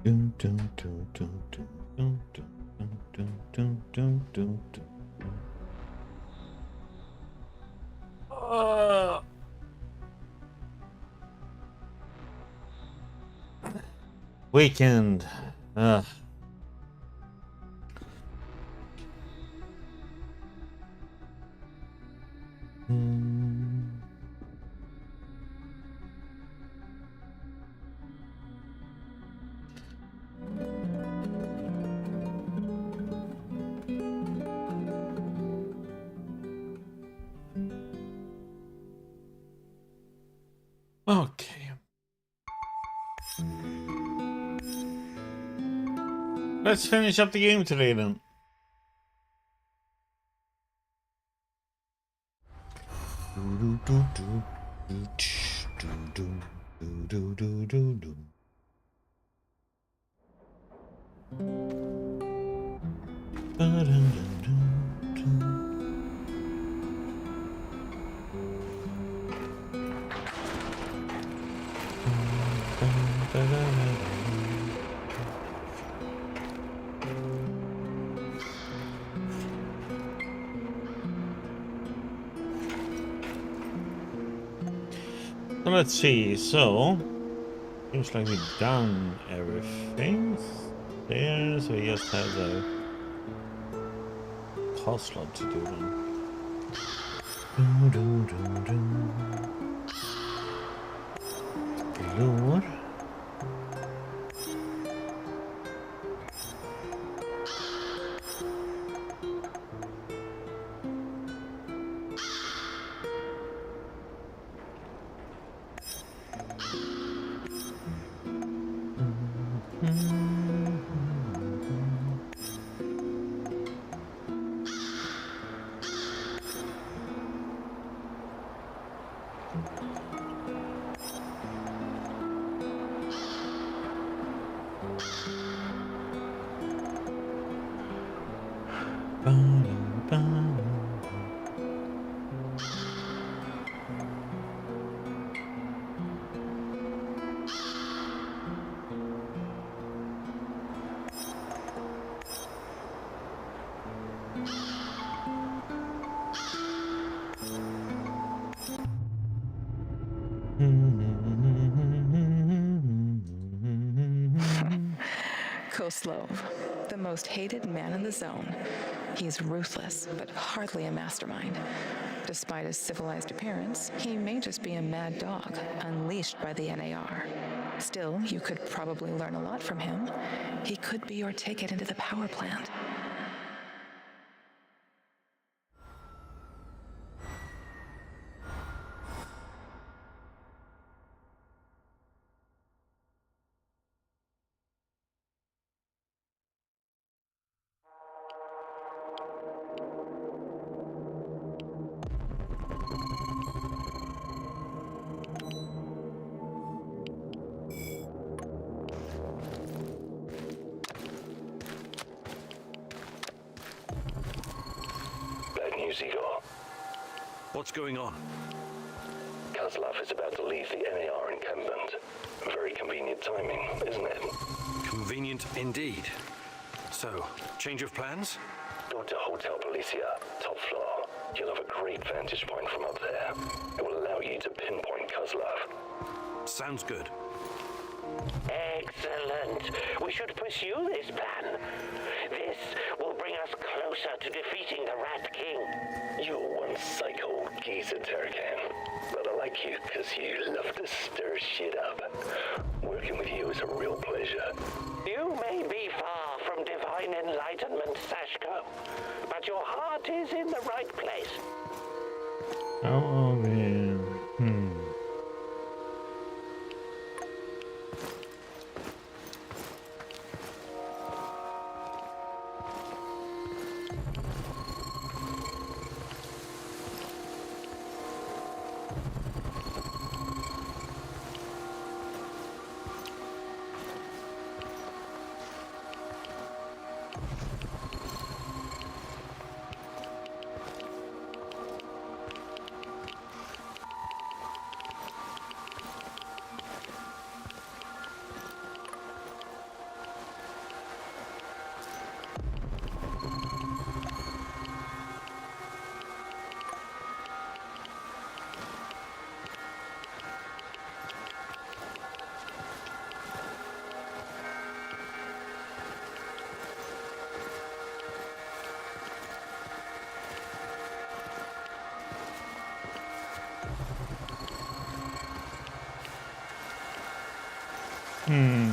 Dun, dun, dun, dun, dun, dun, dun, dun, dun, dun, dun, dun. Weekend. Hmm. Okay. Let's finish up the game today then. Let's see. So seems like we've done everything there, so we just have the pulse slot to do then. Reload. Koslov, the most hated man in the zone. He's ruthless, but hardly a mastermind. Despite his civilized appearance, he may just be a mad dog, unleashed by the NAR. Still, you could probably learn a lot from him. He could be your ticket into the power plant. Igor. What's going on? Kozlov is about to leave the NAR encampment. Very convenient timing, isn't it? Convenient indeed. So, change of plans? Go to Hotel Policia, top floor. You'll have a great vantage point from up there. It will allow you to pinpoint Kozlov. Sounds good. Excellent. We should pursue this plan. This will bring us closer to defeating the Rat King. You're one psycho old geezer, Turrican. But I like you because you love to stir shit up. Working with you is a real pleasure. You may be far from divine enlightenment, Sashko, but your heart is in the right place. Oh, man. Hmm.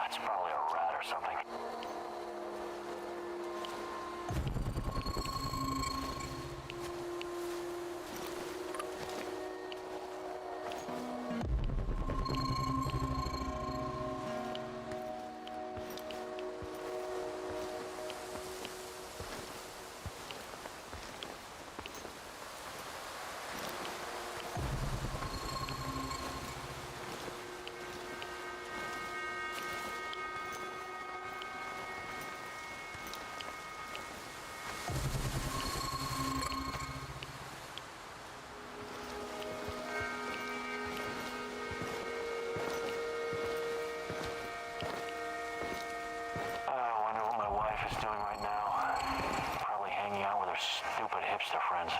It's probably a rat or something. I wonder what my wife is doing right now. Probably hanging out with her stupid hipster friends.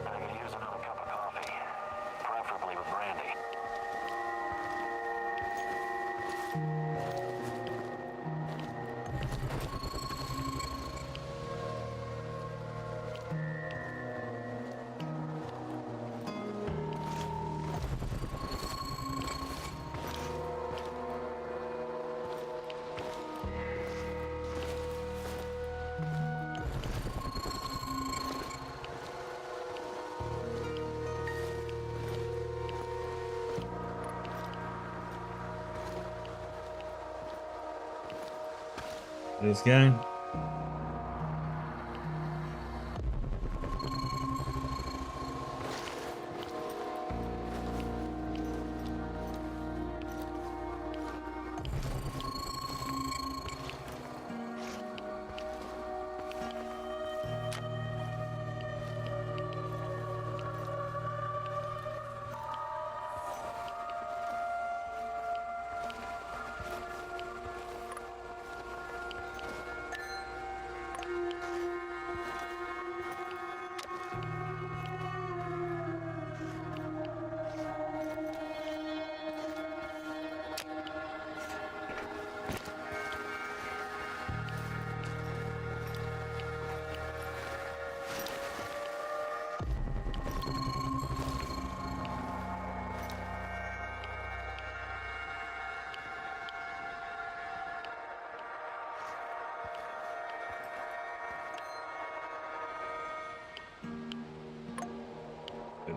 I could use another cup of coffee, preferably with brandy. This guy.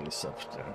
This up there.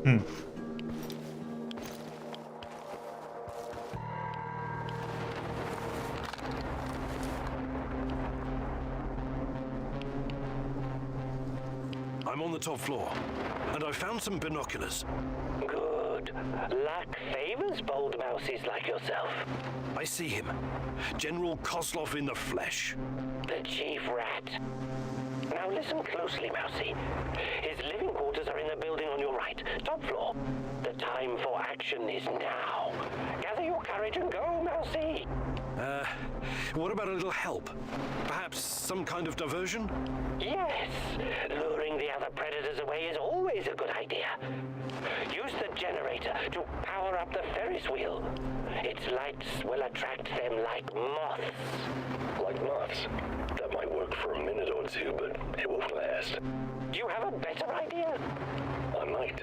Hmm. I'm on the top floor, and I found some binoculars. Good. Luck favors bold mousies like yourself. I see him. General Kozlov in the flesh. The chief rat. Now listen closely, Mousy. His living quarters are in the building on your right, top floor. The time for action is now. Gather your courage and go, Mousy. What about a little help? Perhaps some kind of diversion? Yes, luring the other predators away is always a good idea. Use the generator to power up the Ferris wheel. Its lights will attract them like moths. Like moths. That might work for a minute or two, but it won't last. Do you have a better idea? I might.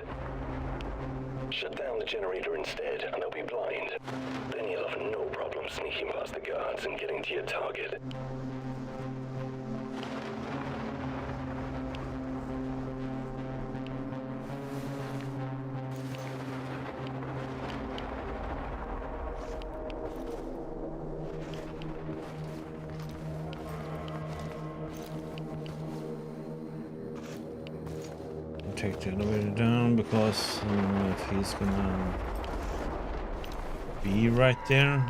Shut down the generator instead, and they'll be blind. Then you'll have no problem sneaking past the guards and getting to your target. Take the elevator down because I don't know if he's gonna be right there.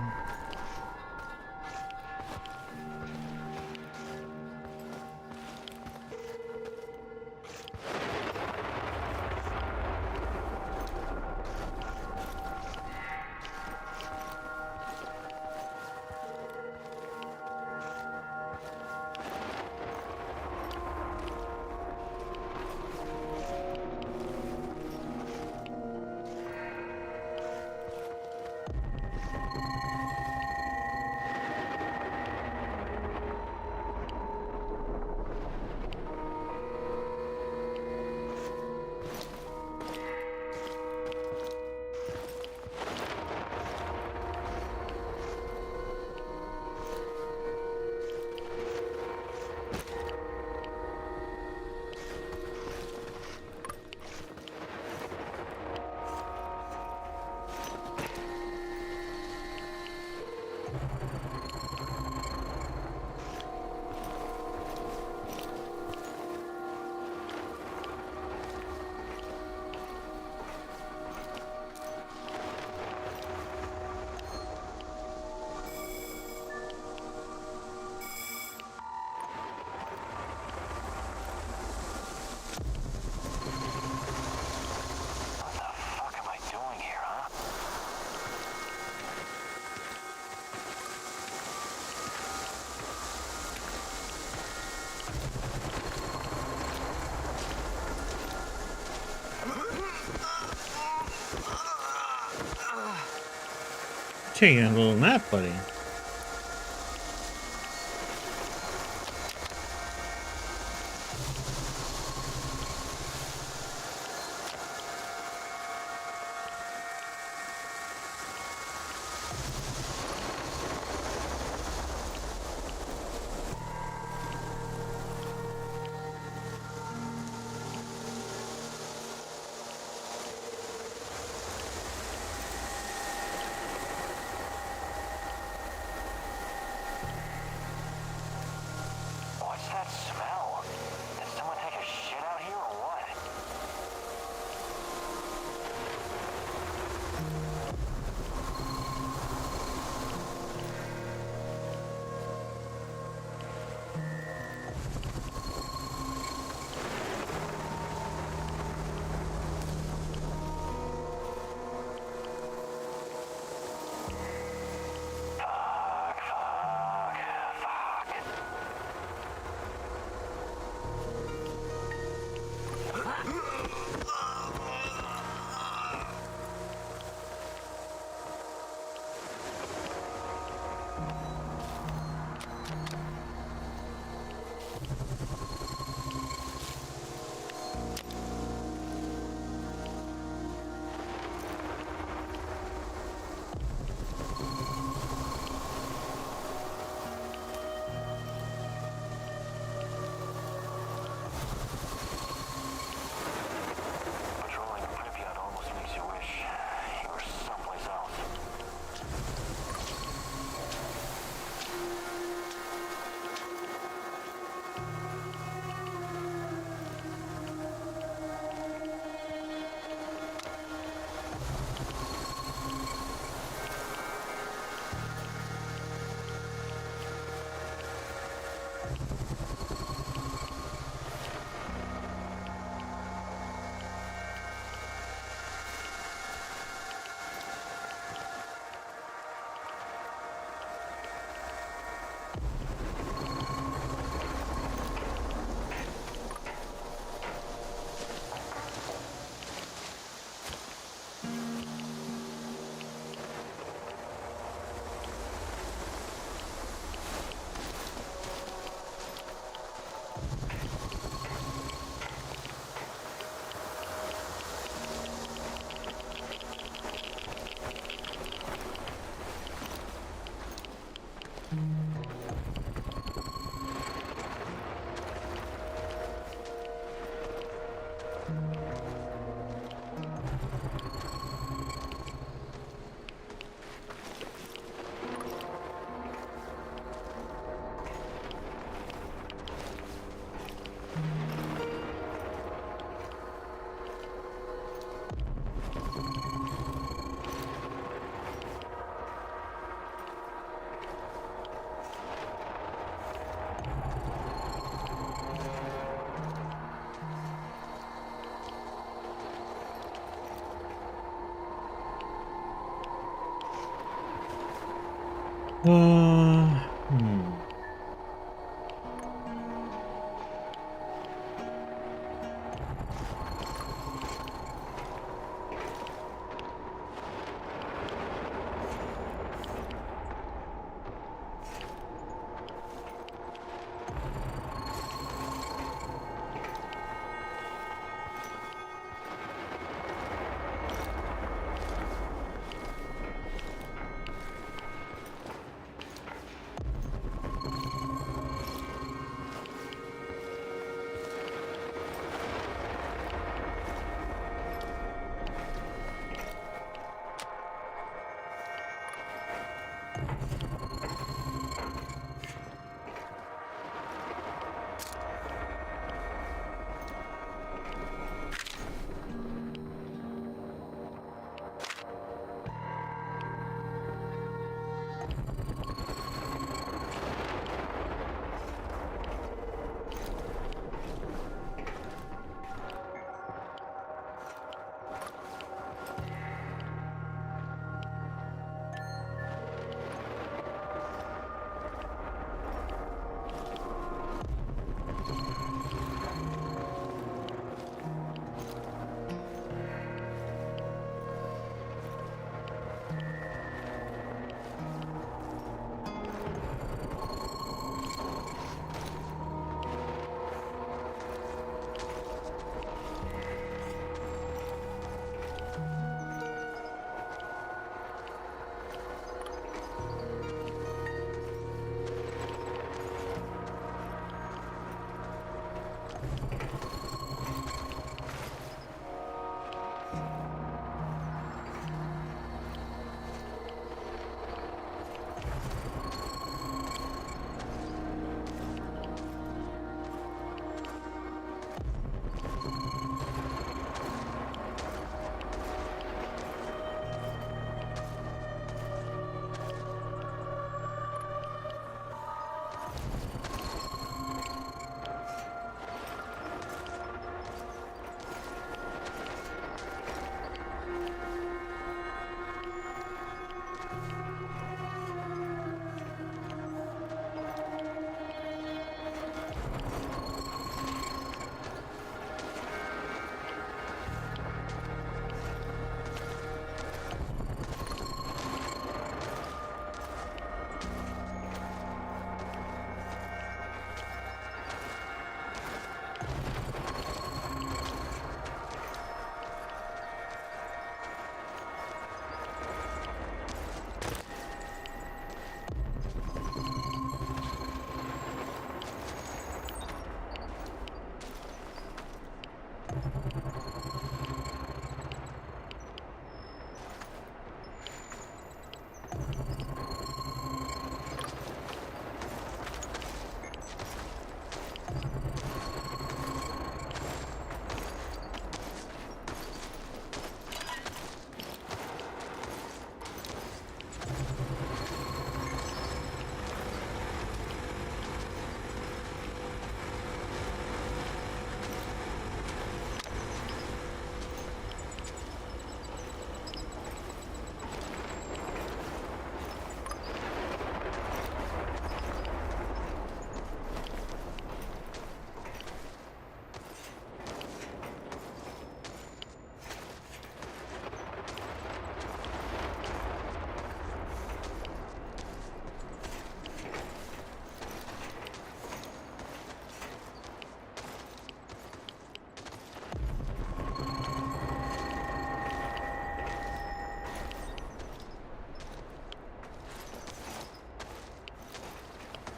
Taking a little nap, buddy. What's that smell? Did someone take a shit out here or what? Hmm.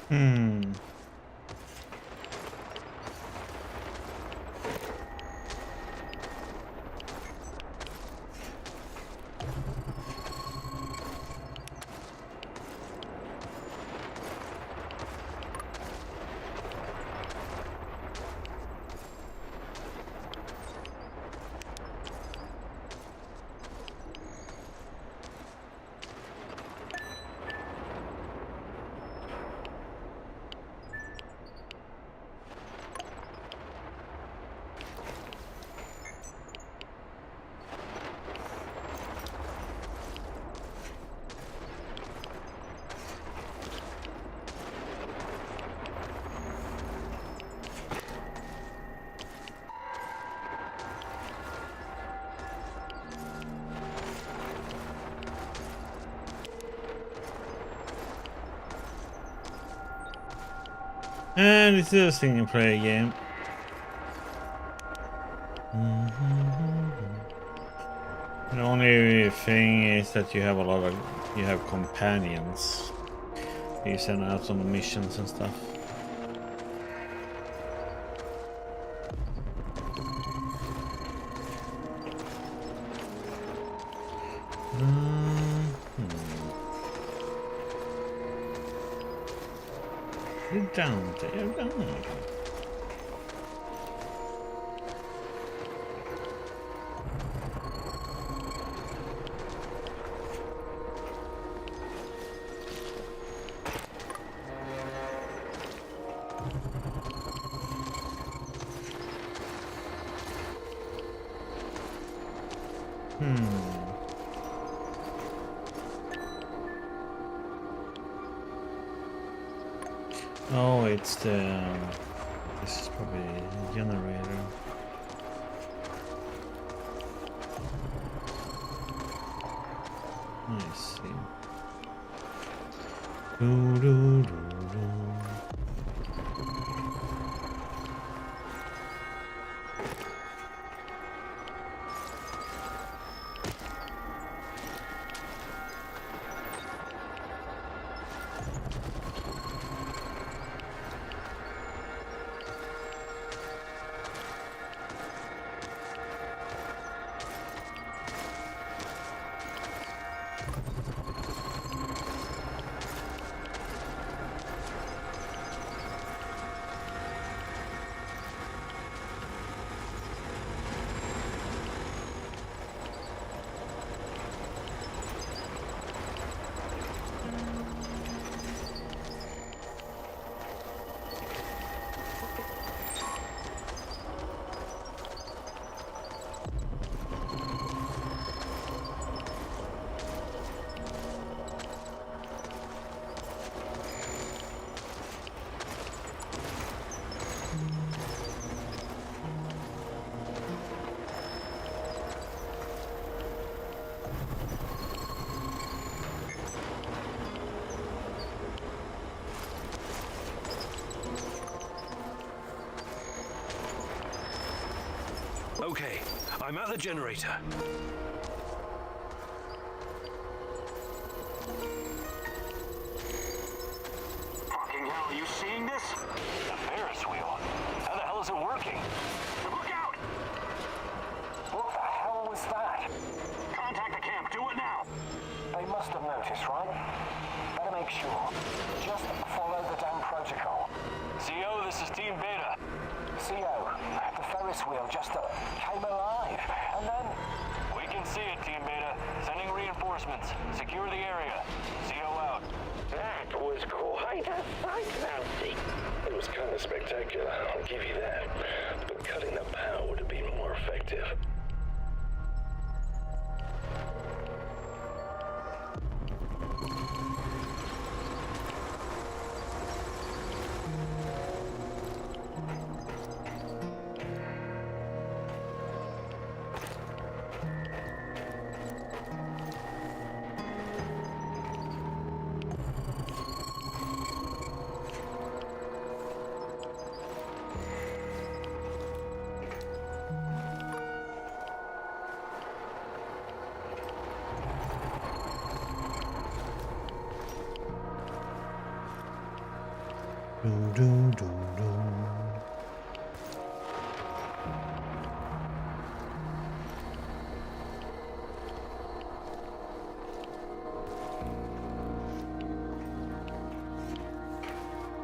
Hmm. And it's a single player game. The only thing is that you have companions. You send out on missions and stuff. You're down there, down. Oh, it's the... This is probably a generator. I see. Okay, I'm at the generator. Fucking hell, are you seeing this? The Ferris wheel. How the hell is it working? Look out! What the hell was that? Contact the camp. Do it now. They must have noticed, right? Better make sure. Just follow the damn protocol. CO, this is Team Beta. CO, the Ferris wheel just came alive, and then... We can see it, Team Beta. Sending reinforcements. Secure the area. CO out. That was quite a sight, Nancy. It was kind of spectacular, I'll give you that. But cutting the power would have been more effective.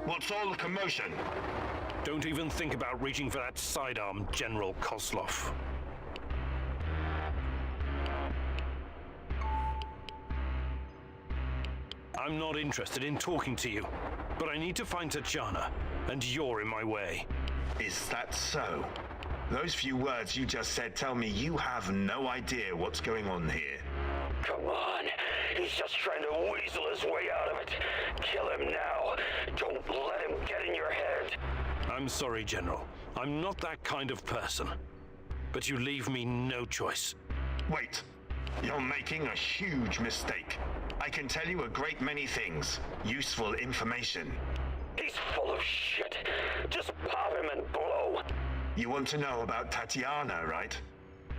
What's all the commotion? Don't even think about reaching for that sidearm, General Kozlov. I'm not interested in talking to you, but I need to find Tatjana, and you're in my way. Is that so? Those few words you just said tell me you have no idea what's going on here. Come on. He's just trying to weasel his way out of it. Kill him now. Don't let him get in your head. I'm sorry, General. I'm not that kind of person. But you leave me no choice. Wait. You're making a huge mistake. I can tell you a great many things. Useful information. He's full of shit. You want to know about Tatiana, right?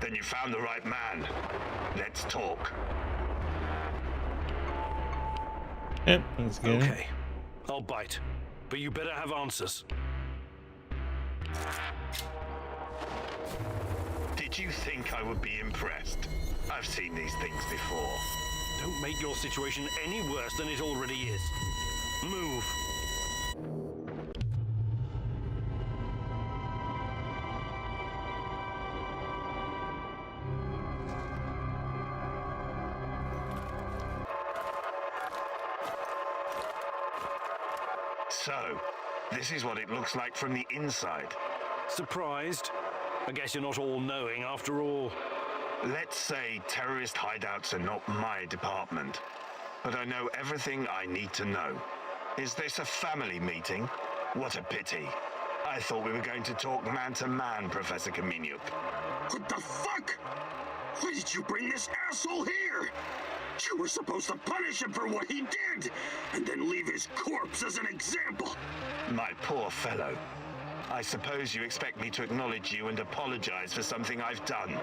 Then you found the right man. Let's talk. Yep, that's good. Okay, I'll bite. But you better have answers. Did you think I would be impressed? I've seen these things before. Don't make your situation any worse than it already is. Move. So, this is what it looks like from the inside. Surprised? I guess you're not all-knowing after all. Let's say terrorist hideouts are not my department, but I know everything I need to know. Is this a family meeting? What a pity. I thought we were going to talk man-to-man, Professor Kaminyuk. What the fuck? Why did you bring this asshole here? You were supposed to punish him for what he did, and then leave his corpse as an example. My poor fellow. I suppose you expect me to acknowledge you and apologize for something I've done.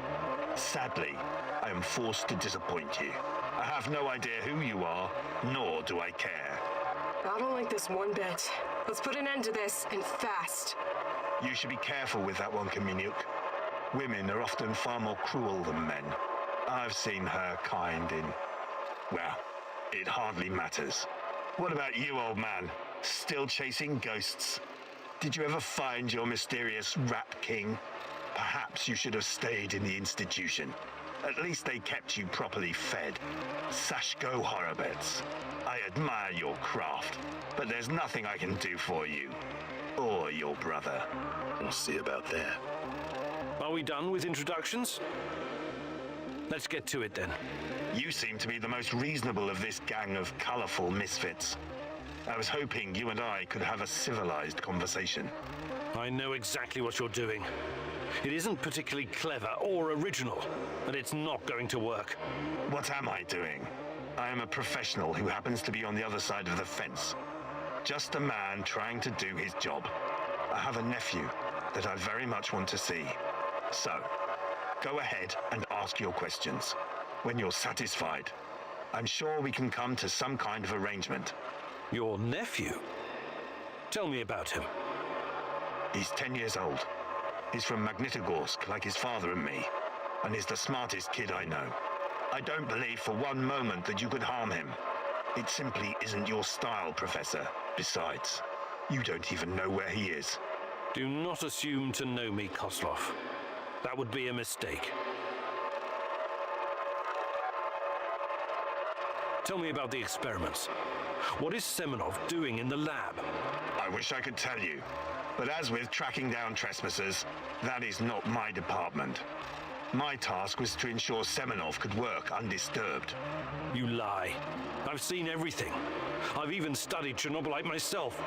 Sadly, I am forced to disappoint you. I have no idea who you are, nor do I care. I don't like this one bit. Let's put an end to this, and fast. You should be careful with that one, Kaminyuk. Women are often far more cruel than men. I've seen her kind in... well, it hardly matters. What about you, old man? Still chasing ghosts? Did you ever find your mysterious Rat King? Perhaps you should have stayed in the institution. At least they kept you properly fed. Sashko Horobets. I admire your craft, but there's nothing I can do for you. Or your brother. We'll see about that. Are we done with introductions? Let's get to it then. You seem to be the most reasonable of this gang of colorful misfits. I was hoping you and I could have a civilized conversation. I know exactly what you're doing. It isn't particularly clever or original, and it's not going to work. What am I doing? I am a professional who happens to be on the other side of the fence. Just a man trying to do his job. I have a nephew that I very much want to see. So, go ahead and ask your questions. When you're satisfied, I'm sure we can come to some kind of arrangement. Your nephew? Tell me about him. He's 10 years old. He's from Magnitogorsk, like his father and me, and he's the smartest kid I know. I don't believe for one moment that you could harm him. It simply isn't your style, Professor. Besides, you don't even know where he is. Do not assume to know me, Koslov. That would be a mistake. Tell me about the experiments. What is Semenov doing in the lab? I wish I could tell you, but as with tracking down trespassers, that is not my department. My task was to ensure Semenov could work undisturbed. You lie. I've seen everything. I've even studied Chernobylite myself.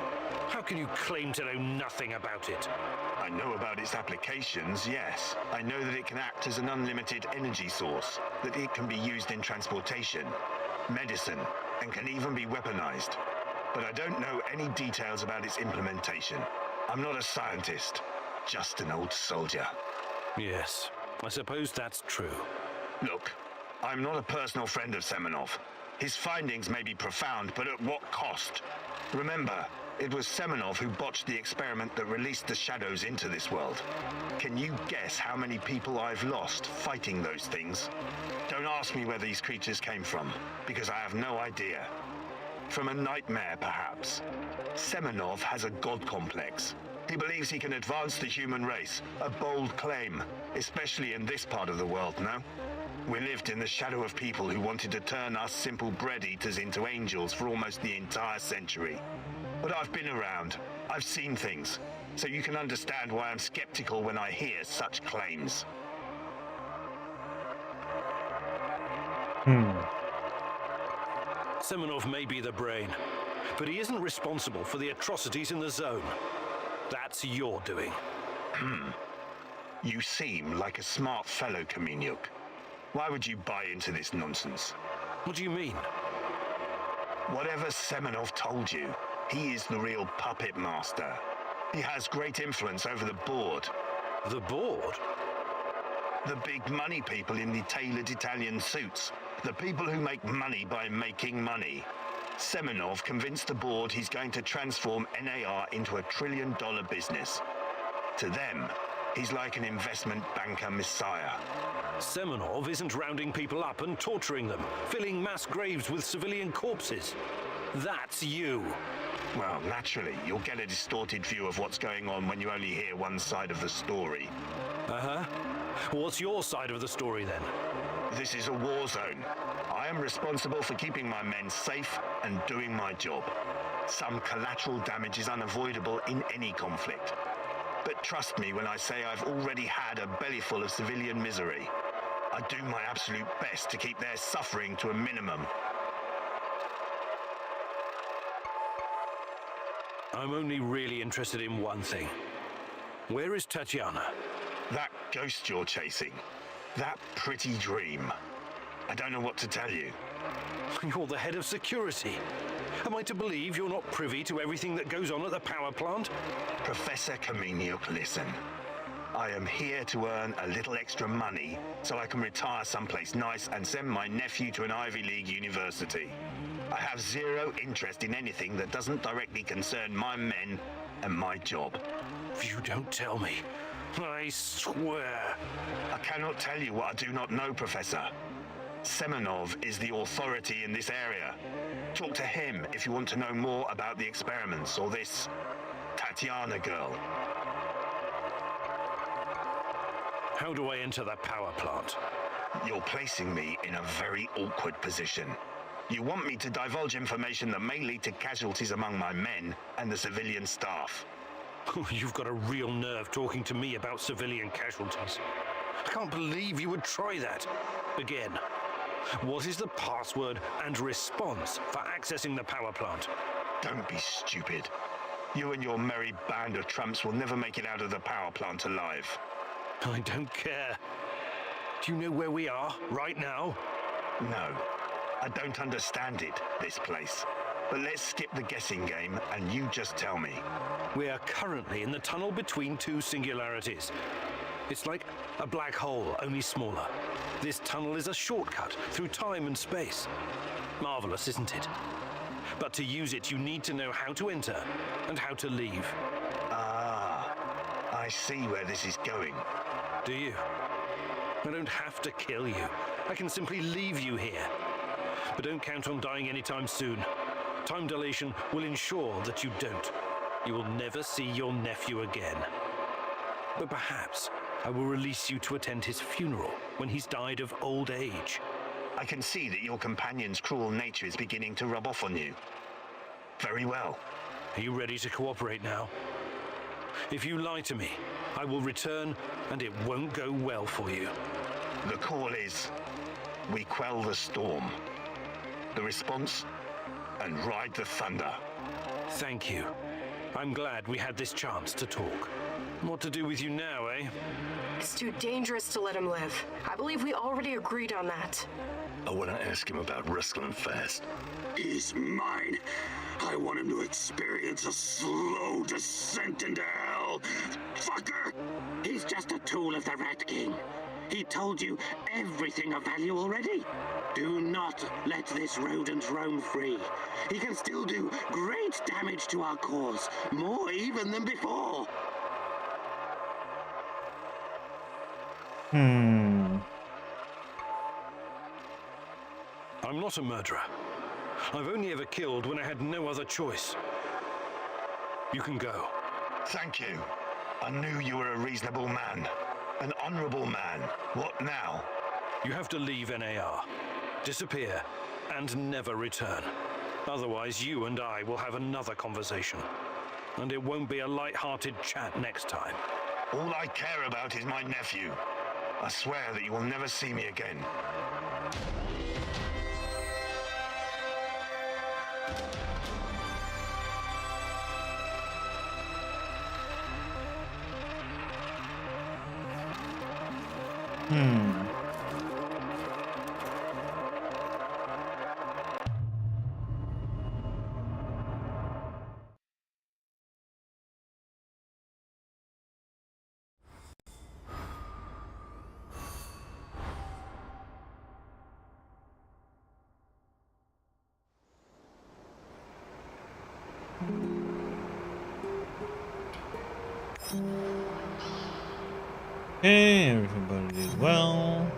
How can you claim to know nothing about it? I know about its applications, yes. I know that it can act as an unlimited energy source, that it can be used in transportation, medicine, and can even be weaponized. But I don't know any details about its implementation. I'm not a scientist, just an old soldier. Yes, I suppose that's true. Look, I'm not a personal friend of Semenov. His findings may be profound, but at what cost? Remember, it was Semenov who botched the experiment that released the shadows into this world. Can you guess how many people I've lost fighting those things? Don't ask me where these creatures came from, because I have no idea. From a nightmare, perhaps. Semenov has a god complex. He believes he can advance the human race, a bold claim, especially in this part of the world, no? We lived in the shadow of people who wanted to turn us simple bread eaters into angels for almost the entire century. But I've been around. I've seen things. So you can understand why I'm skeptical when I hear such claims. Semenov may be the brain, but he isn't responsible for the atrocities in the zone. That's your doing. You seem like a smart fellow, Kaminyuk. Why would you buy into this nonsense? What do you mean? Whatever Semenov told you, he is the real puppet master. He has great influence over the board. The board? The big money people in the tailored Italian suits. The people who make money by making money. Semenov convinced the board he's going to transform NAR into a $1 trillion business. To them, he's like an investment banker messiah. Semenov isn't rounding people up and torturing them, filling mass graves with civilian corpses. That's you. Well, naturally, you'll get a distorted view of what's going on when you only hear one side of the story. Uh-huh. What's your side of the story, then? This is a war zone. I am responsible for keeping my men safe and doing my job. Some collateral damage is unavoidable in any conflict. But trust me when I say I've already had a bellyful of civilian misery. I do my absolute best to keep their suffering to a minimum. I'm only really interested in one thing. Where is Tatiana? That ghost you're chasing. That pretty dream. I don't know what to tell you. You're the head of security. Am I to believe you're not privy to everything that goes on at the power plant? Professor Kameniuk, listen. I am here to earn a little extra money so I can retire someplace nice and send my nephew to an Ivy League university. I have zero interest in anything that doesn't directly concern my men and my job. You don't tell me. I swear. I cannot tell you what I do not know, Professor. Semenov is the authority in this area. Talk to him if you want to know more about the experiments or this Tatiana girl. How do I enter that power plant? You're placing me in a very awkward position. You want me to divulge information that may lead to casualties among my men and the civilian staff. You've got a real nerve talking to me about civilian casualties. I can't believe you would try that. Again, what is the password and response for accessing the power plant? Don't be stupid. You and your merry band of trumps will never make it out of the power plant alive. I don't care. Do you know where we are right now? No, I don't understand it, this place. But let's skip the guessing game and you just tell me. We are currently in the tunnel between two singularities. It's like a black hole, only smaller. This tunnel is a shortcut through time and space. Marvelous, isn't it? But to use it, you need to know how to enter and how to leave. Ah, I see where this is going. Do you? I don't have to kill you. I can simply leave you here. But don't count on dying anytime soon. Time dilation will ensure that you don't. You will never see your nephew again. But perhaps I will release you to attend his funeral when he's died of old age. I can see that your companion's cruel nature is beginning to rub off on you. Very well. Are you ready to cooperate now? If you lie to me, I will return and it won't go well for you. The call is, we quell the storm. The response, and ride the thunder. Thank you. I'm glad we had this chance to talk. What to do with you now, eh? It's too dangerous to let him live. I believe we already agreed on that. I want to ask him about Rustlin fast. He's mine. I want him to experience a slow descent into hell. Fucker! He's just a tool of the Rat King. He told you everything of value already. Do not let this rodent roam free. He can still do great damage to our cause, more even than before. I'm not a murderer. I've only ever killed when I had no other choice. You can go. Thank you. I knew you were a reasonable man. An honorable man. What now? You have to leave NAR, disappear, and never return. Otherwise, you and I will have another conversation. And it won't be a light-hearted chat next time. All I care about is my nephew. I swear that you will never see me again. Okay, everybody did well.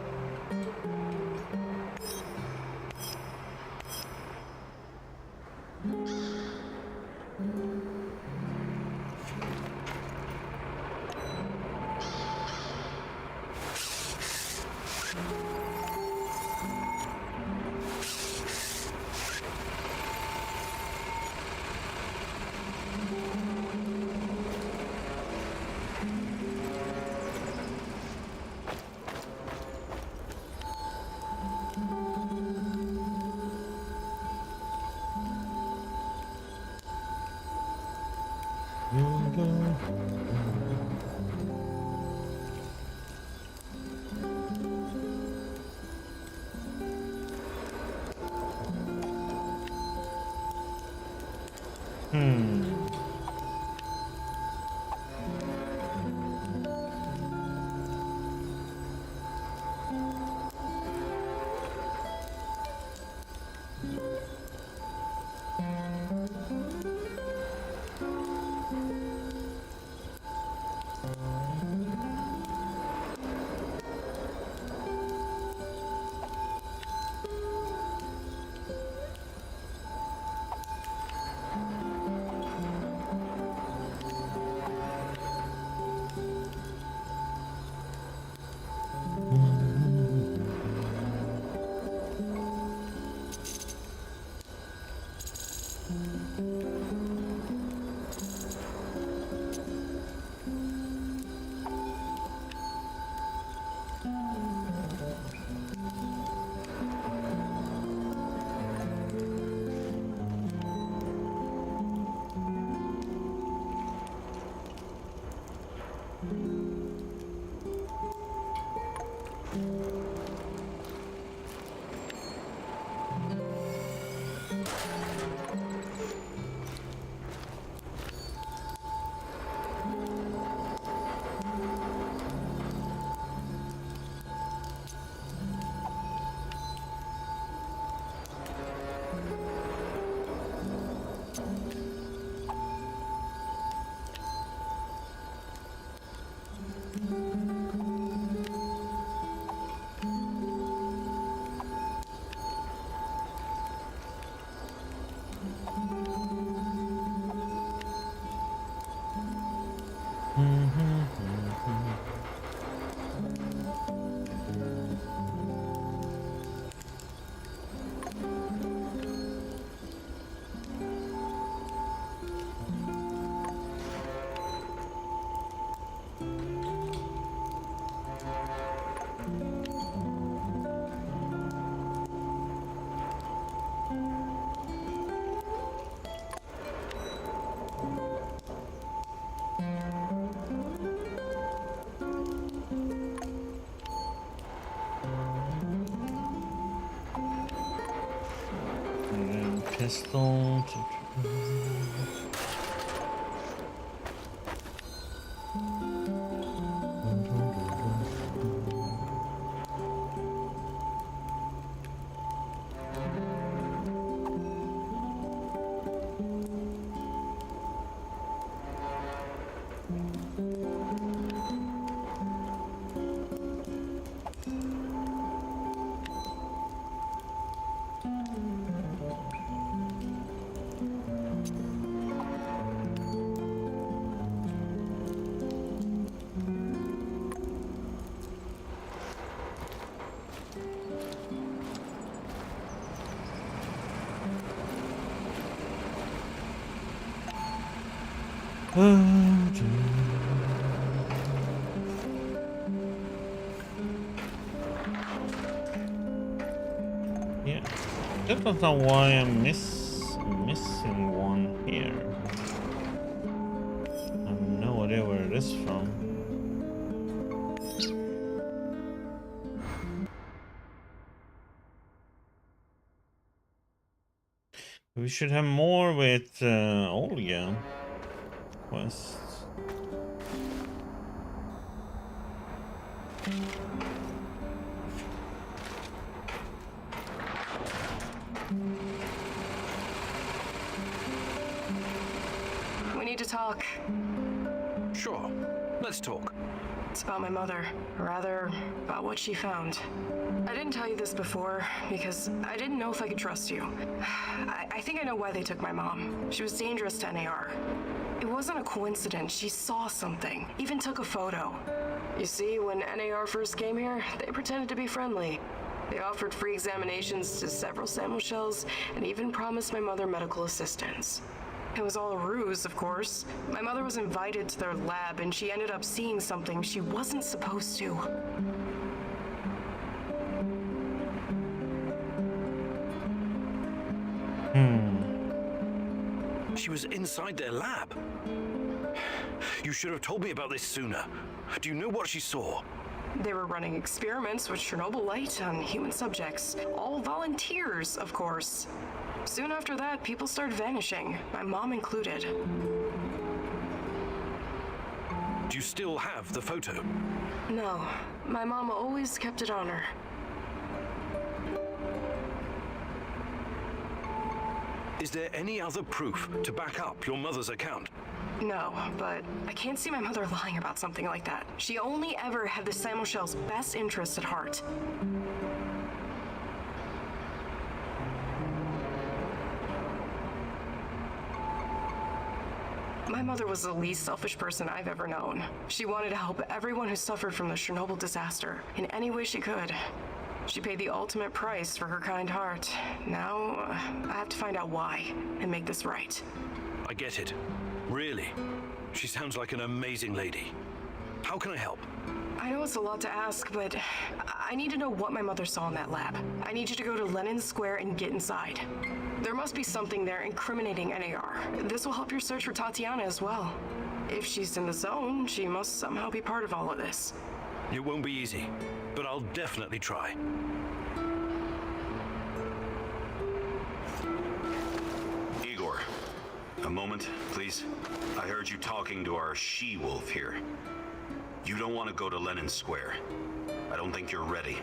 Pistol. Yeah, I don't know why I'm missing one here. I have no idea where it is from. We should have more with Olga quests. We need to talk. Sure. Let's talk. It's about my mother. Rather, about what she found. I didn't tell you this before because I didn't know if I could trust you. I think I know why they took my mom. She was dangerous to NAR. It wasn't a coincidence. She saw something, even took a photo. You see, when NAR first came here, they pretended to be friendly. They offered free examinations to several sample shells and even promised my mother medical assistance. It was all a ruse, of course. My mother was invited to their lab and she ended up seeing something she wasn't supposed to. She was inside their lab. You should have told me about this sooner. Do you know what she saw? They were running experiments with Chernobyl light on human subjects. All volunteers, of course. Soon after that, people started vanishing, my mom included. Do you still have the photo? No, my mom always kept it on her. Is there any other proof to back up your mother's account? No, but I can't see my mother lying about something like that. She only ever had the Samuel-Shell's best interests at heart. My mother was the least selfish person I've ever known. She wanted to help everyone who suffered from the Chernobyl disaster in any way she could. She paid the ultimate price for her kind heart. Now, I have to find out why and make this right. I get it. Really? She sounds like an amazing lady. How can I help? I know it's a lot to ask, but I need to know what my mother saw in that lab. I need you to go to Lenin Square and get inside. There must be something there incriminating NAR. This will help your search for Tatiana as well. If she's in the zone, she must somehow be part of all of this. It won't be easy, but I'll definitely try. Igor, a moment, please. I heard you talking to our she-wolf here. You don't want to go to Lenin Square. I don't think you're ready.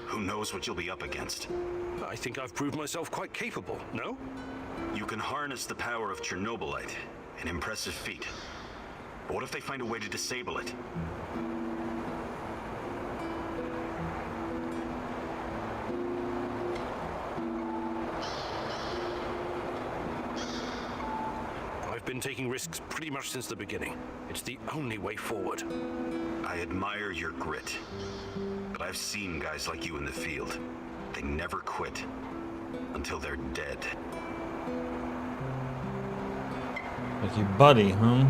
Who knows what you'll be up against? I think I've proved myself quite capable, no? You can harness the power of Chernobylite, an impressive feat. But what if they find a way to disable it? I've been taking risks pretty much since the beginning. It's the only way forward. I admire your grit. But I've seen guys like you in the field. They never quit. Until they're dead. Like your buddy, huh?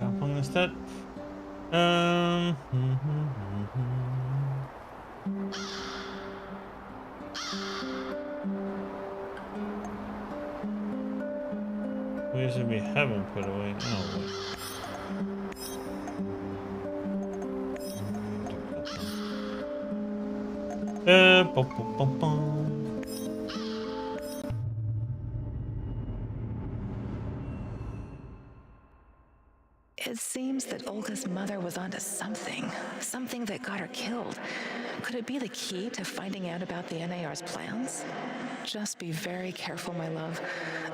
How long is that? Where's it we haven't put away? Oh, wait. Bum, bum, bum, bum. It seems that Olga's mother was onto something that got her killed. Could it be the key to finding out about the NAR's plans? Just be very careful, my love.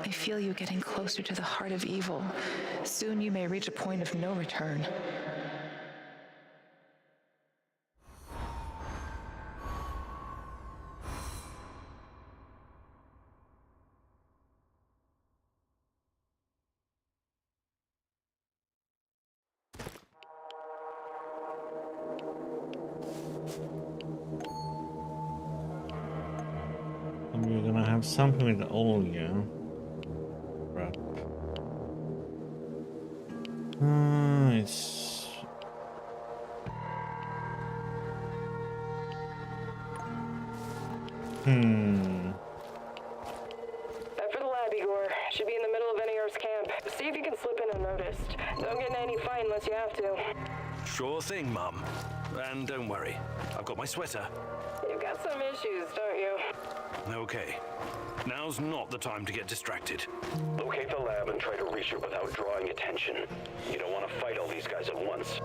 I feel you getting closer to the heart of evil. Soon you may reach a point of no return. something with the Olga. Crap. It's... Head for the lab, Igor. Should be in the middle of NAR's camp. See if you can slip in unnoticed. Don't get in any fight unless you have to. Sure thing, Mum. And don't worry, I've got my sweater. You've got some issues, don't you? Okay. Now's not the time to get distracted. Locate the lab and try to reach her without drawing attention. You don't want to fight all these guys at once.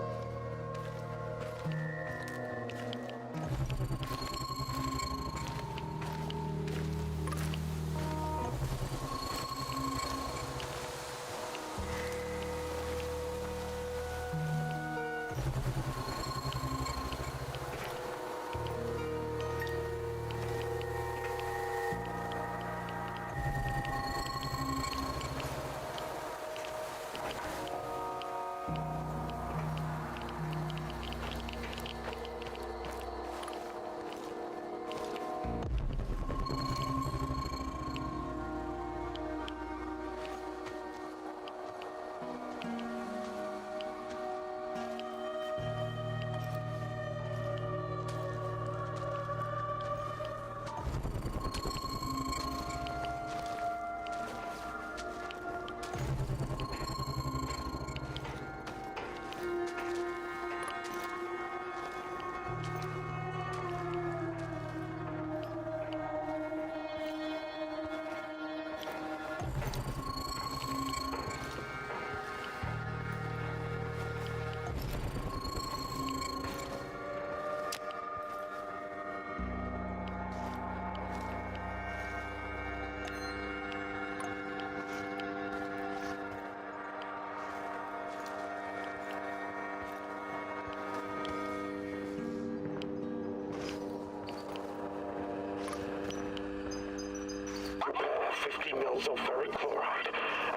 Prepare 50 mils of ferric chloride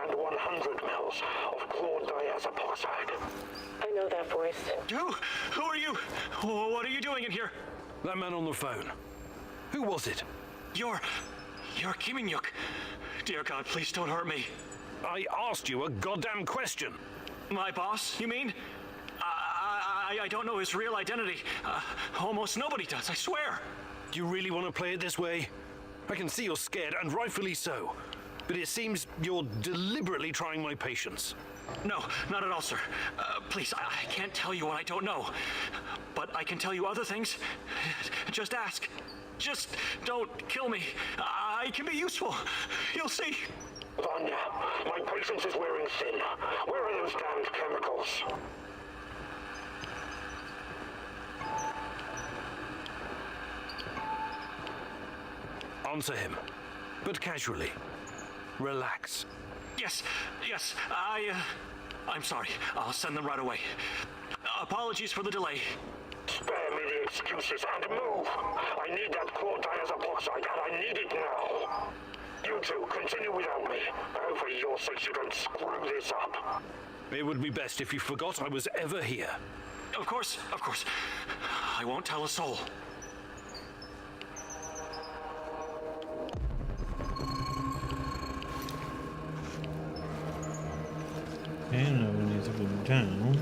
and 100 mils of chlordiazepoxide. I know that voice. Who are you? What are you doing in here? That man on the phone. Who was it? You're Kiminyuk. Dear God, please don't hurt me. I asked you a goddamn question. My boss, you mean? I don't know his real identity. Almost nobody does, I swear. Do you really want to play it this way? I can see you're scared, and rightfully so. But it seems you're deliberately trying my patience. No, not at all, sir. Please, I can't tell you what I don't know. But I can tell you other things. Just ask. Just don't kill me. I can be useful. You'll see. Vanya, my patience is wearing thin. Where are those damned chemicals? Answer him, but casually. Relax. Yes, I'm sorry. I'll send them right away. Apologies for the delay. Spare me the excuses and move. I need that chlordiazepoxide and I need it now. You two, continue without me. I hope for your sakes you don't screw this up. It would be best if you forgot I was ever here. Of course. I won't tell a soul. And now we need to go down.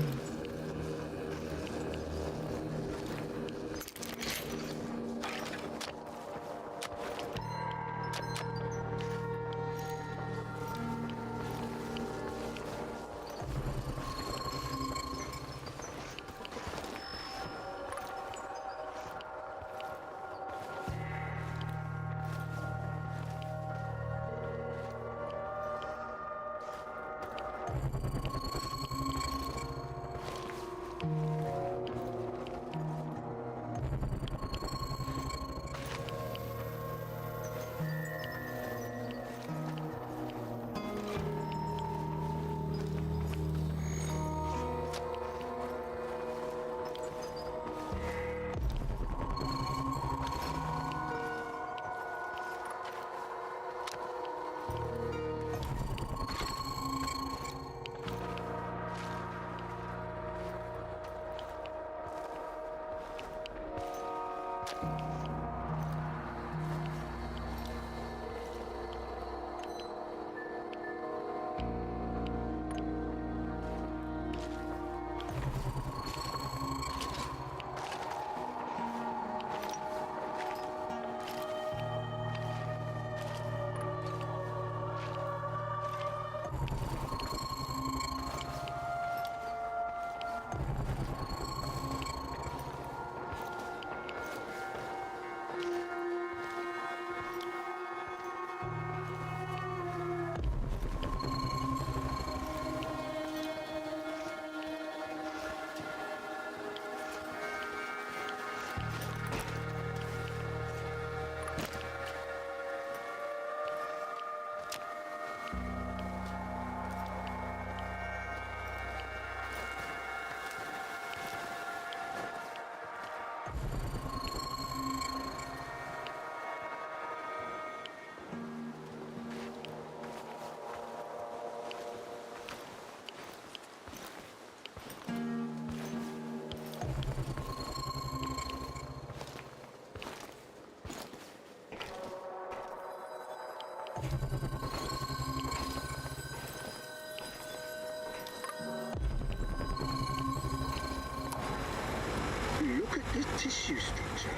The tissue structure.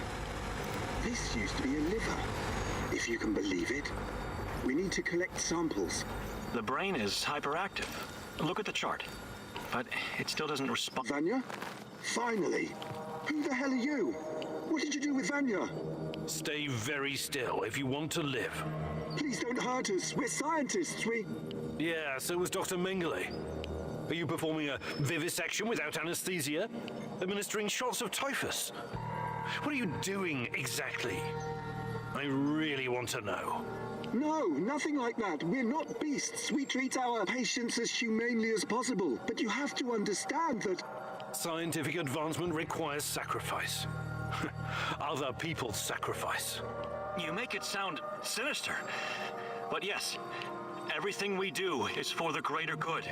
This used to be a liver, if you can believe it. We need to collect samples. The brain is hyperactive. Look at the chart. But it still doesn't respond. Vanya? Finally! Who the hell are you? What did you do with Vanya? Stay very still if you want to live. Please don't hurt us. We're scientists. Yeah, so was Dr. Mengele. Are you performing a vivisection without anesthesia? Administering shots of typhus? What are you doing exactly? I really want to know. No, nothing like that. We're not beasts. We treat our patients as humanely as possible. But you have to understand that... Scientific advancement requires sacrifice. Other people's sacrifice. You make it sound sinister. But yes, everything we do is for the greater good.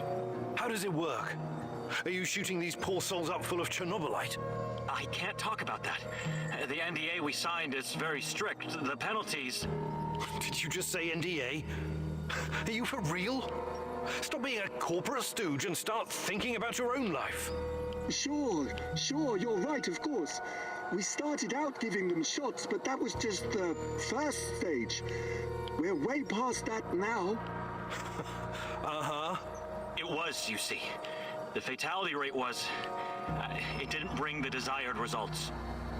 How does it work? Are you shooting these poor souls up full of Chernobylite? I can't talk about that. The NDA we signed is very strict. The penalties... Did you just say NDA? Are you for real? Stop being a corporate stooge and start thinking about your own life. Sure, you're right, of course. We started out giving them shots, but that was just the first stage. We're way past that now. Uh-huh. It was, you see. The fatality rate was... it didn't bring the desired results.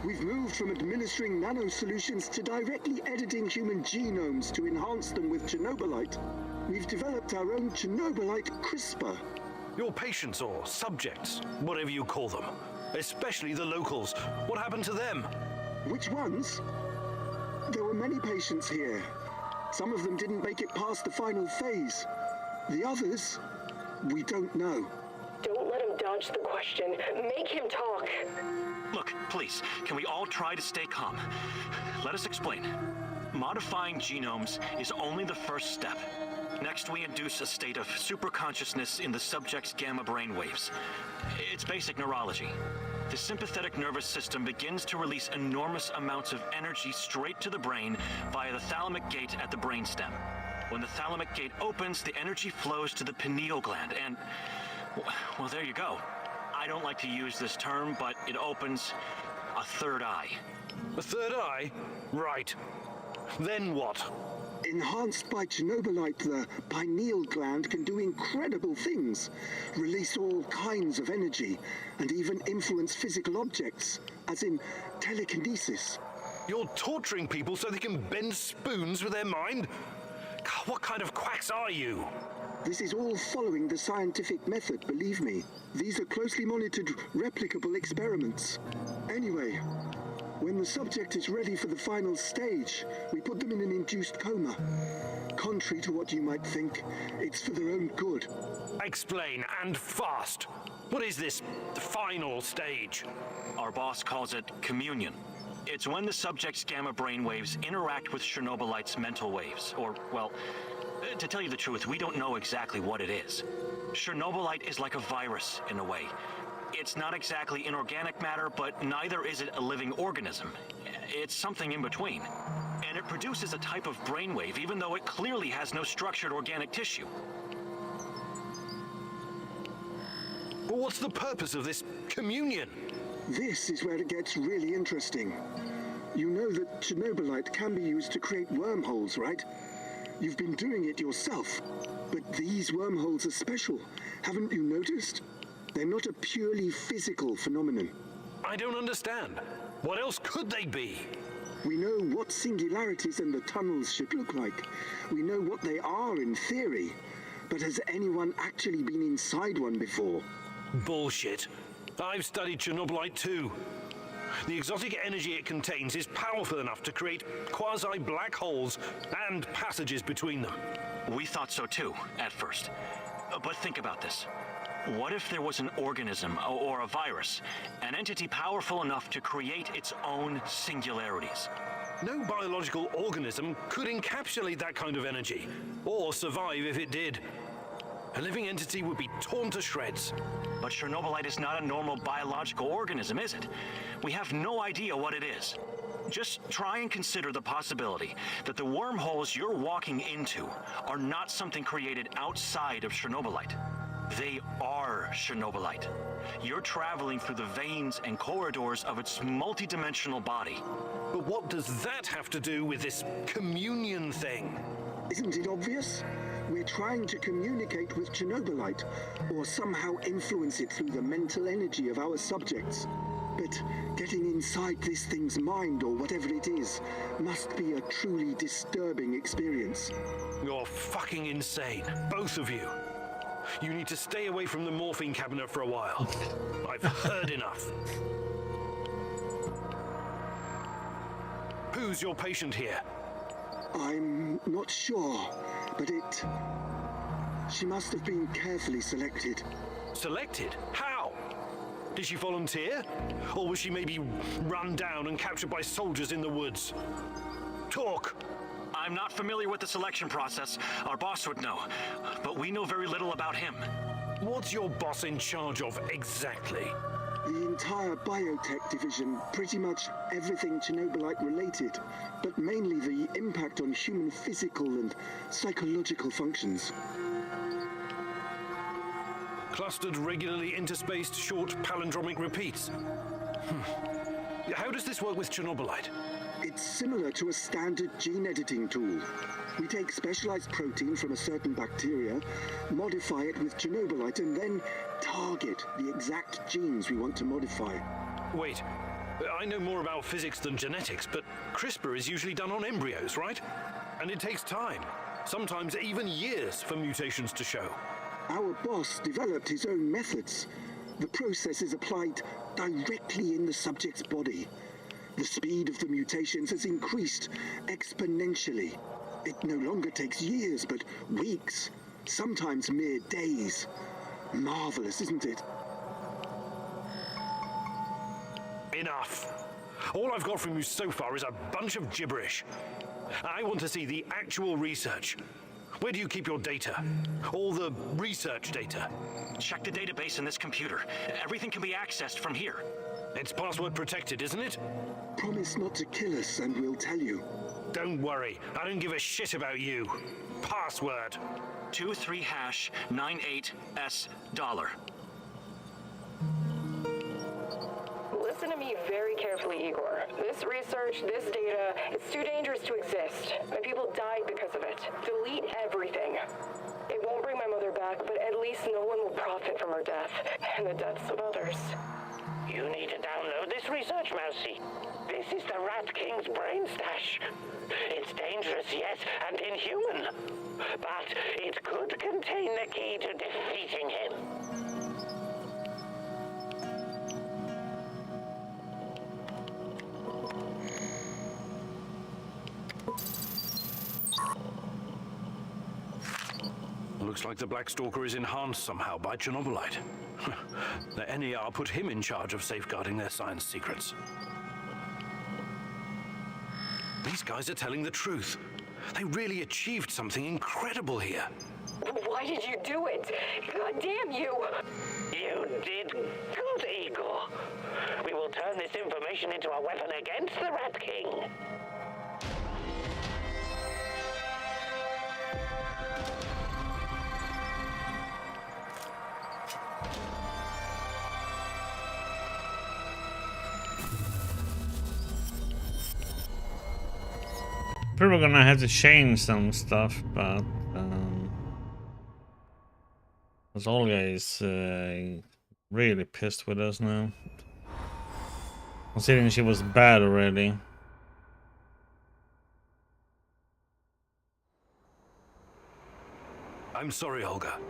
We've moved from administering nano-solutions to directly editing human genomes to enhance them with Chernobylite. We've developed our own Chernobylite CRISPR. Your patients or subjects, whatever you call them, especially the locals, what happened to them? Which ones? There were many patients here. Some of them didn't make it past the final phase. The others, we don't know. Don't let him dodge the question. Make him talk. Look, please, can we all try to stay calm? Let us explain. Modifying genomes is only the first step. Next, we induce a state of superconsciousness in the subject's gamma brainwaves. It's basic neurology. The sympathetic nervous system begins to release enormous amounts of energy straight to the brain via the thalamic gate at the brainstem. When the thalamic gate opens, the energy flows to the pineal gland and... well, there you go. I don't like to use this term, but it opens a third eye. A third eye? Right. Then what? Enhanced by Chernobylite, the pineal gland can do incredible things. Release all kinds of energy, and even influence physical objects, as in telekinesis. You're torturing people so they can bend spoons with their mind? God, what kind of quacks are you? This is all following the scientific method, believe me. These are closely monitored, replicable experiments. Anyway, when the subject is ready for the final stage, we put them in an induced coma. Contrary to what you might think, it's for their own good. Explain, and fast. What is this final stage? Our boss calls it communion. It's when the subject's gamma brainwaves interact with Chernobylite's mental waves, or, well... to tell you the truth, we don't know exactly what it is. Chernobylite is like a virus, in a way. It's not exactly inorganic matter, but neither is it a living organism. It's something in between. And it produces a type of brainwave, even though it clearly has no structured organic tissue. Well, what's the purpose of this communion? This is where it gets really interesting. You know that Chernobylite can be used to create wormholes, right? You've been doing it yourself. But these wormholes are special. Haven't you noticed? They're not a purely physical phenomenon. I don't understand. What else could they be? We know what singularities and the tunnels should look like. We know what they are in theory. But has anyone actually been inside one before? Bullshit. I've studied Chernobylite too. The exotic energy it contains is powerful enough to create quasi-black holes and passages between them. We thought so too, at first. But think about this. What if there was an organism, or a virus, an entity powerful enough to create its own singularities? No biological organism could encapsulate that kind of energy, or survive if it did. A living entity would be torn to shreds. But Chernobylite is not a normal biological organism, is it? We have no idea what it is. Just try and consider the possibility that the wormholes you're walking into are not something created outside of Chernobylite. They are Chernobylite. You're traveling through the veins and corridors of its multidimensional body. But what does that have to do with this communion thing? Isn't it obvious? We're trying to communicate with Chernobylite, or somehow influence it through the mental energy of our subjects. But getting inside this thing's mind, or whatever it is, must be a truly disturbing experience. You're fucking insane, both of you. You need to stay away from the morphine cabinet for a while. I've heard enough. Who's your patient here? I'm not sure, but she must have been carefully selected. Selected? How? Did she volunteer? Or was she maybe run down and captured by soldiers in the woods? Talk! I'm not familiar with the selection process. Our boss would know. But we know very little about him. What's your boss in charge of exactly? The entire biotech division, pretty much everything Chernobylite related, but mainly the impact on human physical and psychological functions. Clustered, regularly interspaced, short palindromic repeats. How does this work with Chernobylite? It's similar to a standard gene editing tool. We take specialized protein from a certain bacteria, modify it with Chernobylite, and then target the exact genes we want to modify. Wait, I know more about physics than genetics, but CRISPR is usually done on embryos, right? And it takes time, sometimes even years, for mutations to show. Our boss developed his own methods. The process is applied directly in the subject's body. The speed of the mutations has increased exponentially. It no longer takes years, but weeks, sometimes mere days. Marvelous, isn't it? Enough. All I've got from you so far is a bunch of gibberish. I want to see the actual research. Where do you keep your data? All the research data? Check the database in this computer. Everything can be accessed from here. It's password protected, isn't it? Promise not to kill us and we'll tell you. Don't worry, I don't give a shit about you. Password. 23#98S$. Listen to me very carefully, Igor. This research, this data, it's too dangerous to exist. My people died because of it. Delete everything. It won't bring my mother back, but at least no one will profit from her death and the deaths of others. You need to download this research, Mousy. This is the Rat King's brain stash. It's dangerous, yes, and inhuman. But it could contain the key to defeating him. Looks like the Black Stalker is enhanced somehow by Chernobylite. The NER put him in charge of safeguarding their science secrets. These guys are telling the truth. They really achieved something incredible here. Why did you do it? God damn you! You did good, Igor. We will turn this information into a weapon against the Rat King. Probably gonna have to change some stuff, but as Olga is really pissed with us now, considering she was bad already. I'm sorry, Olga.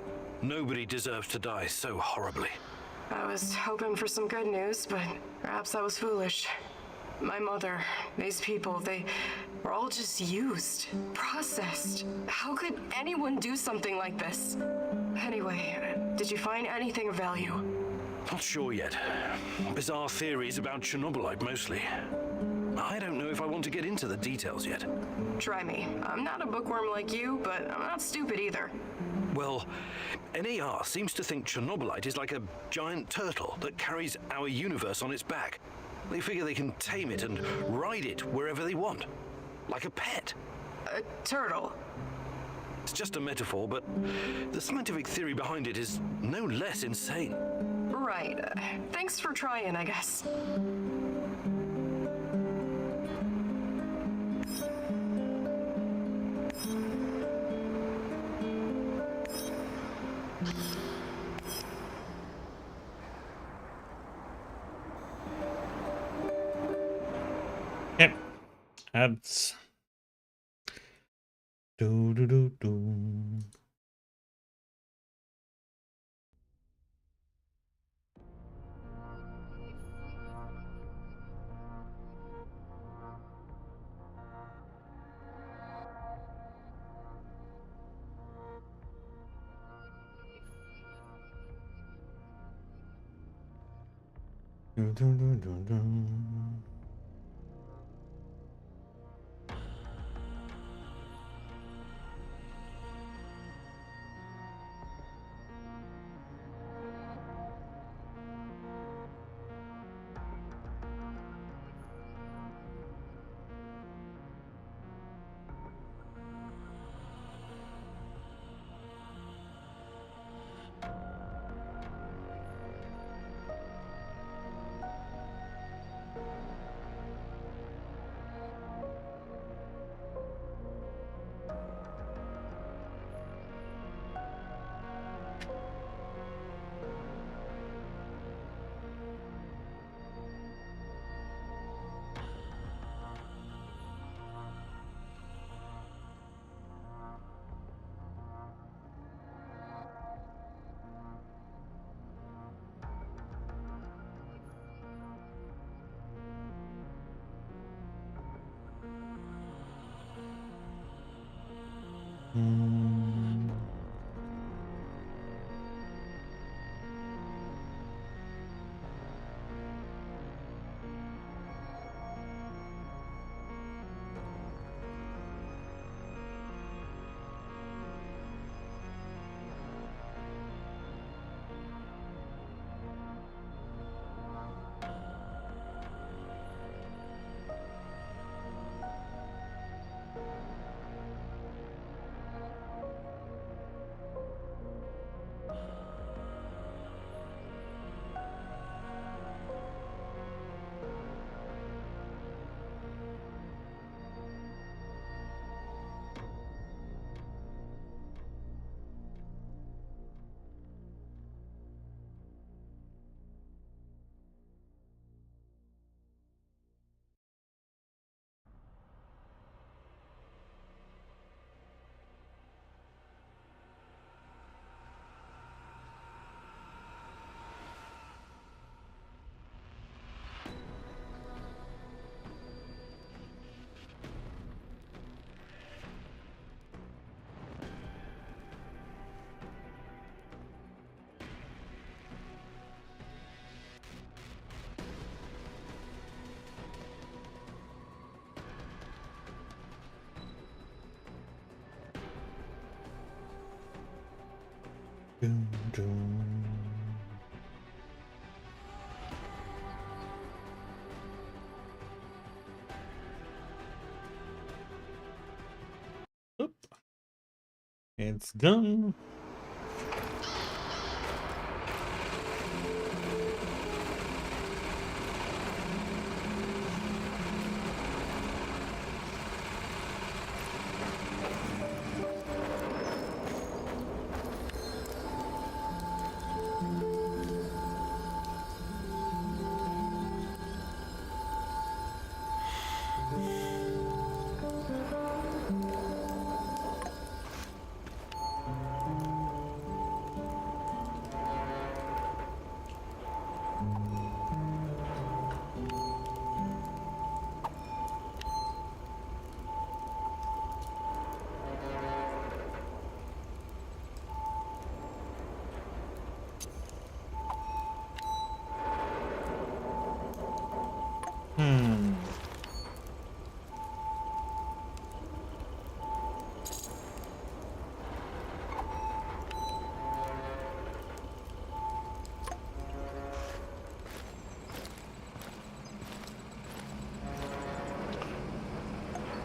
Nobody deserves to die so horribly. I was hoping for some good news, but perhaps I was foolish. My mother, these people, they were all just used, processed. How could anyone do something like this? Anyway, did you find anything of value? Not sure yet. Bizarre theories about Chernobylite, mostly. I don't know if I want to get into the details yet. Try me. I'm not a bookworm like you, but I'm not stupid either. Well, NER seems to think Chernobylite is like a giant turtle that carries our universe on its back. They figure they can tame it and ride it wherever they want. Like a pet. A turtle? It's just a metaphor, but the scientific theory behind it is no less insane. Right. Thanks for trying, I guess. Yep. That's do do do do. Do do do do do. Dun, dun. Oop. It's done.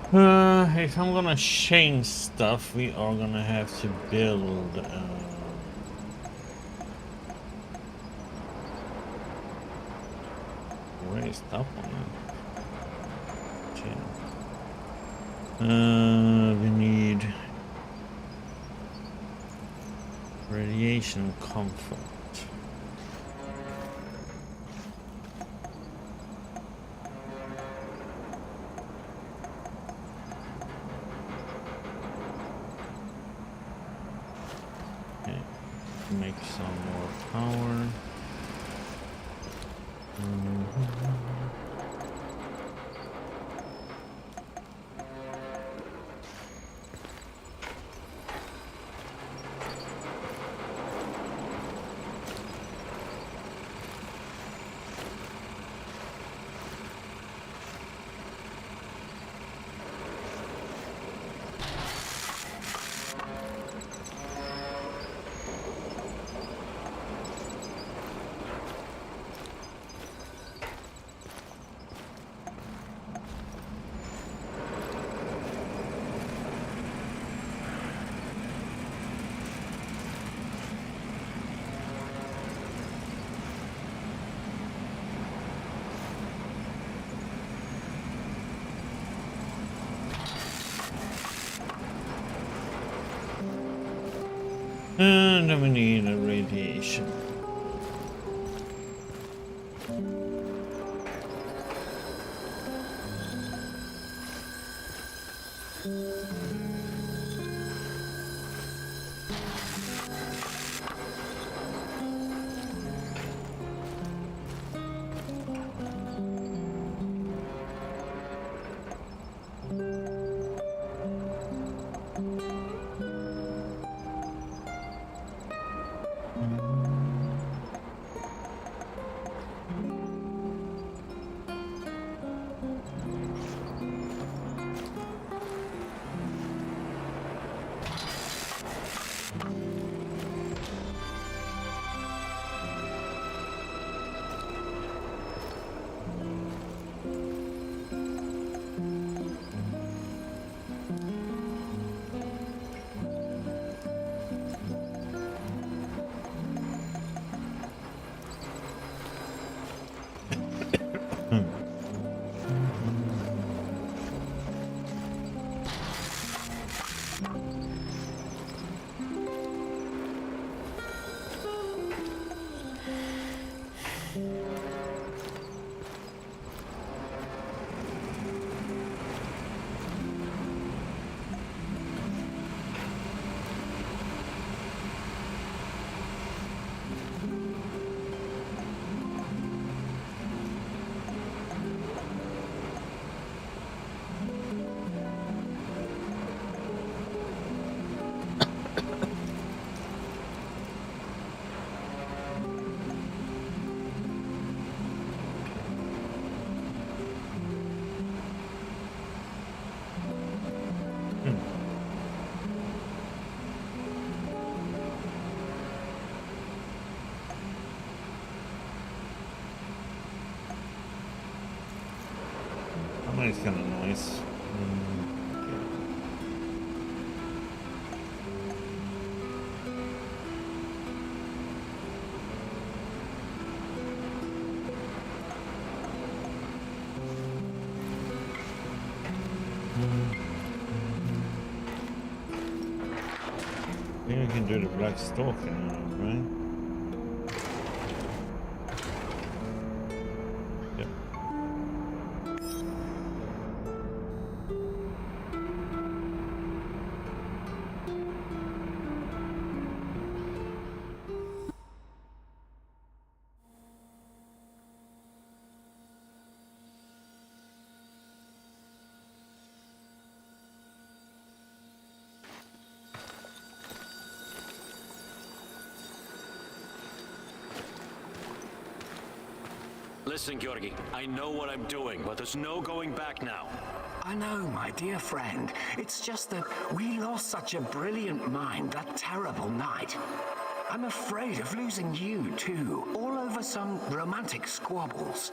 If I'm gonna change stuff, we are gonna have to build. Where is that one? We need radiation comfort. Okay, make some more power. And then we need a radiation. It's kind of nice. Maybe we can do the black stalking, right? Listen, Georgi, I know what I'm doing, but there's no going back now. I know, my dear friend. It's just that we lost such a brilliant mind that terrible night. I'm afraid of losing you, too, all over some romantic squabbles.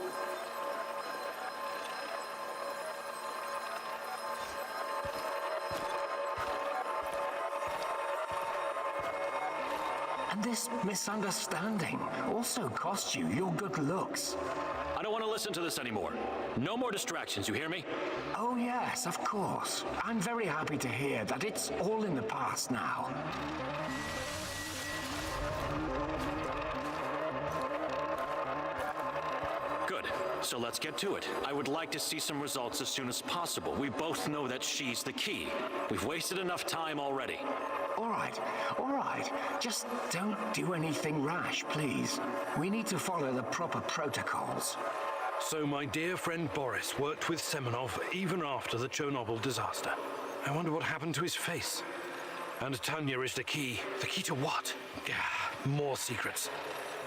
And this misunderstanding also cost you your good looks. I don't want to listen to this anymore. No more distractions, you hear me? Oh yes, of course. I'm very happy to hear that it's all in the past now. Good. So let's get to it. I would like to see some results as soon as possible. We both know that she's the key. We've wasted enough time already. All right. Just don't do anything rash, please. We need to follow the proper protocols. So my dear friend Boris worked with Semenov even after the Chernobyl disaster. I wonder what happened to his face. And Tanya is the key. The key to what? More secrets.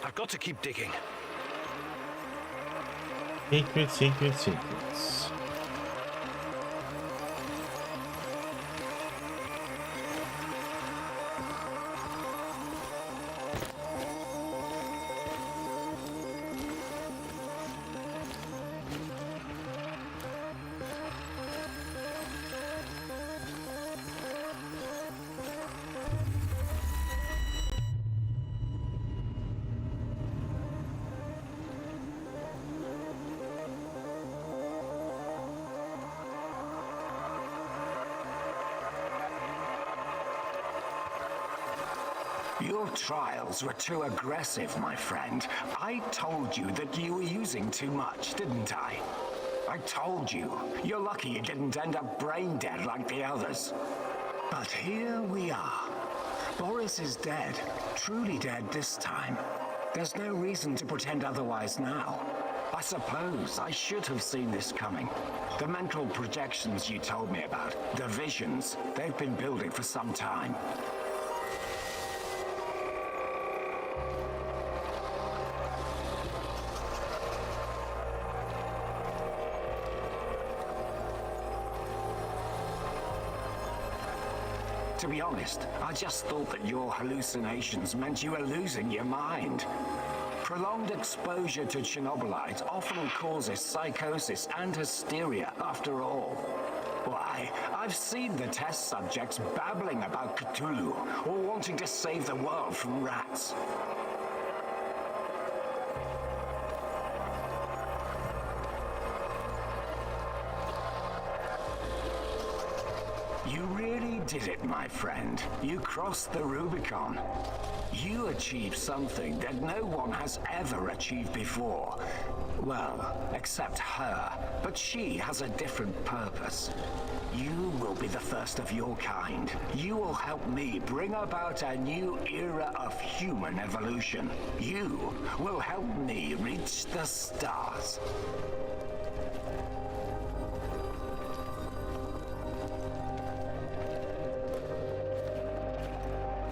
I've got to keep digging. Secrets. Your trials were too aggressive, my friend. I told you that you were using too much, didn't I? I told you. You're lucky you didn't end up brain dead like the others. But here we are. Boris is dead. Truly dead this time. There's no reason to pretend otherwise now. I suppose I should have seen this coming. The mental projections you told me about, the visions, they've been building for some time. To be honest, I just thought that your hallucinations meant you were losing your mind. Prolonged exposure to Chernobylite often causes psychosis and hysteria, after all. Why, I've seen the test subjects babbling about Cthulhu or wanting to save the world from rats. You really did it, my friend. You crossed the Rubicon. You achieved something that no one has ever achieved before. Well, except her, but she has a different purpose. You will be the first of your kind. You will help me bring about a new era of human evolution. You will help me reach the stars.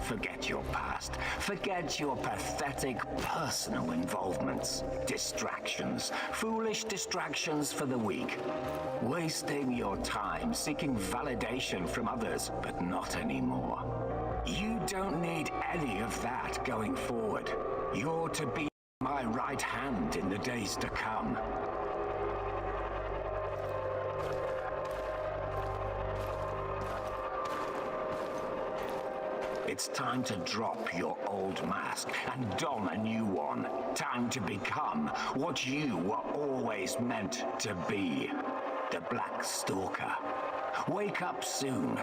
Forget your past. Forget your pathetic personal involvements. Distractions. Foolish distractions for the weak. Wasting your time seeking validation from others, but not anymore. You don't need any of that going forward. You're to be my right hand in the days to come. It's time to drop your old mask and don a new one. Time to become what you were always meant to be. The Black Stalker. Wake up soon.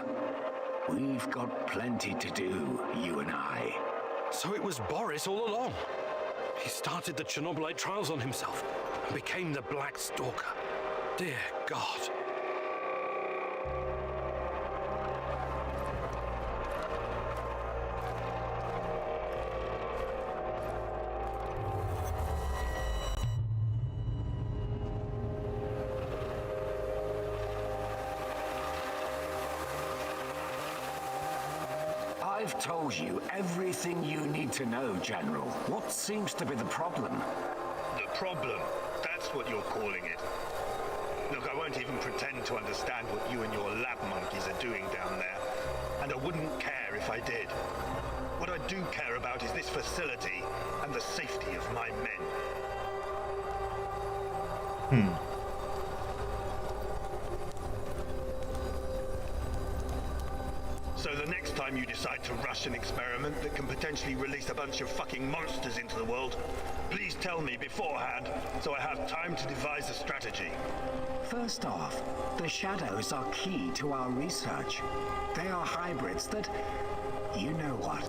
We've got plenty to do, you and I. So it was Boris all along. He started the Chernobylite trials on himself and became the Black Stalker. Dear God. I've told you everything you need to know, General. What seems to be the problem? The problem? That's what you're calling it. Look, I won't even pretend to understand what you and your lab monkeys are doing down there. And I wouldn't care if I did. What I do care about is this facility and the safety of my men. So the next time time you decide to rush an experiment that can potentially release a bunch of fucking monsters into the world, please tell me beforehand so I have time to devise a strategy. First off, the shadows are key to our research. They are hybrids that... You know what?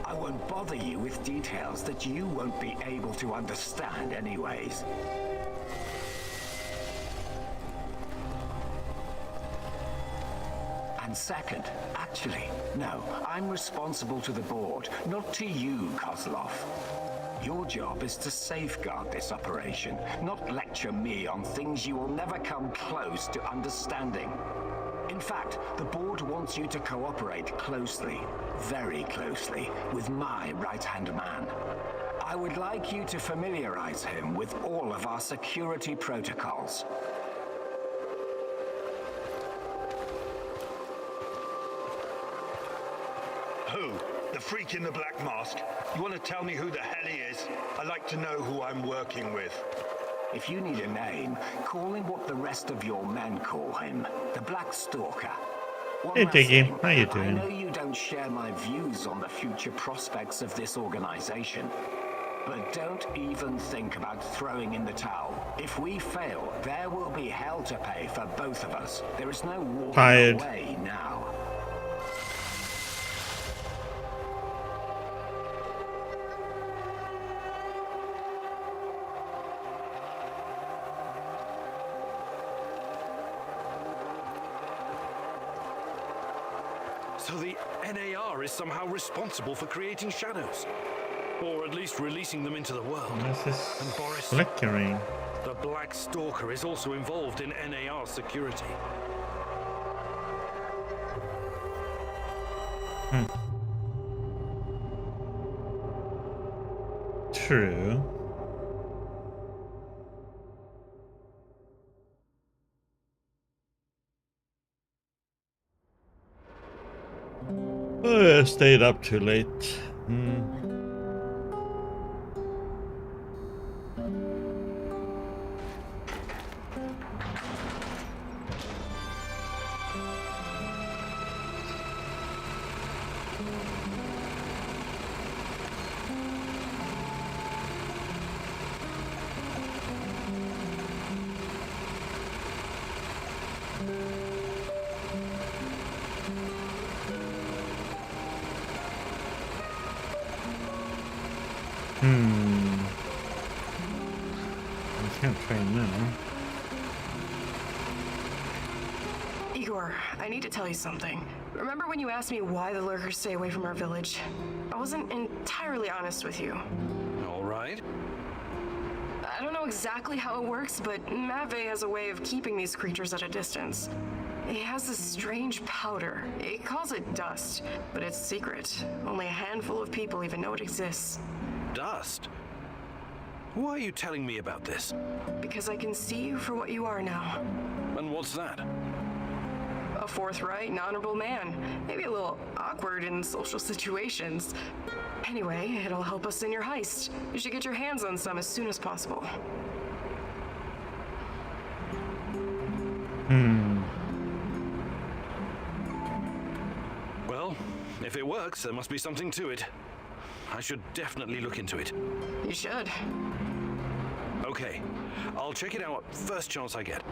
I won't bother you with details that you won't be able to understand anyways. And second, actually, no, I'm responsible to the board, not to you, Kozlov. Your job is to safeguard this operation, not lecture me on things you will never come close to understanding. In fact, the board wants you to cooperate closely, very closely, with my right-hand man. I would like you to familiarize him with all of our security protocols. Who? The freak in the black mask? You want to tell me who the hell he is? I like to know who I'm working with. If you need a name, call him what the rest of your men call him, the Black Stalker. Hey, Diggy, how you doing? I know you don't share my views on the future prospects of this organization, but don't even think about throwing in the towel. If we fail, there will be hell to pay for both of us. There is no walking away now. So the NAR is somehow responsible for creating shadows. Or at least releasing them into the world. This is And Boris, flickering. the Black Stalker, is also involved in NAR security. True. I stayed up too late. I can't train now. Igor, I need to tell you something. Remember when you asked me why the lurkers stay away from our village? I wasn't entirely honest with you. All right. I don't know exactly how it works, but Matvey has a way of keeping these creatures at a distance. He has this strange powder. He calls it dust, but it's secret. Only a handful of people even know it exists. Dust? Why are you telling me about this? Because I can see you for what you are now. And what's that? A forthright and honorable man. Maybe a little awkward in social situations. Anyway, it'll help us in your heist. You should get your hands on some as soon as possible. Well, if it works, there must be something to it. I should definitely look into it. You should. Okay, I'll check it out first chance I get.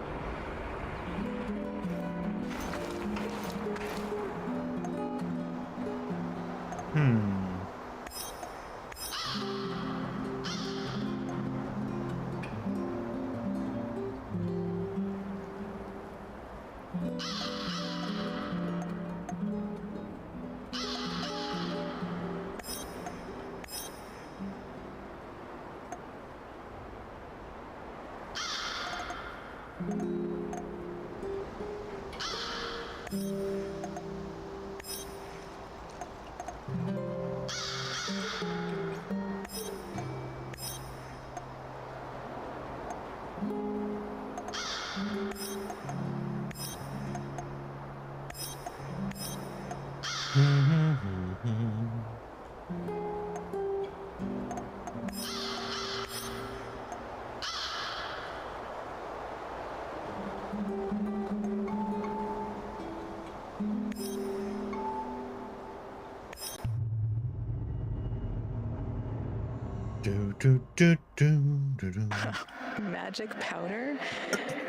Magic powder?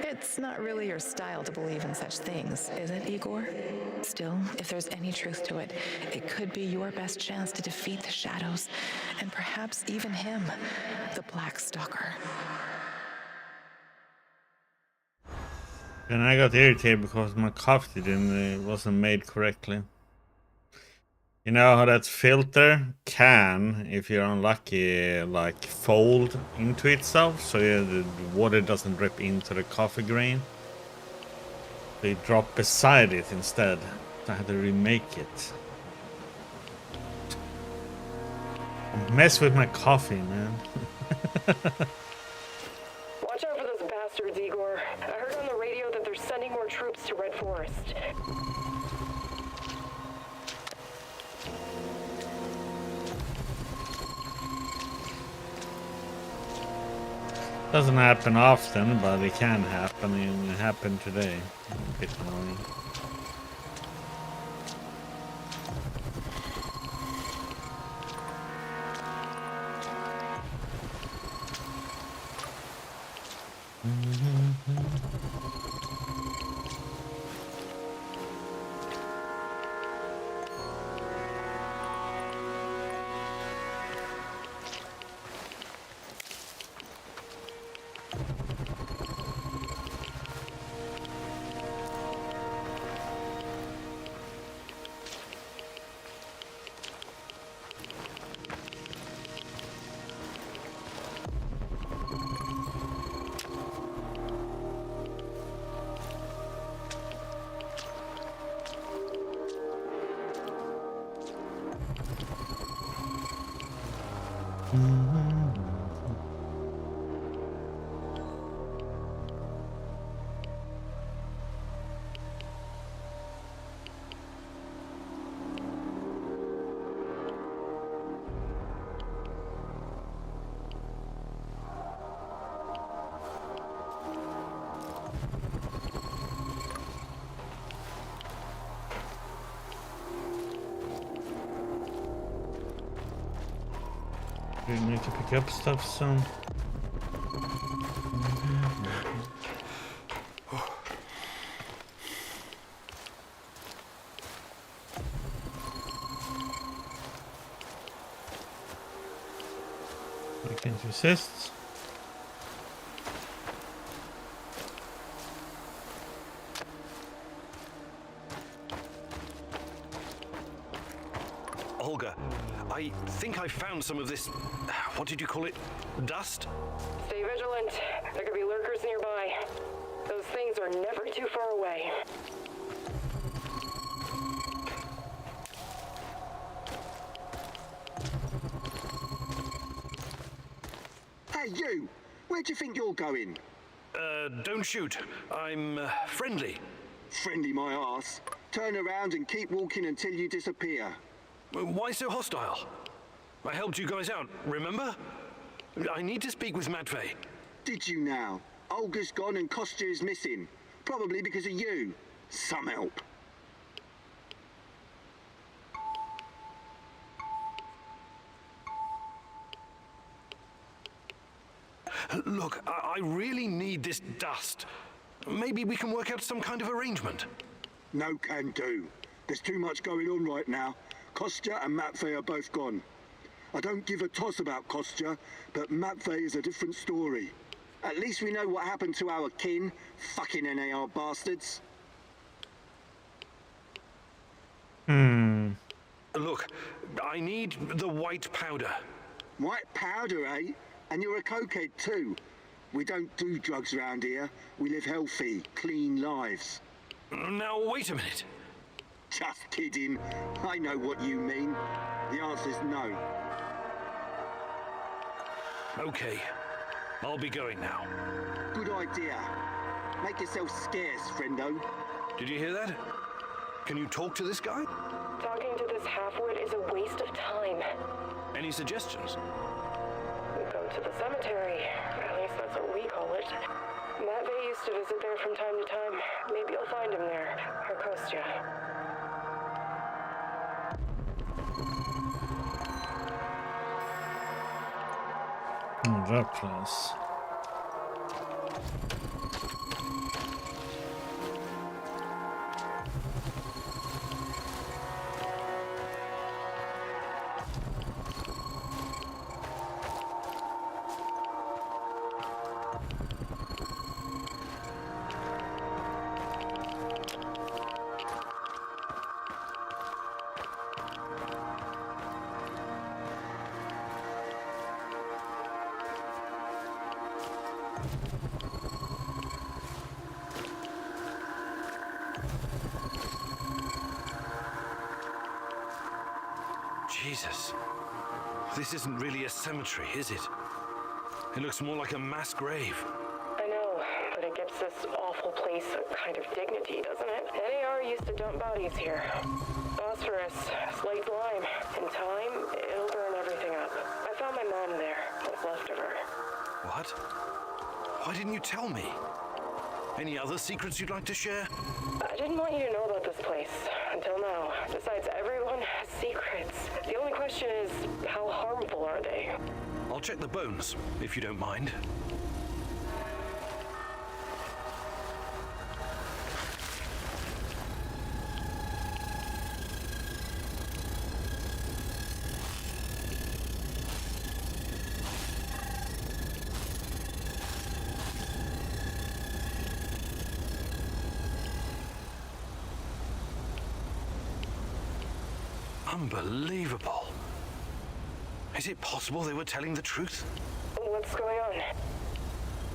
It's not really your style to believe in such things, is it, Igor? Still, if there's any truth to it, it could be your best chance to defeat the shadows, and perhaps even him, the Black Stalker. And I got irritated because my coffee wasn't made correctly. You know how that filter can, if you're unlucky, like fold into itself, so the water doesn't drip into the coffee grain. They drop beside it instead. So I had to remake it. Mess with my coffee, man. Watch out for those bastards, Igor. I heard on the radio that they're sending more troops to Red Forest. Doesn't happen often, but it can happen, and it happened today. A bit annoying. We need to pick up stuff soon. I can't resist. Olga, I think I found some of this, what did you call it, dust? Stay vigilant. There could be lurkers nearby. Those things are never too far away. Hey, you! Where do you think you're going? Don't shoot. I'm, friendly. Friendly my arse. Turn around and keep walking until you disappear. Why so hostile? I helped you guys out, remember? I need to speak with Matvey. Did you now? Olga's gone and Kostya is missing. Probably because of you. Some help. Look, I really need this dust. Maybe we can work out some kind of arrangement. No can do. There's too much going on right now. Kostya and Matvey are both gone. I don't give a toss about Kostya, but Matvey is a different story. At least we know what happened to our kin, fucking NAR bastards. Look, I need the white powder. White powder, eh? And you're a cokehead too. We don't do drugs around here. We live healthy, clean lives. Now, wait a minute. Just kidding. I know what you mean. The answer's no. Okay, I'll be going now. Good idea. Make yourself scarce, friendo. Did you hear that? Can you talk to this guy? Talking to this halfwit is a waste of time. Any suggestions? We go to the cemetery. At least that's what we call it. Matvey used to visit there from time to time. Maybe you'll find him there. Or Kostya. Reckless. Jesus. This isn't really a cemetery, is it? It looks more like a mass grave. I know, but it gives this awful place a kind of dignity, doesn't it? NAR used to dump bodies here. Phosphorus, slate lime. In time, it'll burn everything up. I found my mom there, what's left of her. What? Why didn't you tell me? Any other secrets you'd like to share? I didn't want you to know about this place until now. Besides, everyone has secrets. The only question is, how harmful are they? I'll check the bones, if you don't mind. Unbelievable. Is it possible they were telling the truth? What's going on?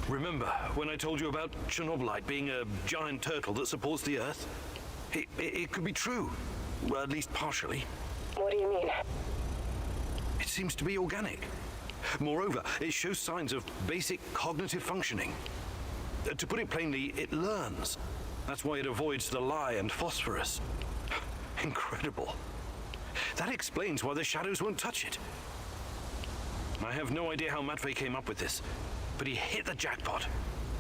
Remember when I told you about Chernobylite being a giant turtle that supports the Earth? It could be true. Well, at least partially. What do you mean? It seems to be organic. Moreover, it shows signs of basic cognitive functioning. To put it plainly, it learns. That's why it avoids the lye and phosphorus. Incredible. That explains why the shadows won't touch it. I have no idea how Matvey came up with this, but he hit the jackpot.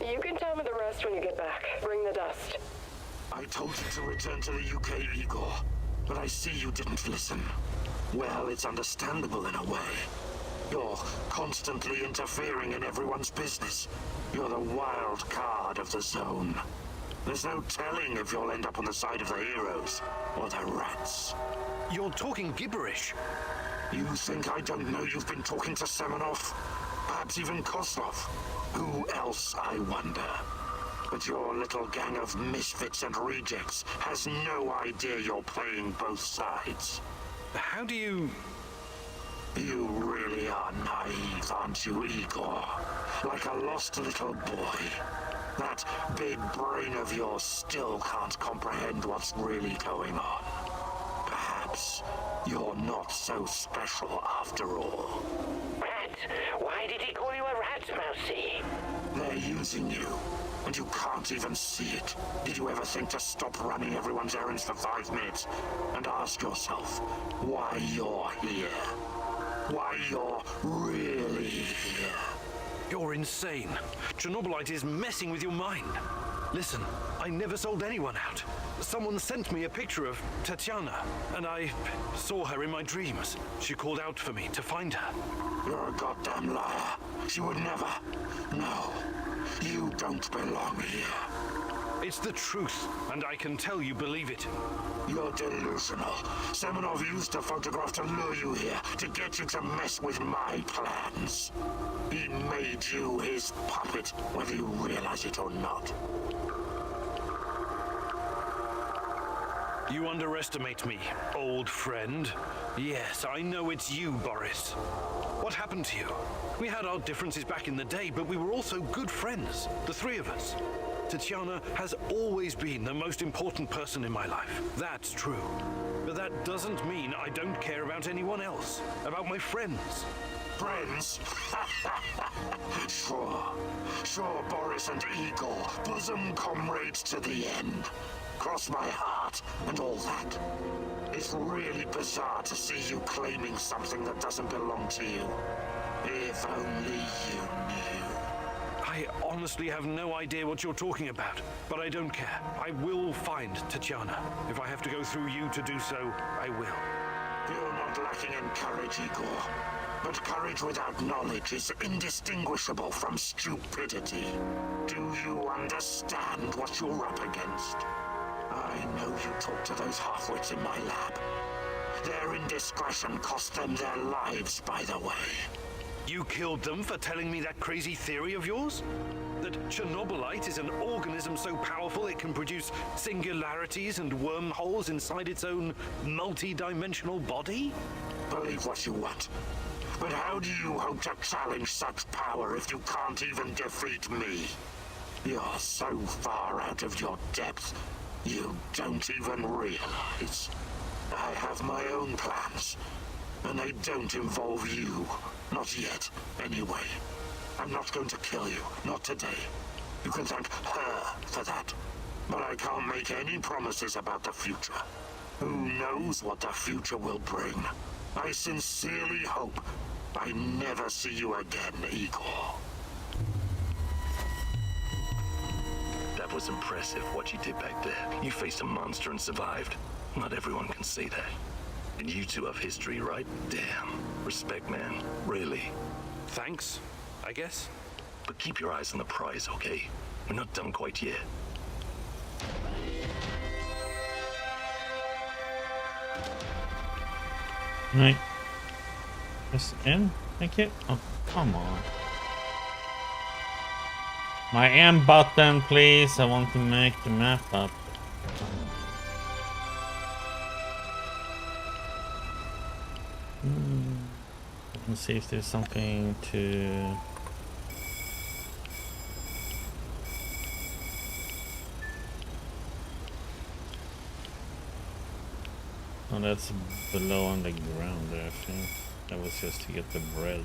You can tell me the rest when you get back. Bring the dust. I told you to return to the UK, Igor, but I see you didn't listen. Well, it's understandable in a way. You're constantly interfering in everyone's business. You're the wild card of the zone. There's no telling if you'll end up on the side of the heroes or the rats. You're talking gibberish. You think I don't know you've been talking to Semenov? Perhaps even Koslov? Who else, I wonder? But your little gang of misfits and rejects has no idea you're playing both sides. How do you... You really are naive, aren't you, Igor? Like a lost little boy. That big brain of yours still can't comprehend what's really going on. Perhaps you're not so special after all. Rat? Why did he call you a rat, Mousy? They're using you, and you can't even see it. Did you ever think to stop running everyone's errands for 5 minutes and ask yourself why you're here? Why you're really here? You're insane. Chernobylite is messing with your mind. Listen, I never sold anyone out. Someone sent me a picture of Tatiana, and I saw her in my dreams. She called out for me to find her. You're a goddamn liar. She would never. No, you don't belong here. It's the truth, and I can tell you believe it. You're delusional. Semenov used a photograph to lure you here, to get you to mess with my plans. He made you his puppet, whether you realize it or not. You underestimate me, old friend. Yes, I know it's you, Boris. What happened to you? We had our differences back in the day, but we were also good friends, the three of us. Tatiana has always been the most important person in my life. That's true. But that doesn't mean I don't care about anyone else, about my friends. Friends? Sure, Boris and Igor, bosom comrades to the end. Cross my heart and all that. It's really bizarre to see you claiming something that doesn't belong to you. If only you knew. I honestly have no idea what you're talking about, but I don't care. I will find Tatiana. If I have to go through you to do so, I will. You're not lacking in courage, Igor. But courage without knowledge is indistinguishable from stupidity. Do you understand what you're up against? I know you talked to those halfwits in my lab. Their indiscretion cost them their lives, by the way. You killed them for telling me that crazy theory of yours? That Chernobylite is an organism so powerful it can produce singularities and wormholes inside its own multi-dimensional body? Believe what you want. But how do you hope to challenge such power if you can't even defeat me? You're so far out of your depth, you don't even realize. I have my own plans, and they don't involve you. Not yet, anyway. I'm not going to kill you, not today. You can thank her for that. But I can't make any promises about the future. Who knows what the future will bring? I sincerely hope I never see you again, Igor. That was impressive, what you did back there. You faced a monster and survived. Not everyone can say that. And you two have history, right? Damn. Respect, man. Really. Thanks, I guess. But keep your eyes on the prize, okay? We're not done quite yet. Right. Press N? Thank you. Oh, come on. My M button, please. I want to make the map up. Let's see if there's something to... Oh, that's below on the ground there, I think. That was just to get the bread.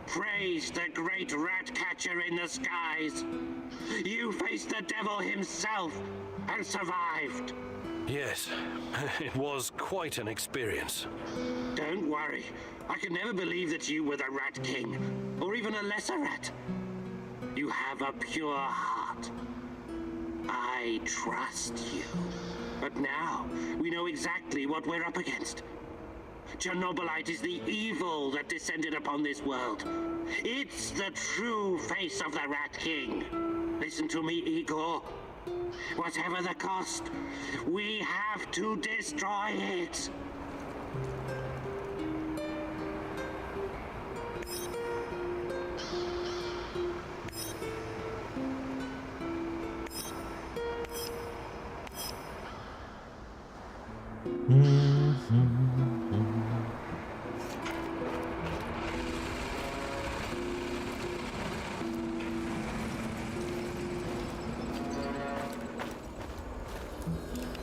Praise the great rat catcher in the skies. You faced the devil himself and survived. Yes, it was quite an experience. Don't worry. I could never believe that you were the Rat King, or even a lesser rat. You have a pure heart. I trust you. But now, we know exactly what we're up against. Chernobylite is the evil that descended upon this world. It's the true face of the Rat King. Listen to me, Igor. Whatever the cost, we have to destroy it.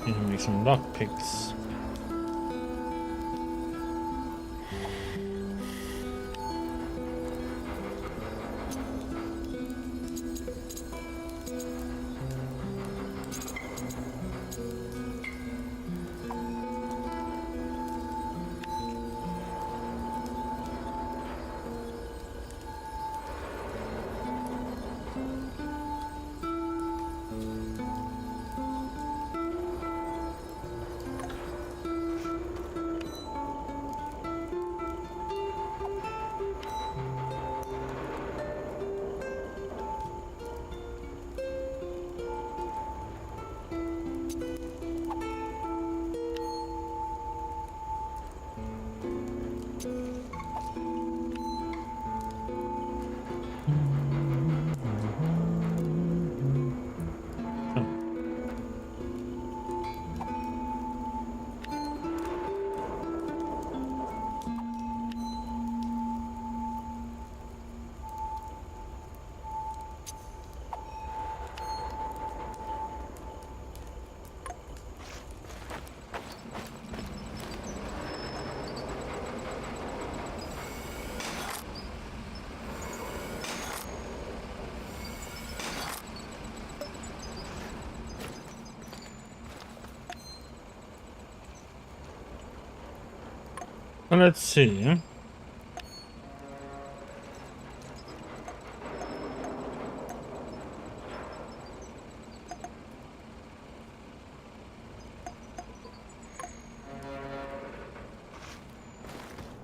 Gonna make some lockpicks. Well, let's see.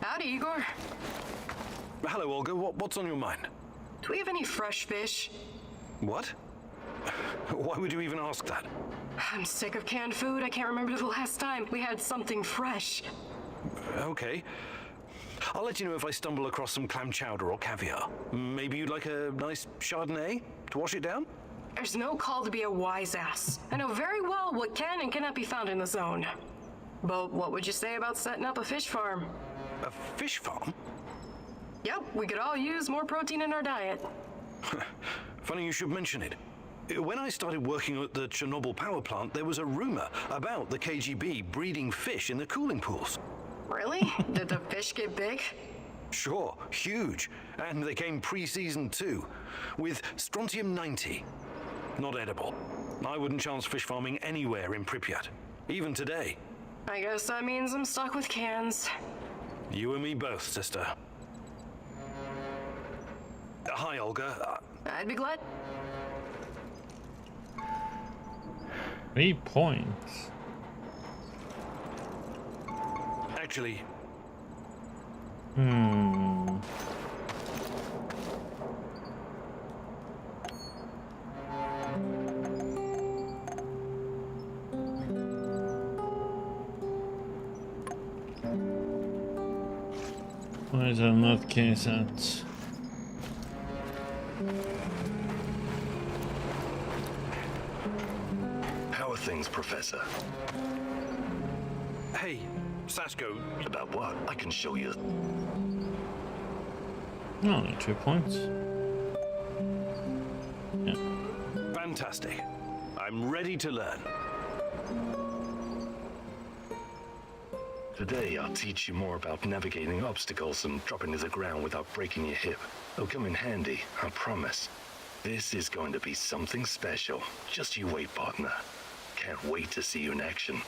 Howdy, Igor. Hello, Olga. What's on your mind? Do we have any fresh fish? What? Why would you even ask that? I'm sick of canned food. I can't remember the last time we had something fresh. Okay. I'll let you know if I stumble across some clam chowder or caviar. Maybe you'd like a nice Chardonnay to wash it down? There's no call to be a wise ass. I know very well what can and cannot be found in the zone. But what would you say about setting up a fish farm? A fish farm? Yep, we could all use more protein in our diet. Funny you should mention it. When I started working at the Chernobyl power plant, there was a rumor about the KGB breeding fish in the cooling pools. Really? Did the fish get big? Sure, huge. And they came pre-seasoned too, with strontium-90. Not edible. I wouldn't chance fish farming anywhere in Pripyat, even today. I guess that means I'm stuck with cans. You and me both, sister. Hi, Olga. I'd be glad. 3 points. Actually... Why is that not case at? How are things, Professor? Hey, Sasko. About what? I can show you. Only 2 points. Yeah. Fantastic. I'm ready to learn. Today, I'll teach you more about navigating obstacles and dropping to the ground without breaking your hip. It'll come in handy, I promise. This is going to be something special. Just you wait, partner. Can't wait to see you in action.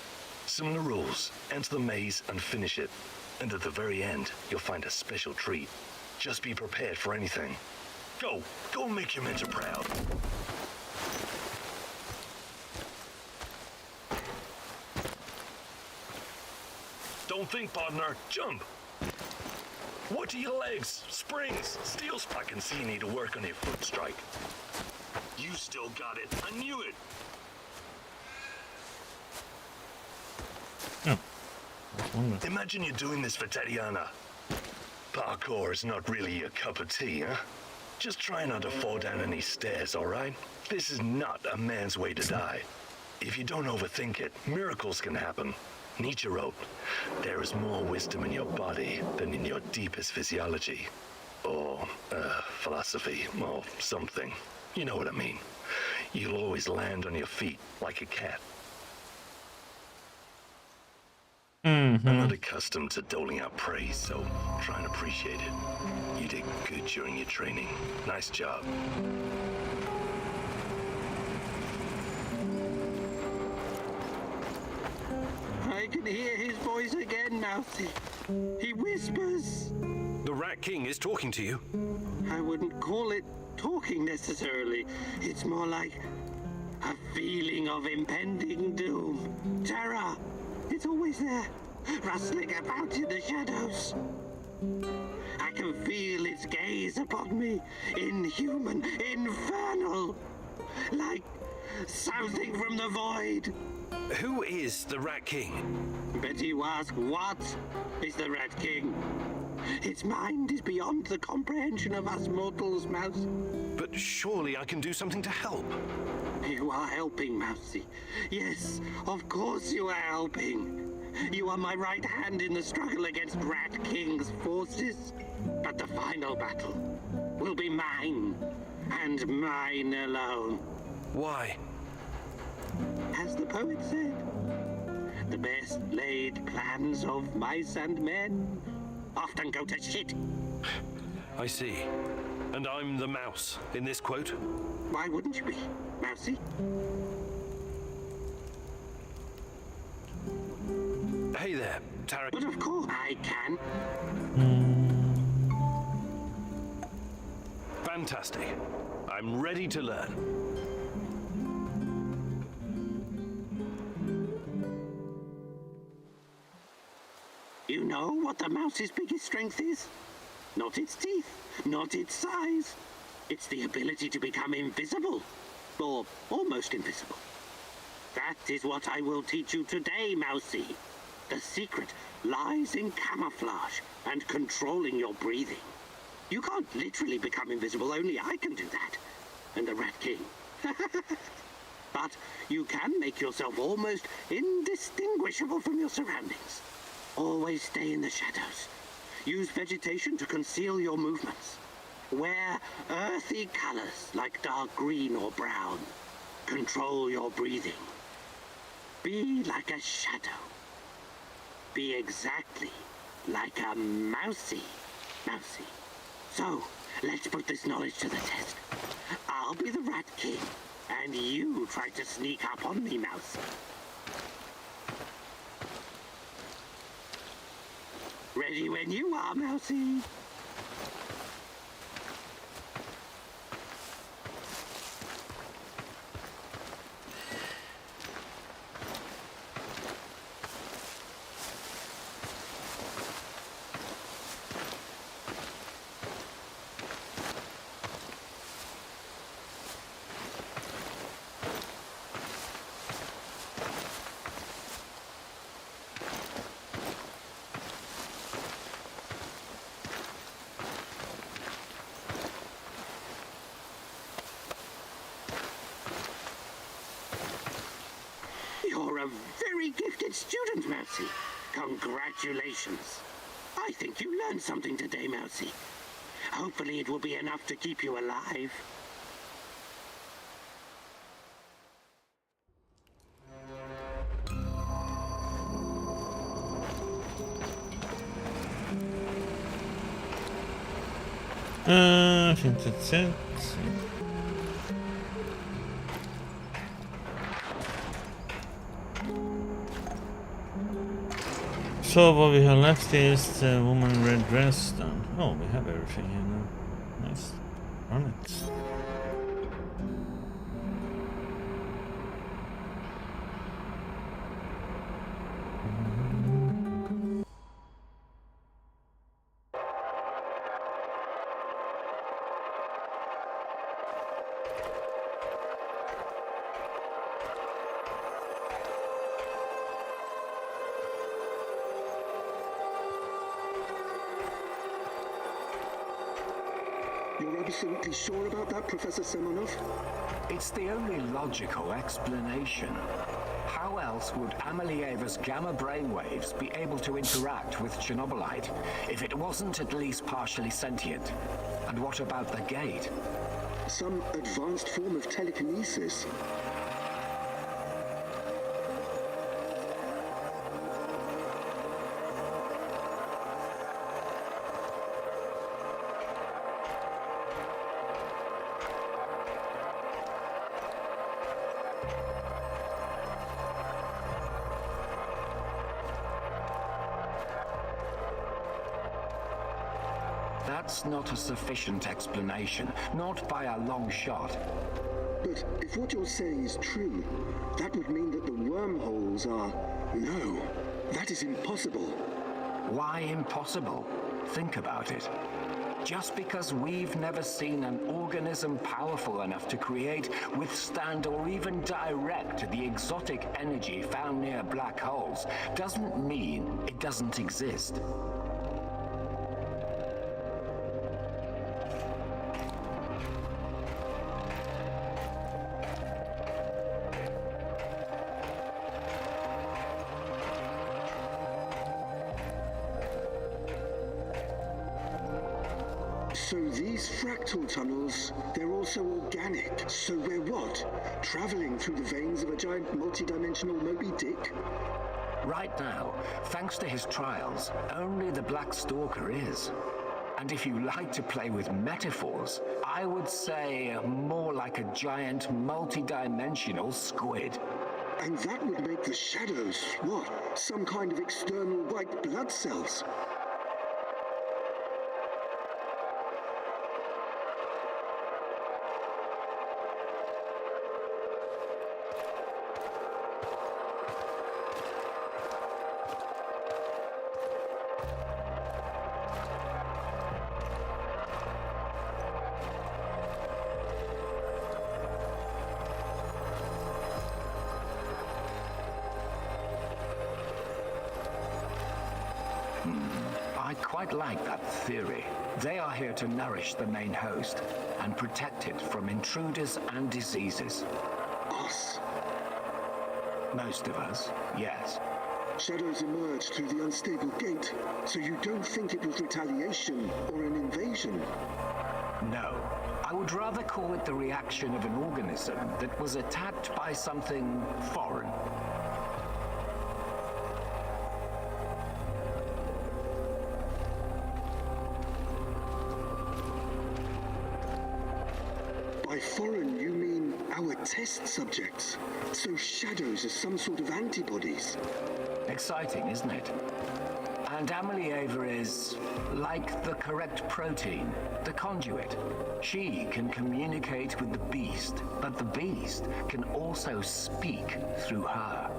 Similar rules. Enter the maze and finish it. And at the very end, you'll find a special treat. Just be prepared for anything. Go and make your mentor proud. Don't think, partner. Jump. Watch your legs, springs, steels. I can see you need to work on your foot strike. You still got it. I knew it. wonder. Imagine you're doing this for Tatiana. Parkour is not really your cup of tea, huh? Just try not to fall down any stairs, all right? This is not a man's way to die. If you don't overthink it, miracles can happen. Nietzsche wrote, there is more wisdom in your body than in your deepest physiology. Or, philosophy, or something. You know what I mean. You'll always land on your feet like a cat. I'm not accustomed to doling out praise, so try and appreciate it. You did good during your training. Nice job. I can hear his voice again, Mousy. He whispers. The Rat King is talking to you. I wouldn't call it talking necessarily. It's more like a feeling of impending doom. Terror. It's always there, rustling about in the shadows. I can feel its gaze upon me, inhuman, infernal, like something from the void. Who is the Rat King? Bet you ask, what is the Rat King? Its mind is beyond the comprehension of us mortals, Mouse. But surely I can do something to help. You are helping, Mousy. Yes, of course you are helping. You are my right hand in the struggle against Rat King's forces. But the final battle will be mine, and mine alone. Why? As the poet said, the best laid plans of mice and men often go to shit. I see. And I'm the mouse in this quote? Why wouldn't you be, Mousy? Hey there, Tarek. But of course I can. Fantastic. I'm ready to learn. You know what the mouse's biggest strength is? Not its teeth, not its size. It's the ability to become invisible, or almost invisible. That is what I will teach you today, Mousy. The secret lies in camouflage and controlling your breathing. You can't literally become invisible, only I can do that. And the Rat King. But you can make yourself almost indistinguishable from your surroundings. Always stay in the shadows. Use vegetation to conceal your movements. Wear earthy colors like dark green or brown. Control your breathing. Be like a shadow. Be exactly like a mousy. Mousy. So, let's put this knowledge to the test. I'll be the Rat King, and you try to sneak up on me, Mousy. Ready when you are, Mousy. You're a very gifted student, Mousy. Congratulations. I think you learned something today, Mousy. Hopefully it will be enough to keep you alive. I think that's it. So what we have left is the woman in red dress done. Oh, we have everything here now. Nice. Run it. You're absolutely sure about that, Professor Semenov? It's the only logical explanation. How else would Amelieva's gamma brainwaves be able to interact with Chernobylite if it wasn't at least partially sentient? And what about the gate? Some advanced form of telekinesis. That's not a sufficient explanation, not by a long shot. But if what you're saying is true, that would mean that the wormholes are... No, that is impossible. Why impossible? Think about it. Just because we've never seen an organism powerful enough to create, withstand, or even direct the exotic energy found near black holes, doesn't mean it doesn't exist. So these fractal tunnels, they're also organic. So we're what? Traveling through the veins of a giant multidimensional Moby Dick? Right now, thanks to his trials, only the Black Stalker is. And if you like to play with metaphors, I would say more like a giant multidimensional squid. And that would make the shadows, what? Some kind of external white blood cells? I quite like that theory. They are here to nourish the main host and protect it from intruders and diseases. Us? Most of us, yes. Shadows emerged through the unstable gate, so you don't think it was retaliation or an invasion? No. I would rather call it the reaction of an organism that was attacked by something foreign. By foreign, you mean our test subjects? So shadows are some sort of antibodies? Exciting, isn't it? And Amelieva is like the correct protein, the conduit. She can communicate with the beast, but the beast can also speak through her.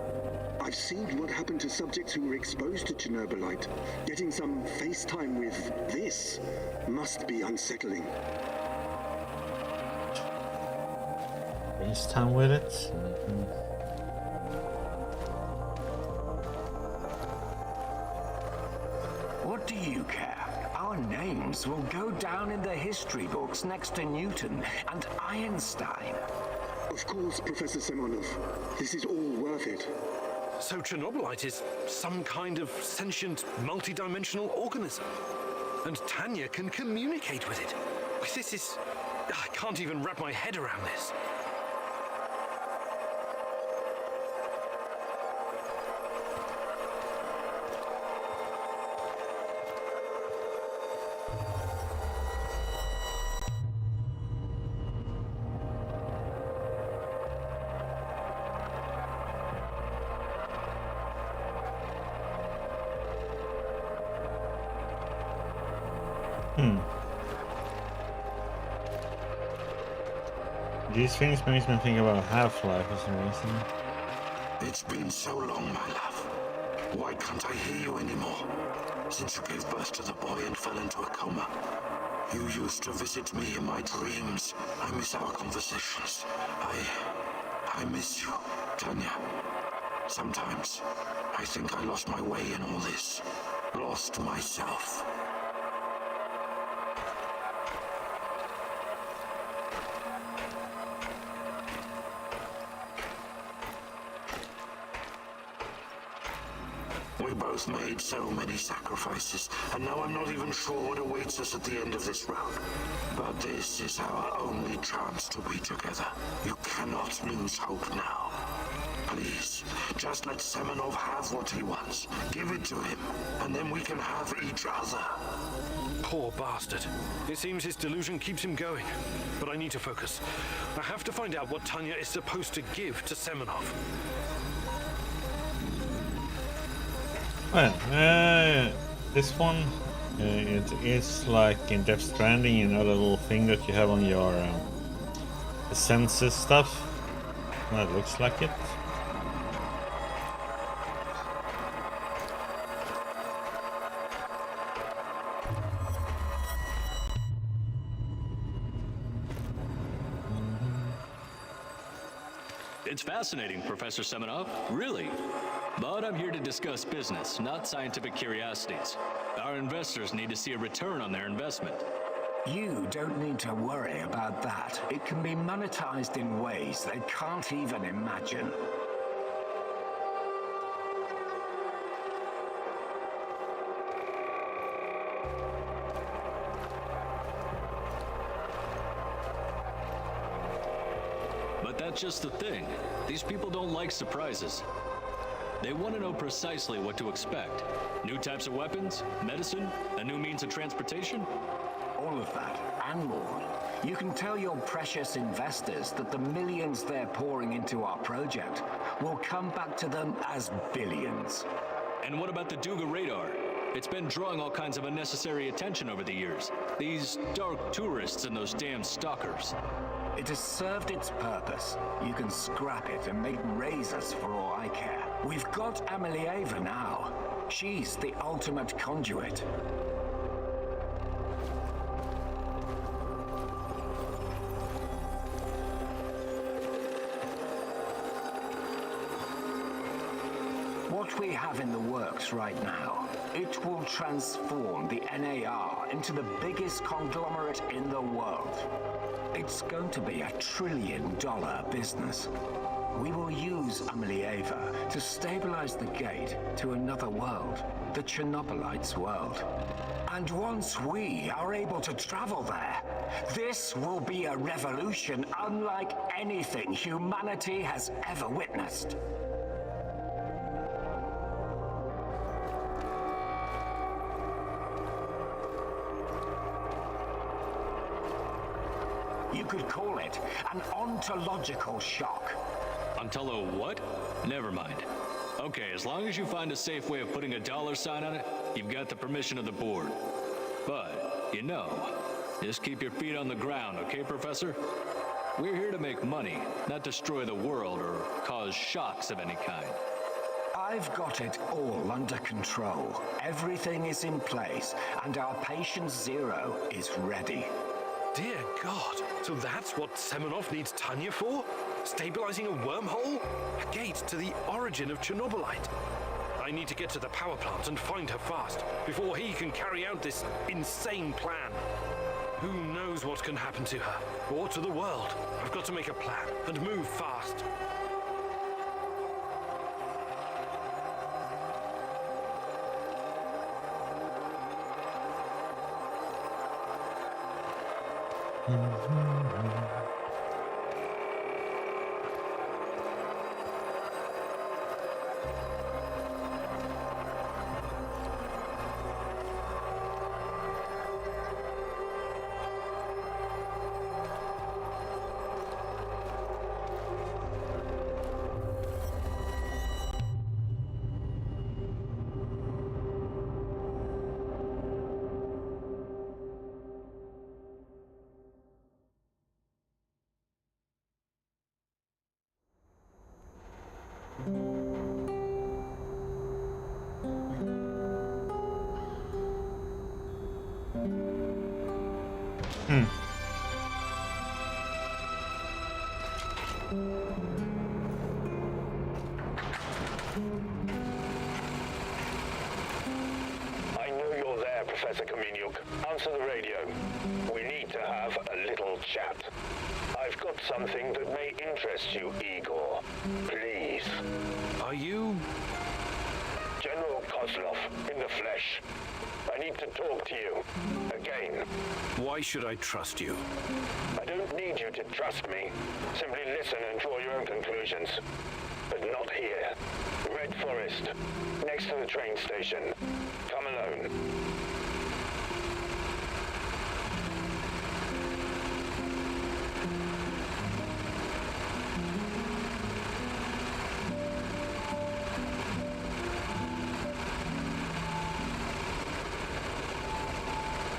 I've seen what happened to subjects who were exposed to Chernobylite. Getting some FaceTime with this must be unsettling. FaceTime with it? What do you care? Our names will go down in the history books next to Newton and Einstein. Of course, Professor Semenov. This is all worth it. So Chernobylite is some kind of sentient, multi-dimensional organism. And Tanya can communicate with it. This is... I can't even wrap my head around this. These things makes me think about Half-Life for some reason. It's been so long, my love. Why can't I hear you anymore? Since you gave birth to the boy and fell into a coma. You used to visit me in my dreams. I miss our conversations. I miss you, Tanya. Sometimes I think I lost my way in all this. Lost myself. We both made so many sacrifices, and now I'm not even sure what awaits us at the end of this road. But this is our only chance to be together. You cannot lose hope now. Please, just let Semenov have what he wants. Give it to him, and then we can have each other. Poor bastard. It seems his delusion keeps him going. But I need to focus. I have to find out what Tanya is supposed to give to Semenov. Well, this one, it is like in Death Stranding, you know, the little thing that you have on your senses stuff. That looks like it. It's fascinating, Professor Semenov, really. But I'm here to discuss business, not scientific curiosities. Our investors need to see a return on their investment. You don't need to worry about that. It can be monetized in ways they can't even imagine. But that's just the thing. These people don't like surprises. They want to know precisely what to expect. New types of weapons, medicine, a new means of transportation. All of that, and more. You can tell your precious investors that the millions they're pouring into our project will come back to them as billions. And what about the Duga radar? It's been drawing all kinds of unnecessary attention over the years. These dark tourists and those damn stalkers. It has served its purpose. You can scrap it and make razors for all I care. We've got Amelieva now. She's the ultimate conduit. What we have in the works right now, it will transform the NAR into the biggest conglomerate in the world. It's going to be $1 trillion business. We will use Amelieva to stabilize the gate to another world, the Chernobylites' world. And once we are able to travel there, this will be a revolution unlike anything humanity has ever witnessed. You could call it an ontological shock. Ontolo what? Never mind. Okay, as long as you find a safe way of putting a dollar sign on it, you've got the permission of the board. But, you know, just keep your feet on the ground, okay, Professor? We're here to make money, not destroy the world or cause shocks of any kind. I've got it all under control. Everything is in place, and our patient zero is ready. Dear God, so that's what Semenov needs Tanya for? Stabilizing a wormhole? A gate to the origin of Chernobylite. I need to get to the power plant and find her fast, before he can carry out this insane plan. Who knows what can happen to her, or to the world? I've got to make a plan, and move fast. I know you're there, Professor Kaminyuk. Answer the radio. We need to have a little chat. I've got something that may interest you, Igor. Please. Are you? General Kozlov, in the flesh. I need to talk to you. Again. Why should I trust you? I don't need you to trust me. Simply listen and draw your own conclusions. But not here. Red Forest. Next to the train station. Come alone.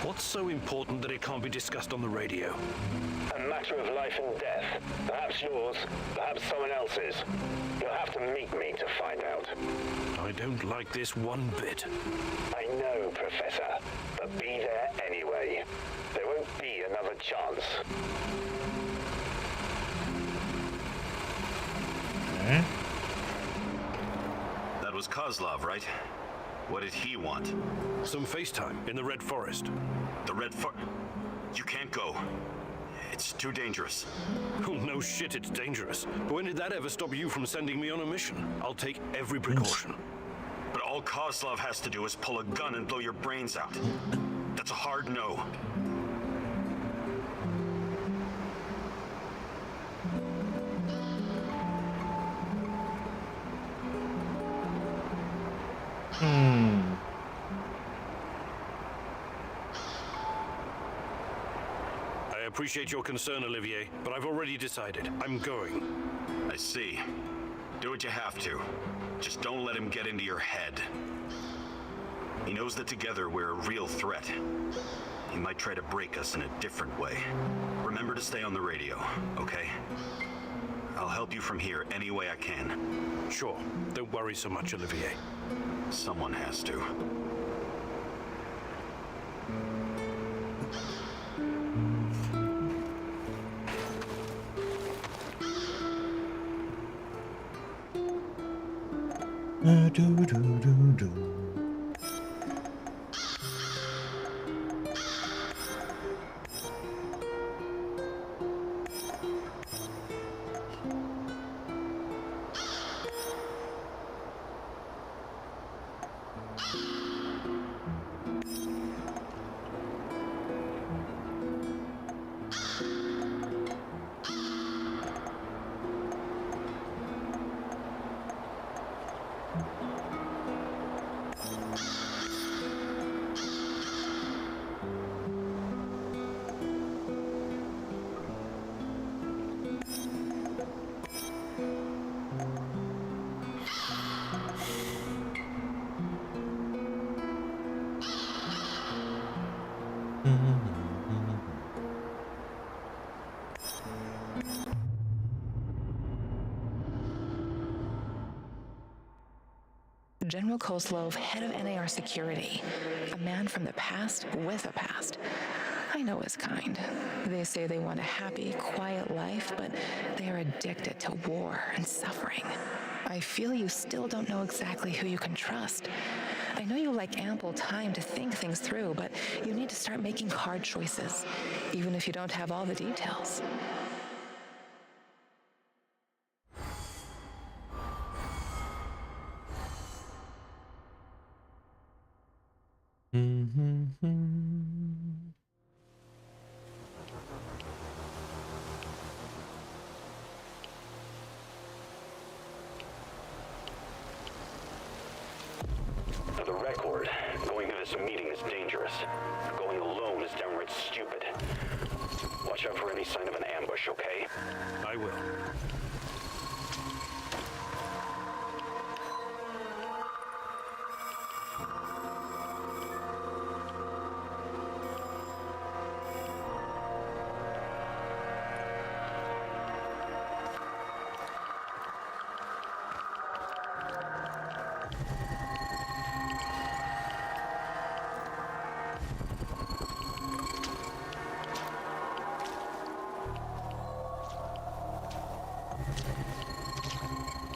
What's so important that it can't be discussed on the radio? A matter of life and death. Perhaps yours, perhaps someone else's. You'll have to meet me to find out. I don't like this one bit. I know, Professor, but be there anyway. There won't be another chance. Okay. That was Kozlov, right? What did he want? Some FaceTime in the Red Forest. The Red Forest? You can't go. It's too dangerous. Oh, no shit, it's dangerous. But when did that ever stop you from sending me on a mission? I'll take every precaution. But all Kozlov has to do is pull a gun and blow your brains out. That's a hard no. I appreciate your concern, Olivier, but I've already decided. I'm going. I see. Do what you have to. Just don't let him get into your head. He knows that together we're a real threat. He might try to break us in a different way. Remember to stay on the radio, okay? I'll help you from here any way I can. Sure. Don't worry so much, Olivier. Someone has to. General Kozlov, head of NAR security. A man from the past with a past. I know his kind. They say they want a happy, quiet life, but they are addicted to war and suffering. I feel you still don't know exactly who you can trust. I know you like ample time to think things through, but you need to start making hard choices, even if you don't have all the details. For the record, going to this meeting is dangerous. Going alone is downright stupid. Watch out for any sign of an ambush, okay? I will.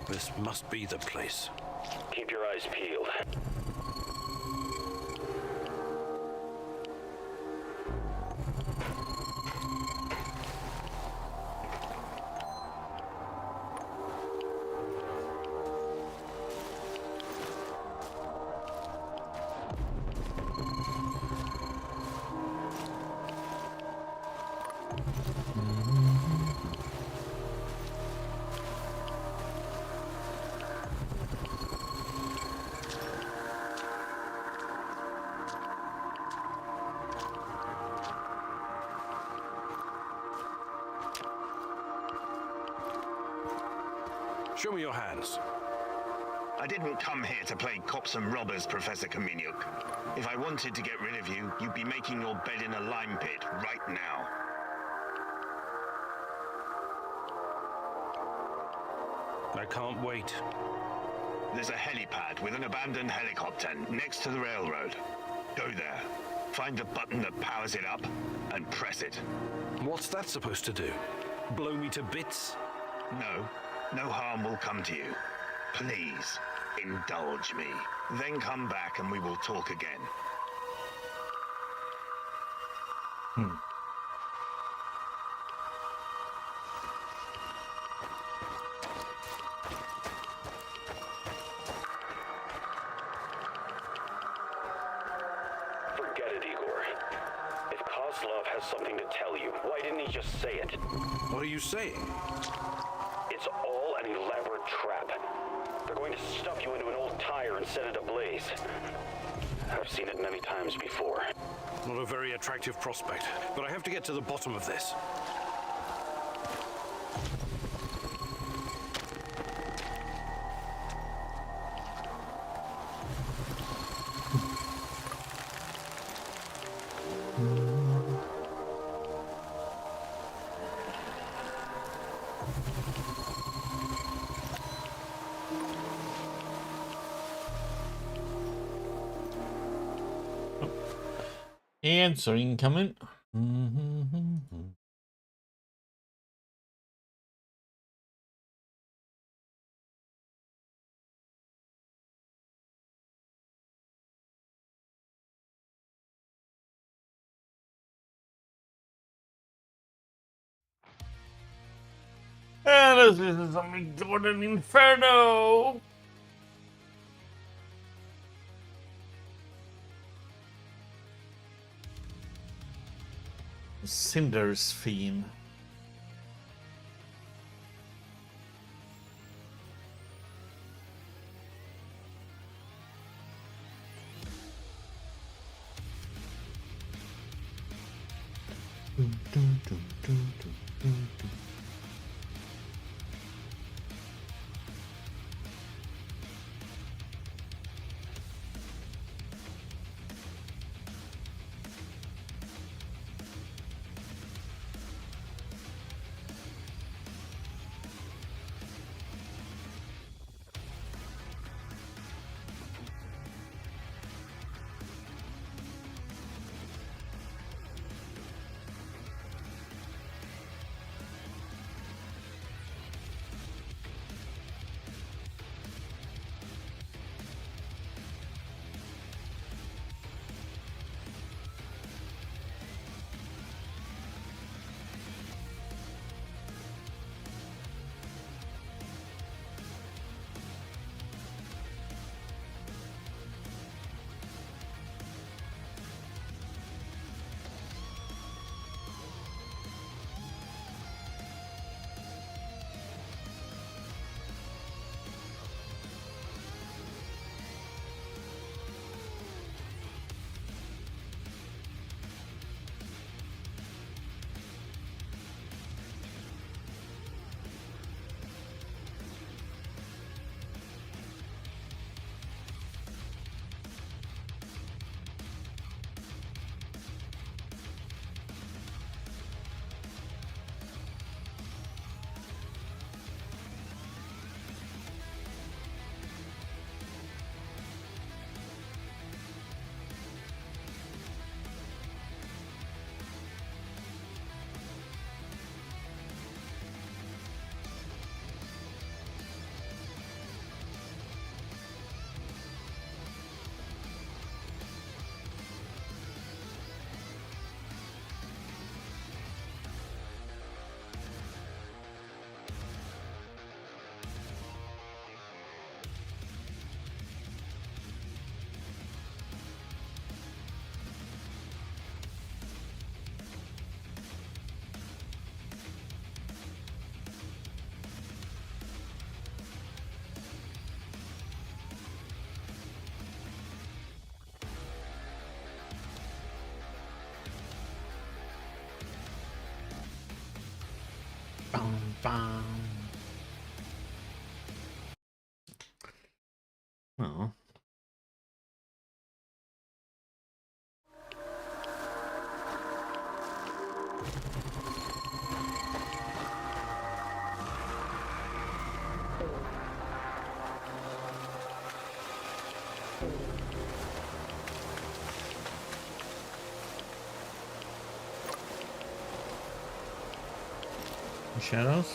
This must be the place. Keep your eyes peeled. Show me your hands. I didn't come here to play cops and robbers, Professor Kaminyuk. If I wanted to get rid of you, you'd be making your bed in a lime pit right now. I can't wait. There's a helipad with an abandoned helicopter next to the railroad. Go there, find the button that powers it up, and press it. What's that supposed to do? Blow me to bits? No harm will come to you. Please, indulge me. Then come back and we will talk again. Forget it, Igor. If Kozlov has something to tell you, why didn't he just say it? What are you saying? It's all an elaborate trap. They're going to stuff you into an old tire and set it ablaze. I've seen it many times before. Not a very attractive prospect, but I have to get to the bottom of this. Answer incoming. And this is something Jordan Inferno. Cinder's theme. Bum, bum. Oh. Shadows?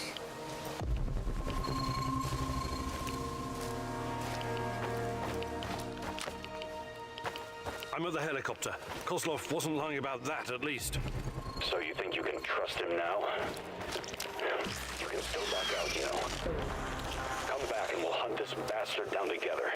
I'm at the helicopter. Kozlov wasn't lying about that, at least. So you think you can trust him now? You can still back out, you know. Come back and we'll hunt this bastard down together.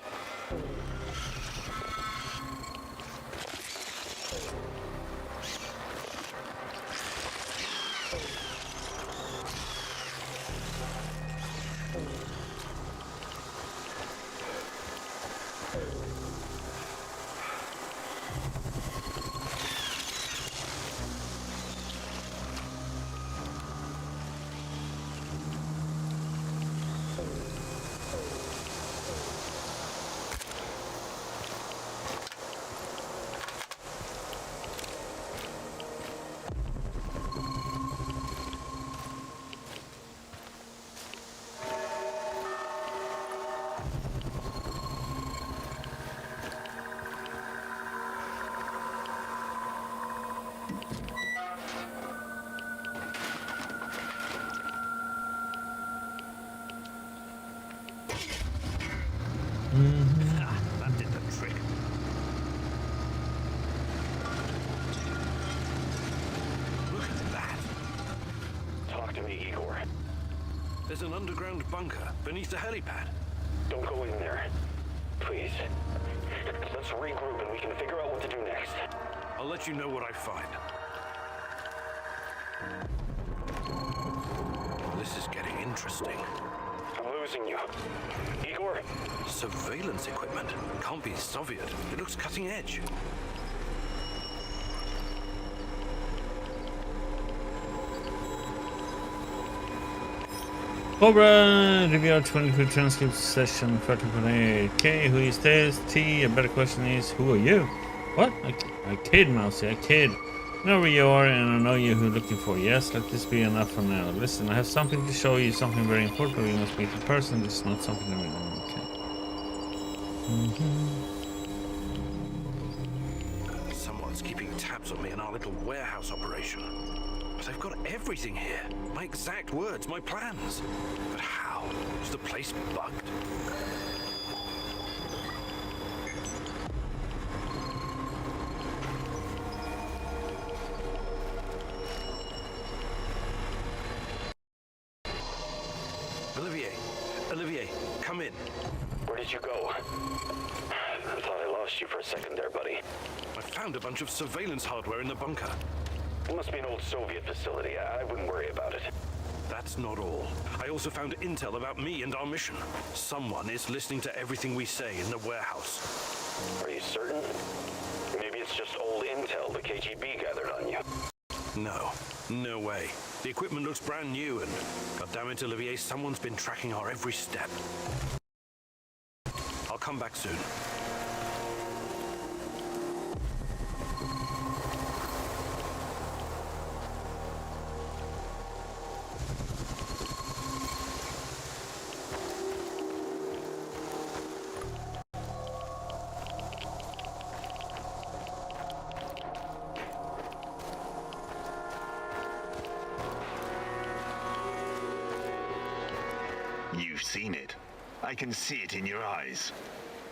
That did the trick. Look at that. Talk to me, Igor. There's an underground bunker beneath the helipad. Don't go in there. Please. Let's regroup and we can figure out what to do next. I'll let you know what I find. This is getting interesting. I'm losing you. Igor? Surveillance equipment. Can't be Soviet. It looks cutting edge. Cobra, review 22 transcript session 30.8. K, who is this? T, a better question is, who are you? What? I kid, Mousy, I kid. I know where you are and I know you who you're looking for. Yes, let this be enough for now. Listen, I have something to show you, something very important. We must meet in person. This is not something that we know. Okay. Someone's keeping tabs on me in our little warehouse operation. But I've got everything here. My exact words, my plans. But how? Is the place bugged? Olivier, come in. Where did you go? I thought I lost you for a second there, buddy. I found a bunch of surveillance hardware in the bunker. It must be an old Soviet facility. I wouldn't worry about it. That's not all. I also found intel about me and our mission. Someone is listening to everything we say in the warehouse. Are you certain? Maybe it's just old intel the KGB gathered on you. No way. The equipment looks brand new and, goddammit, Olivier, someone's been tracking our every step. I'll come back soon. You've seen it. I can see it in your eyes.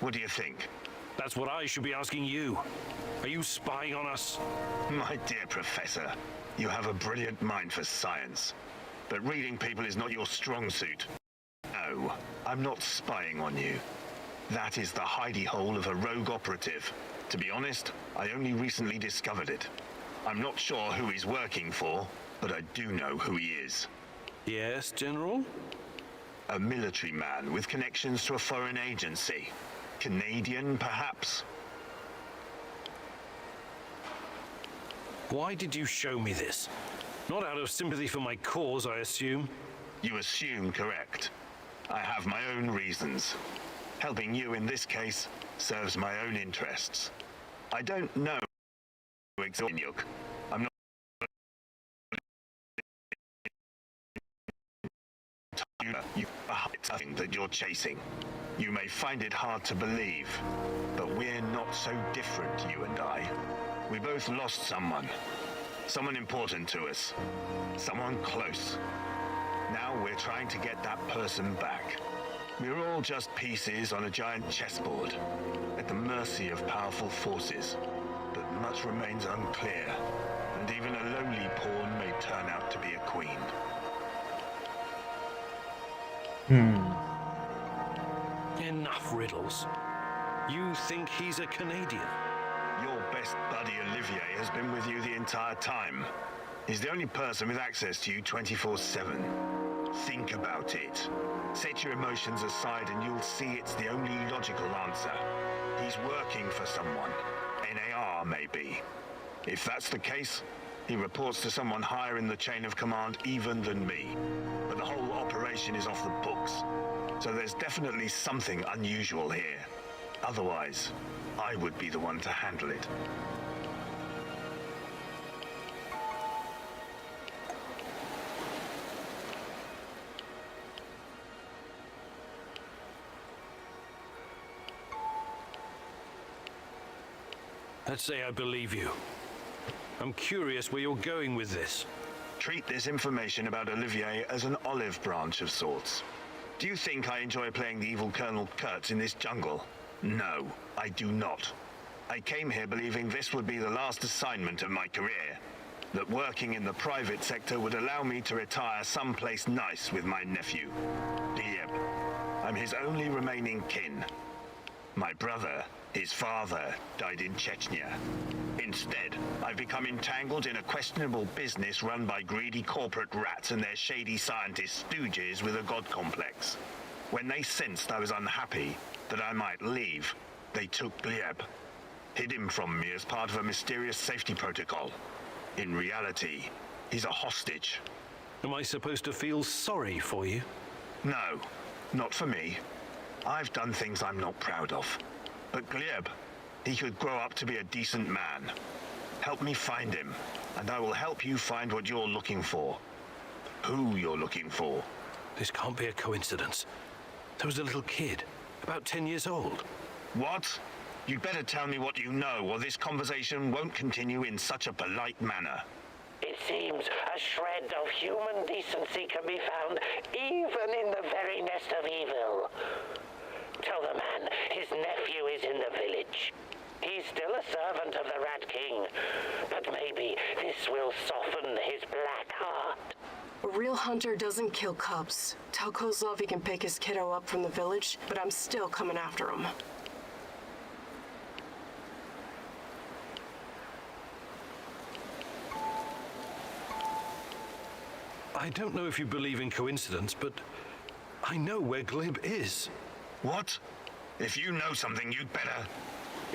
What do you think? That's what I should be asking you. Are you spying on us? My dear Professor, you have a brilliant mind for science. But reading people is not your strong suit. No, I'm not spying on you. That is the hidey hole of a rogue operative. To be honest, I only recently discovered it. I'm not sure who he's working for, but I do know who he is. Yes, General? A military man with connections to a foreign agency. Canadian, perhaps? Why did you show me this? Not out of sympathy for my cause, I assume. You assume correct. I have my own reasons. Helping you in this case serves my own interests. I don't know exactly. I'm not you something that you're chasing. You may find it hard to believe, but we're not so different, you and I. We both lost someone. Someone important to us. Someone close. Now we're trying to get that person back. We're all just pieces on a giant chessboard, at the mercy of powerful forces. But much remains unclear, and even a lowly pawn may turn out to be a queen. Enough riddles. You think he's a Canadian? Your best buddy Olivier has been with you the entire time. He's the only person with access to you 24/7. Think about it. Set your emotions aside and you'll see it's the only logical answer. He's working for someone. NAR, maybe. If that's the case, he reports to someone higher in the chain of command even than me. But the whole operation is off the books. So there's definitely something unusual here. Otherwise, I would be the one to handle it. Let's say I believe you. I'm curious where you're going with this. Treat this information about Olivier as an olive branch of sorts. Do you think I enjoy playing the evil Colonel Kurtz in this jungle? No, I do not. I came here believing this would be the last assignment of my career. That working in the private sector would allow me to retire someplace nice with my nephew. Gleb. I'm his only remaining kin. My brother, his father, died in Chechnya. Instead, I've become entangled in a questionable business run by greedy corporate rats and their shady scientist stooges with a god complex. When they sensed I was unhappy, that I might leave, they took Gleb. Hid him from me as part of a mysterious safety protocol. In reality, he's a hostage. Am I supposed to feel sorry for you? No, not for me. I've done things I'm not proud of. But Gleb, he could grow up to be a decent man. Help me find him, and I will help you find what you're looking for. Who you're looking for. This can't be a coincidence. There was a little kid, about 10 years old. What? You'd better tell me what you know, or this conversation won't continue in such a polite manner. It seems a shred of human decency can be found even in the very nest of evil. Tell the man his nephew is in the village. He's still a servant of the Rat King, but maybe this will soften his black heart. A real hunter doesn't kill cubs. Tell Kozlov he can pick his kiddo up from the village, but I'm still coming after him. I don't know if you believe in coincidence, but I know where Gleb is. What? If you know something, you'd better...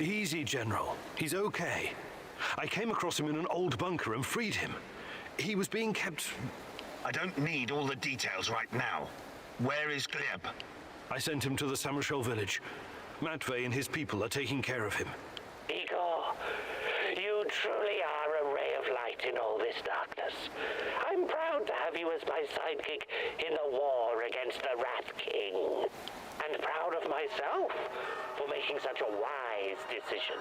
Easy, General. He's okay. I came across him in an old bunker and freed him. He was being kept... I don't need all the details right now. Where is Gleb? I sent him to the Samarshal village. Matvey and his people are taking care of him. Igor, you truly are a ray of light in all this darkness. I'm proud to have you as my sidekick in the war against the Rat King. And proud of myself for making such a wise decision.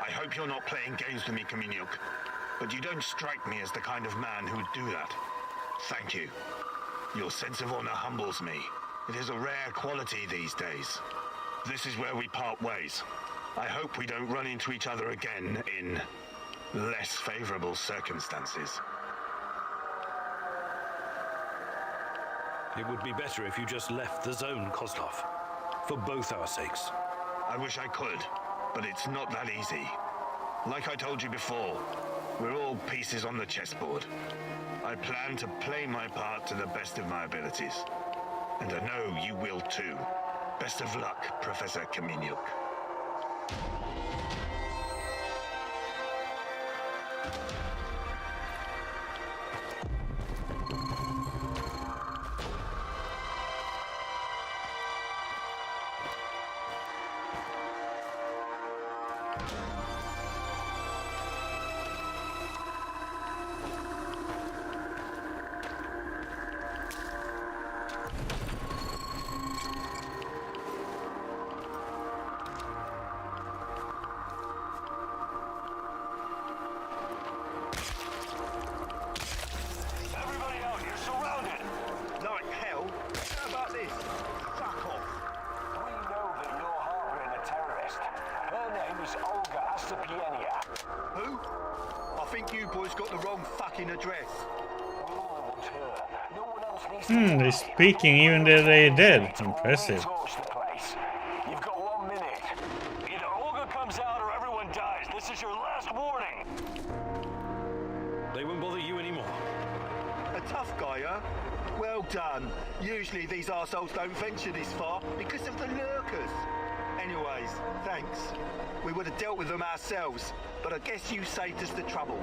I hope you're not playing games with me, Kaminyuk. But you don't strike me as the kind of man who'd do that. Thank you. Your sense of honor humbles me. It is a rare quality these days. This is where we part ways. I hope we don't run into each other again in less favorable circumstances. It would be better if you just left the zone, Kozlov. For both our sakes. I wish I could, but it's not that easy. Like I told you before, we're all pieces on the chessboard. I plan to play my part to the best of my abilities. And I know you will too. Best of luck, Professor Kaminyuk. You boys got the wrong fucking address. They're speaking even though they're dead. Impressive. You've got 1 minute. Either Olga comes out or everyone dies. This is your last warning. They won't bother you anymore. A tough guy, huh? Well done. Usually these arseholes don't venture this far because of the lurkers. Anyways, thanks. We would have dealt with them ourselves, but I guess you saved us the trouble.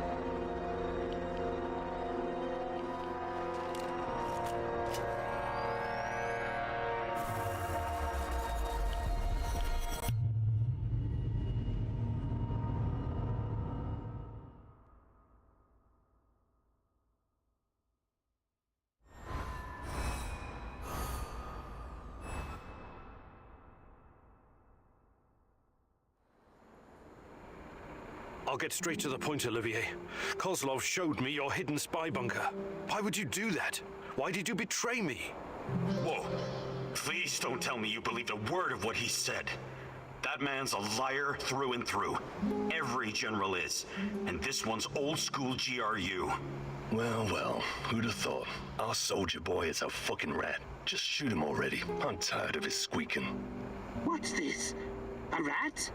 I'll get straight to the point, Olivier. Kozlov showed me your hidden spy bunker. Why would you do that? Why did you betray me? Whoa. Please don't tell me you believed a word of what he said. That man's a liar through and through. Every general is. And this one's old school GRU. Well, who'd have thought? Our soldier boy is a fucking rat. Just shoot him already. I'm tired of his squeaking. What's this? A rat?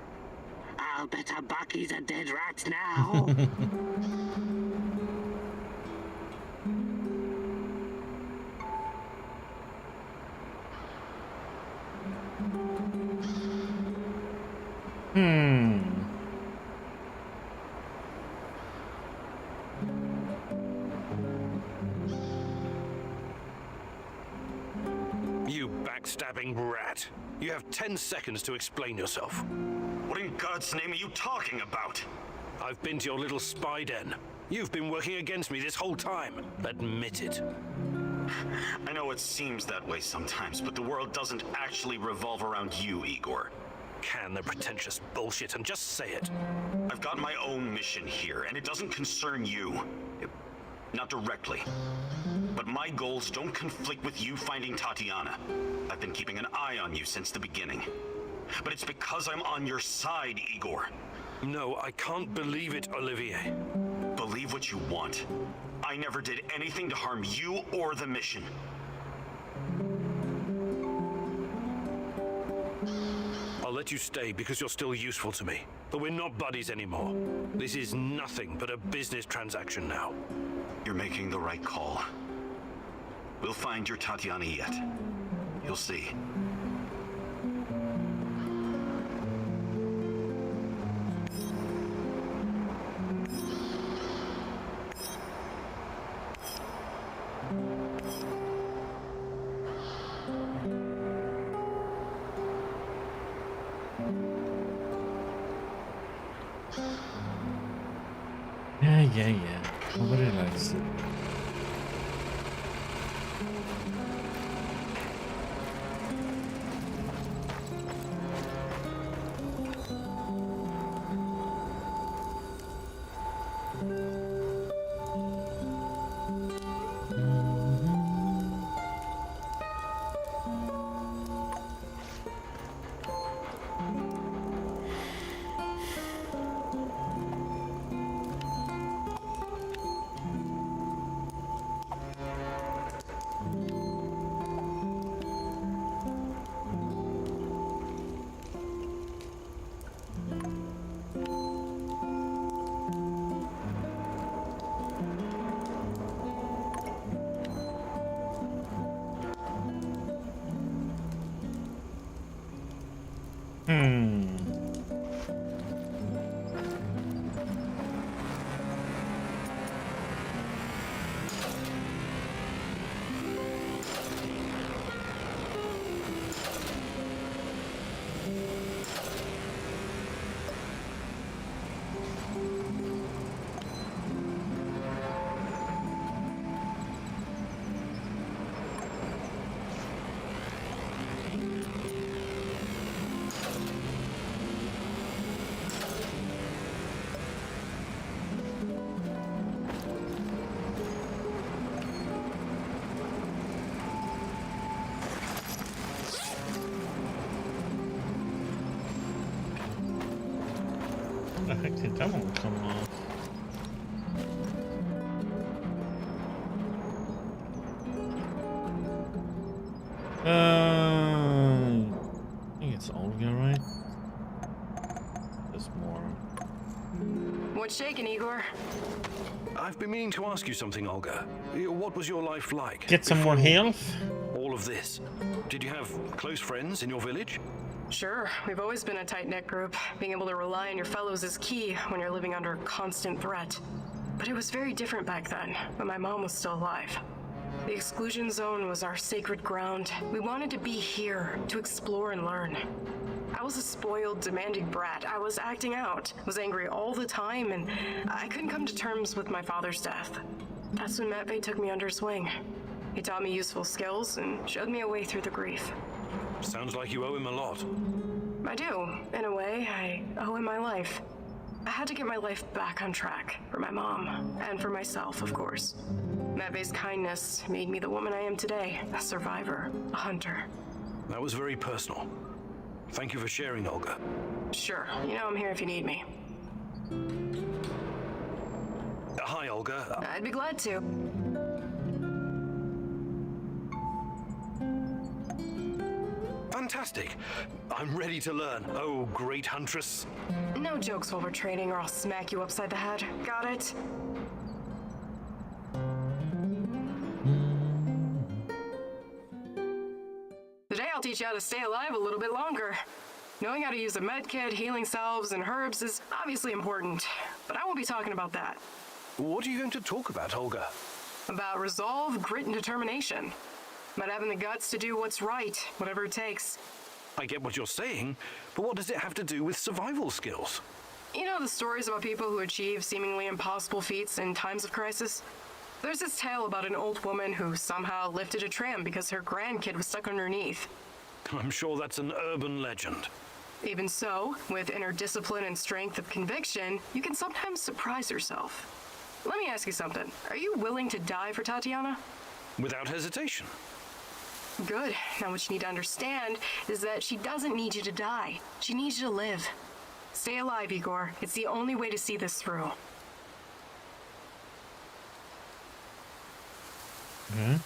I'll bet a buck he's a dead rat now. You backstabbing rat. You have 10 seconds to explain yourself. What in God's name are you talking about? I've been to your little spy den. You've been working against me this whole time. Admit it. I know it seems that way sometimes, but the world doesn't actually revolve around you, Igor. Can the pretentious bullshit and just say it. I've got my own mission here, and it doesn't concern you. Not directly. But my goals don't conflict with you finding Tatiana. I've been keeping an eye on you since the beginning. But it's because I'm on your side, Igor. No, I can't believe it, Olivier. Believe what you want. I never did anything to harm you or the mission. I'll let you stay because you're still useful to me. But we're not buddies anymore. This is nothing but a business transaction now. You're making the right call. We'll find your Tatiana yet. You'll see. Yeah. Nobody likes it. The heck did that one come off? I think it's Olga, right? There's more. What's shaking, Igor? I've been meaning to ask you something, Olga. What was your life like? Get some more health? All of this. Did you have close friends in your village? Sure, we've always been a tight-knit group. Being able to rely on your fellows is key when you're living under constant threat. But it was very different back then, when my mom was still alive. The exclusion zone was our sacred ground. We wanted to be here, to explore and learn. I was a spoiled, demanding brat. I was acting out, was angry all the time, and I couldn't come to terms with my father's death. That's when Matvey took me under his wing. He taught me useful skills and showed me a way through the grief. Sounds like you owe him a lot. I do. In a way, I owe him my life. I had to get my life back on track, for my mom, and for myself, of course. Matvey's kindness made me the woman I am today, a survivor, a hunter. That was very personal. Thank you for sharing, Olga. Sure, you know I'm here if you need me. Hi, Olga. I'd be glad to. Fantastic. I'm ready to learn. Oh, great huntress. No jokes while we're training or I'll smack you upside the head. Got it? Today I'll teach you how to stay alive a little bit longer. Knowing how to use a med kit, healing salves, and herbs is obviously important, but I won't be talking about that. What are you going to talk about, Olga? About resolve, grit, and determination. About having the guts to do what's right, whatever it takes. I get what you're saying, but what does it have to do with survival skills? You know the stories about people who achieve seemingly impossible feats in times of crisis? There's this tale about an old woman who somehow lifted a tram because her grandkid was stuck underneath. I'm sure that's an urban legend. Even so, with inner discipline and strength of conviction, you can sometimes surprise yourself. Let me ask you something. Are you willing to die for Tatiana? Without hesitation. Good. Now what you need to understand is that she doesn't need you to die. She needs you to live. Stay alive, Igor. It's the only way to see this through. Hmm?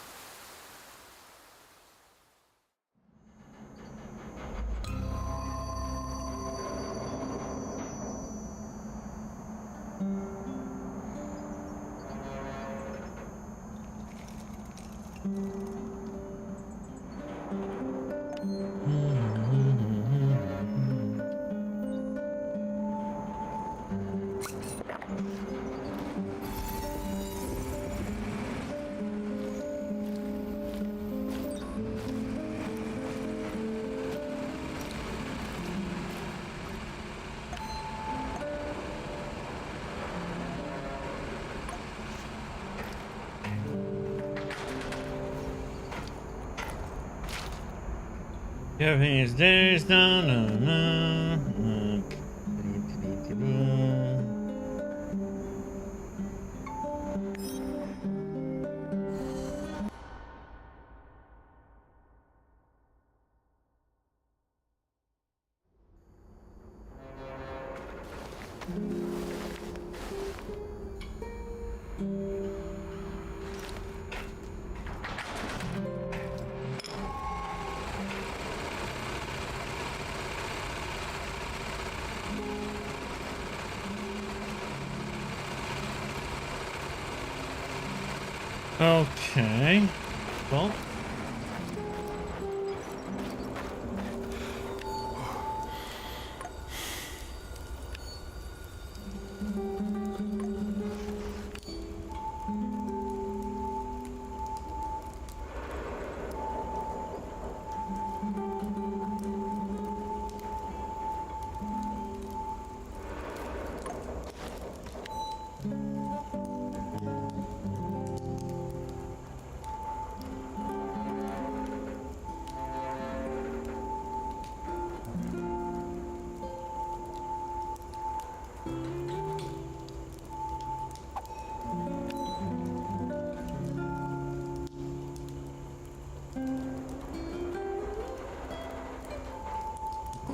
Everything is there's no. Okay. Well.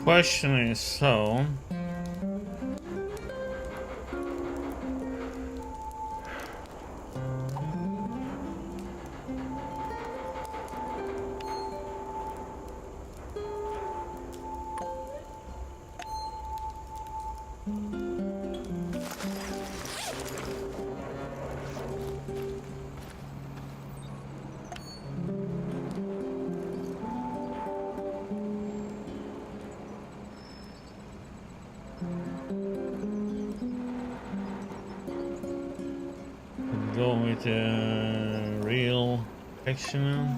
Question is so. real fictional.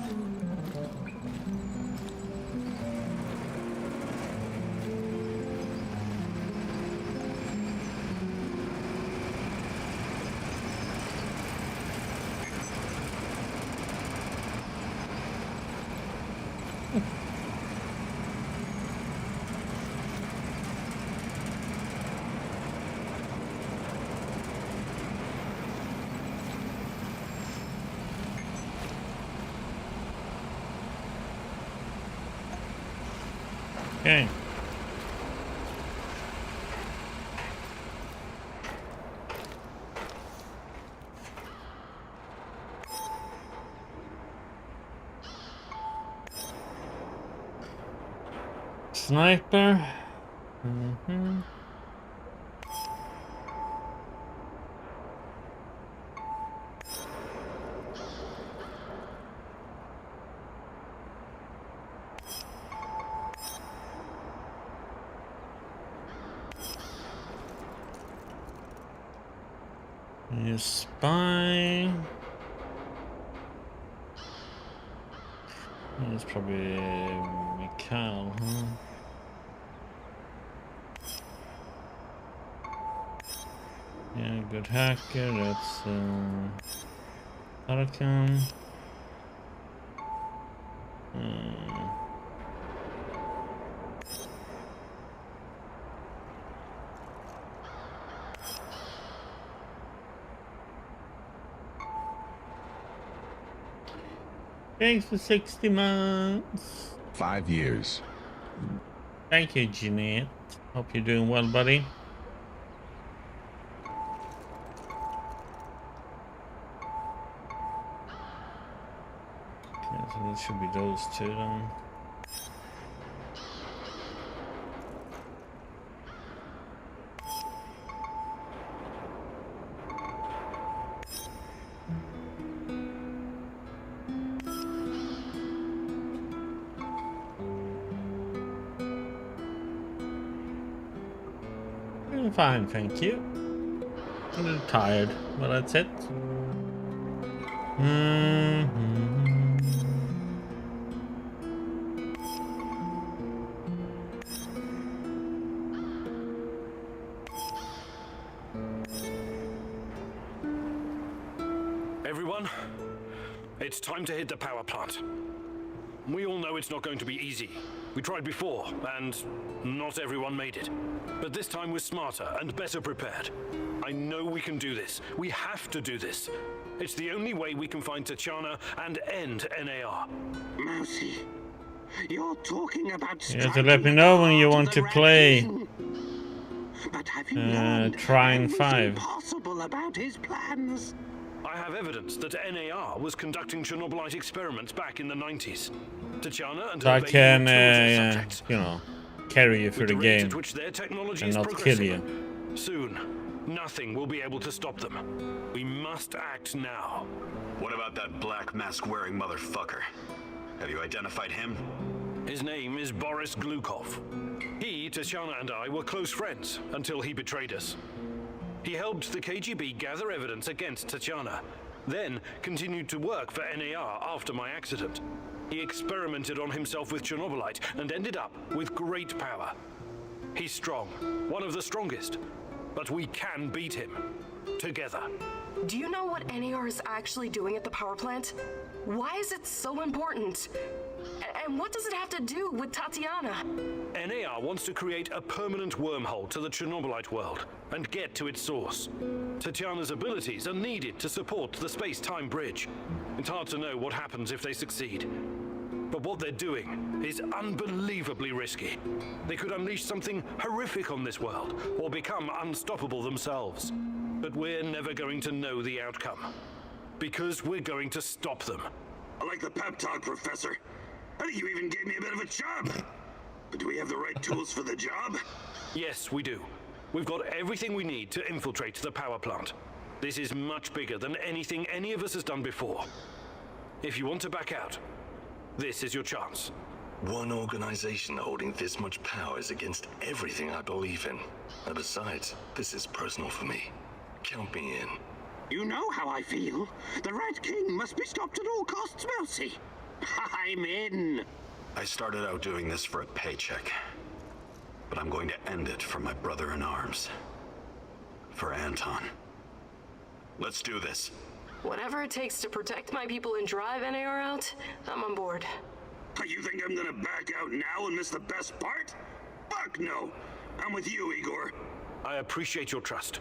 Okay. Sniper. Mm-hmm. You spy. It's probably Mikhail, huh? Yeah, good hacker. That's Arkham. Thanks for 60 months. 5 years. Thank you, Jeanette. Hope you're doing well, buddy. Okay, so that should be those two then. I'm fine, thank you. I'm a little tired, but that's it. Everyone, it's time to hit the power plant. We all know it's not going to be easy. We tried before, and not everyone made it. But this time we're smarter and better prepared. I know we can do this. We have to do this. It's the only way we can find Tatiana and end NAR. Mousy, you're talking about You have to let me know when you want to play But have you learned Trine what 5. was impossible about his plans? I have evidence that NAR was conducting Chernobylite experiments back in the 90s. Tatiana and So her I baby can, were two of their subjects. you know, carry you through the With rate game at which their technology and is not kill progressing, you. Soon, nothing will be able to stop them. We must act now. What about that black mask-wearing motherfucker? Have you identified him? His name is Boris Glukov. He, Tatiana, and I were close friends until he betrayed us. He helped the KGB gather evidence against Tatiana, then continued to work for NAR after my accident. He experimented on himself with Chernobylite and ended up with great power. He's strong, one of the strongest, but we can beat him. Together. Do you know what NAR is actually doing at the power plant? Why is it so important? And what does it have to do with Tatiana? NAR wants to create a permanent wormhole to the Chernobylite world and get to its source. Tatiana's abilities are needed to support the space-time bridge. It's hard to know what happens if they succeed. But what they're doing is unbelievably risky. They could unleash something horrific on this world, or become unstoppable themselves. But we're never going to know the outcome. Because we're going to stop them. I like the pep talk, Professor. I think you even gave me a bit of a chub. But do we have the right tools for the job? Yes, we do. We've got everything we need to infiltrate the power plant. This is much bigger than anything any of us has done before. If you want to back out, this is your chance. One organization holding this much power is against everything I believe in. And besides, this is personal for me. Count me in. You know how I feel. The Rat King must be stopped at all costs, Mousy. I'm in. I started out doing this for a paycheck. But I'm going to end it for my brother in arms. For Anton. Let's do this. Whatever it takes to protect my people and drive NAR out, I'm on board. You think I'm gonna back out now and miss the best part? Fuck no! I'm with you, Igor. I appreciate your trust.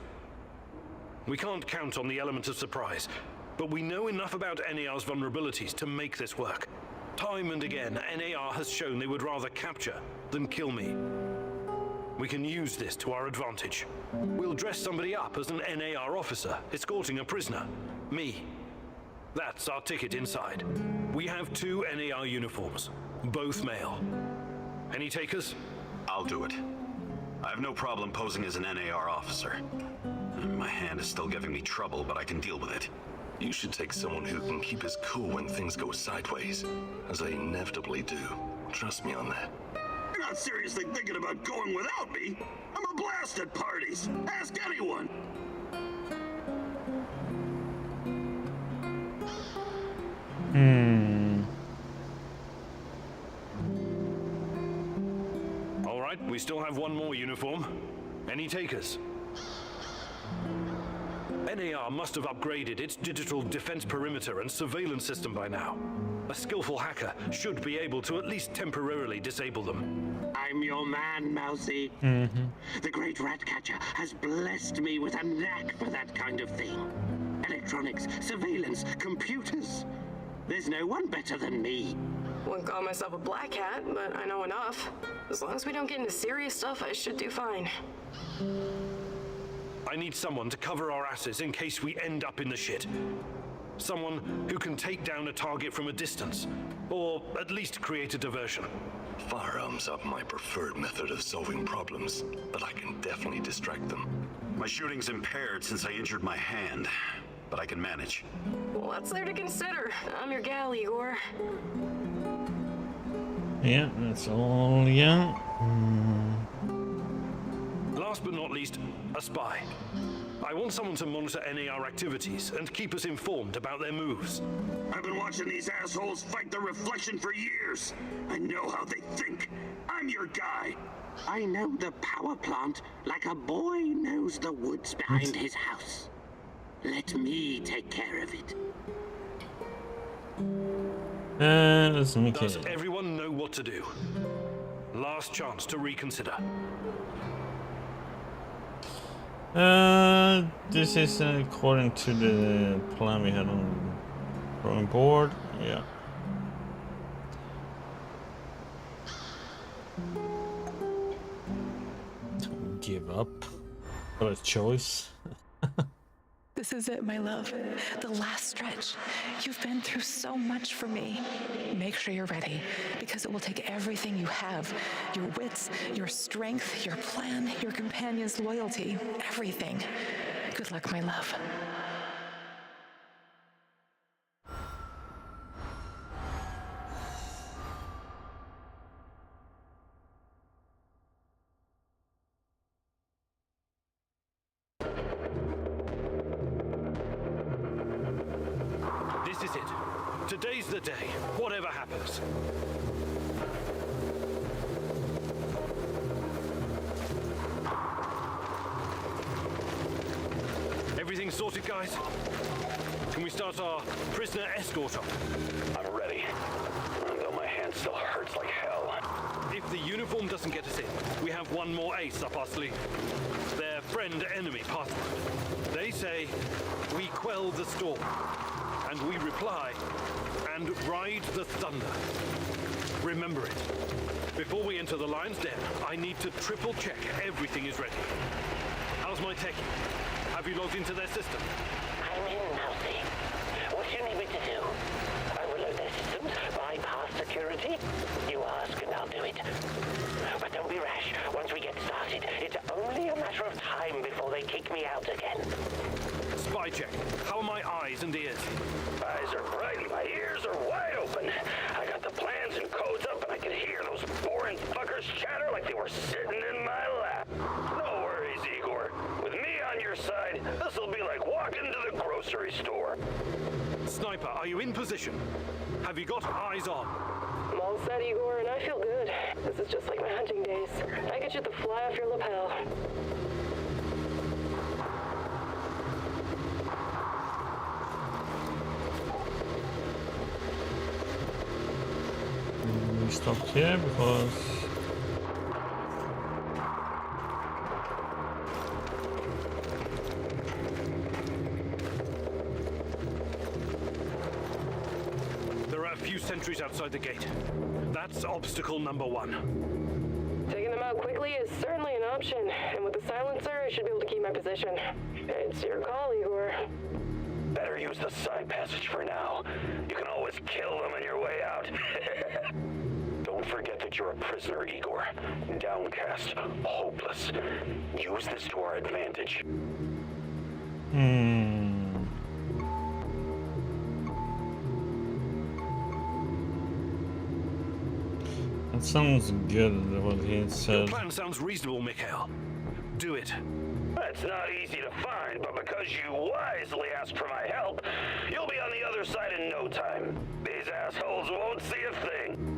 We can't count on the element of surprise, but we know enough about NAR's vulnerabilities to make this work. Time and again, NAR has shown they would rather capture than kill me. We can use this to our advantage. We'll dress somebody up as an NAR officer, escorting a prisoner. Me. That's our ticket inside. We have 2 NAR uniforms, both male. Any takers? I'll do it. I have no problem posing as an NAR officer. My hand is still giving me trouble, but I can deal with it. You should take someone who can keep his cool when things go sideways, as they inevitably do. Trust me on that. You're not seriously thinking about going without me? I'm a blast at parties. Ask anyone. All right, we still have 1 more uniform. Any takers? NAR must have upgraded its digital defense perimeter and surveillance system by now. A skillful hacker should be able to at least temporarily disable them. I'm your man, Mousy. The great Ratcatcher has blessed me with a knack for that kind of thing. Electronics, surveillance, computers. There's no one better than me. Wouldn't call myself a black hat, but I know enough. As long as we don't get into serious stuff, I should do fine. I need someone to cover our asses in case we end up in the shit. Someone who can take down a target from a distance, or at least create a diversion. Firearms are my preferred method of solving problems, but I can definitely distract them. My shooting's impaired since I injured my hand, but I can manage. Well, that's there to consider. I'm your gal, Igor. Yeah, that's all, yeah. Last but not least, a spy. I want someone to monitor NAR activities and keep us informed about their moves. I've been watching these assholes fight the reflection for years. I know how they think. I'm your guy. I know the power plant like a boy knows the woods behind his house. Let me take care of it. Let's make Does it. everyone know what to do? Last chance to reconsider. This is according to the plan we had on drawing board. Yeah. Don't give up. What a choice. This is it, my love. The last stretch. You've been through so much for me. Make sure you're ready, because it will take everything you have. Your wits, your strength, your plan, your companion's loyalty, everything. Good luck, my love. This is it. Today's the day, whatever happens. Everything sorted, guys? Can we start our prisoner escort up? I'm ready. Though my hand still hurts like hell. If the uniform doesn't get us in, we have 1 more ace up our sleeve. Their friend-enemy password. They say, we quell the storm. And we reply, and ride the thunder. Remember it. Before we enter the lion's den, I need to triple check everything is ready. How's my techie? Have you logged into their system? I'm in, Mousy. What do you need me to do? Overload their systems? Bypass security? You ask and I'll do it. But don't be rash. Once we get started, it's only a matter of time before they kick me out again. Spy check. How are my eyes and ears? Eyes are bright and my ears are wide open. I got the plans and codes up and I can hear those boring fuckers chatter like they were sitting in my lap. No worries, Igor. With me on your side, this'll be like walking to the grocery grocery store. Sniper, are you in position? Have you got eyes on? I'm all set, Igor, and I feel good. This is just like my hunting days. I could shoot the fly off your lapel. We stopped here because there are a few sentries outside the gate. That's obstacle number 1. Taking them out quickly is certainly an option, and with the silencer, I should be able to keep my position. It's your call, Igor. Better use the side passage for now. You can always kill them on your way out. Don't forget that you're a prisoner, Igor. Downcast, hopeless. Use this to our advantage. That sounds good, what he Your said. plan sounds reasonable, Mikhail. Do it. It's not easy to find, but because you wisely asked for my help, you'll be on the other side in no time. These assholes won't see a thing.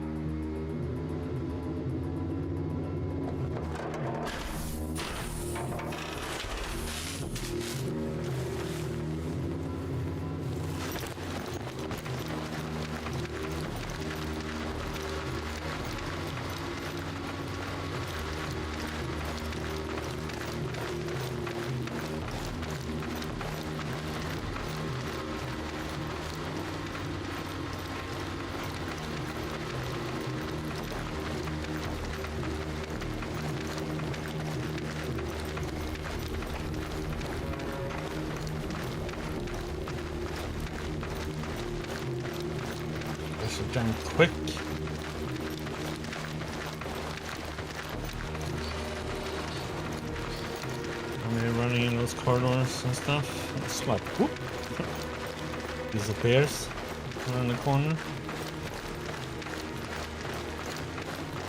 This is done quick. When you're running in those corridors and stuff, it's like whoop, disappears around the corner.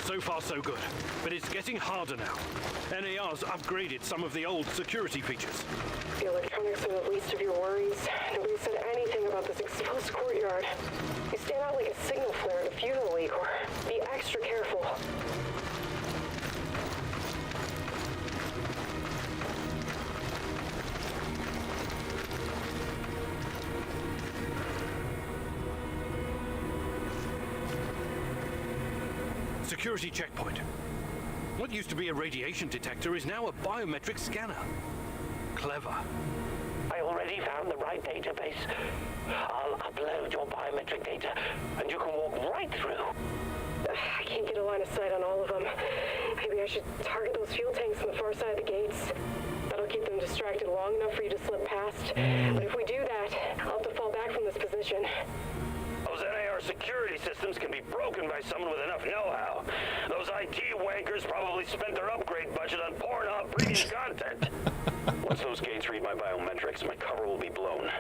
So far, so good. But it's getting harder now. NAR's upgraded some of the old security features. The electronics are the least of your worries. Nobody said anything about this exposed courtyard. You stand out like a signal flare at a funeral, Igor. Be extra careful. Security checkpoint. What used to be a radiation detector is now a biometric scanner. Clever. I already found the right database. I'll upload your biometric data, and you can walk right through. I can't get a line of sight on all of them. Maybe I should target those fuel tanks on the far side of the gates. That'll keep them distracted long enough for you to slip past. But if we do that, I'll have to fall back from this position. Those NAR security systems can be broken by someone with enough know-how. Those IT wankers probably spent their upgrade budget on Pornhub premium content. Once those gates read my biometrics, my cover will be blown.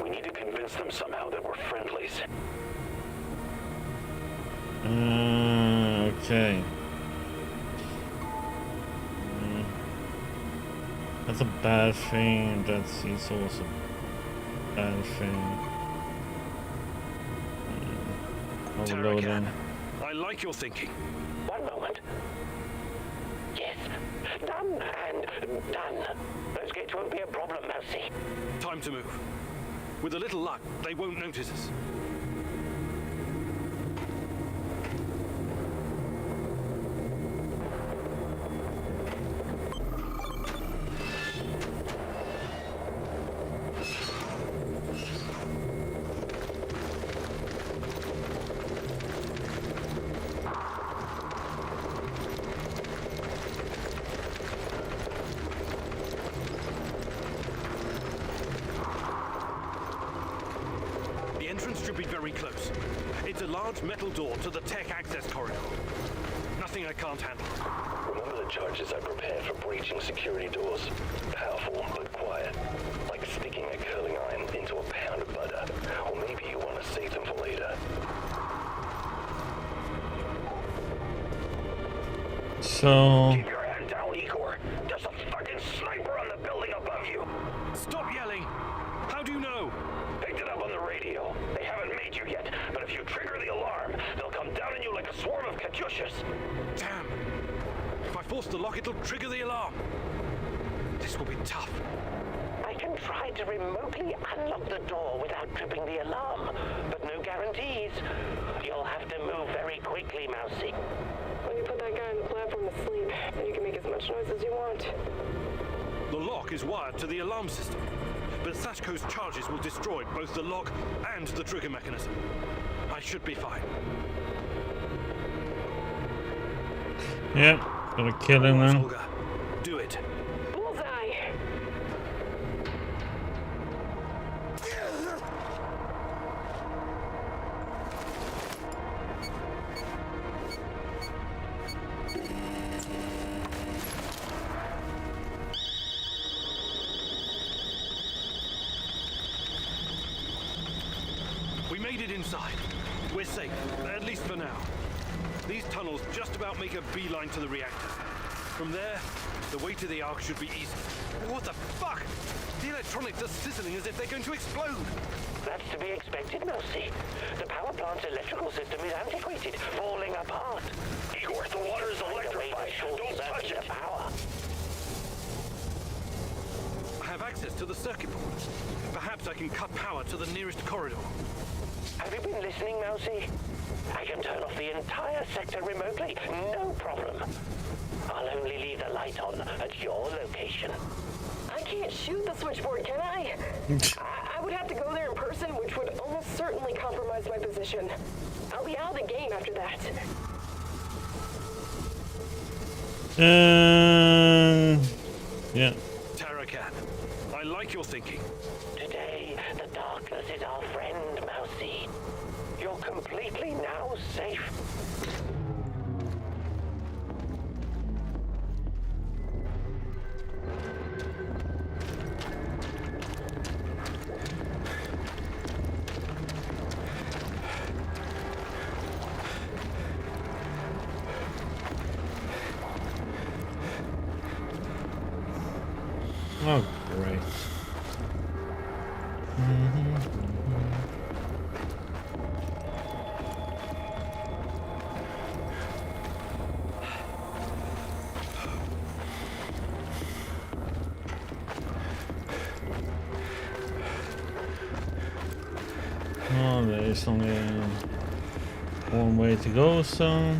We need to convince them somehow that we're friendlies. Okay. That's a bad thing. That's also a bad thing. Overloading. I like your thinking. One moment. Yes. Done and done. Those gates won't be a problem, Mousy. Time to move. With a little luck, they won't notice us. Should be very close. It's a large metal door to the tech access corridor. Nothing I can't handle. Remember the charges I prepared for breaching security doors? Powerful, but quiet. Like sticking a curling iron into a pound of butter. Or maybe you want to save them for later. So... Keep your hand down, Igor. There's a fucking sniper on the building above you. Stop yelling! How do you trigger the alarm, they'll come down on you like a swarm of Katyushas. Damn! If I force the lock, it'll trigger the alarm. This will be tough. I can try to remotely unlock the door without tripping the alarm, but no guarantees. You'll have to move very quickly, Mousy. When you put that guy on the platform to sleep, then you can make as much noise as you want. The lock is wired to the alarm system, but Sashko's charges will destroy both the lock and the trigger mechanism. I should be fine. Yep, gotta kill him then. Olga, do it. Bullseye! We made it inside. We're safe, at least for now. These tunnels just about make a beeline to the reactor. From there, the way to the Ark should be easy. What the fuck? The electronics are sizzling as if they're going to explode. That's to be expected, Mousy. The power plant's electrical system is antiquated, falling apart. Igor, the water is electrified. Don't touch it. Power. I have access to the circuit board. Perhaps I can cut power to the nearest corridor. Have you been listening, Mousy? I can turn off the entire sector remotely, no problem. I'll only leave the light on at your location. I can't shoot the switchboard, can I? I would have to go there in person, which would almost certainly compromise my position. I'll be out of the game after that. Yeah. Tarakan, I like your thinking. Today, the darkness is our friend, Mousy. You're completely now safe. Oh, great. Oh, there's only one way to go, so...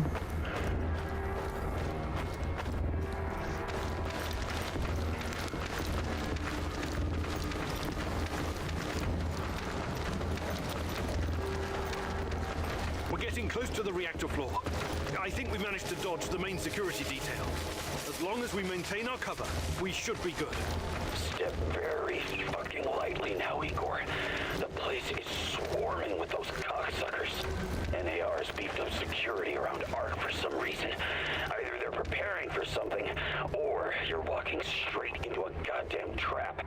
We're getting close to the reactor floor. I think we managed to dodge the main security detail. As long as we maintain our cover, we should be good. Step very fucking lightly now, Igor. The place is swarming with those cocksuckers. NAR's beefed up security around Ark for some reason. Either they're preparing for something, or you're walking straight into a goddamn trap.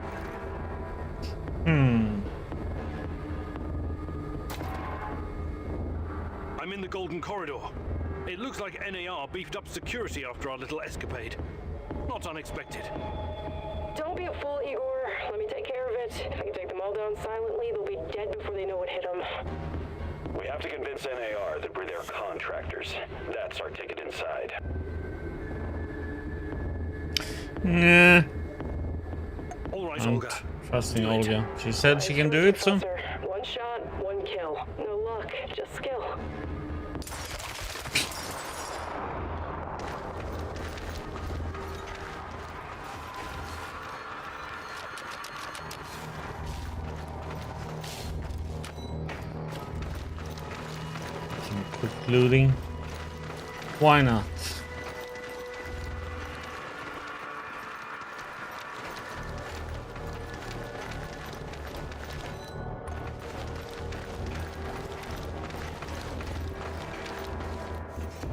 I'm in the Golden Corridor. It looks like NAR beefed up security after our little escapade. Not unexpected. Don't be a fool, Igor. Let me take care of it. If I can take them all down silently, they'll be dead before they know what hit them. We have to convince NAR that we're their contractors. That's our ticket inside. Yeah. All right, I'm Olga. trusting Olga. She said she can do it, so... One shot, one kill. No luck, just skill. Some quick looting. Why not?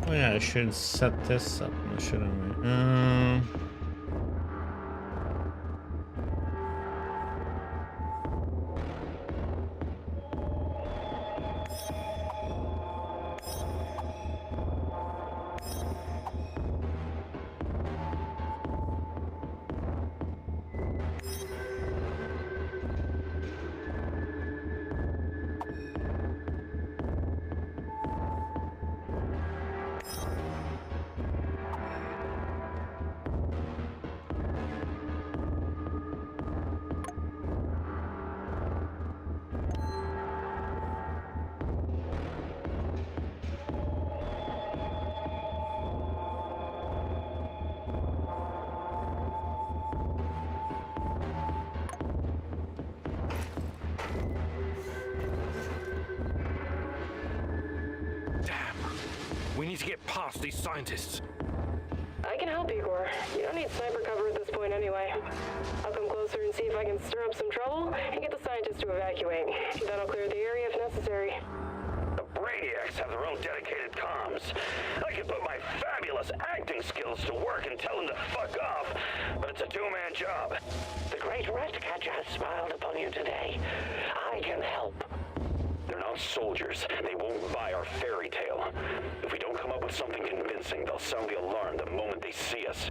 Oh yeah, I should set this up, shouldn't I? We need to get past these scientists. I can help, Igor. You don't need sniper cover at this point anyway. I'll come closer and see if I can stir up some trouble and get the scientists to evacuate. Then I'll clear the area if necessary. The Brainiacs have their own dedicated comms. I can put my fabulous acting skills to work and tell them to fuck off, but it's a two-man job. The great Ratcatcher has smiled upon you today. I can help. They're not soldiers. They won't buy our fairy tale. If we don't come up with something convincing, they'll sound the alarm the moment they see us.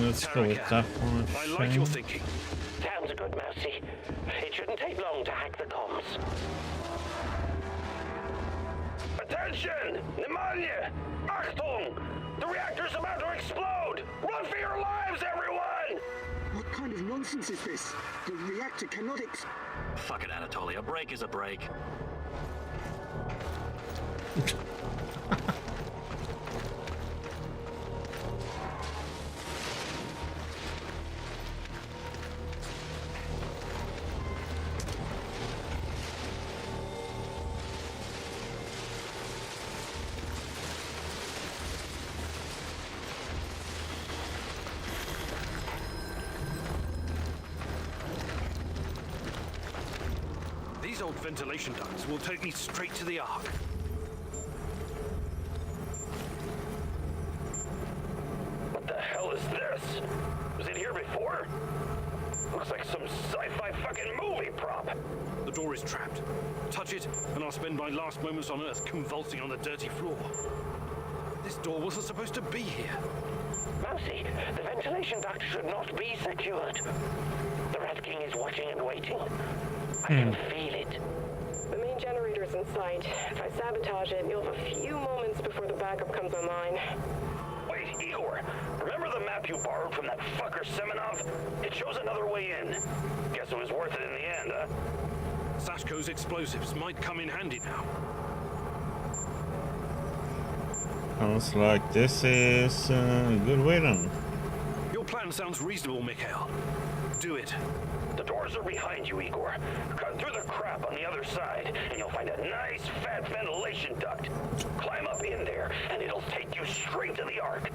Let's go with that one. I like your thinking. Sounds good, Mousy. It shouldn't take long to hack the comms. Attention! Pneumonia! Achtung! The reactor's about to explode! Run for your lives, everyone! What kind of nonsense is this? The reactor cannot Fuck it, Anatoly. A break is a break. These old ventilation ducts will take me straight to the Ark. What the hell is this? Was it here before? Looks like some sci-fi fucking movie prop. The door is trapped. Touch it, and I'll spend my last moments on Earth convulsing on the dirty floor. This door wasn't supposed to be here. Mousy, the ventilation duct should not be secured. The Rat King is watching and waiting. I can feel it. The main generator's in sight. If I sabotage it, you'll have a few moments before the backup comes online. Wait, Igor. Remember the map you borrowed from that fucker Semenov? It shows another way in. Guess it was worth it in the end, huh? Sashko's explosives might come in handy now. Sounds like this is a good way then. Your plan sounds reasonable, Mikhail. Do it. The doors are behind you, Igor. Cut through the crap on the other side, and you'll find a nice, fat ventilation duct. Climb up in there, and it'll take you straight to the Ark.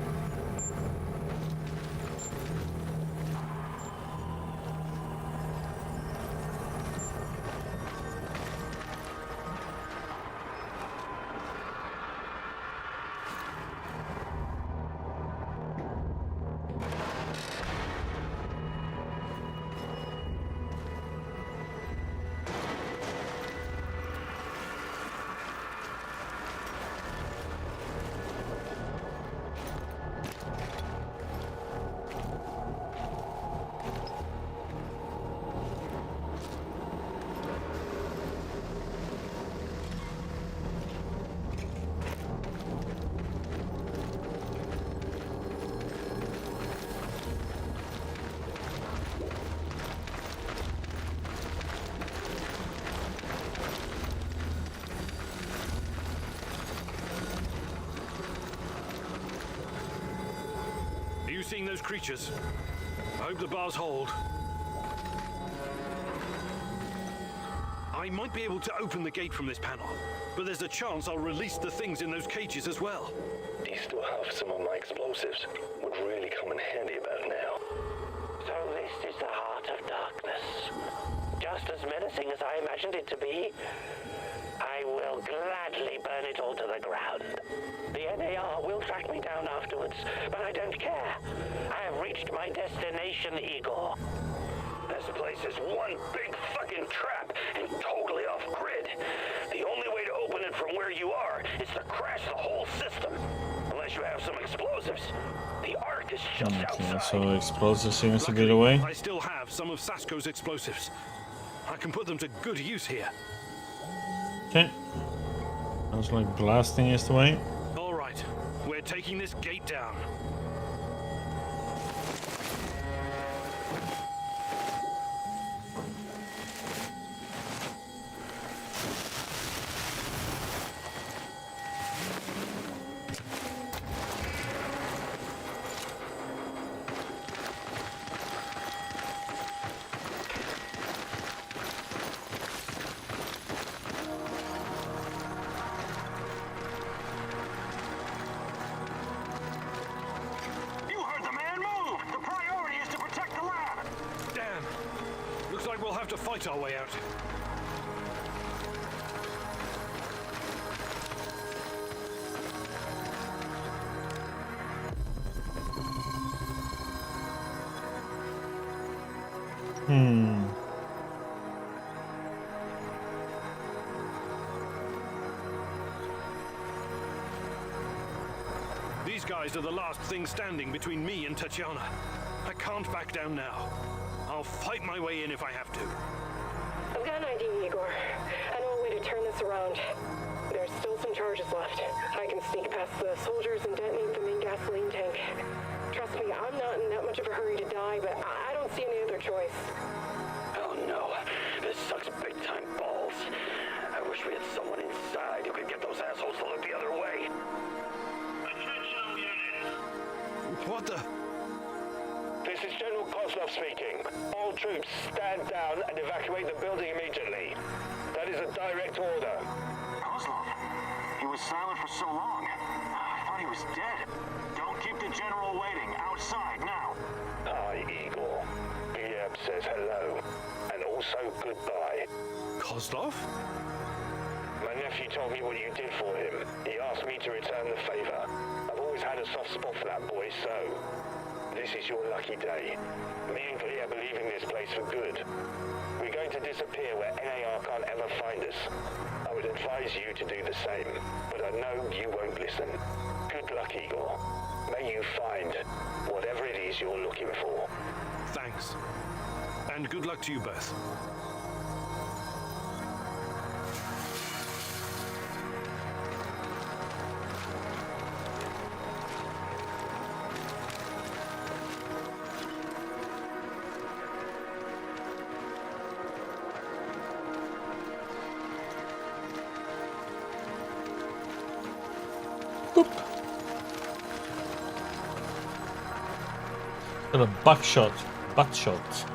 Are you seeing those creatures? I hope the bars hold. I might be able to open the gate from this panel, but there's a chance I'll release the things in those cages as well. Do you still have some of my explosives? Would really come in handy about now. So this is the heart of darkness. Just as menacing as I imagined it to be. I will gladly burn it all to the ground. The NAR will track me down afterwards, but I don't care. I have reached my destination, Igor. This place is one big fucking trap and totally off-grid. The only way to open it from where you are is to crash the whole system. Unless you have some explosives. The Ark is just outside. So explosives seems to be the way. I still have some of Sasko's explosives. I can put them to good use here. Okay. Sounds like blasting is the way. All right, we're taking this gate down. To fight our way out. These guys are the last thing standing between me and Tatiana. I can't back down now. I'll fight my way in if I have to. I've got an idea, Igor. I know a way to turn this around. There's still some charges left. I can sneak past the soldiers and detonate the main gasoline tank. Trust me, I'm not in that much of a hurry to die, but I don't see any other choice. Oh no, this sucks big time balls. I wish we had someone inside who could get those assholes to look the other way. Attention all units. What the? This is General Kozlov speaking. All troops stand down and evacuate the building immediately. That is a direct order. Kozlov? He was silent for so long. I thought he was dead. Don't keep the General waiting. Outside, now. Hi, Igor. Gleb says hello. And also goodbye. Kozlov? My nephew told me what you did for him. He asked me to return the favor. I've always had a soft spot for that boy, so... this is your lucky day. Me and Gleb are leaving this place for good. We're going to disappear where NAR can't ever find us. I would advise you to do the same, but I know you won't listen. Good luck, Igor. May you find whatever it is you're looking for. Thanks. And good luck to you both. Got a buckshot.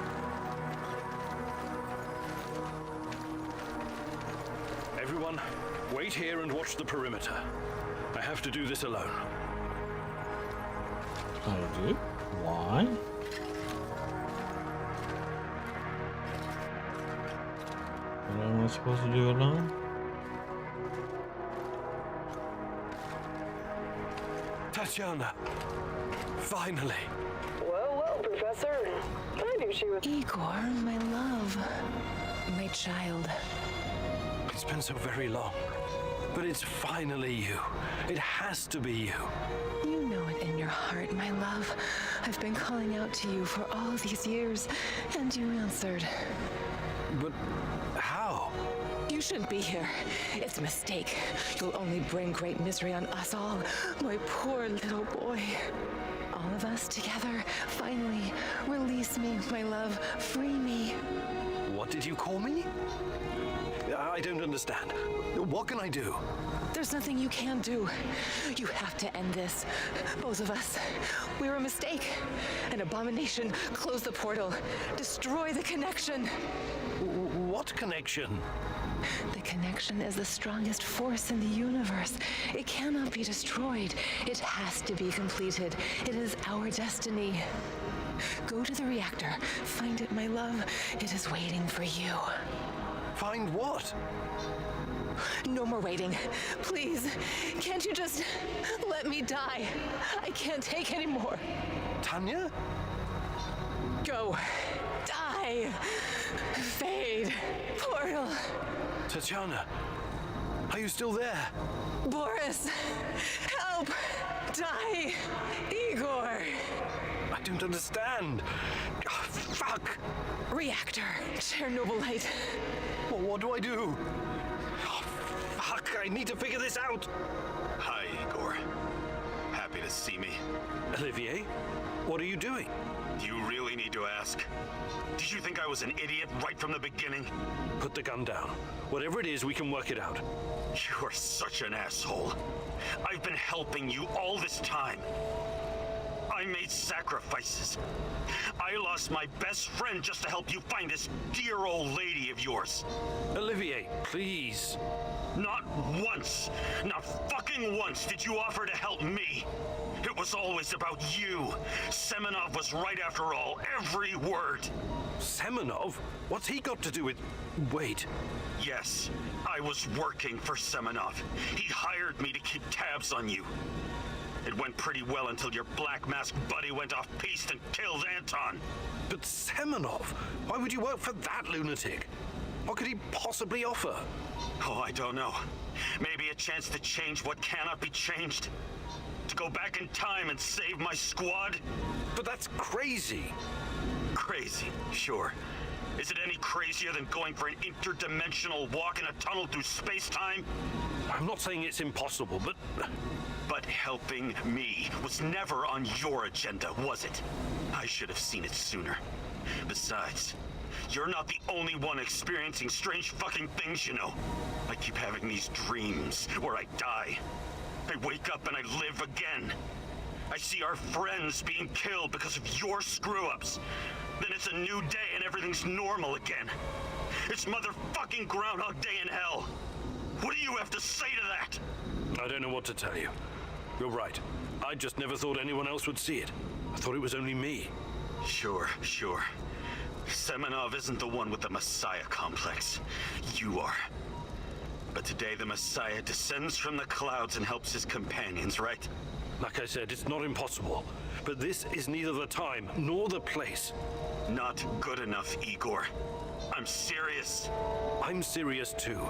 Everyone, wait here and watch the perimeter. I have to do this alone. I do? Why? What am I supposed to do alone? Tatiana! Finally! Well, Professor. I knew she was... Igor, my love. My child. It's been so very long. But it's finally you. It has to be you. You know it in your heart, my love. I've been calling out to you for all these years, and you answered. But how? You shouldn't be here. It's a mistake. You'll only bring great misery on us all. My poor little boy. All of us together. Finally, release me, my love. Free me. What did you call me? I don't understand. What can I do? There's nothing you can do. You have to end this. Both of us. We're a mistake. An abomination. Close the portal. Destroy the connection. What connection? The connection is the strongest force in the universe. It cannot be destroyed. It has to be completed. It is our destiny. Go to the reactor. Find it, my love. It is waiting for you. Find what? No more waiting. Please, can't you just let me die? I can't take any more. Tanya? Go. Die. Fade. Portal. Tatiana, are you still there? Boris, help. Die. Igor. I don't understand. Oh, fuck. Reactor. Chernobylite. Well, what do I do? Oh, fuck, I need to figure this out. Hi, Igor. Happy to see me. Olivier, what are you doing? Do you really need to ask? Did you think I was an idiot right from the beginning? Put the gun down. Whatever it is, we can work it out. You are such an asshole. I've been helping you all this time. I made sacrifices. I lost my best friend just to help you find this dear old lady of yours. Olivier, please. Not once, not fucking once did you offer to help me. It was always about you. Semenov was right after all, every word. Semenov? What's he got to do with... Wait. Yes, I was working for Semenov. He hired me to keep tabs on you. It went pretty well until your black mask buddy went off-piste and killed Anton. But Semenov? Why would you work for that lunatic? What could he possibly offer? Oh, I don't know. Maybe a chance to change what cannot be changed? To go back in time and save my squad? But that's crazy. Crazy, sure. Is it any crazier than going for an interdimensional walk in a tunnel through space-time? I'm not saying it's impossible, but... But helping me was never on your agenda, was it? I should have seen it sooner. Besides, you're not the only one experiencing strange fucking things, you know. I keep having these dreams where I die. I wake up and I live again. I see our friends being killed because of your screw-ups. Then it's a new day and everything's normal again. It's motherfucking Groundhog Day in hell. What do you have to say to that? I don't know what to tell you. You're right. I just never thought anyone else would see it. I thought it was only me. Sure. Semenov isn't the one with the Messiah complex. You are. But today the Messiah descends from the clouds and helps his companions, right? Like I said, it's not impossible. But this is neither the time nor the place. Not good enough, Igor. I'm serious. I'm serious too.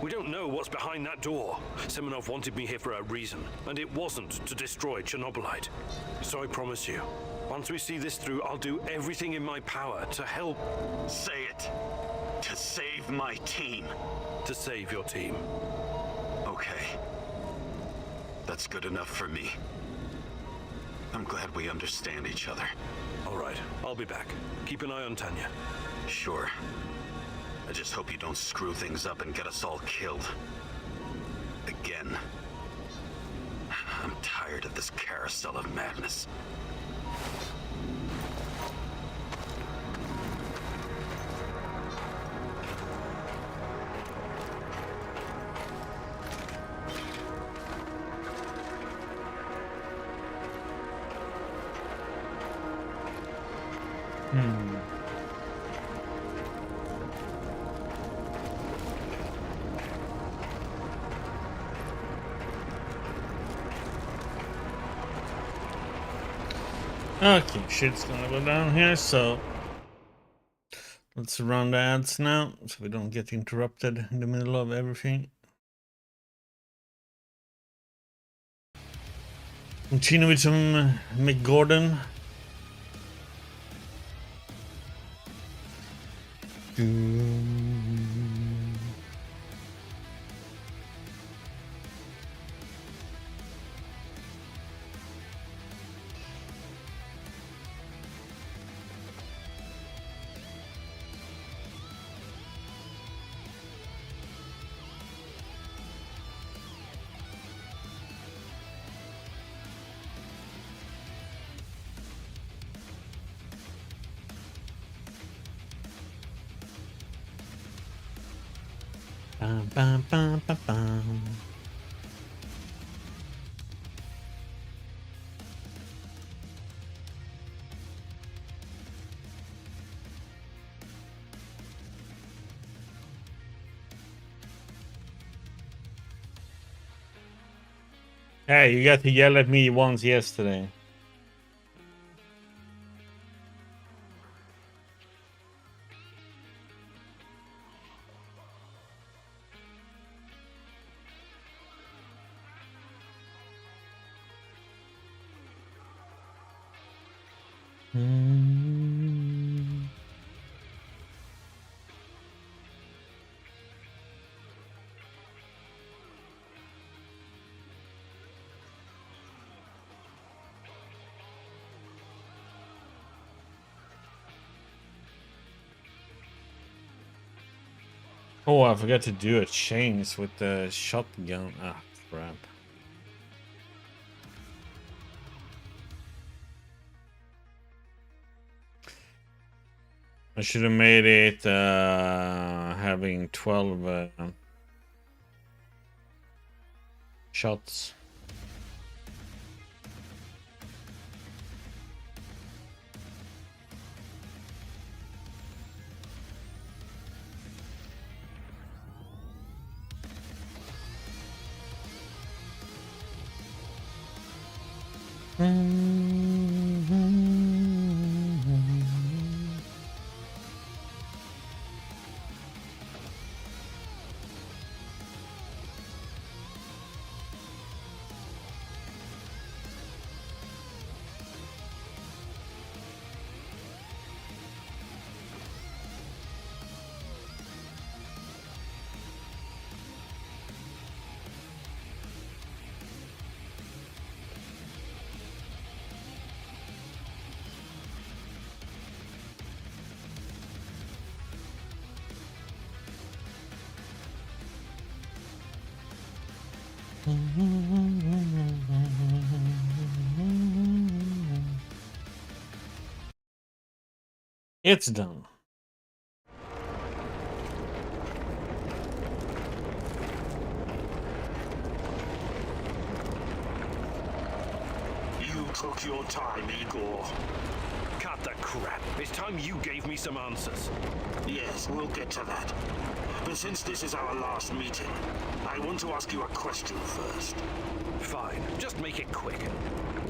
We don't know what's behind that door. Semenov wanted me here for a reason, and it wasn't to destroy Chernobylite. So I promise you, once we see this through, I'll do everything in my power to help. Say it. To save my team. To save your team. Okay. That's good enough for me. I'm glad we understand each other. All right, I'll be back. Keep an eye on Tanya. Sure. I just hope you don't screw things up and get us all killed. Again. I'm tired of this carousel of madness. Okay, shit's gonna go down here, so let's run the ads now so we don't get interrupted in the middle of everything. Continue with some Mick Gordon. Bam, bam, bam, bam, bam. Hey, you got to yell at me once yesterday. Oh, I forgot to do a chains with the shotgun. Ah, crap. I should have made it having 12 shots. It's done. You took your time, Igor. Cut the crap. It's time you gave me some answers. Yes, we'll get to that. But since this is our last meeting, I want to ask you a question first. Fine, just make it quick.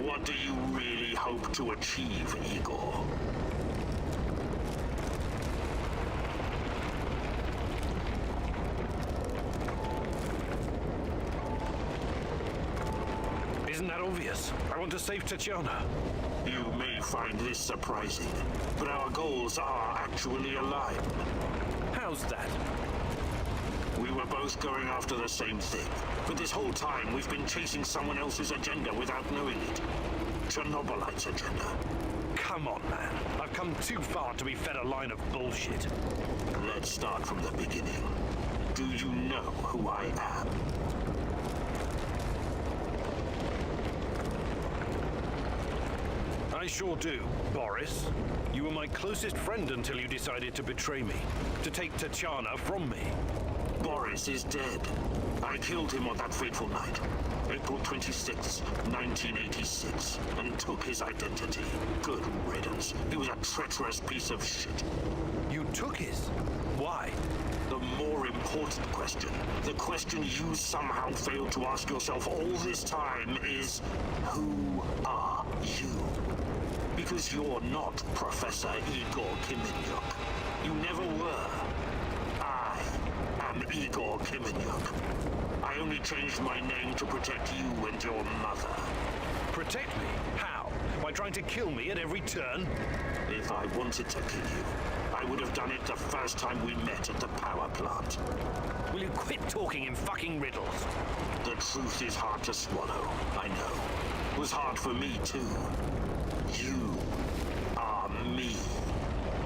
What do you really hope to achieve, Igor? Isn't that obvious? I want to save Tatiana. You may find this surprising, but our goals are actually aligned. How's that? We were both going after the same thing, but this whole time we've been chasing someone else's agenda without knowing it. Chernobylite's agenda. Come on, man. I've come too far to be fed a line of bullshit. Let's start from the beginning. Do you know who I am? I sure do, Boris. You were my closest friend until you decided to betray me, to take Tatiana from me. Boris is dead. I killed him on that fateful night, April 26, 1986, and took his identity. Good riddance. He was a treacherous piece of shit. You took his? Why? The more important question, the question you somehow failed to ask yourself all this time is, who are you? Because you're not Professor Igor Kiminyuk. You never were. I am Igor Kiminyuk. I only changed my name to protect you and your mother. Protect me? How? By trying to kill me at every turn? If I wanted to kill you, I would have done it the first time we met at the power plant. Will you quit talking in fucking riddles? The truth is hard to swallow, I know. It was hard for me, too. You are me.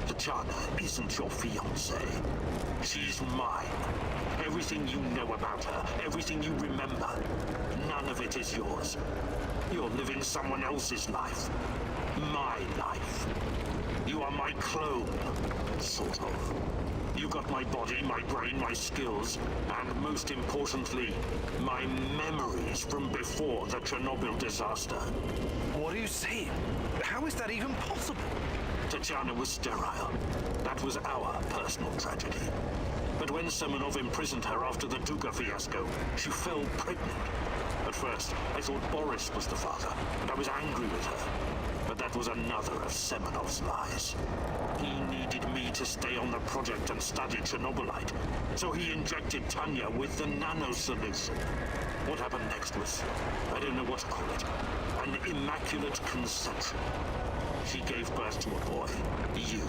Tatiana isn't your fiancée. She's mine. Everything you know about her, everything you remember, none of it is yours. You're living someone else's life. My life. You are my clone, sort of. You got my body, my brain, my skills, and most importantly, my memories from before the Chernobyl disaster. What are you saying? How is that even possible? Tatiana was sterile. That was our personal tragedy. But when Semenov imprisoned her after the Duga fiasco, she fell pregnant. At first, I thought Boris was the father, and I was angry with her. But that was another of Semenov's lies. He needed me to stay on the project and study Chernobylite, so he injected Tanya with the nano solution. What happened next was, I don't know what to call it, an immaculate conception. She gave birth to a boy, you.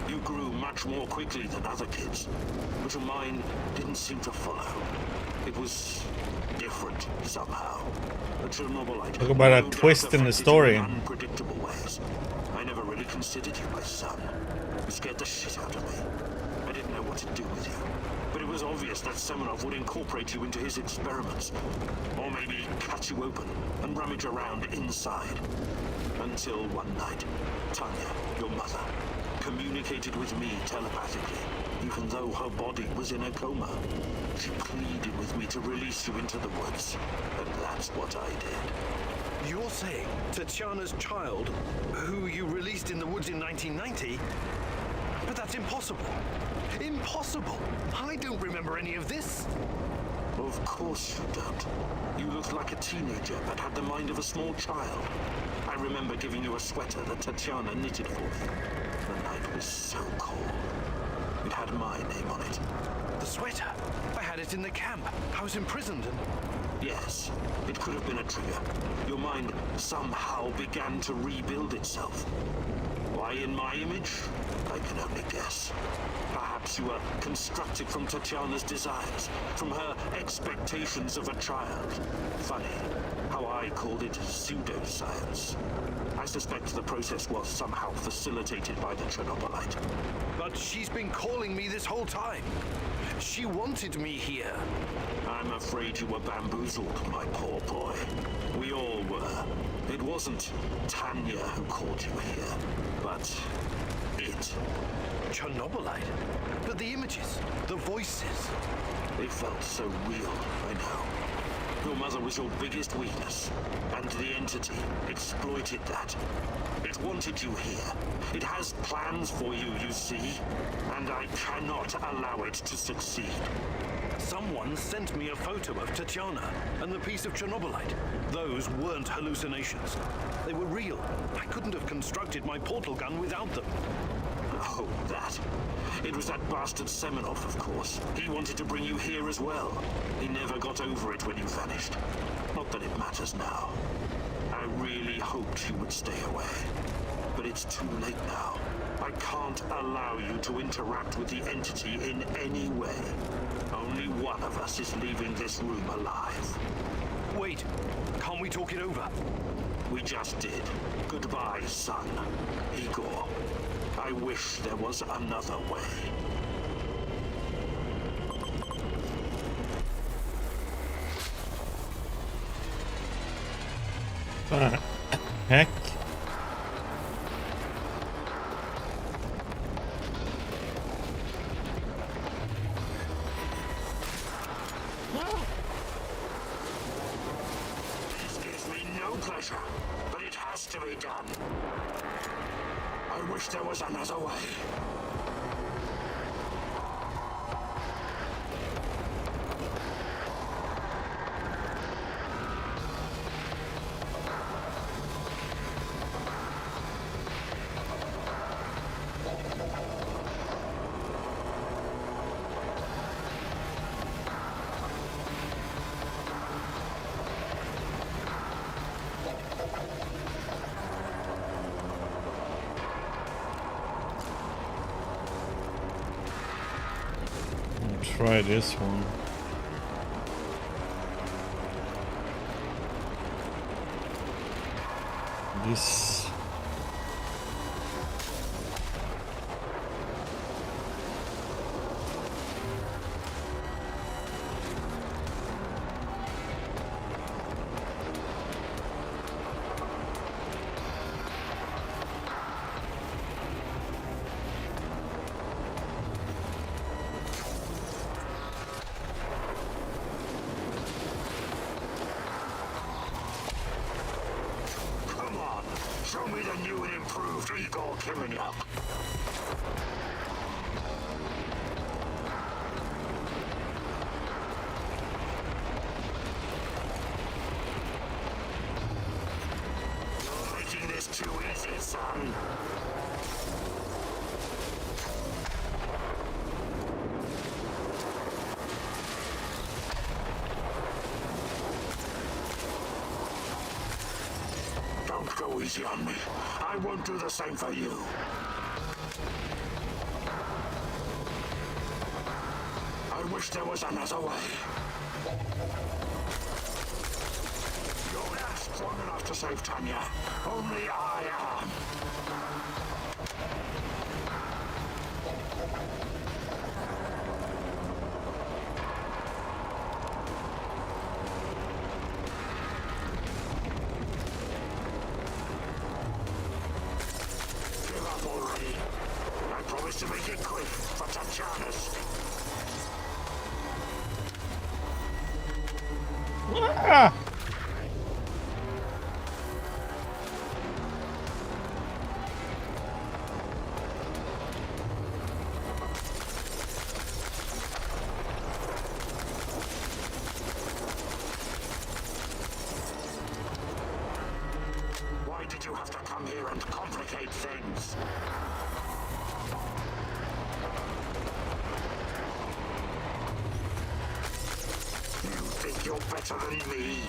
You grew much more quickly than other kids, but your mind didn't seem to follow. It was different somehow. The Chernobylite Talk about a twist in the story. in unpredictable ways. I never really considered you my son. You scared the shit out of me. I didn't know what to do with you. But it was obvious that Semenov would incorporate you into his experiments. Or maybe cut you open and rummage around inside. Until one night, Tanya, your mother, communicated with me telepathically, even though her body was in a coma. She pleaded with me to release you into the woods, and that's what I did. You're saying Tatiana's child, who you released in the woods in 1990? But that's impossible. Impossible! I don't remember any of this. Of course you don't. You looked like a teenager, but had the mind of a small child. I remember giving you a sweater that Tatiana knitted for me. The night was so cold. It had my name on it. The sweater? I had it in the camp. I was imprisoned and... Yes, it could have been a trigger. Your mind somehow began to rebuild itself. Why in my image? I can only guess. Perhaps you were constructed from Tatiana's desires, from her expectations of a child. Funny how I called it pseudoscience. I suspect the process was somehow facilitated by the Chernobylite. But she's been calling me this whole time. She wanted me here. I'm afraid you were bamboozled, my poor boy. We all were. It wasn't Tanya who called you here, but it. Chernobylite? But the images, the voices. They felt so real, I know. Your mother was your biggest weakness, and the entity exploited that. It wanted you here. It has plans for you, you see, and I cannot allow it to succeed. Someone sent me a photo of Tatiana and the piece of Chernobylite. Those weren't hallucinations. They were real. I couldn't have constructed my portal gun without them. Oh, that. It was that bastard Semenov, of course. He wanted to bring you here as well. He never got over it when you vanished. Not that it matters now. I really hoped you would stay away. But it's too late now. I can't allow you to interact with the entity in any way. Only one of us is leaving this room alive. Wait, can't we talk it over? We just did. Goodbye, son. Igor. I wish there was another way. Heck? This gives me no pleasure, but it has to be done. I wish there was another way. Try this one. This. Show me the new and improved Igor Kiminyak. son. Don't go easy on me. I won't do the same for you. I wish there was another way. You're not strong enough to save Tanya. Only I am. Give up already. I promise to make it quick for Tatjanis. Ah! Why did you have to come here and complicate things? You think you're better than me?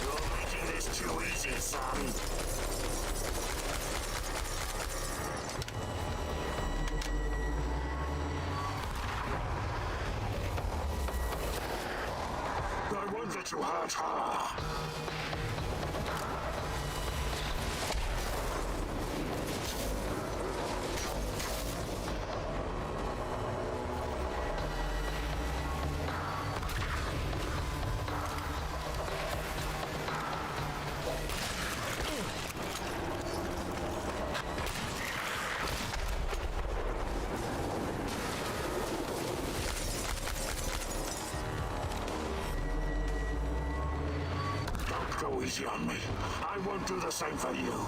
You're making this too easy, son. I won't let you hurt her. Don't go easy on me. I won't do the same for you.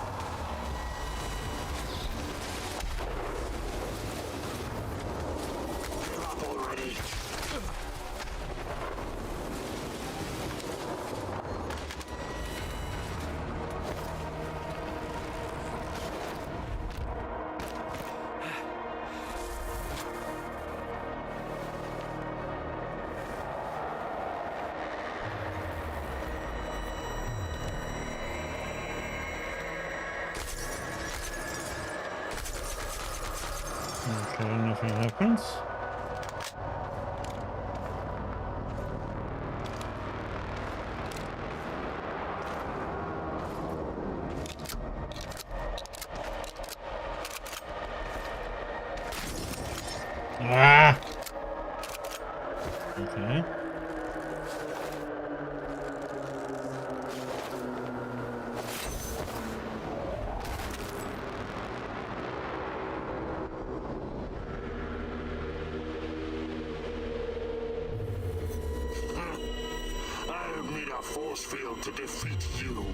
Give up already. Okay, nothing happens. Ah! Okay. I don't need a force field to defeat you.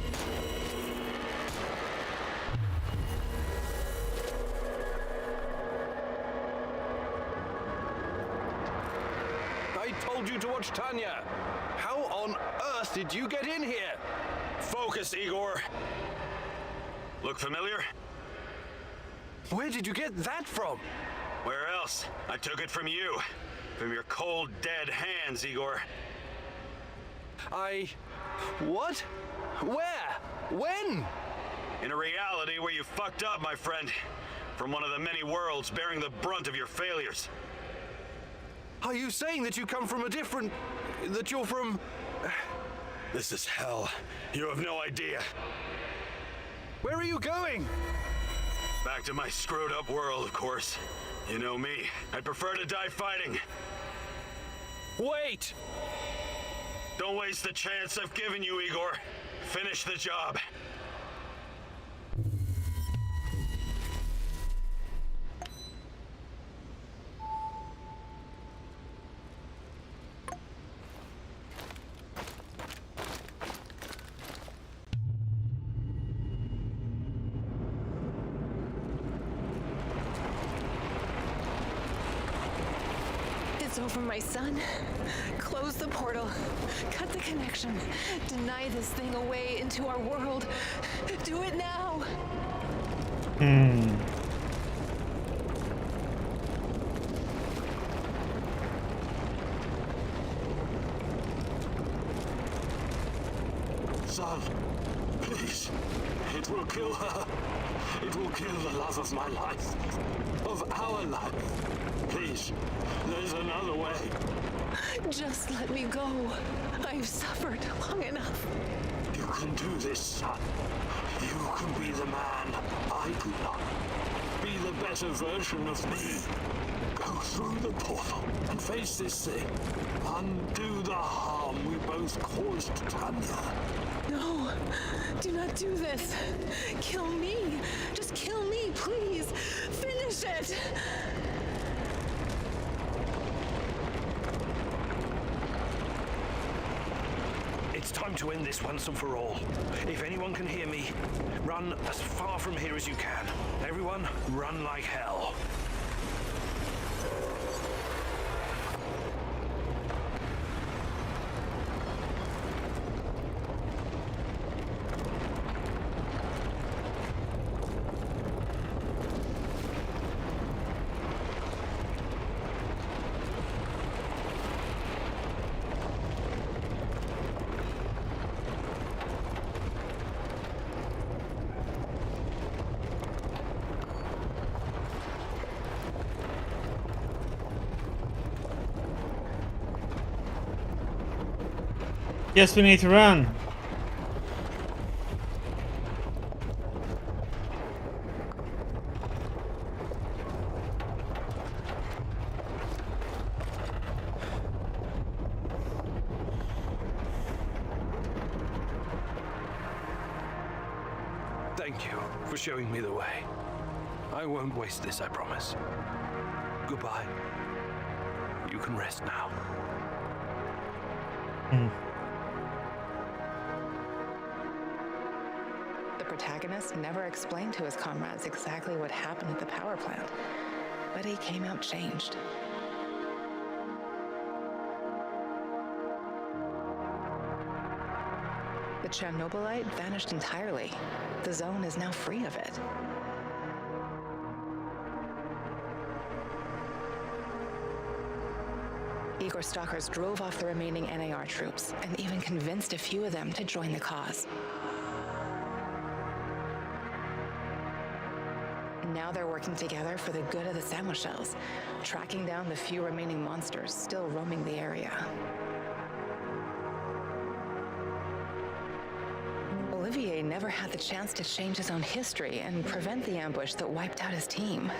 I told you to watch Tanya. How on earth did you get in here? Focus, Igor. Look familiar? Where did you get that from? Where else? I took it from you. From your cold, dead hands, Igor. What? Where? When? In a reality where you fucked up, my friend. From one of the many worlds bearing the brunt of your failures. Are you saying that you come from a different... that you're from... This is hell. You have no idea. Where are you going? Back to my screwed up world, of course. You know me. I'd prefer to die fighting. Wait! Don't waste the chance I've given you, Igor. Finish the job. So from my son, close the portal, cut the connection, deny this thing away into our world. Do it now. Son, please. It will kill her. It will kill the love of my life. Of our life. Please, there's another way. Just let me go. I've suffered long enough. You can do this, son. You can be the man I could not. Be the better version of me. Go through the portal and face this thing. Undo the harm we both caused Tanya. No, do not do this. Kill me. Just kill me, please. Finish it. It's time to end this once and for all. If anyone can hear me, run as far from here as you can. Everyone, run like hell. Yes, we need to run. Thank you for showing me the way. I won't waste this, I promise. Goodbye. You can rest now. The protagonist never explained to his comrades exactly what happened at the power plant, but he came out changed. The Chernobylite vanished entirely. The zone is now free of it. Igor stalkers drove off the remaining NAR troops and even convinced a few of them to join the cause. Now they're working together for the good of the Samoshels, tracking down the few remaining monsters still roaming the area. Olivier never had the chance to change his own history and prevent the ambush that wiped out his team.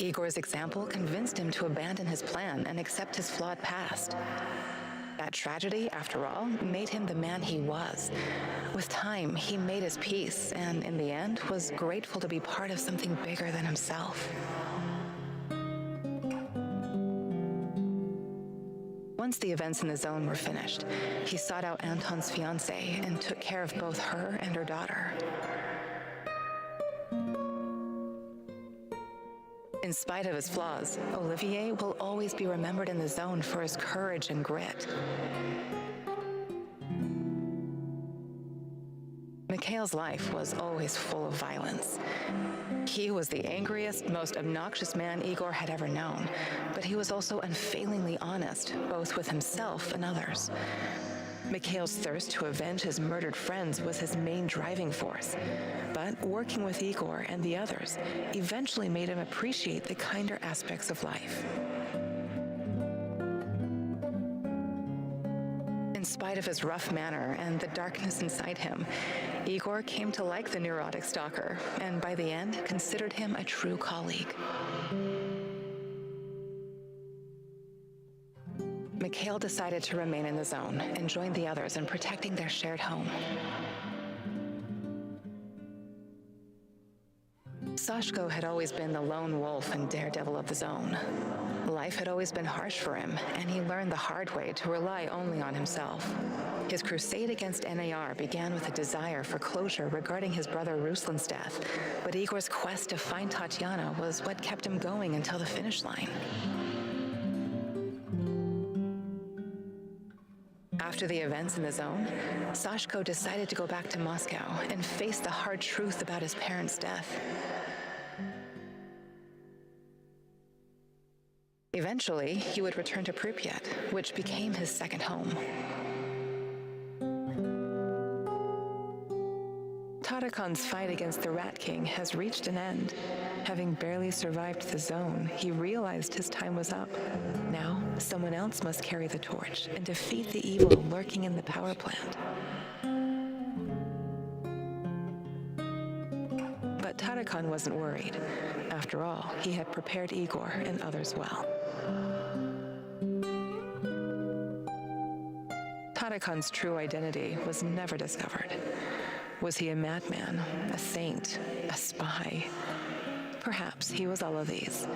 Igor's example convinced him to abandon his plan and accept his flawed past. That tragedy, after all, made him the man he was. With time, he made his peace, and in the end, was grateful to be part of something bigger than himself. Once the events in the zone were finished, he sought out Anton's fiancée and took care of both her and her daughter. In spite of his flaws, Olivier will always be remembered in the zone for his courage and grit. Mikhail's life was always full of violence. He was the angriest, most obnoxious man Igor had ever known, but he was also unfailingly honest, both with himself and others. Mikhail's thirst to avenge his murdered friends was his main driving force, but working with Igor and the others eventually made him appreciate the kinder aspects of life. In spite of his rough manner and the darkness inside him, Igor came to like the neurotic stalker, and by the end considered him a true colleague. Mikhail decided to remain in the zone and join the others in protecting their shared home. Sashko had always been the lone wolf and daredevil of the zone. Life had always been harsh for him, and he learned the hard way to rely only on himself. His crusade against NAR began with a desire for closure regarding his brother Ruslan's death, but Igor's quest to find Tatiana was what kept him going until the finish line. After the events in the zone, Sashko decided to go back to Moscow and face the hard truth about his parents' death. Eventually, he would return to Pripyat, which became his second home. Tarakon's fight against the Rat King has reached an end. Having barely survived the zone, he realized his time was up. Now, someone else must carry the torch and defeat the evil lurking in the power plant. But Tarakon wasn't worried. After all, he had prepared Igor and others well. Tarakon's true identity was never discovered. Was he a madman, a saint, a spy? Perhaps he was all of these,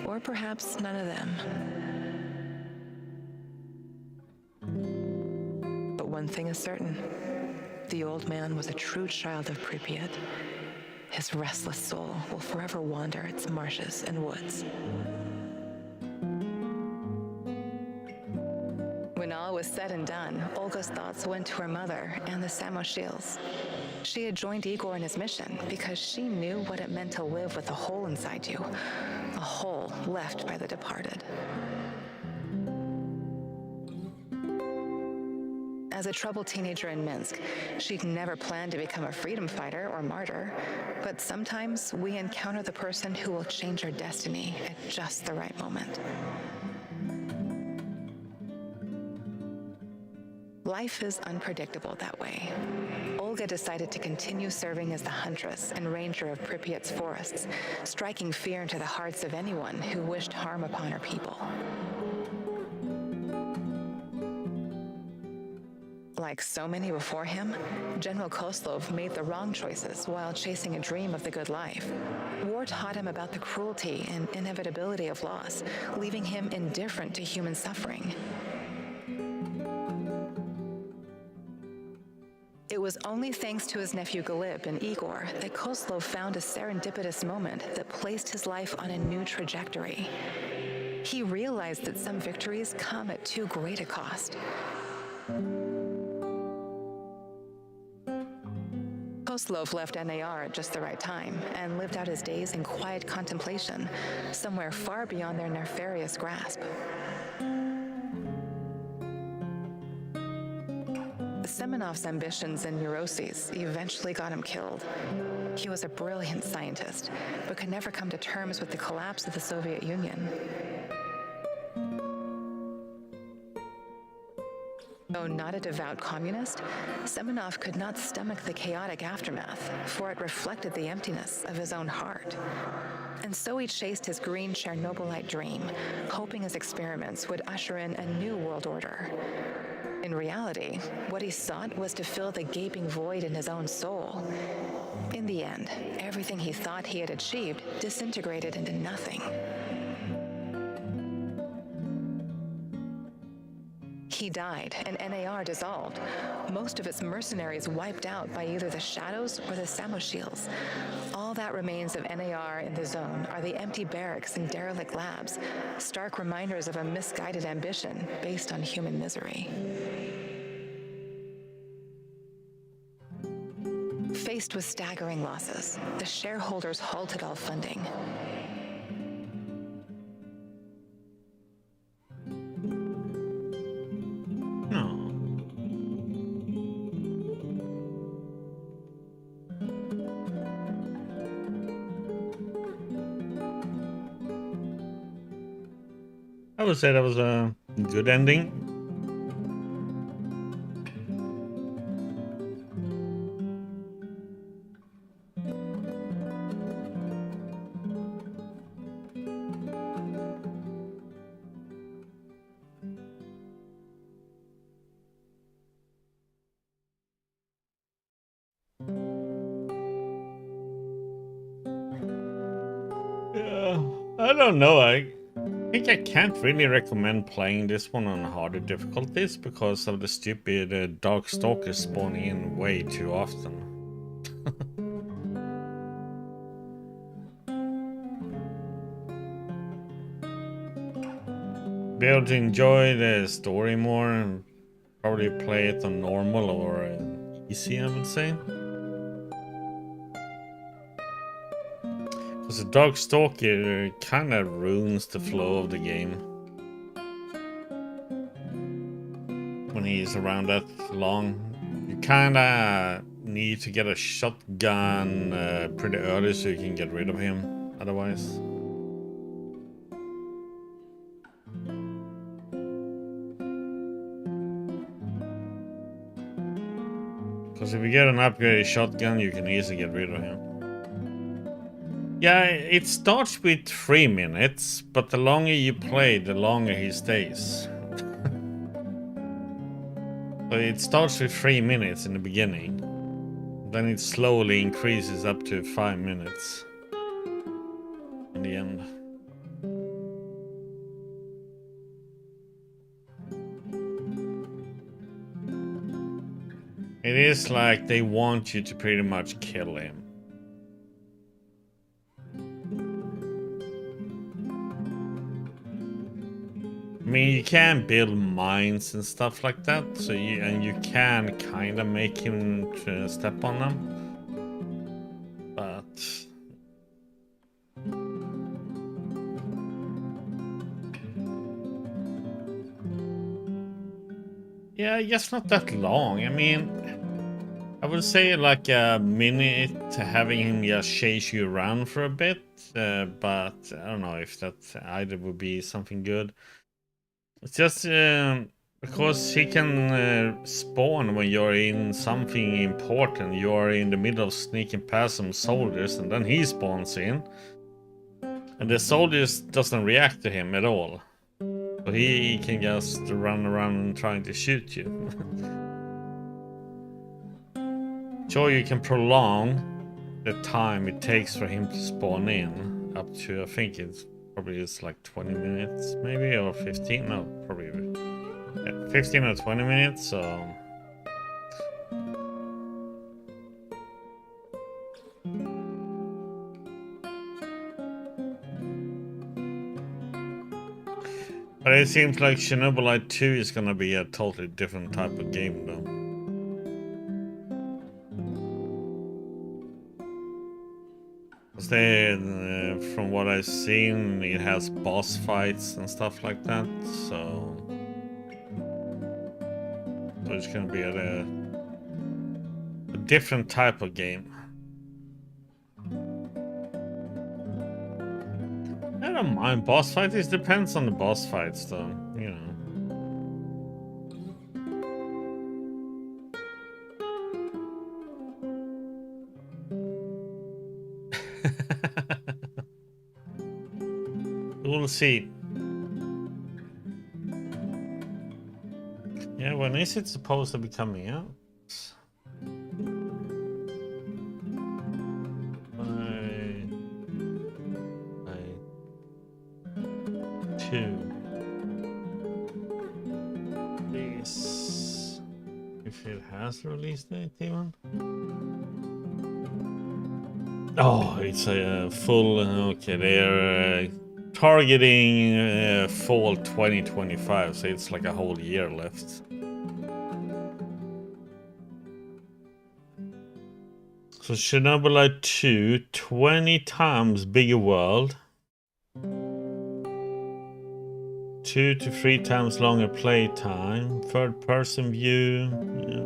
or perhaps none of them. But one thing is certain, the old man was a true child of Pripyat. His restless soul will forever wander its marshes and woods. When all was said and done, Olga's thoughts went to her mother and the Samoshils. She had joined Igor in his mission because she knew what it meant to live with a hole inside you, a hole left by the departed. As a troubled teenager in Minsk, she'd never planned to become a freedom fighter or martyr, but sometimes we encounter the person who will change our destiny at just the right moment. Life is unpredictable that way. Olga decided to continue serving as the huntress and ranger of Pripyat's forests, striking fear into the hearts of anyone who wished harm upon her people. Like so many before him, General Koslov made the wrong choices while chasing a dream of the good life. War taught him about the cruelty and inevitability of loss, leaving him indifferent to human suffering. It was only thanks to his nephew Galib and Igor that Koslov found a serendipitous moment that placed his life on a new trajectory. He realized that some victories come at too great a cost. Koslov left NAR at just the right time and lived out his days in quiet contemplation, somewhere far beyond their nefarious grasp. Semenov's ambitions and neuroses eventually got him killed. He was a brilliant scientist, but could never come to terms with the collapse of the Soviet Union. Though not a devout communist, Semenov could not stomach the chaotic aftermath, for it reflected the emptiness of his own heart. And so he chased his green Chernobylite dream, hoping his experiments would usher in a new world order. In reality, what he sought was to fill the gaping void in his own soul. In the end, everything he thought he had achieved disintegrated into nothing. He died, and NAR dissolved. Most of its mercenaries wiped out by either the Shadows or the Samoshils. All that remains of NAR in the zone are the empty barracks and derelict labs, stark reminders of a misguided ambition based on human misery. Faced with staggering losses, the shareholders halted all funding. I would say that was a good ending. Yeah, I don't know. I think I can't really recommend playing this one on harder difficulties because of the stupid Dark Stalkers spawning in way too often. Be able to enjoy the story more, Probably play it on normal or easy, I would say. Because the Darkstalker kind of ruins the flow of the game. When he's around that long. You kind of need to get a shotgun pretty early so you can get rid of him. Otherwise. Because if you get an upgraded shotgun, you can easily get rid of him. Yeah, it starts with 3 minutes, but the longer you play, the longer he stays. So it starts with 3 minutes in the beginning. Then it slowly increases up to 5 minutes in the end. It is like they want you to pretty much kill him. I mean, you can build mines and stuff like that, so you can kind of make him to step on them, but yeah, just not that long. I mean, I would say like a minute having him just chase you around for a bit, but I don't know if that either would be something good. It's just because he can spawn when you're in something important. You're in the middle of sneaking past some soldiers, and then he spawns in. And the soldiers doesn't react to him at all. So he can just run around and trying to shoot you. Sure, you can prolong the time it takes for him to spawn in up to, I think it's probably like 20 minutes maybe, or 15, no, probably 15 or 20 minutes, so but it seems like Chernobyl 2 is gonna be a totally different type of game though. From what I've seen, it has boss fights and stuff like that, so it's gonna be a different type of game. I don't mind boss fights, it depends on the boss fights though, you know. We'll see. Yeah, when is it supposed to be coming out? Please, if it has release date even. Oh, it's a full. Okay, they're targeting fall 2025, so it's like a whole year left. So Chernobyl 2, 20 times bigger world. 2 to 3 times longer play time. Third person view. Yeah.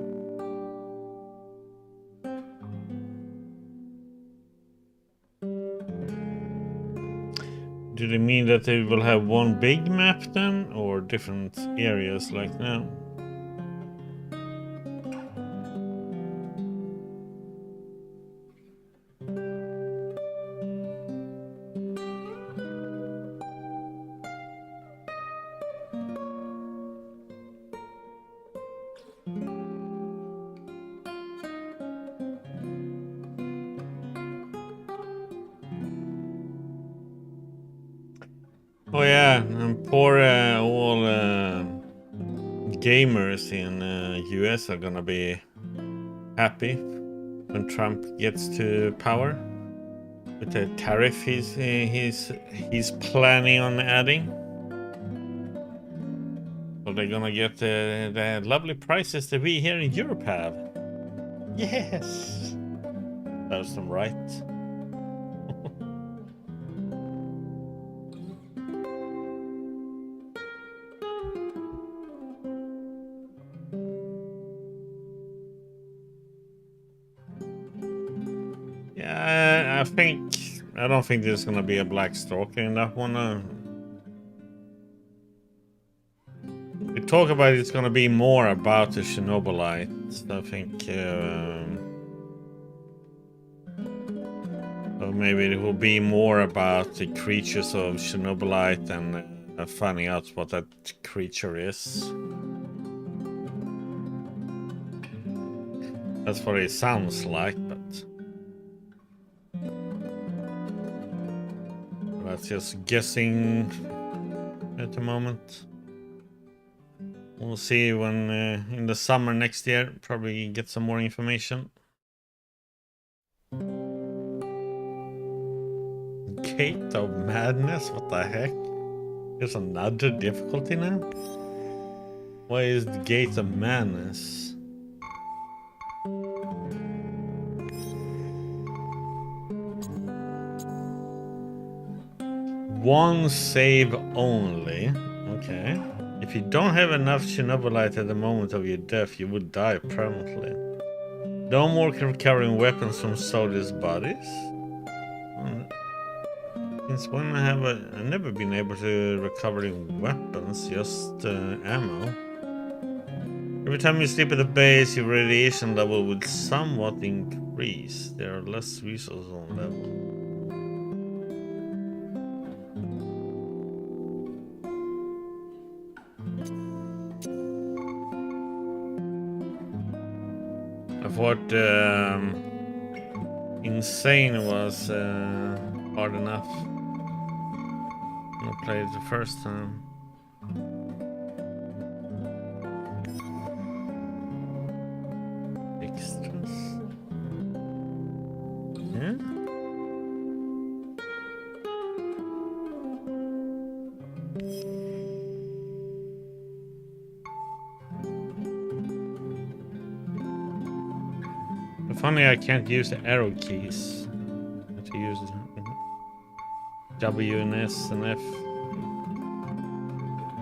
Do they mean that they will have one big map then? Or different areas like now? Oh yeah, and poor all gamers in US are gonna be happy when Trump gets to power with the tariff he's planning on adding. So they're gonna get the lovely prices that we here in Europe have. Yes! Serves them right. Yeah, I don't think there's gonna be a black stalker in that one. We talk about it's gonna be more about the Chernobylite. I think, or maybe it will be more about the creatures of Chernobylite and finding out what that creature is. That's what it sounds like, but that's just guessing at the moment. We'll see when in the summer next year, probably get some more information. Gate of Madness? What the heck? There's another difficulty now? Why is the Gate of Madness? One save only. Okay. If you don't have enough Chernobylite at the moment of your death, you would die permanently. No more recovering weapons from soldiers' bodies. Since when I've never been able to recover weapons, just ammo. Every time you sleep at the base, your radiation level would somewhat increase. There are less resources on level. I thought Insane was hard enough. I played it the first time. Extras. Yeah. Funny, I can't use the arrow keys. I have to use W and S and F.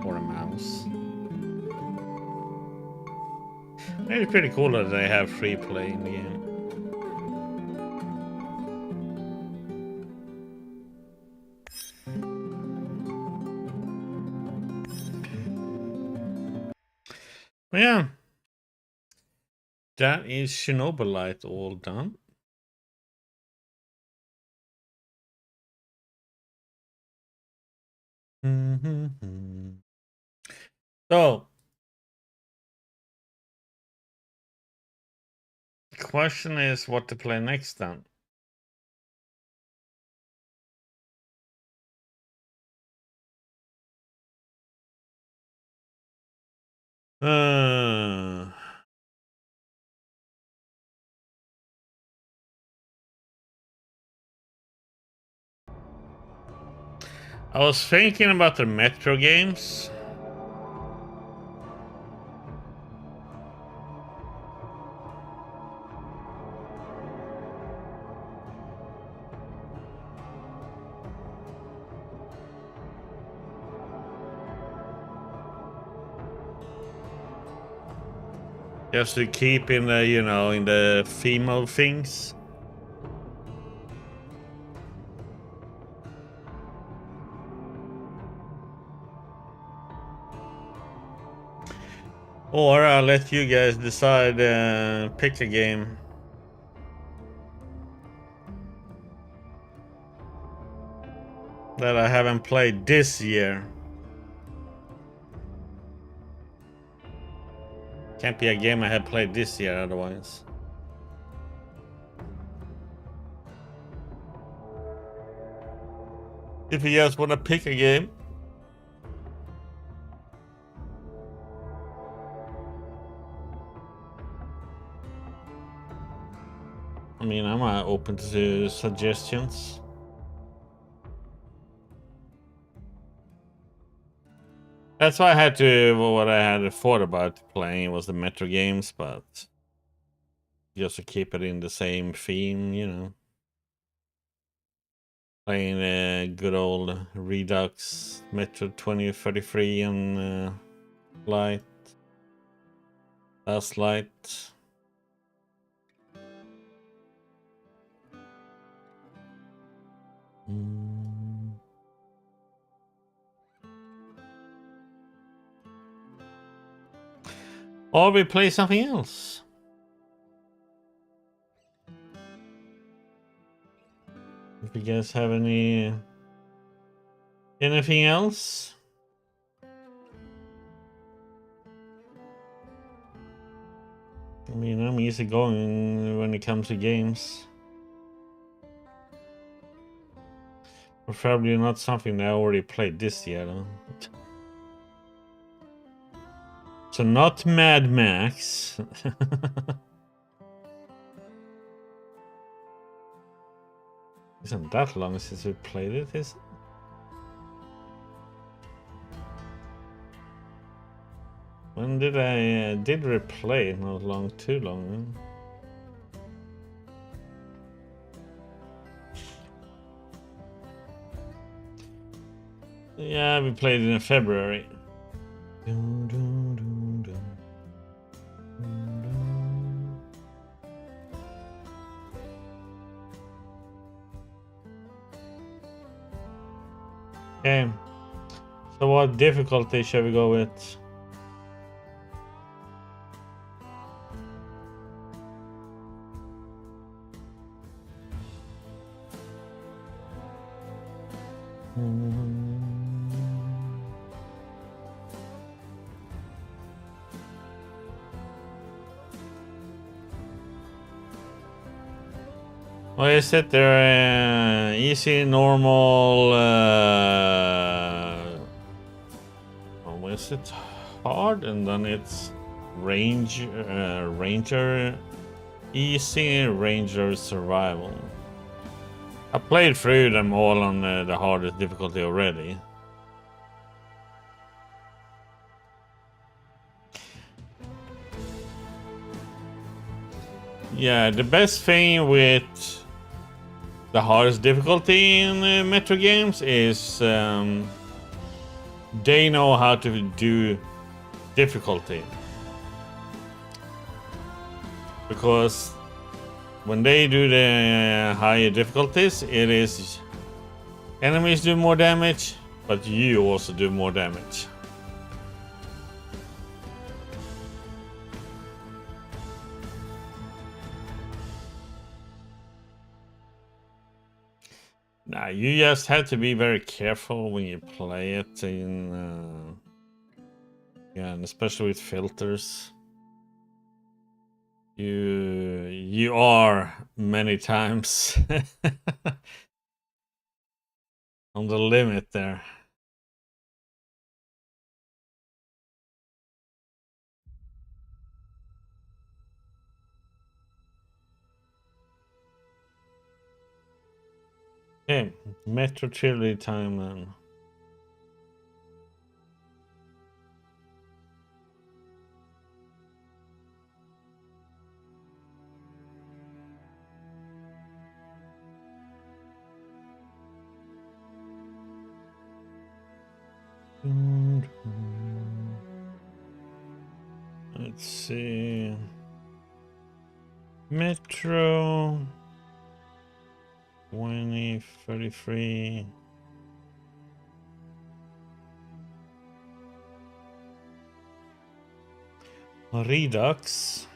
Or a mouse. It's pretty cool that they have free play in the game. But yeah. That is Chernobylite all done. So, the question is what to play next then. I was thinking about the Metro games. Just to keep in the, you know, in the theme of things. Or I'll let you guys decide, pick a game. That I haven't played this year. Can't be a game I have played this year otherwise. If you guys want to pick a game. I mean, I'm open to suggestions. That's why I had to. What I had thought about playing was the Metro games, but just to keep it in the same theme, you know. Playing good old Redux, Metro 2033 and Light. Last Light. Or we play something else. If you guys have anything else? I mean, I'm easy going when it comes to games. Preferably not something that I already played this year, though. So not Mad Max. Isn't that long since we played it, is it? When did I did replay it? Not long, too long. Yeah, we played it in February. Okay. So what difficulty shall we go with? What is it? They're easy, normal. What is it? Hard, and then it's ranger, easy, ranger, survival. I played through them all on the hardest difficulty already. Yeah, the best thing with the hardest difficulty in Metro games is they know how to do difficulty. Because when they do the higher difficulties, it is enemies do more damage, but you also do more damage. Nah, you just have to be very careful when you play it in yeah, and especially with filters. You are many times on the limit there. Okay, Metro Trilogy time then. Let's see. Metro 2033. Redux.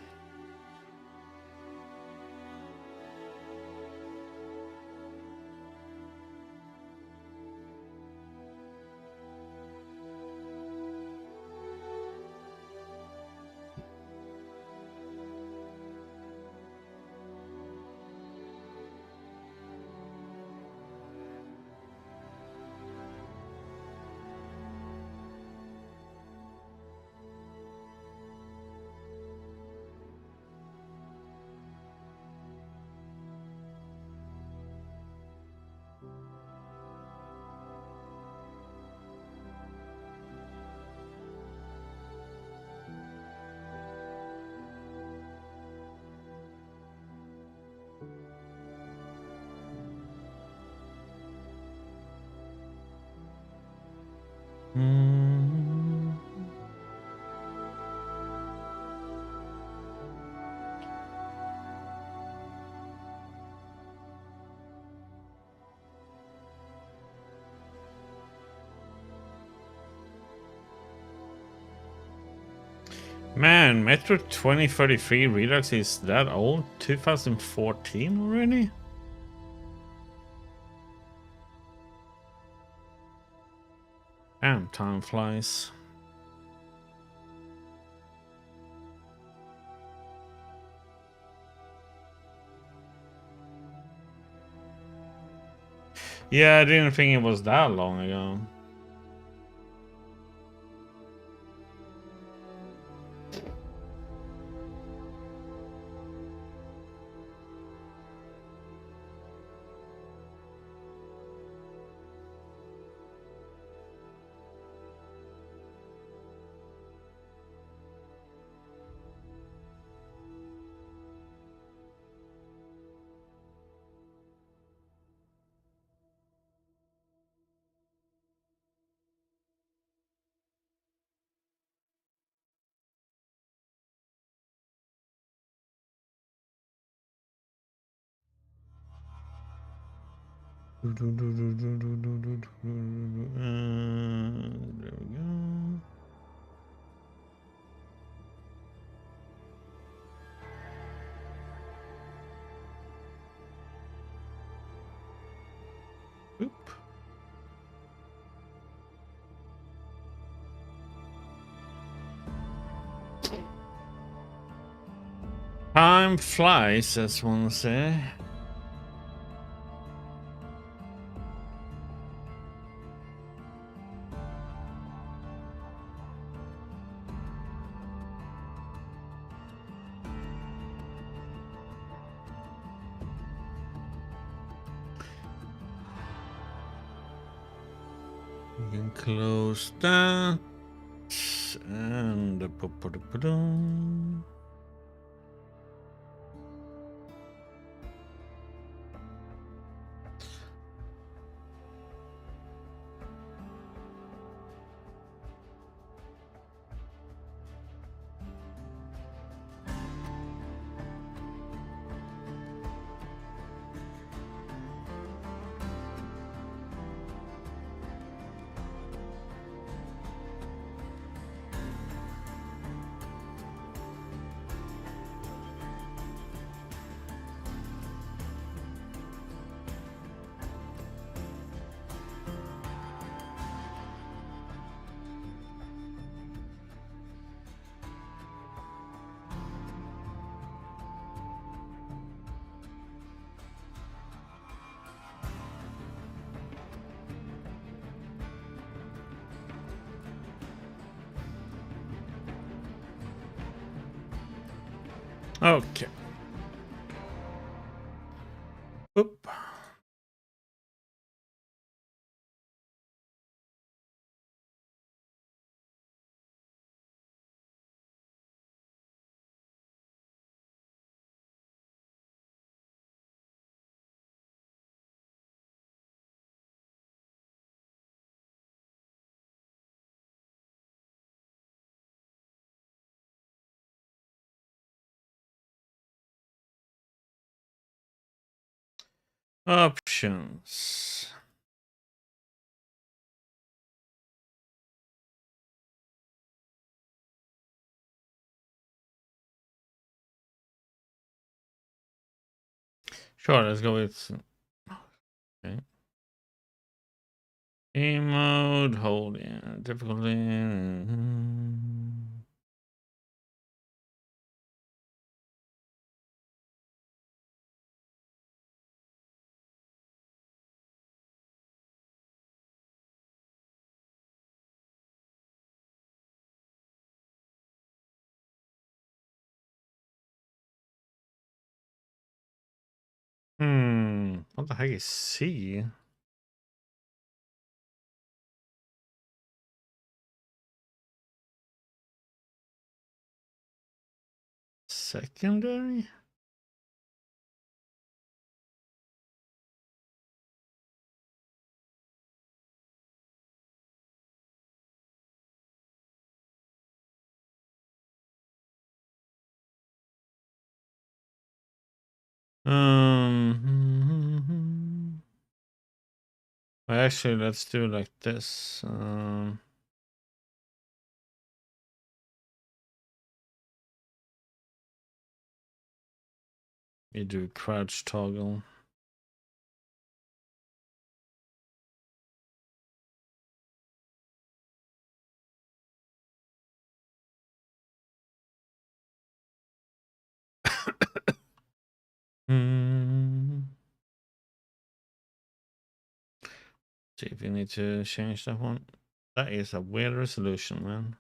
Man, Metro 2033 Redux is that old? 2014 already? Damn, time flies. Yeah, I didn't think it was that long ago. There we go. Oop. Time flies, as one say. We can close that and okay. Oop. Options. Sure, let's go with okay. Game mode, hold in, difficulty. What the heck is C? Secondary? Actually, let's do it like this. You do crouch toggle. See if you need to change that one. That is a weird resolution, man.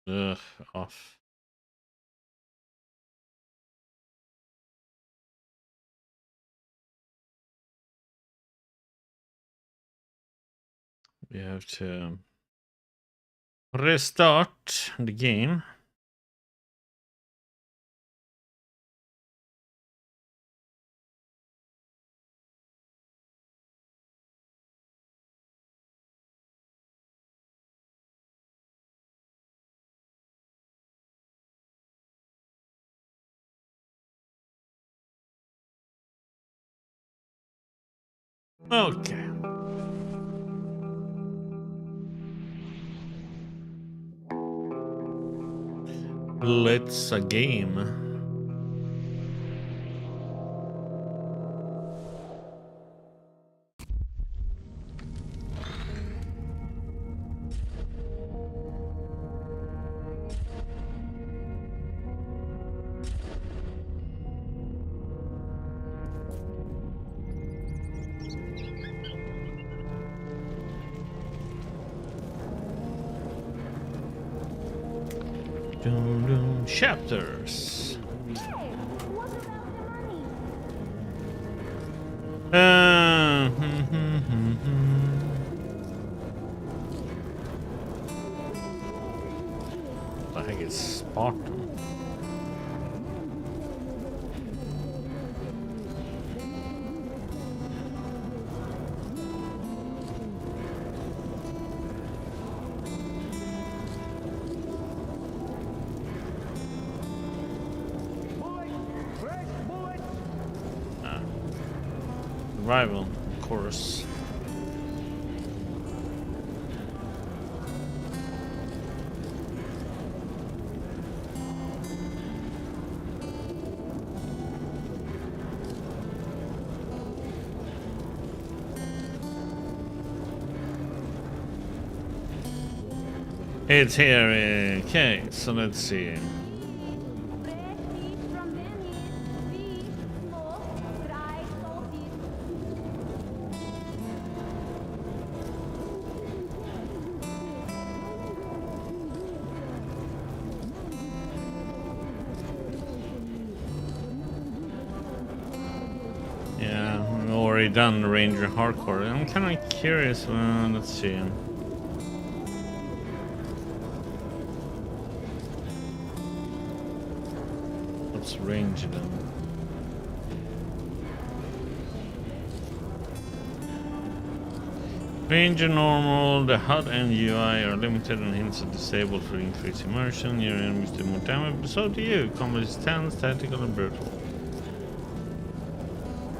Ugh, off. We have to restart the game. Okay. Let's a game. Chapters. I think it's Spartan. Rival, of course. It's here. Okay, so let's see. Yeah, we've already done Ranger Hardcore. I'm kind of curious. Let's see. What's Ranger then? Ranger normal, the HUD and UI are limited and hints are disabled for increased immersion. Your enemies do more damage, but so do you. Combat is tense, tactical, and brutal.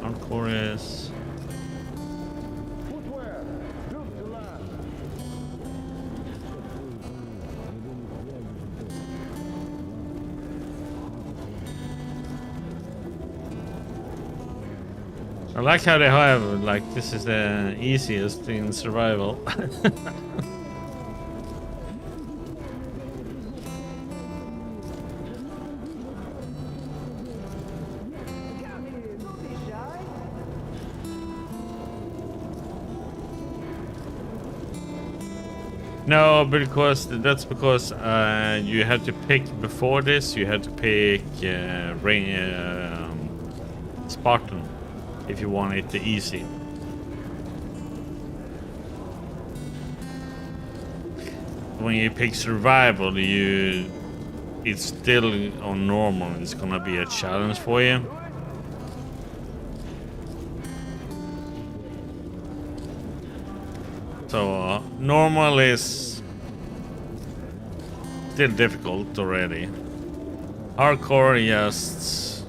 Hardcore is... I like how they have, like, this is the easiest in survival. No, because that's because you had to pick before this. You had to pick Spartan if you want it easy. When you pick survival, it's still on normal. It's gonna be a challenge for you. So normal is still difficult already. Hardcore, just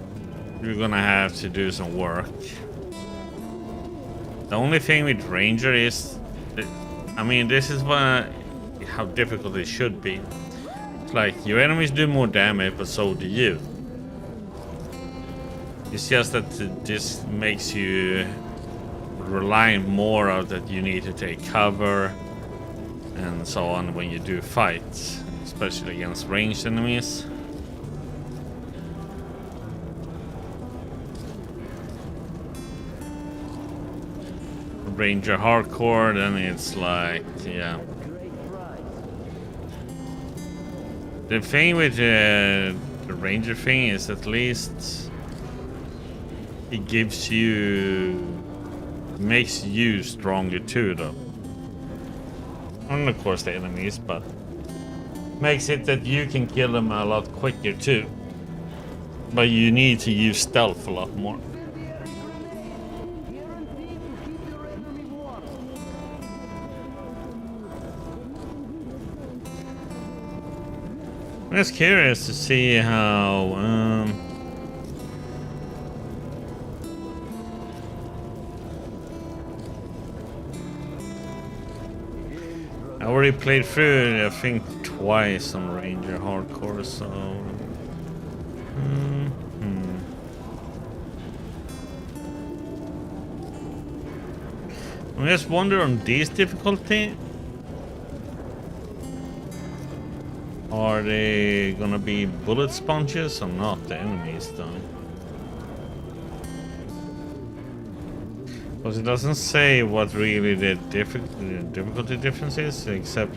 you're gonna have to do some work. The only thing with Ranger is, I mean, this is how difficult it should be. It's like your enemies do more damage, but so do you. It's just that this makes you rely more on that you need to take cover and so on when you do fights, especially against ranged enemies. Ranger hardcore, then it's like, yeah. The thing with the Ranger thing is at least it gives you, makes you stronger too though. And of course the enemies, but makes it that you can kill them a lot quicker too. But you need to use stealth a lot more. I'm just curious to see how I already played through it, I think twice on Ranger Hardcore, so I just wonder on this difficulty, are they gonna be bullet sponges or not, the enemies though? Because it doesn't say what really the difficulty difference is, except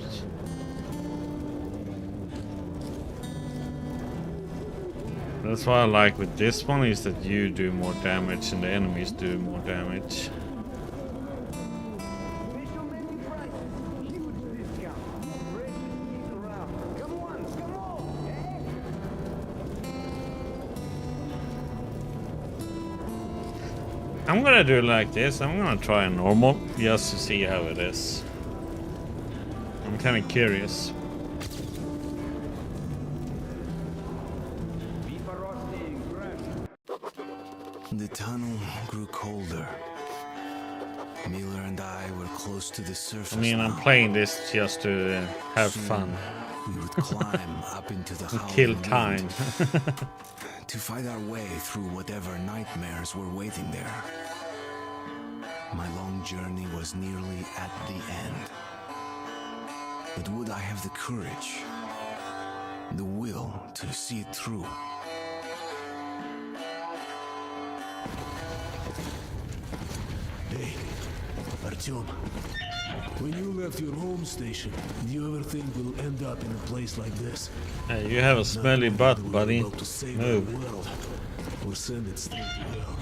that's what I like with this one, is that you do more damage and the enemies do more damage. I'm gonna do it like this. I'm gonna try a normal just to see how it is. I'm kind of curious. The tunnel grew colder. Miller and I were close to the surface. I mean, I'm playing this just to have fun. We would climb up into the kill time. To find our way through whatever nightmares were waiting there. My long journey was nearly at the end. But would I have the courage, the will to see it through? Hey, Artyom. When you left your home station, did you ever think we'll end up in a place like this? Hey, you have a smelly butt, buddy. Move. Or send it straight to hell.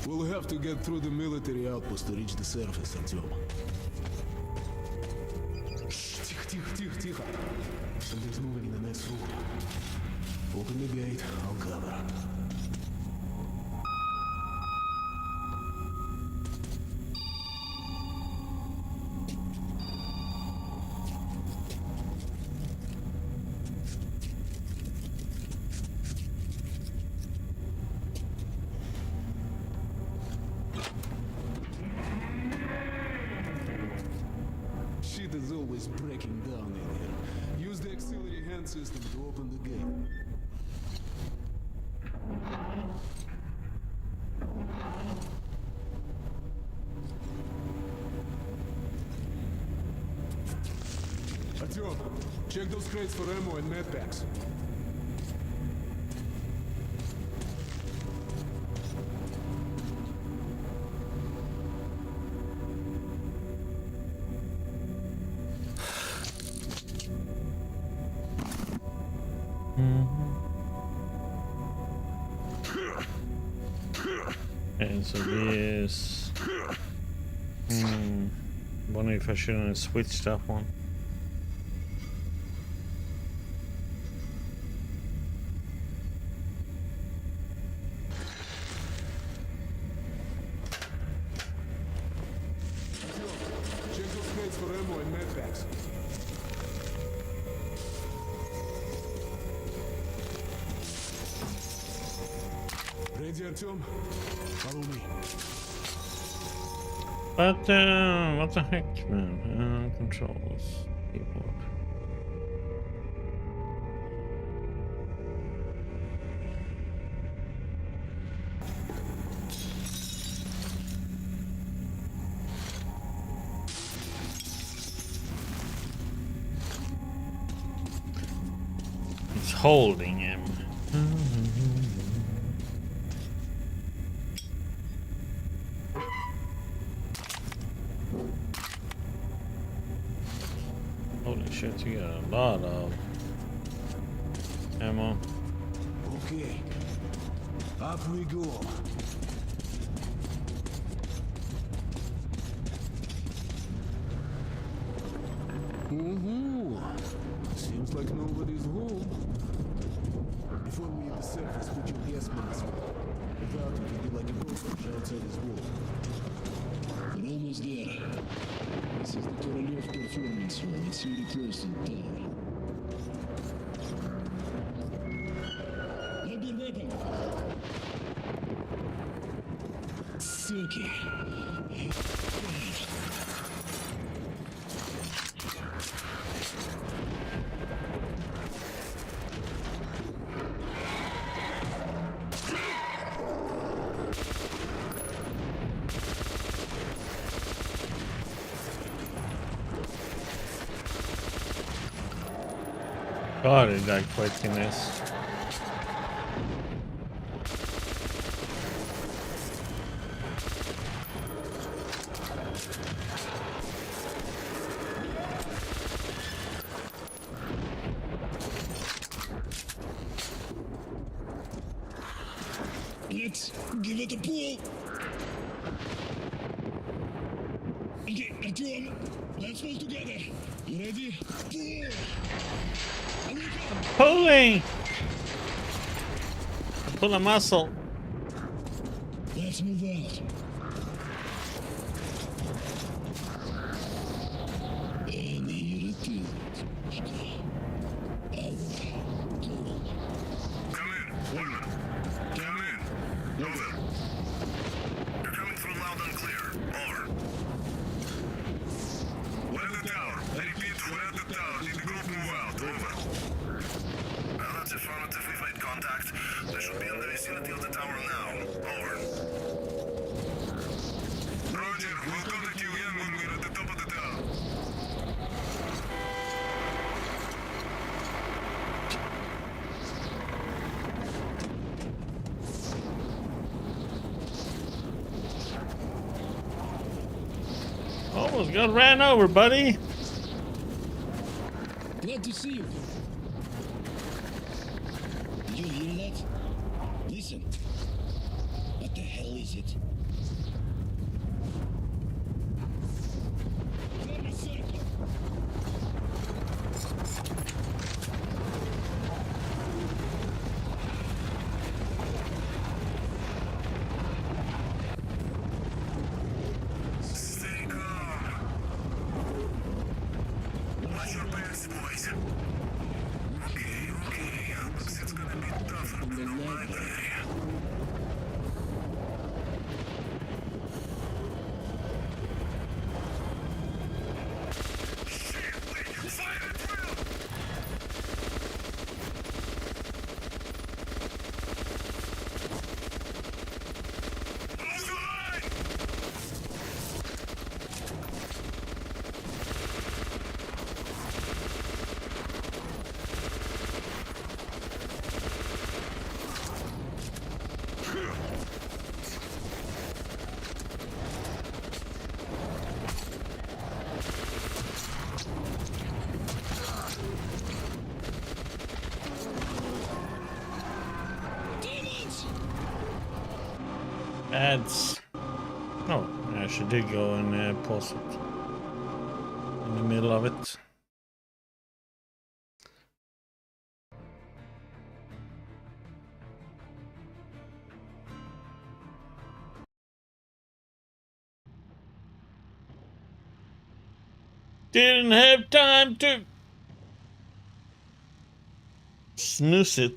We'll have to get through the military outpost to reach the surface, Artyom. Тихо. Something's moving in the next room. Open the gate, I'll cover. Shit is always breaking down in here. Use the auxiliary hand system to open the gate. Artyom, check those crates for ammo and medpacks. And so this. Wonder if I shouldn't switch that one. ammo and medpacks. Ready, Artyom? Follow me. But what the heck, man? Controls, keyboard. It's holding him. Holy shit, you got a lot of ammo. Okay, up we go. Seems like nobody's home. If only at the surface put your gas mask. Without it, you'd be like a ghost outside his wall. We're almost there. This is the Korolev performance hall. It's really close to the tower. Load your weapon. Suki. God, it got quite in this. Let's give it a pull. Okay, Artyom, let's pull together. You ready? Pull! Pulling! Pull a muscle. Let's move out. And here it is. Our goal. Come in, Woodman. Come in. Over. You're coming through loud and clear. Over. We're at the tower. I repeat, we're at the tower. Need the group move out. Over. Well, that's affirmative. We've made contact. They should be in the vicinity of the tower now. Over. Roger. We'll contact you again when we're at the top of the tower. Almost got ran over, buddy. Glad to see you. Did you hear that? Listen. What the hell is it? Form a circle. Stay calm. Watch your backs, boys. Okay. Looks it's gonna be tougher than the library. Shit, wait, fire at will! Move the line! Ads. Oh, I should did go and pause it in the middle of it. Didn't have time to snooze it.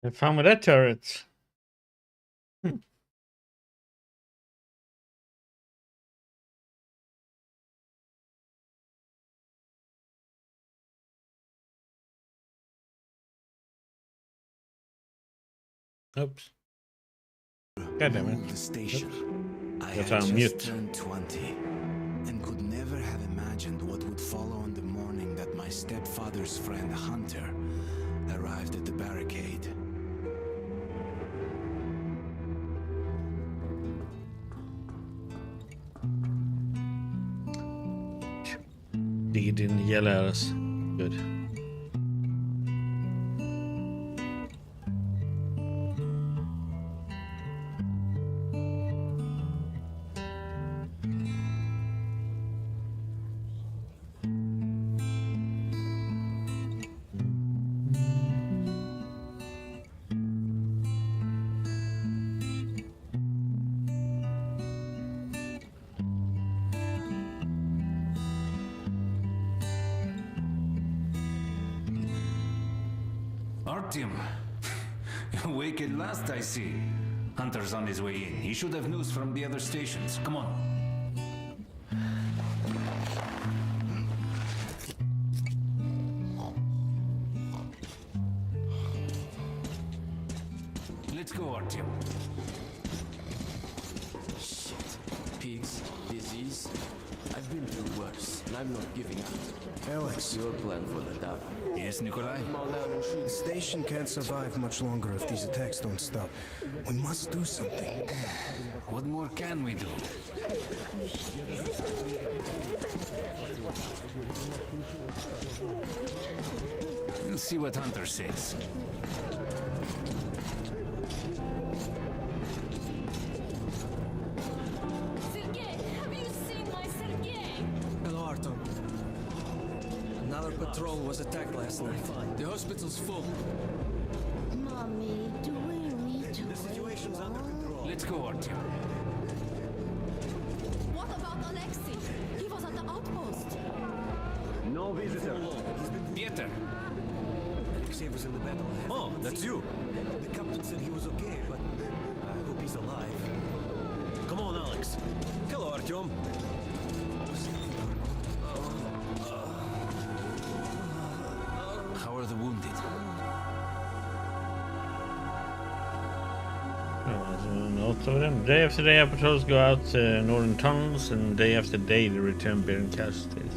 Have fun with that turret. Oops. God damn it. The station. I That's had on just mute. turned 20 and could never have imagined what would follow on the morning that my stepfather's friend Hunter arrived at the barricade. They didn't yell at us. Good. Artyom, awake at last, I see. Hunter's on his way in. He should have news from the other stations. Come on. Let's go, Artyom. Shit. Pigs, disease. I've been through worse, and I'm not giving up. Alex. Your plan for the dark. Yes, Nikolai? The station can't survive much longer if these attacks don't stop. We must do something. What more can we do? We'll see what Hunter says. Sergei, have you seen my Sergei? Hello, Artyom. Another patrol was attacked last night. The hospital's full. Mommy, do we need to? The situation's under control. Let's go, Artyom. What about Alexei? He was at the outpost. No visitor. He's been Pieter. Alexei was in the battle. Oh, that's you. The captain said he was okay, but I hope he's alive. Come on, Alex. Hello, Artyom. How are the wounded? Notes of them. Day after day, our patrols go out northern tunnels, and day after day, they return bearing casualties.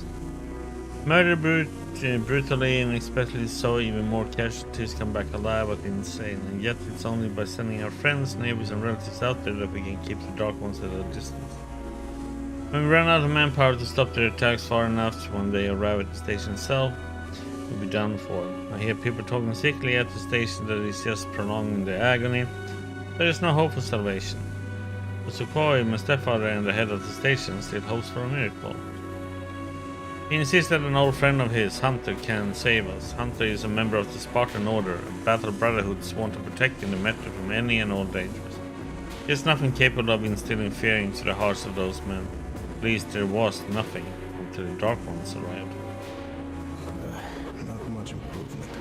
Murder brutally and especially so, even more casualties come back alive but insane. And yet, it's only by sending our friends, neighbors, and relatives out there that we can keep the Dark Ones at a distance. When we run out of manpower to stop their attacks far enough, when they arrive at the station itself, we'll be done for. I hear people talking sickly at the station that it's just prolonging their agony. There is no hope for salvation. But Sukhoi, my stepfather and the head of the station, still hopes for a miracle. He insists that an old friend of his, Hunter, can save us. Hunter is a member of the Spartan Order, a battle brotherhood sworn to protecting the Metro from any and all dangers. He has nothing capable of instilling fear into the hearts of those men. At least there was nothing until the Dark Ones arrived. Not much improvement.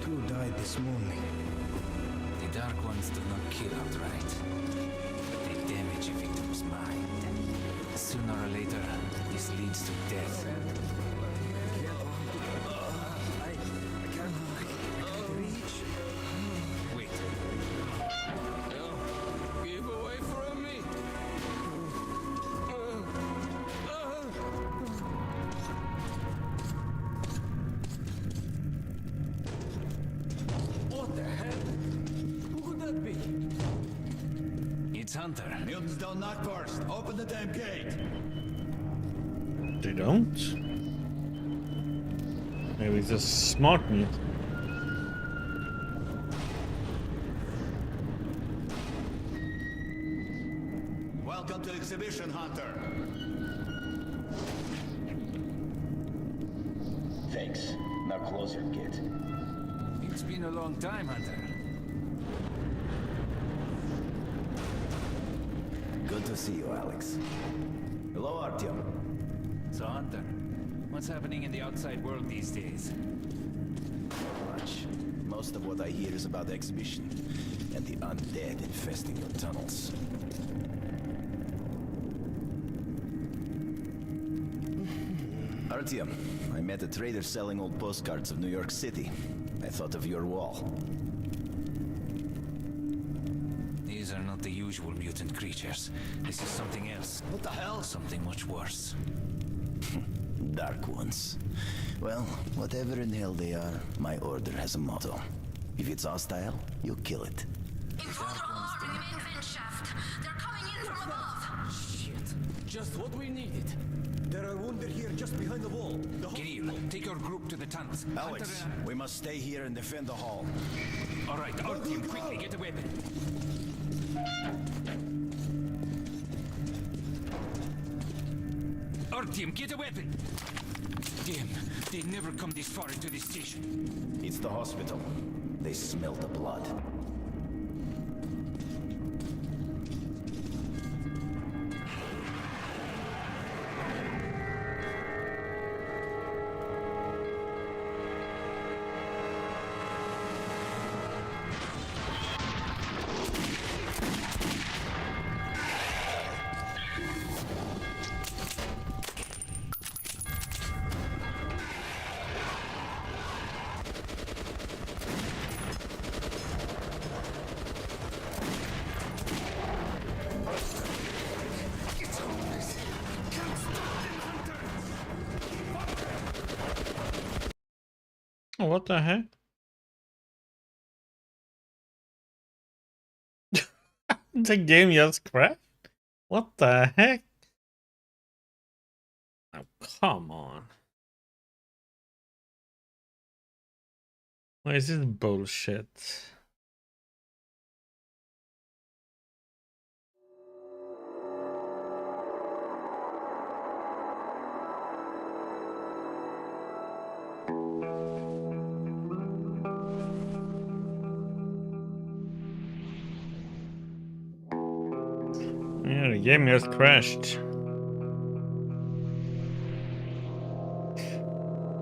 2 died this morning. The Dark Ones do not kill outright, but they damage a victim's mind. Sooner or later, this leads to death. I can't reach. Wait. No. Give away from me. What the hell? Who could that be? It's Hunter. Mutants don't knock first. Open the damn gate. They don't? Maybe it's just smart meat. Welcome to Exhibition, Hunter. Thanks. Now closer, kid. It's been a long time, Hunter. Good to see you, Alex. Hello, Artyom. So, Hunter, what's happening in the outside world these days? Much. Most of what I hear is about the exhibition and the undead infesting your tunnels. Artyom, I met a trader selling old postcards of New York City. I thought of your wall. These are not the usual mutant creatures. This is something else. What the hell? Something much worse. Dark Ones. Well, whatever in hell they are, my order has a motto. If it's hostile, you kill it. Intruder alarm in the main vent shaft. They're coming in from above. Shit. Just what we needed. There are wounded here just behind the wall. Kirill, take your group to the tunnels. Alex, we must stay here and defend the hall. All right, our team, quickly get a weapon. Our team, get a weapon. Damn, they never come this far into the station. It's the hospital. They smell the blood. Oh, what the heck? The game just crashed? What the heck? Oh, come on. What is this bullshit? My game just crashed.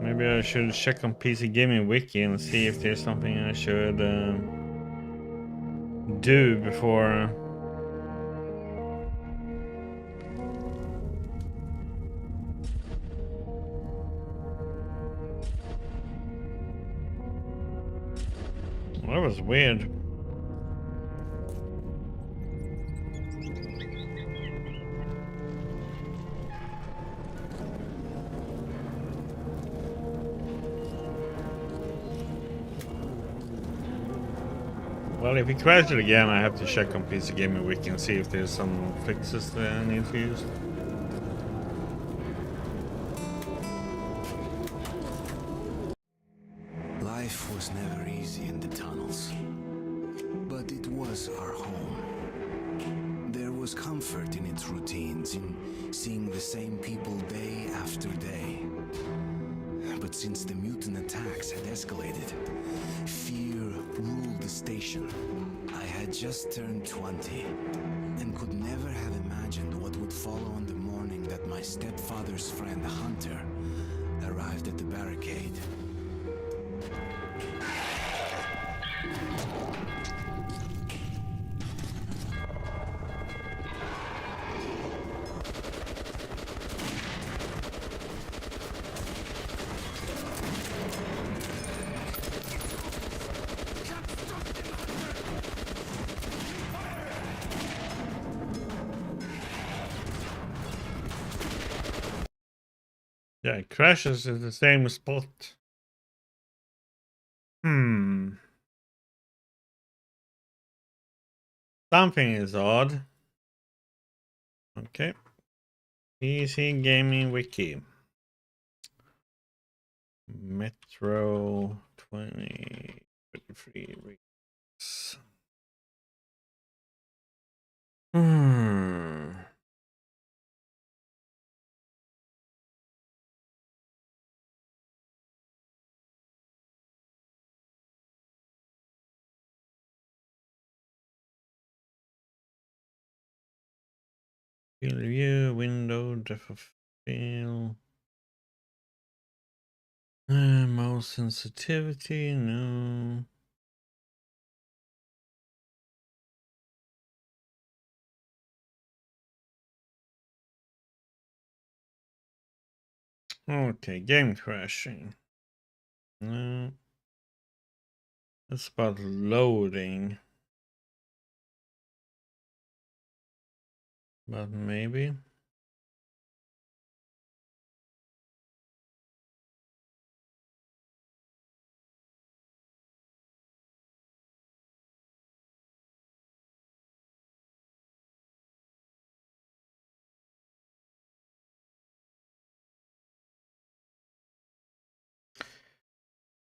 Maybe I should check on PC Gaming Wiki and see if there's something I should do before. That was weird. Well, if it crashes again, I have to check on PC Gaming Wiki and see if there's some fixes that I need to use. Life was never easy in the tunnels, but it was our home. There was comfort in its routines, in seeing the same people day after day. But since the mutant attacks had escalated, fear ruled the station. I had just turned 20 and could never have imagined what would follow on the morning that my stepfather's friend Hunter arrived at the barricade. Yeah, it crashes at the same spot. Something is odd. Okay. PC Gaming Wiki. Metro 2023 Redux. Field view, window, depth of field. Mouse sensitivity, no. Okay, game crashing. No. It's about loading. But maybe.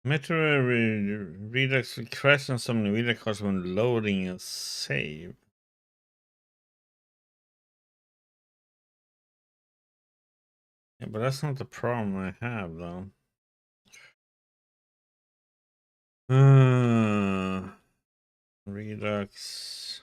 Metro Redux will crash on some NVIDIA cards when loading a save. Yeah, but that's not the problem I have though. Redux.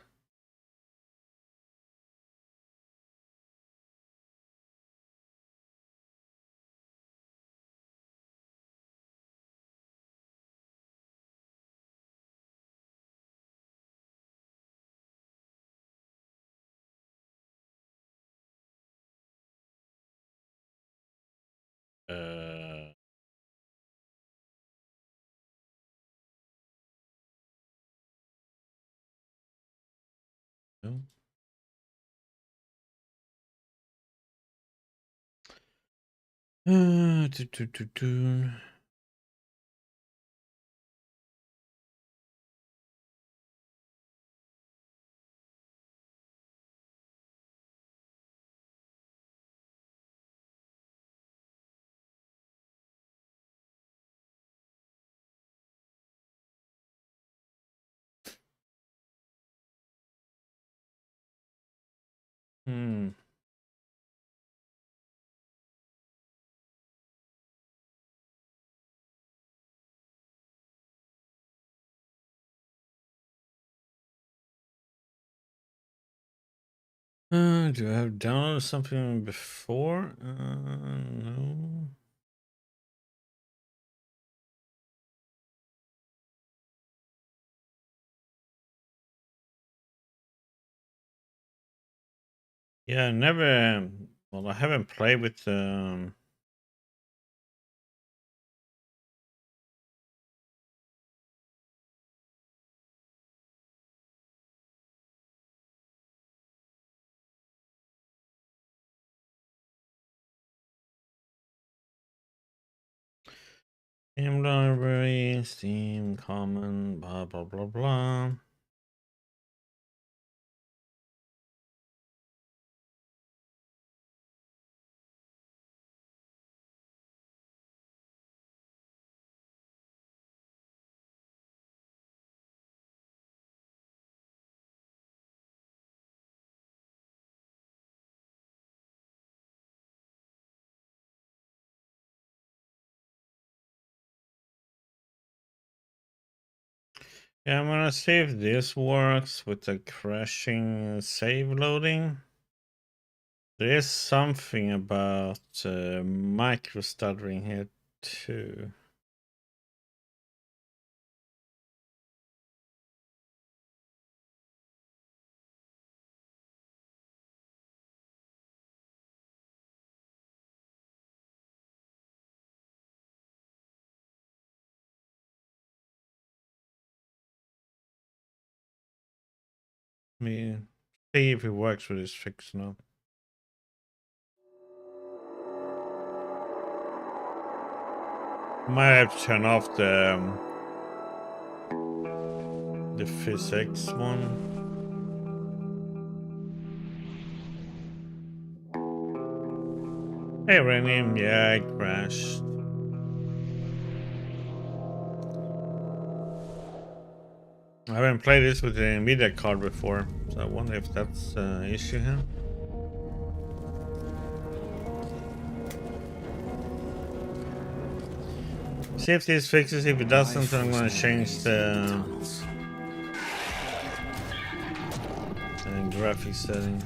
No. Do, do, do, do. Hmm. Do I have downloaded something before? No. Yeah, never. Well, I haven't played with. Steam library, Steam common, blah blah blah blah. Yeah, I'm gonna see if this works with the crashing save loading. There is something about micro stuttering here too. Let me see if it works with this fix now. Might have to turn off the physics one. Hey Renium, yeah, it crashed. I haven't played this with the Nvidia card before, so I wonder if that's an issue here. See if this fixes. If it doesn't, then I'm gonna change the graphics setting.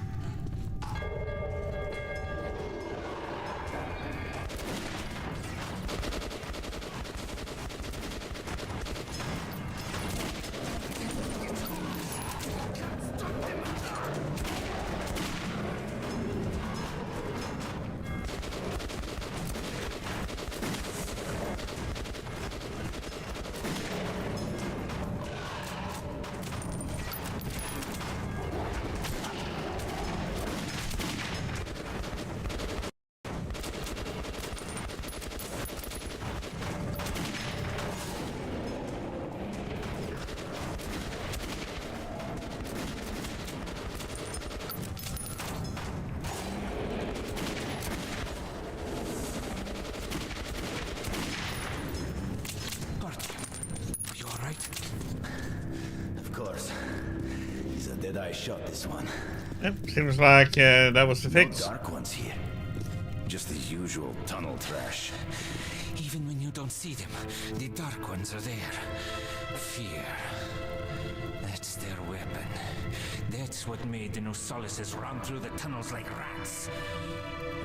Shot this one. Yep, seems like that was the fix. No dark ones here. Just the usual tunnel trash. Even when you don't see them, the dark ones are there. Fear. That's their weapon. That's what made the Nosalises run through the tunnels like rats.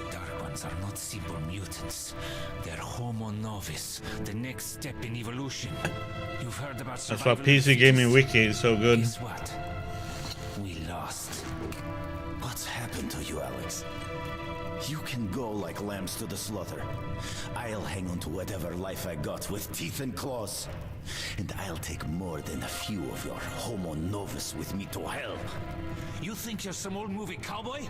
The dark ones are not simple mutants. They're Homo Novus, the next step in evolution. You've heard about that's why PC Gaming Wiki is so good. Guess what? We lost. What's happened to you, Alex? You can go like lambs to the slaughter. I'll hang on to whatever life I got with teeth and claws. And I'll take more than a few of your Homo Novus with me to hell. You think you're some old movie cowboy?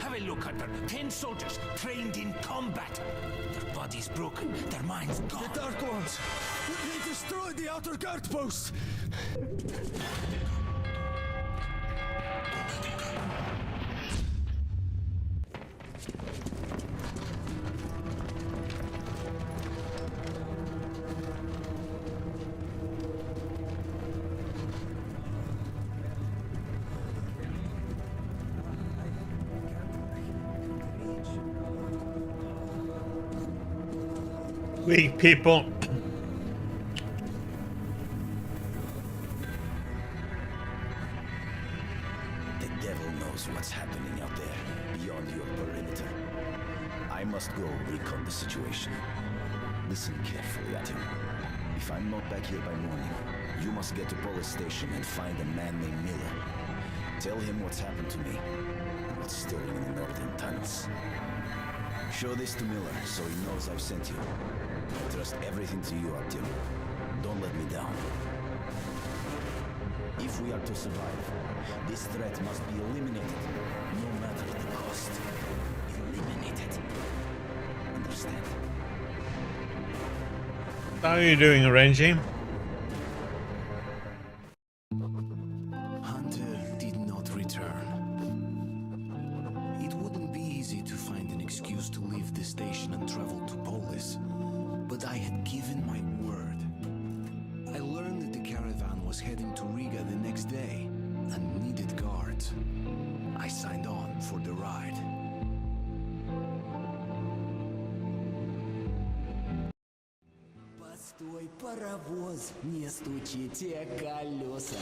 Have a look, Hunter. 10 soldiers trained in combat. Their bodies broken, their minds gone. The Dark Ones! They destroyed the outer guard post! Weak people. The devil knows what's happening out station. Listen carefully at him. If I'm not back here by morning, you must get to police station and find a man named Miller. Tell him what's happened to me and what's stirring in the northern tunnels. Show this to Miller so he knows I've sent you. I trust everything to you, Artyom. Don't let me down. If we are to survive, this threat must be eliminated, no matter the cost. Eliminated. Understand? How are you doing, Renji? Hunter did not return. It wouldn't be easy to find an excuse to leave the station and travel to Polis, but I had given my word. I learned that the caravan was heading to Riga the next day and needed guards. I signed on for the ride. Постой, паровоз, не стучите колеса.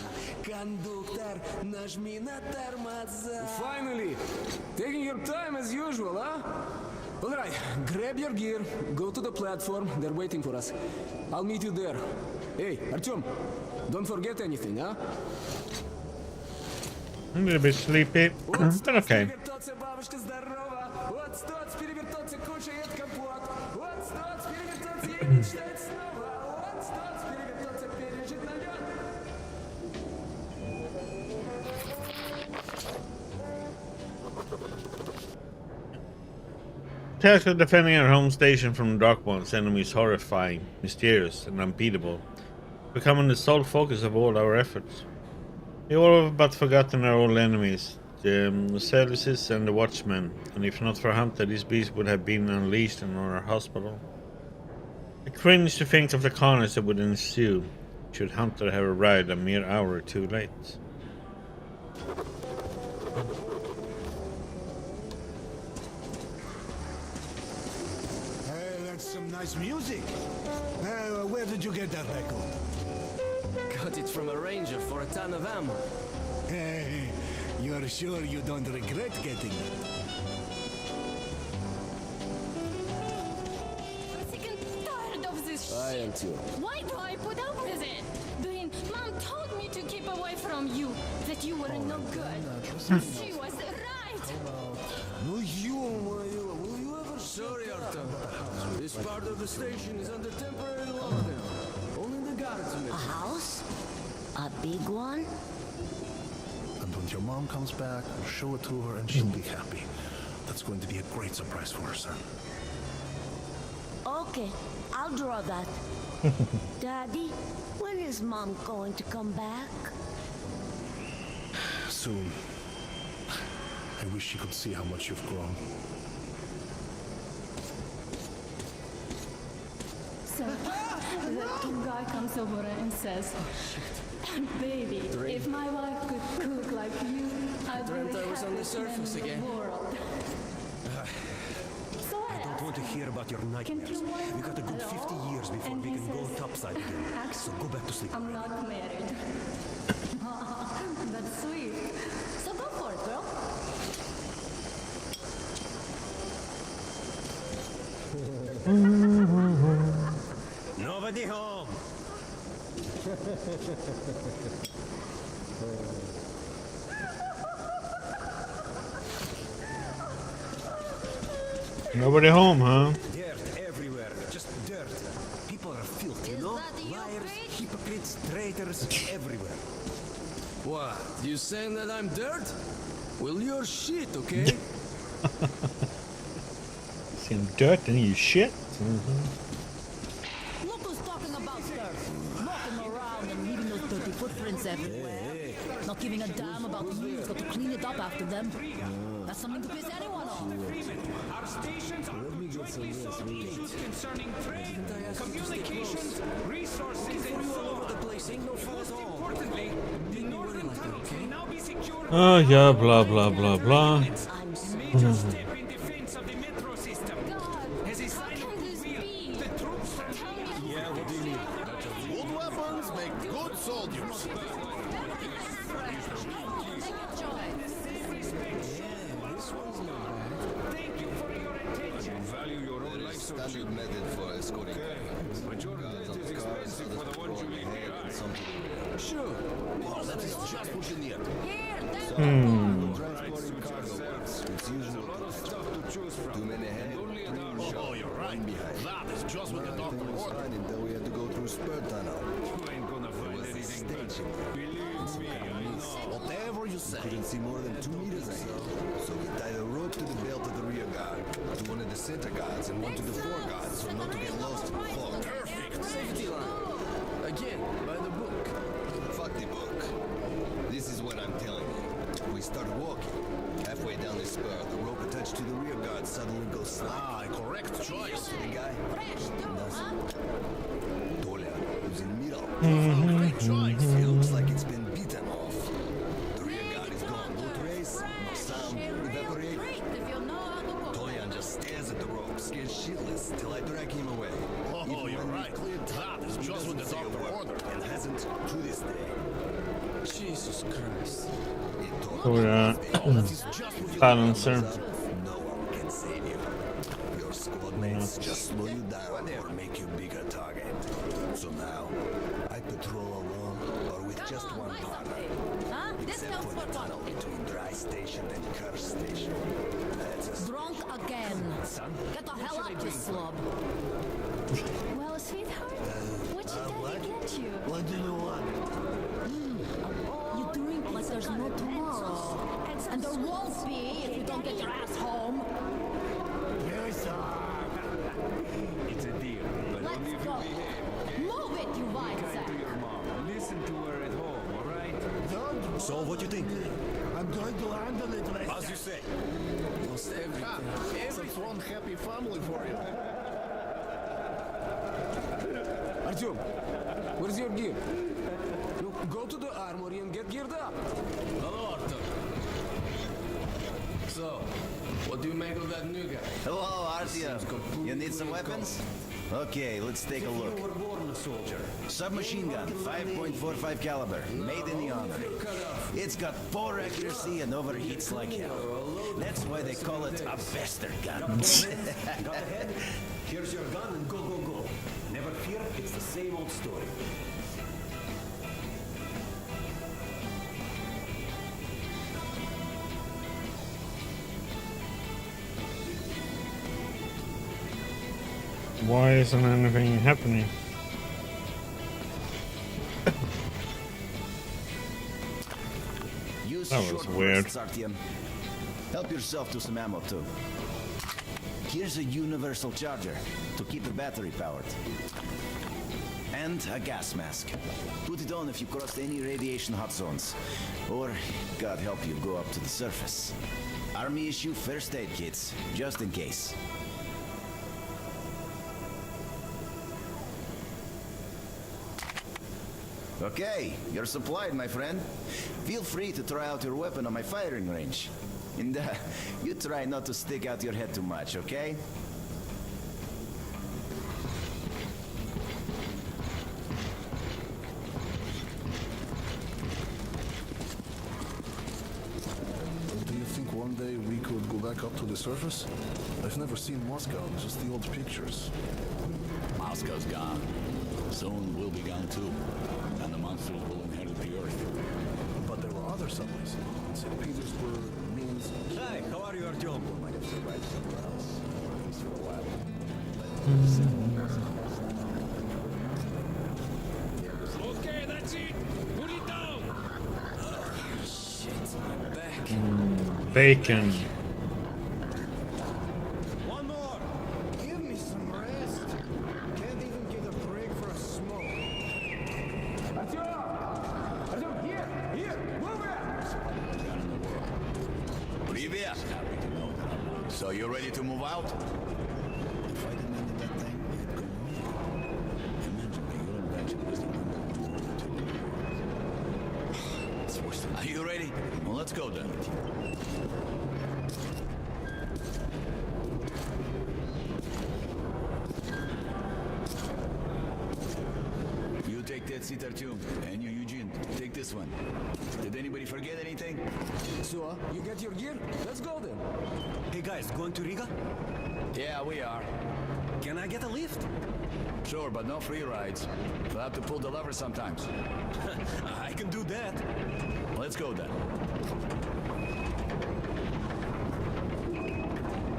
Кондуктор, нажми на тормоза. Finally! Taking your time as usual, huh? Alright, grab your gear, go to the platform, they're waiting for us. I'll meet you there. Hey, Artyom, don't forget anything, huh? I'm a little bit sleepy, but okay. Task of defending our home station from Dark One's enemies horrifying, mysterious, and unbeatable, becoming the sole focus of all our efforts. We all have but forgotten our old enemies, the services and the watchmen, and if not for Hunter, these beasts would have been unleashed on our hospital. I cringe to think of the carnage that would ensue, should Hunter have arrived a mere hour too late. Hey, that's some nice music. Where did you get that record? Got it from a ranger for a ton of ammo. Hey, you're sure you don't regret getting it? I'm sick and tired of this shit. I am too. Why do I put up with it? Dwayne, Mom told me to keep away from you, that you were no good. She was right. Ну ё-моё, will you ever... Sorry, Artyom. This part of the station is under temporary lockdown. Only the guards are A house? A big one? And when your mom comes back, we'll show it to her and she'll be happy. That's going to be a great surprise for her, son. Okay, I'll draw that. Daddy, when is Mom going to come back? Soon. I wish you could see how much you've grown. So, the guy comes over and says, baby, if my wife could cook like you, I'd be the I was on the happiest surface man in again. the world. So I don't want to hear about your nightmares. We got a good 50 years before we can go topside again. So go back to sleep. I'm not married. That's sweet. So go for it, girl. Nobody home. Nobody home, huh? Dirt everywhere. Just dirt. People are filthy, you know? Liars, hypocrites, traitors, everywhere. What? You saying that I'm dirt? Well, you're shit, okay? Some dirt and you shit. Look who's talking about dirt. Walking around and leaving those dirty footprints everywhere. Not giving a damn about you. Got to clean it up after them. That's something to piss anyone off. Our stations are regulation of issues concerning trade, communications, resources, and so on. Most importantly, the northern tunnels will now be secured. Oh yeah, blah blah blah blah. Major step in defense of the metro system. As a sign of goodwill, the troops from Yeah, what do you need? Good weapons make good soldiers. Thank you for your attention. Value your own life Standard method for escorting. Majority is expensive for the ones you leave behind. Sure. Oh, that is just what you need. Transporting cargo boats. It's usually A lot of stuff to choose from. too many ahead. Only an hour. Oh, you're right. Behind. That is just what the doctor ordered. Until we had to go through spur tunnel. You ain't gonna find anything good. Believe me, I know. Whatever you say. Couldn't see more than 2 meters ahead. So we tied a rope to the belt of the rear guard, to one of the center guards and one to the fore guards, so not to get lost in the fog. Perfect. Safety line. Again, by the book. Fuck the book. This is what I'm telling you. We start walking. Halfway down the spur, the rope attached to the rear guard suddenly goes slack. Ah, correct choice. The guy? Tolia, who's in the middle. Great choice. It looks like it's been beaten off. The rear guard is gone. No trace, no sound, evaporate. Tolian just stares at the rope, scared shitless, till I drag him away. Oh, you're right. That is just what the doctor ordered. And hasn't to this day. Jesus Christ. Balancer. No one can save you. Your squad mates just slow you down or make you bigger target. So now, I patrol alone or with just one partner. Except for the tunnel between Dry Station and Curse Station. That's a Drunk again. Get the hell up, you slob. Well, sweetheart, what should daddy get you? What do you want? You drink like there's no tomorrow. And there won't be if you don't get your ass home. Yes, sir. It's a deal, but Let's only if you go. behave. Move it, you Kind Weizsack. to your mom. Listen to her at home, all right? Don't. So what you think? I'm going to handle it myself. As you say. Lost everything. It's one happy family for you. Artyom, where's your gear? Look, go to the armory and get geared up. Hello, Artyom. So, what do you make of that new guy? Hello, Artyom. You need some weapons? Okay, let's take a look. You were born a soldier. Submachine gun, 5.45 caliber, made in the armory. It's got poor accuracy and overheats like hell. That's why they call it a bastard gun. Got the head? Here's your gun and go, go, go. Never fear, it's the same old story. Why isn't anything happening? Use That was short weird. bursts, Artyom. Help yourself to some ammo too. Here's a universal charger to keep the battery powered. And a gas mask. Put it on if you crossed any radiation hot zones. Or, God help you, go up to the surface. Army issue first aid kits, just in case. Okay, you're supplied, my friend. Feel free to try out your weapon on my firing range. And you try not to stick out your head too much, okay? Do you think one day we could go back up to the surface? I've never seen Moscow, just the old pictures. Moscow's gone. Soon we'll be gone too. And the monsters will inherit the earth. But there were other subways. St. Petersburg, Minsk. Hi, how are you, Artyom? Might have survived somewhere else. At least for a while. Okay, that's it. Put it down. Shit, my back. Bacon. One more. Give me some rest. Can't even get a break for a smoke. Artyom, here, move it. Привет! So you ready to move out? If I'd amended that thing, I'd go wrong. Imagine my own invention was the number one. It's worse than Are you ready? Well, let's go then. You take that seat, Artyom, and you, Eugene, take this one. Did anybody forget anything? So, you get your gear? Let's go then. Hey guys, going to Riga? Yeah, we are. Can I get a lift? Sure, but no free rides. You'll have to pull the lever sometimes. I can do that. Let's go then.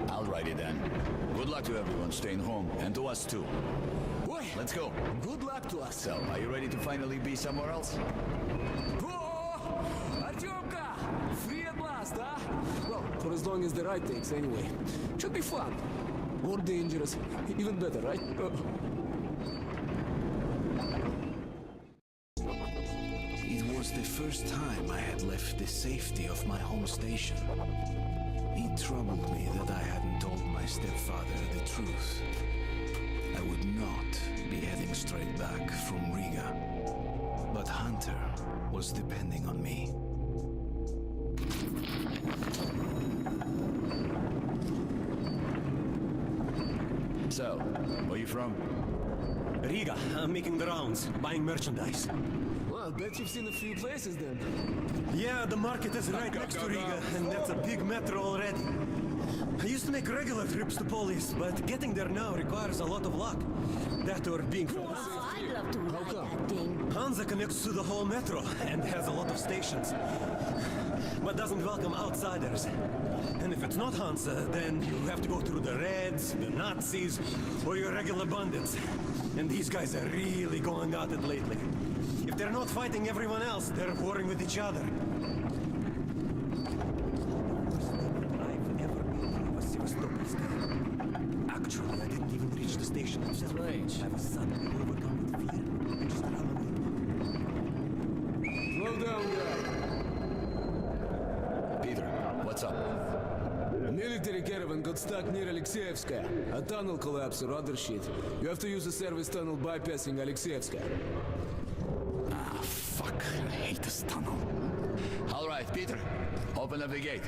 Alrighty then. Good luck to everyone staying home, and to us too. Boy, let's go. Good luck to us. So, are you ready to finally be somewhere else? Oh, Artyomka! Free at last, huh? Well, for as long as the ride takes, anyway. Should be fun. Or dangerous. Even better, right? It was the first time I had left the safety of my home station. It troubled me that I hadn't told my stepfather the truth. I would not be heading straight back from Riga. But Hunter was depending on me. So, where you from? Riga. I'm making the rounds, buying merchandise. Well, I bet you've seen a few places then. Yeah, the market is right next to Riga, and that's a big metro already. I used to make regular trips to Polis, but getting there now requires a lot of luck. That or being from the Oh, I'd love to ride that thing. Hansa connects to the whole metro and has a lot of stations, but doesn't welcome outsiders. And if it's not Hansa, then you have to go through the Reds, the Nazis, or your regular bandits. And these guys are really going at it lately. If they're not fighting everyone else, they're warring with each other. Actually, I didn't even reach the station itself. Strange. I was suddenly overcome with fear and just ran away. Slow down, guy. Peter, what's up? A military caravan got stuck near Alexeyevskaya. A tunnel collapsed or other shit. You have to use a service tunnel bypassing Alexeyevskaya. Ah, fuck. I hate this tunnel. All right, Peter. Open up the gate.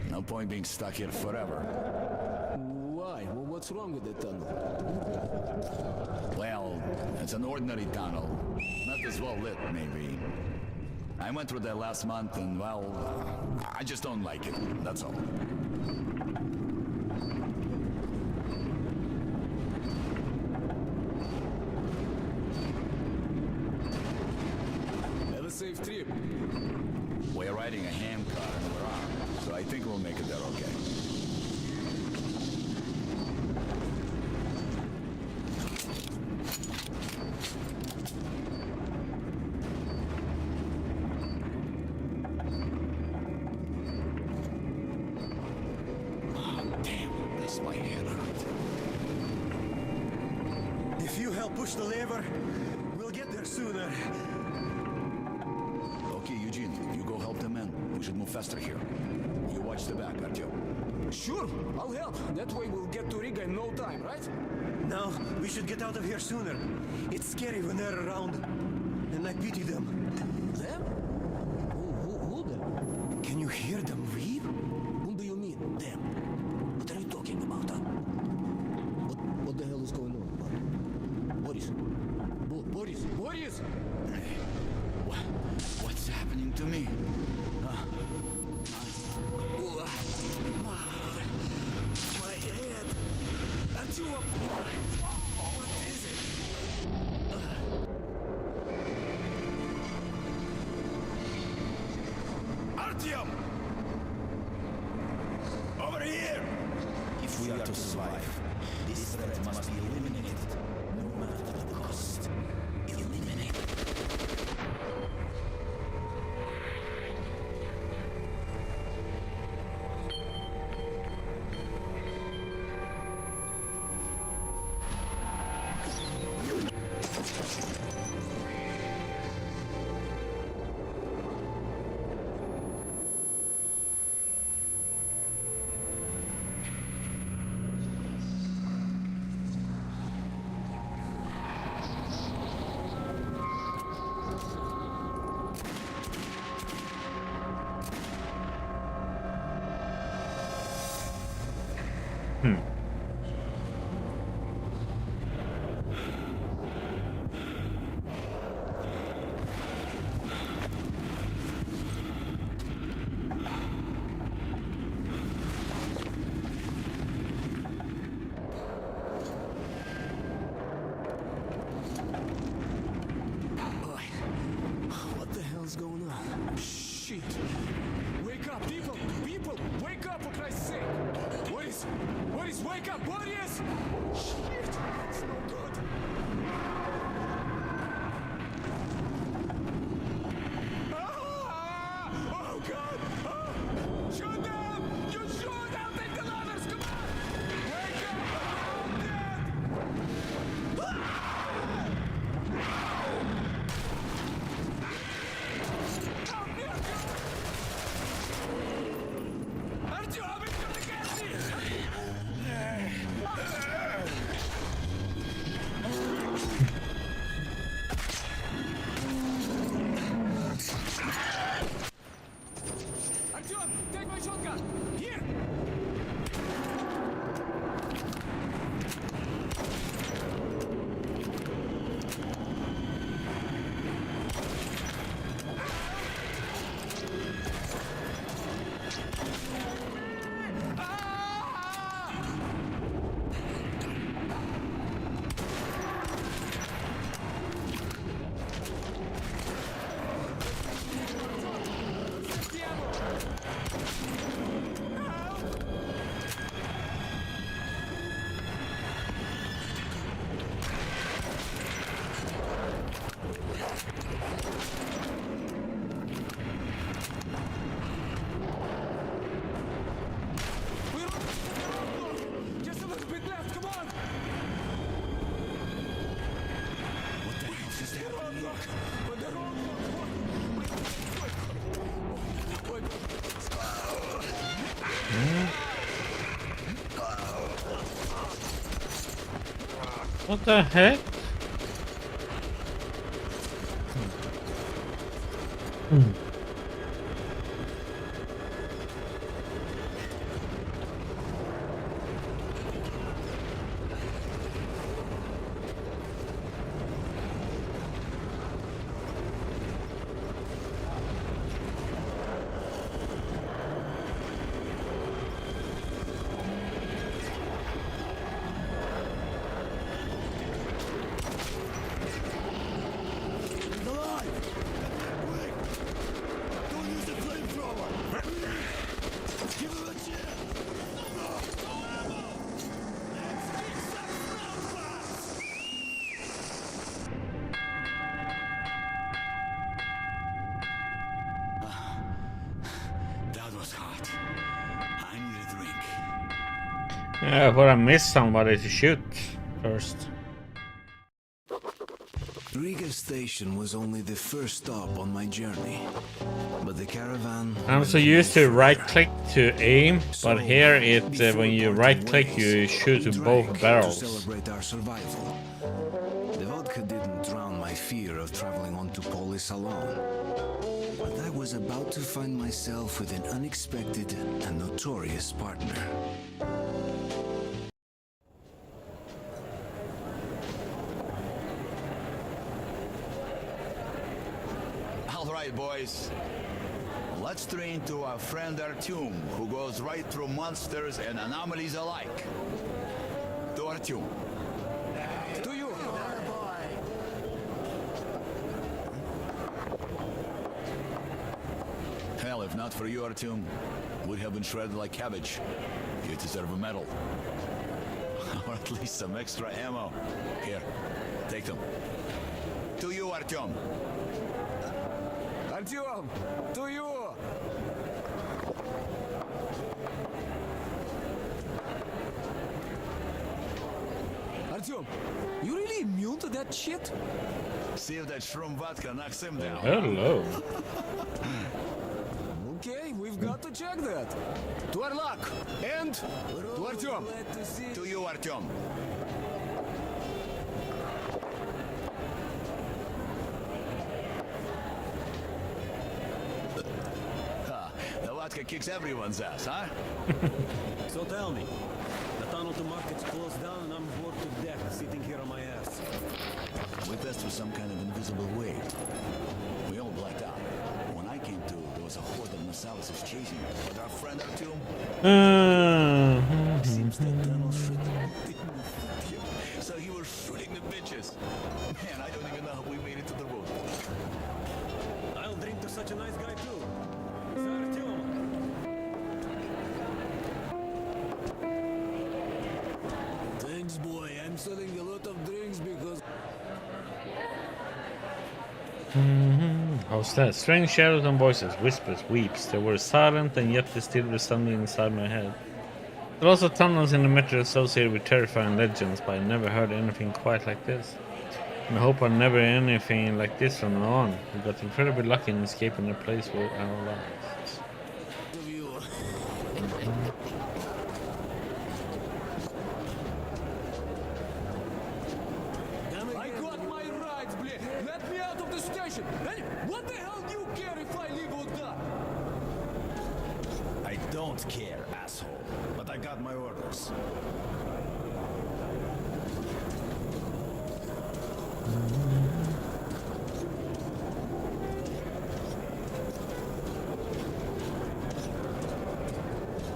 No point being stuck here forever. Why? Well, what's wrong with the tunnel? Well, it's an ordinary tunnel. Not as well lit, maybe. I went through there last month and, well, I just don't like it. That's all. Have a safe trip. We're riding a hand car and we're armed, so I think we'll make it there okay. If you help push the lever, we'll get there sooner. Okay, Eugene, you go help the men. We should move faster here. You watch the back, Artyom. Sure, I'll help. That way we'll get to Riga in no time, right? No, we should get out of here sooner. It's scary when they're around. And I pity them. Them? Who them? Can you hear them weep? Who do you mean, them? What are you talking about, huh? What the hell is going on? Boris? Boris? Boris? What's happening to me? My head! Artyom! What is it? Artyom! Over here! If we are to survive, this threat must be eliminated, no matter the cost. Eliminate. But they're all... Wait. What the heck? That was hot. I need a drink. Yeah, but I missed somebody to shoot first. Riga Station was only the first stop on my journey, but the caravan... I'm so used to right-click to aim, but here when you right-click you shoot to both barrels. To celebrate our survival. The vodka didn't drown my fear of traveling on to Polis alone, but I was about to find myself with an unexpected and notorious partner. Alright, boys. Let's train to our friend Artyom, who goes right through monsters and anomalies alike. To Artyom. To you. Hell, if not for you, Artyom, we'd have been shredded like cabbage. You deserve a medal. Or at least some extra ammo. Here, take them. To you, Artyom. Artyom, to you! Artyom, you really immune to that shit? See if that shroom vodka knocks him down. Hello. Okay, we've got to check that. To our luck. And to Artyom. To you, Artyom. The vodka kicks everyone's ass, huh? So tell me, the tunnel to market's closed down and I'm bored to death sitting here on my ass. We passed through some kind of invisible way. We all blacked out. When I came to, there was a horde of Nasalises chasing us. But our friend Artyom... Seems the tunnel didn't fit him. So he was shooting the bitches. Man, I don't even know how we made it to the road. I'll drink to such a nice guy too. Sir Artyom. Thanks, boy. I'm selling a lot of drinks because... How's that? Strange shadows and voices, whispers, weeps. They were silent and yet they still resounded inside my head. There are also tunnels in the metro associated with terrifying legends, but I never heard anything quite like this. And I hope I never hear anything like this from now on. We got incredibly lucky in escaping the place with our lives. I got my rights, bleh. Let me out of the station. Hey, what the hell do you care if I live or die? I don't care, asshole. But I got my orders.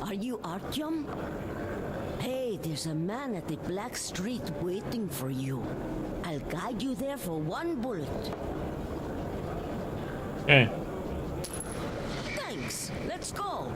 Are you Artyom? Hey, there's a man at the Black Street waiting for you. I'll guide you there for one bullet. Okay. Thanks. Let's go.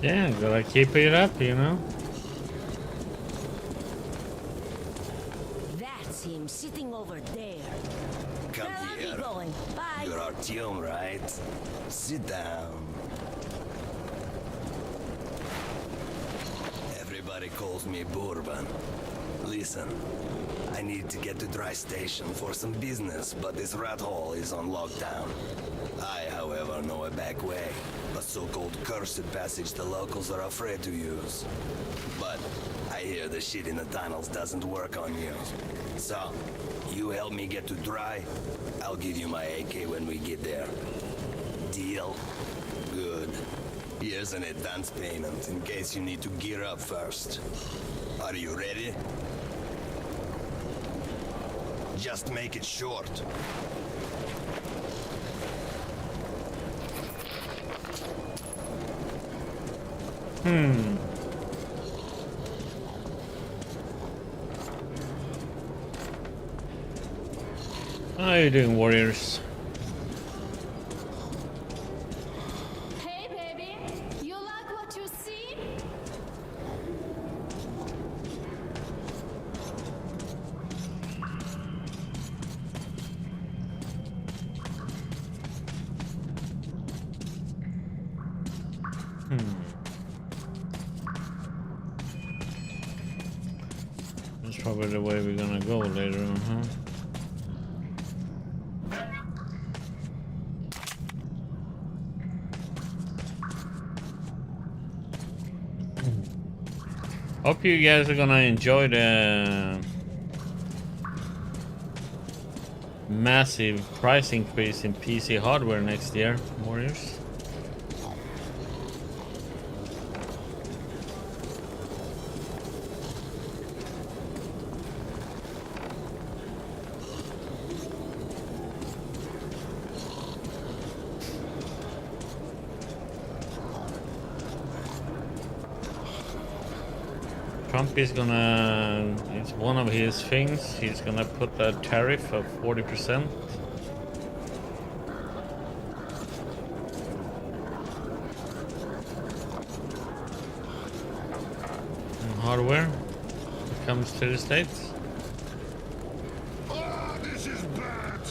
Yeah, gotta keep it up, you know. That's him sitting over there. Come Well, I'll here. be going. Bye. You're Artyom, right? Sit down. Everybody calls me Bourbon. Listen, I need to get to Dry Station for some business, but this rat hole is on lockdown. I, however, know a back way. A so-called cursed passage the locals are afraid to use. But I hear the shit in the tunnels doesn't work on you. So, you help me get to Dry, I'll give you my AK when we get there. Deal? Good. Here's an advance payment in case you need to gear up first. Are you ready? Just make it short. How are you doing, warriors? Hey, baby, you like what you see? That's probably the way we're gonna go later on, huh? Hope you guys are gonna enjoy the massive price increase in PC hardware next year, warriors. Trump is gonna, it's one of his things, he's gonna put a tariff of 40%. On hardware when it comes to the States. Ah, this is bad.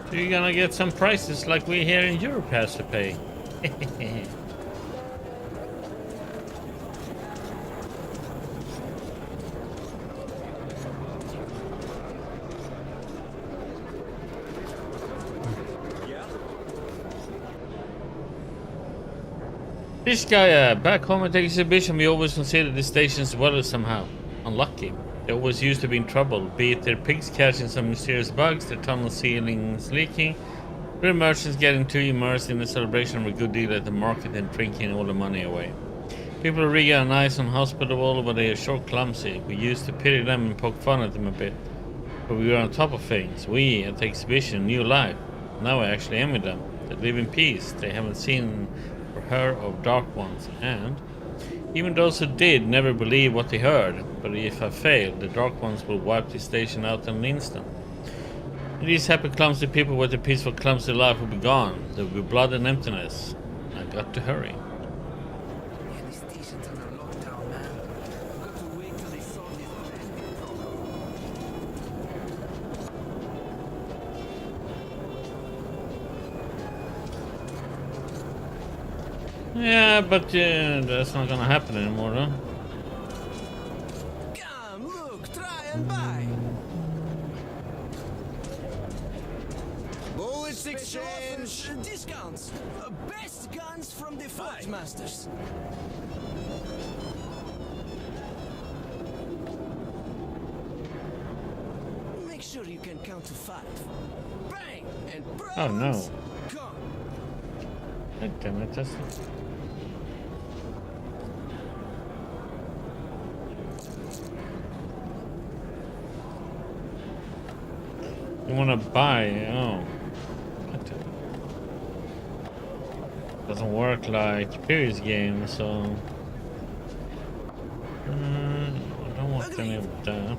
So you're gonna get some prices like we here in Europe has to pay. This guy, back home at the exhibition, we always considered the station's weather somehow unlucky. They always used to be in trouble, be it their pigs catching some mysterious bugs, their tunnel ceilings leaking, their merchants getting too immersed in the celebration of a good deal at the market and drinking all the money away. People are really nice and hospitable, but they are short clumsy. We used to pity them and poke fun at them a bit. But we were on top of things. We, at the exhibition, knew life. Now I actually envy them. They live in peace. They haven't seen or heard of dark ones. And even those who did never believe what they heard. But if I failed, the dark ones will wipe the station out in an instant. And these happy clumsy people with a peaceful clumsy life will be gone. There will be blood and emptiness. I got to hurry. Yeah, but that's not gonna happen anymore, though. Come, look, try and buy. Bullets exchange. Discounts. Best guns from the Forge Masters. Make sure you can count to 5. Bang! And Oh no. Come. God damn it, that's you wanna buy, oh. Doesn't work like previous games, so I don't want any of that.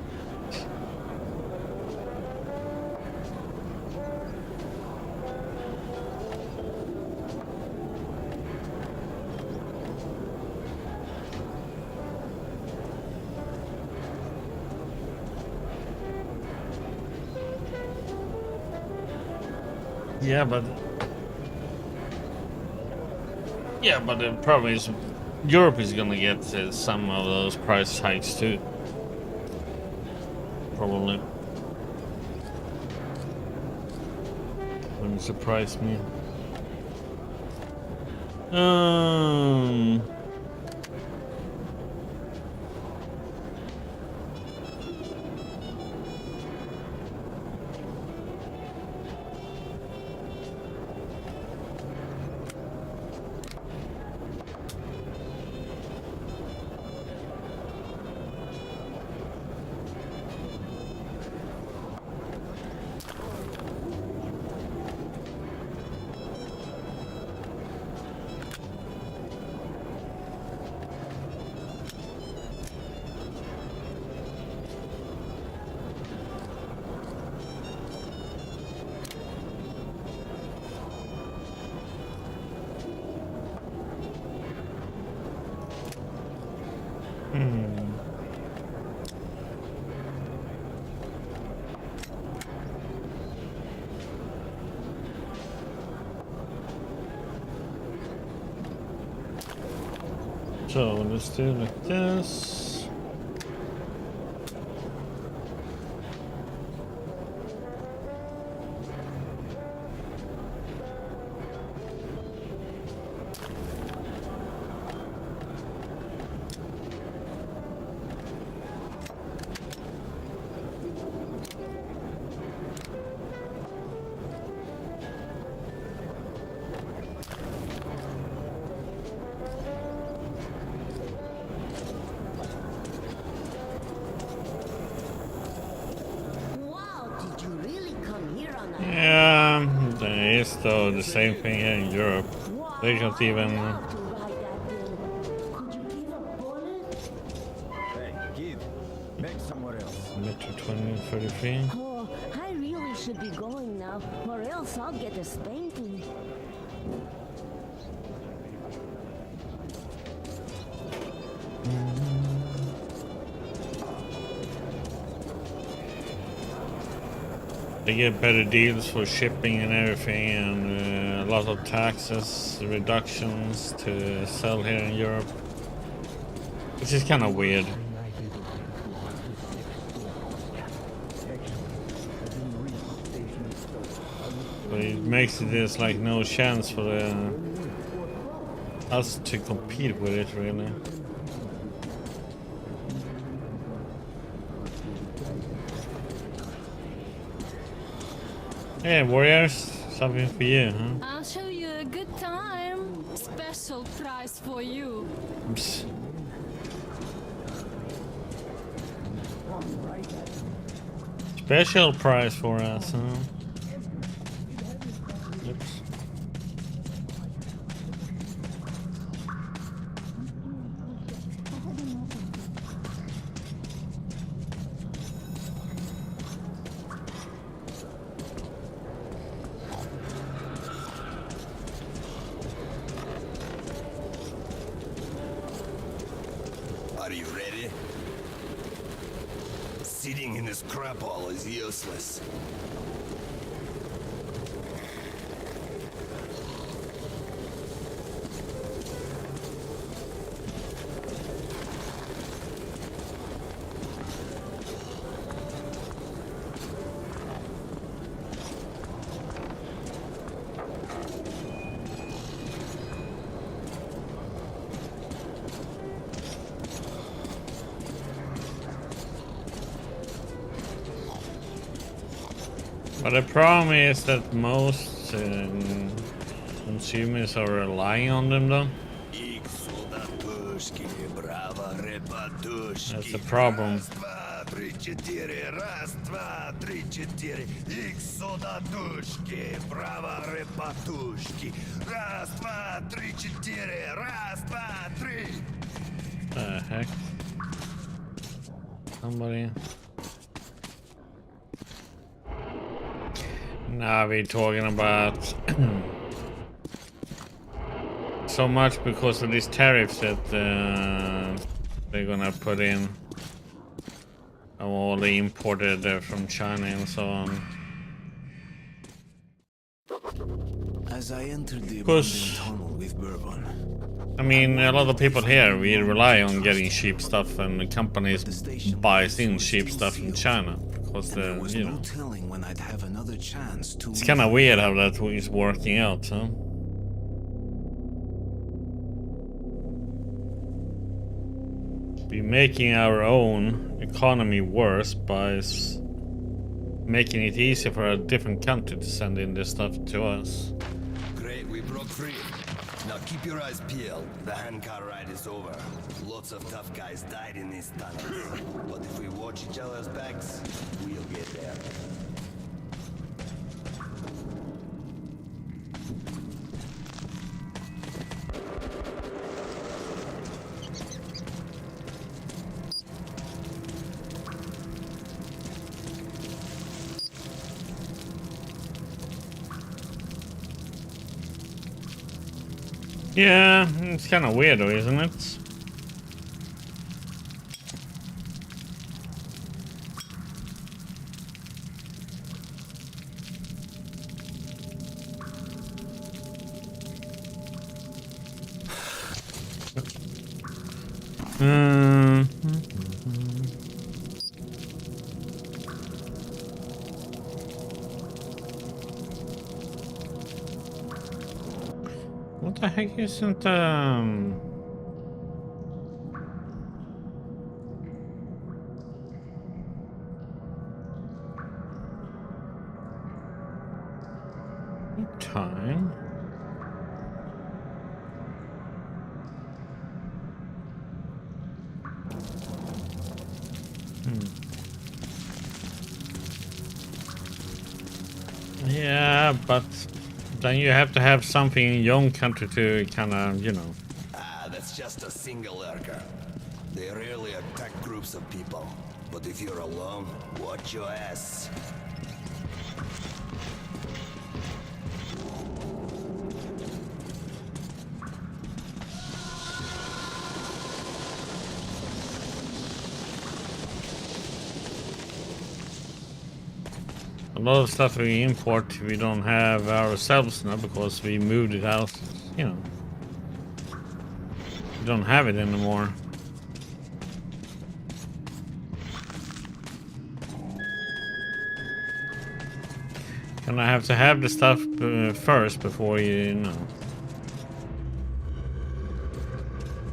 Yeah, but the problem is Europe is gonna get some of those price hikes too. Probably. Wouldn't surprise me. So let's do like this. Yeah, there is though the same thing here in Europe. They can't even. Hey, kid, make somewhere else. Metro 2033. Oh, I really should be going now, or else I'll get a spanking. They get better deals for shipping and everything, and a lot of taxes reductions to sell here in Europe, which is kind of weird. But it makes it there's like no chance for us to compete with it really. Hey, Warriors, something for you, huh? I'll show you a good time. Special prize for you. Oops. Special prize for us, huh? Oops. Are you ready? Sitting in this crap hole is useless. But the problem is that most consumers are relying on them though. That's the problem. The heck? Somebody. Now we're talking about so much because of these tariffs that they're gonna put in all the imported from China and so on. I entered the Because, abandoned tunnel with Bourbon. I mean, a lot of people here, we rely on getting cheap stuff, and the companies buys in cheap stuff from China. Because the, you know, telling when I'd have another chance to. it's kind of weird how that is working out, huh? Be making our own economy worse by making it easier for a different country to send in this stuff to us. Great, we broke free. Now keep your eyes peeled. The handcar ride is over. Lots of tough guys died in these tunnels. But if we watch each other's backs, we'll get there. Yeah, it's kind of weird though, isn't it? What the heck isn't time? Yeah, but then you have to have something in your own country to kind of, you know. Ah, that's just a single lurker. They rarely attack groups of people. But if you're alone, watch your ass. A lot of stuff we import, we don't have ourselves now because we moved it out, you know. We don't have it anymore. And I have to have the stuff first before you know.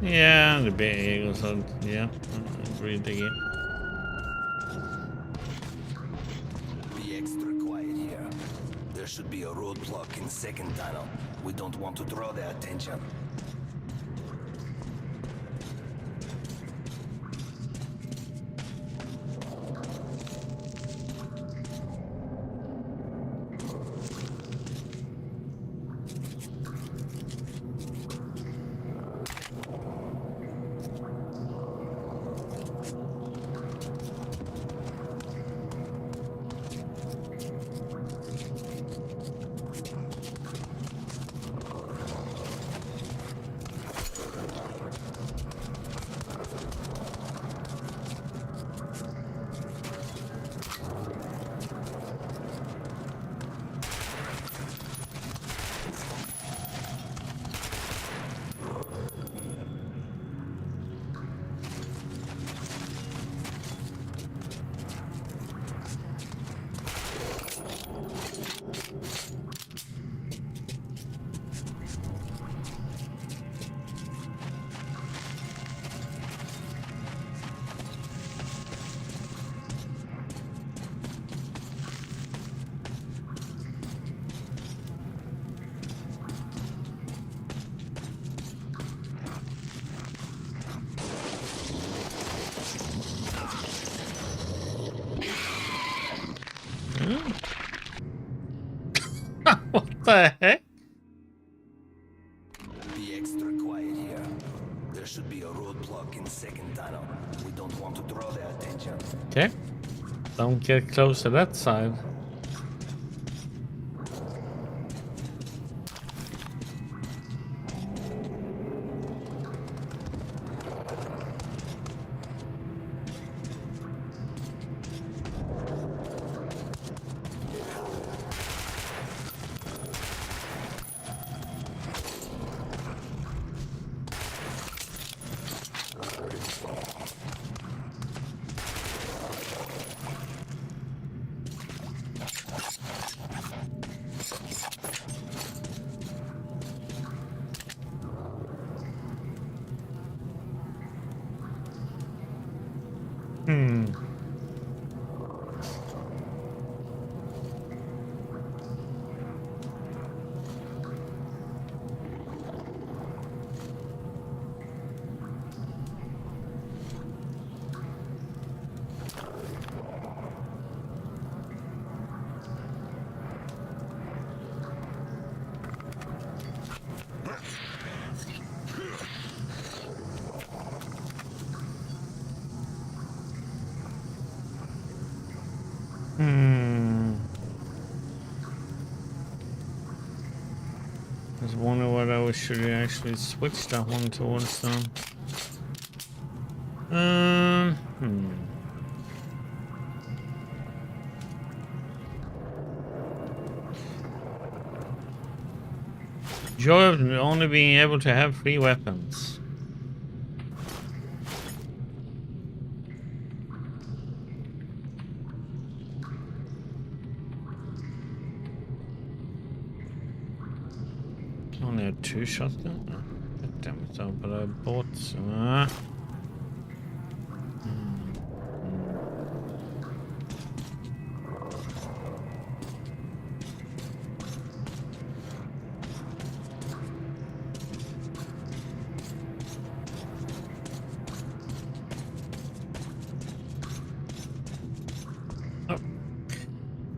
Yeah, the big or something. Yeah, I really dig it. There should be a roadblock in second tunnel. We don't want to draw their attention. What the heck? Be extra quiet here. There should be a roadblock in second tunnel. We don't want to draw their attention. Okay. Don't get close to that side. I was wondering whether I should actually switch that one towards them. Joy of only being able to have 3 weapons. Only have 2 shotguns? Oh, God damn it, so, but I bought some.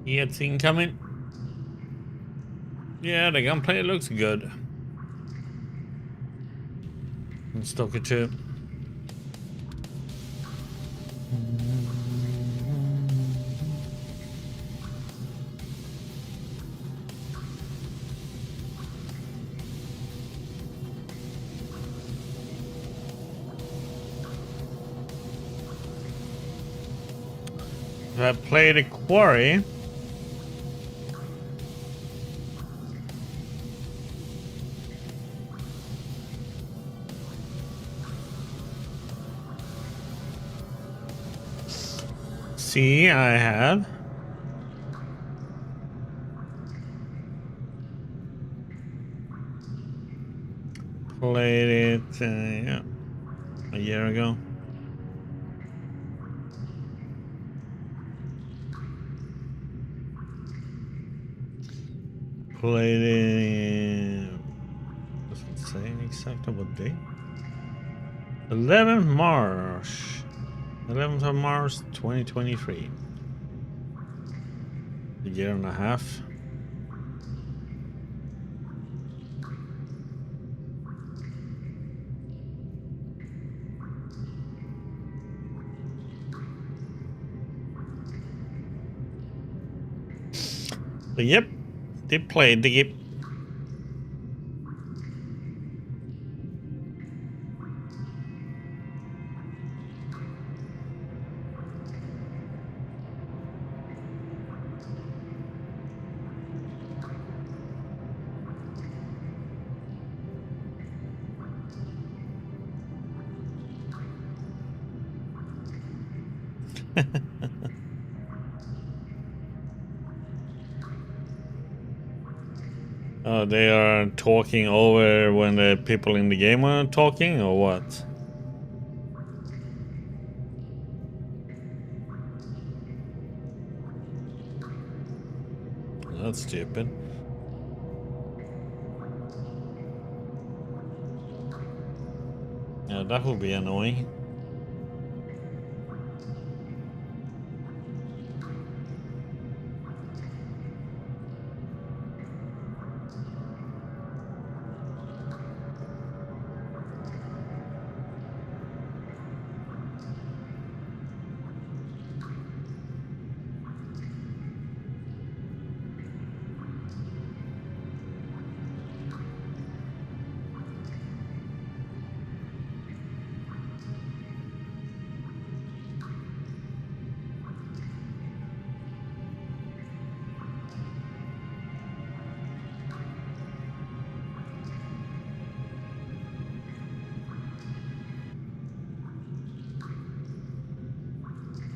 It's incoming. Yeah, the gunplay looks good. And Stalker 2. If I play the Quarry, see, I have played it yeah, a year ago. Played it. Doesn't say exactly what date. 11th March. 11th of March 2023. A year and a half. But yep, they played the game. Oh, they are talking over when the people in the game are talking, or what? That's stupid. Yeah, that would be annoying.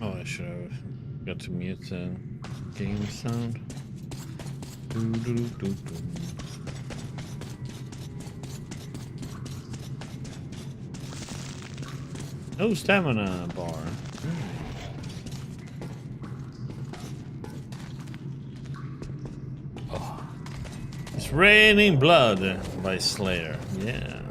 Oh, I should have got to mute the game sound. No stamina bar. It's Raining Blood by Slayer. Yeah.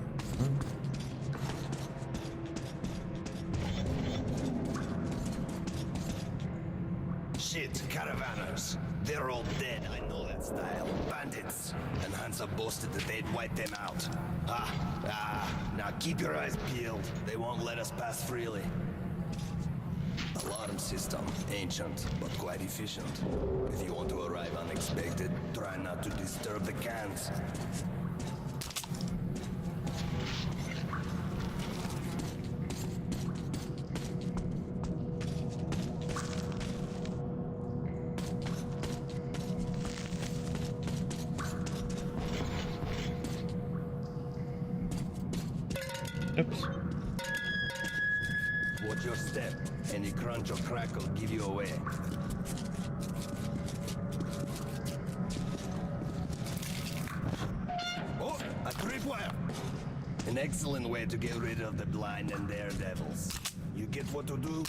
Shit, caravanners. They're all dead, I know that style. Bandits. And Hansa boasted that they'd wipe them out. Now keep your eyes peeled. They won't let us pass freely. Alarm system. Ancient, but quite efficient. If you want to arrive unexpected, try not to disturb the cans. Oops. Watch your step. Any crunch or crack will give you away. Oh, a tripwire! An excellent way to get rid of the blind and daredevils. You get what to do?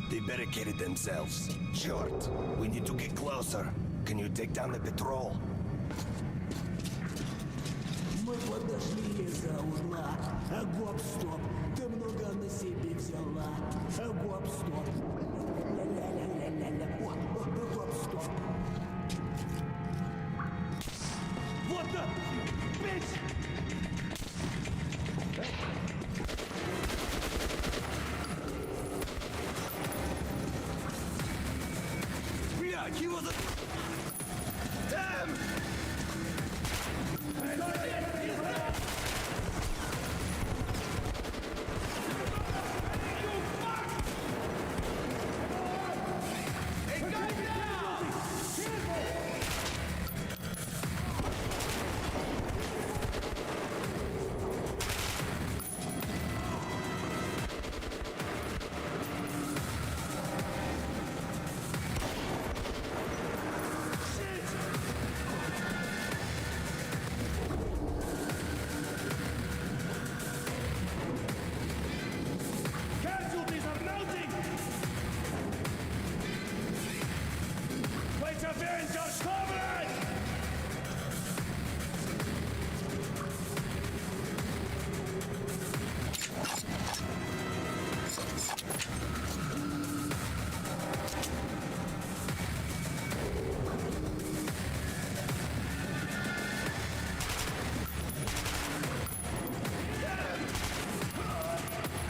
They barricaded themselves. Short, we need to get closer. Can you take down the patrol? Мы подошли из-за угла. Гоп-стоп. Ты много на себе взяла. Гоп-стоп. Ля-ля-ля-ля-ля-ля. Гоп-стоп. Вот так! Bitch! Блядь, его за... Damn! Casualties are mounting! Wait a minute, just cover it!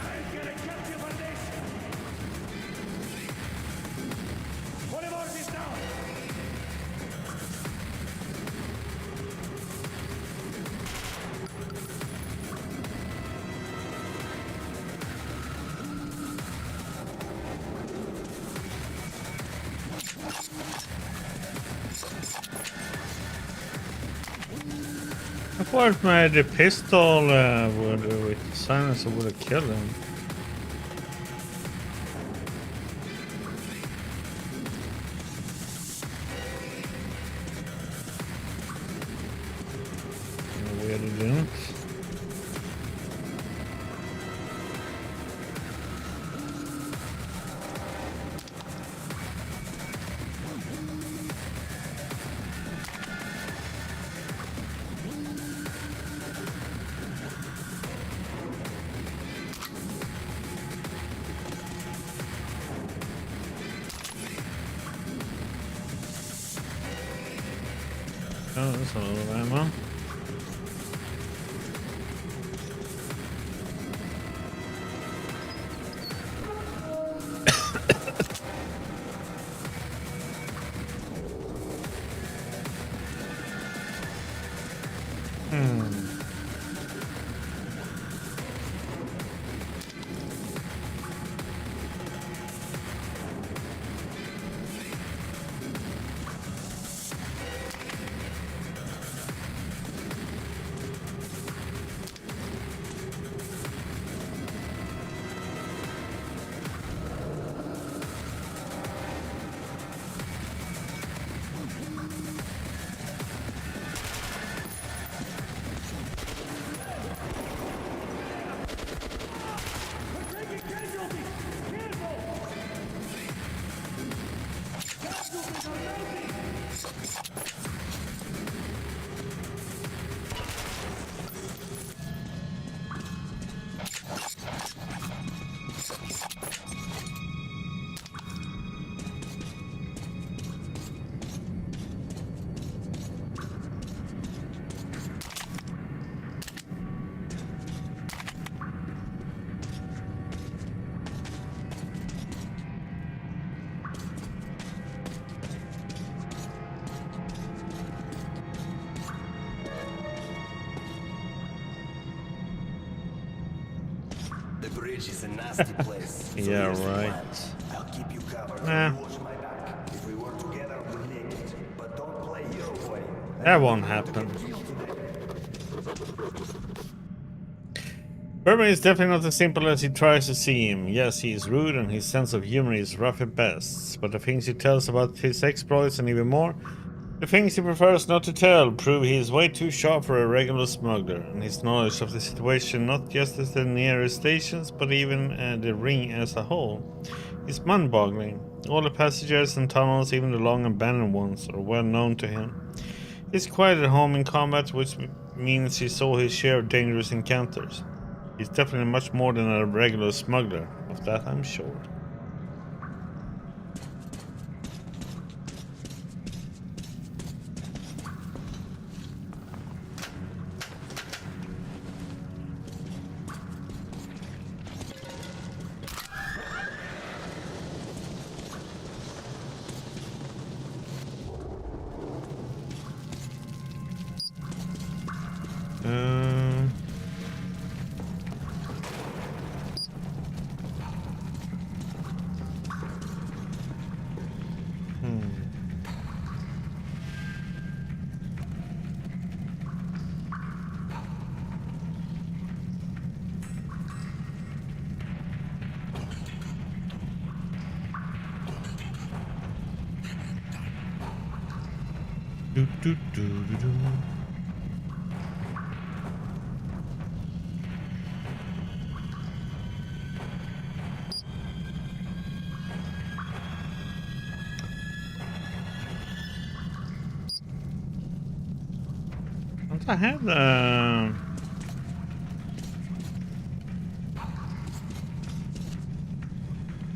I'm gonna get you for this! What about this now? I thought the pistol would, with the silencer would have killed him. Weird it didn't. Oh, that's a lot of ammo. The bridge is a nasty place. So Yeah, here's the right. plan. I'll keep you covered. Nah. You watch my back. If we work together, we'll make it. But don't play hero boy. That won't happen. Berman is definitely not as simple as he tries to seem. Yes, he is rude and his sense of humor is rough at best. But the things he tells about his exploits and even more, the things he prefers not to tell, prove he is way too sharp for a regular smuggler. And his knowledge of the situation, not just at the nearest stations, but even the ring as a whole, is mind-boggling. All the passages and tunnels, even the long abandoned ones, are well known to him. He's quite at home in combat, which means he saw his share of dangerous encounters. He's definitely much more than a regular smuggler, of that I'm sure. I had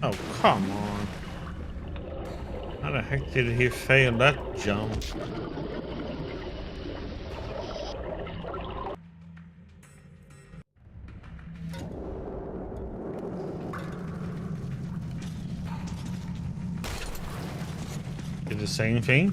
oh, come on. How the heck did he fail that jump? Did the same thing?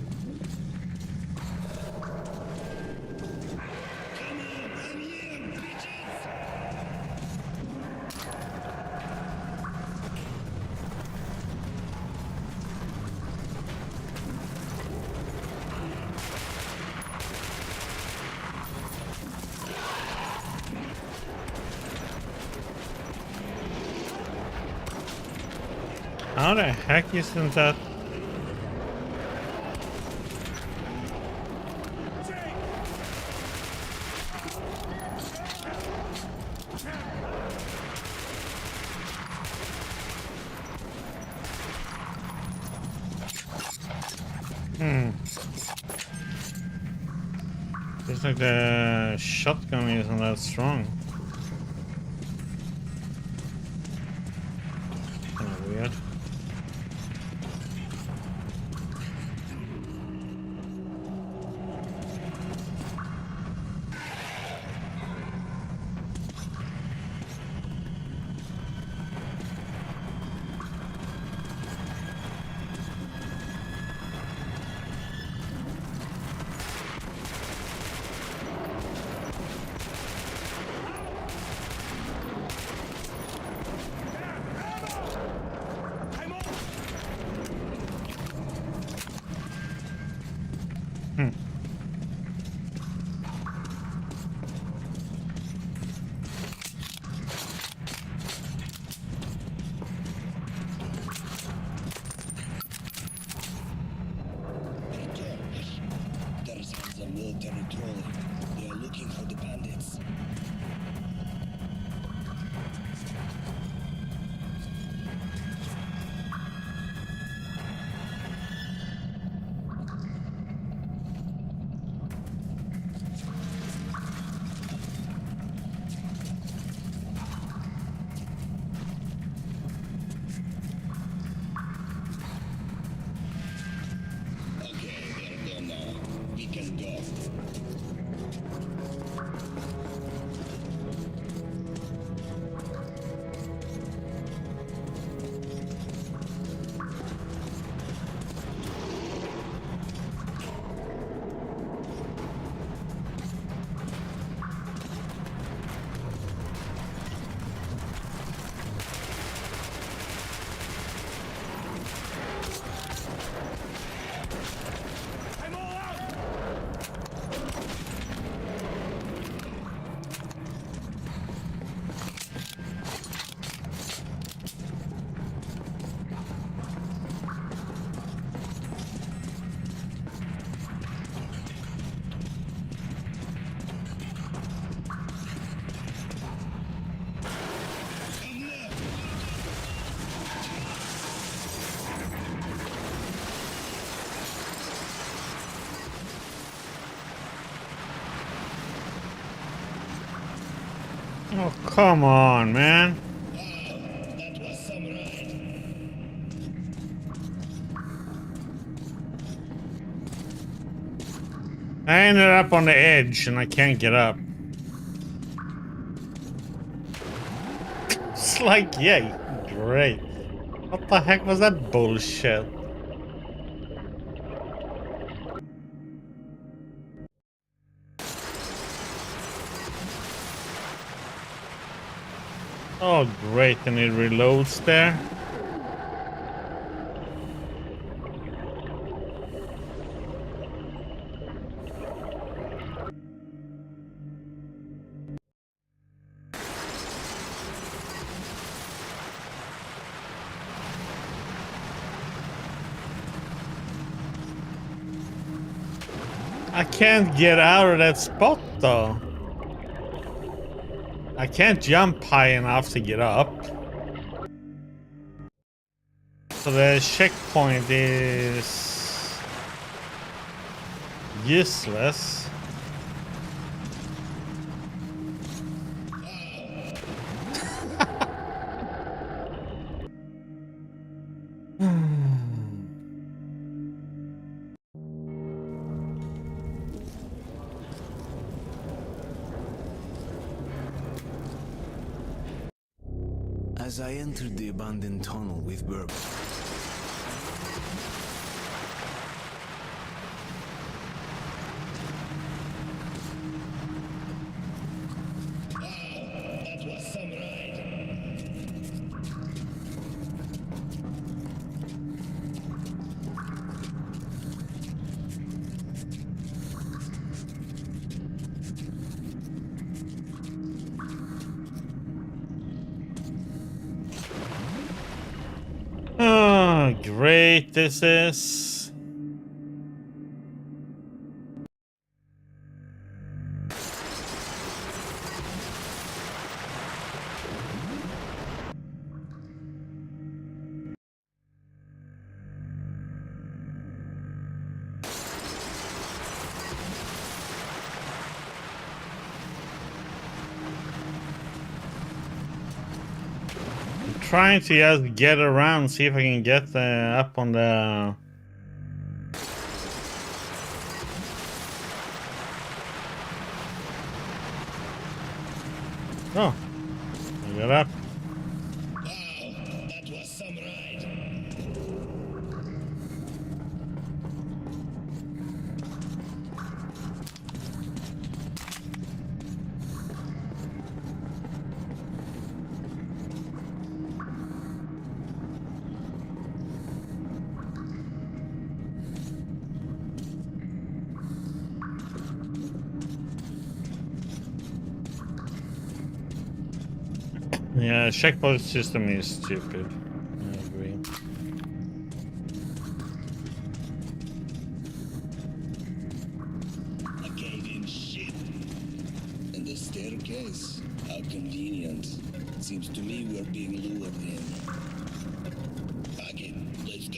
How the heck isn't that? It's like the shotgun isn't that strong. Kind of weird. military trolley. They are looking for the bandits. Oh, come on, man. That was some ride. I ended up on the edge and I can't get up. It's like, yay, great. What the heck was that bullshit? Oh, great, and it reloads there. I can't get out of that spot, though. I can't jump high enough to get up. So the checkpoint is useless. As I entered the abandoned tunnel with Burp, That was some ride. Oh, great this is. Trying to just get around, see if I can get up on the... Oh, I got up. That was some ride. Yeah, checkpoint system is stupid. I agree. A cave-in ship. And the staircase? How convenient. Seems to me we're being lured in. Pack it. Let's go.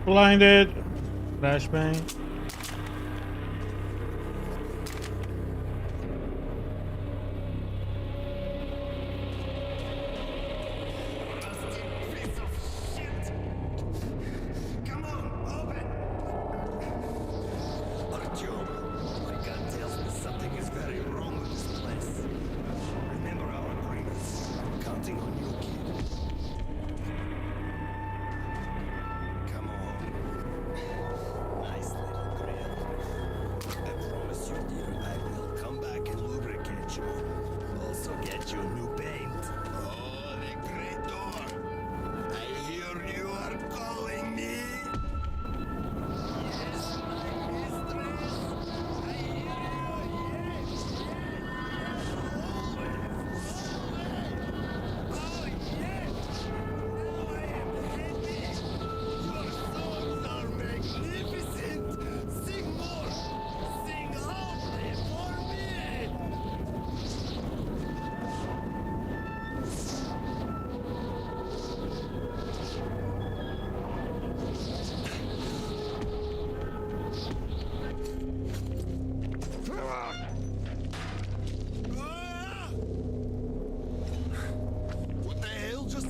Blinded. Flashbang.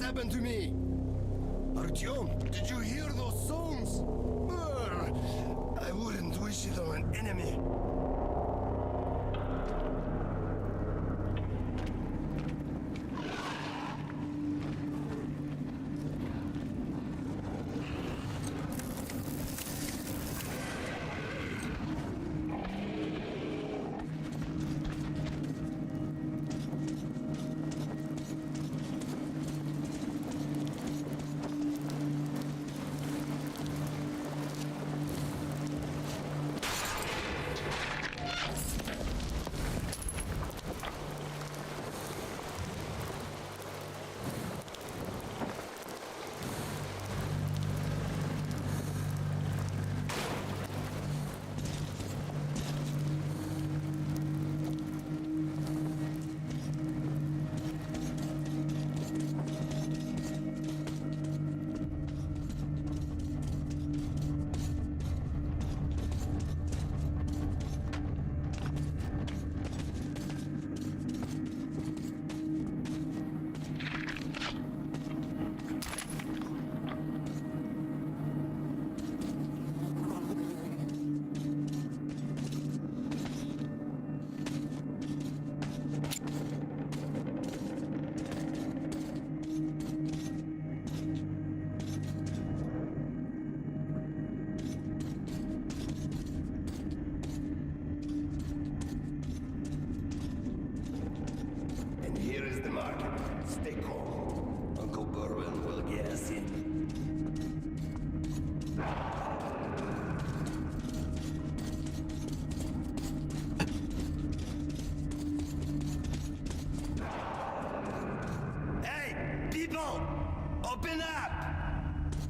happened to me? Artyom, did you hear those songs? I wouldn't wish it on an enemy. Stay calm. Uncle Bourbon will get us in. Hey, people! Open up!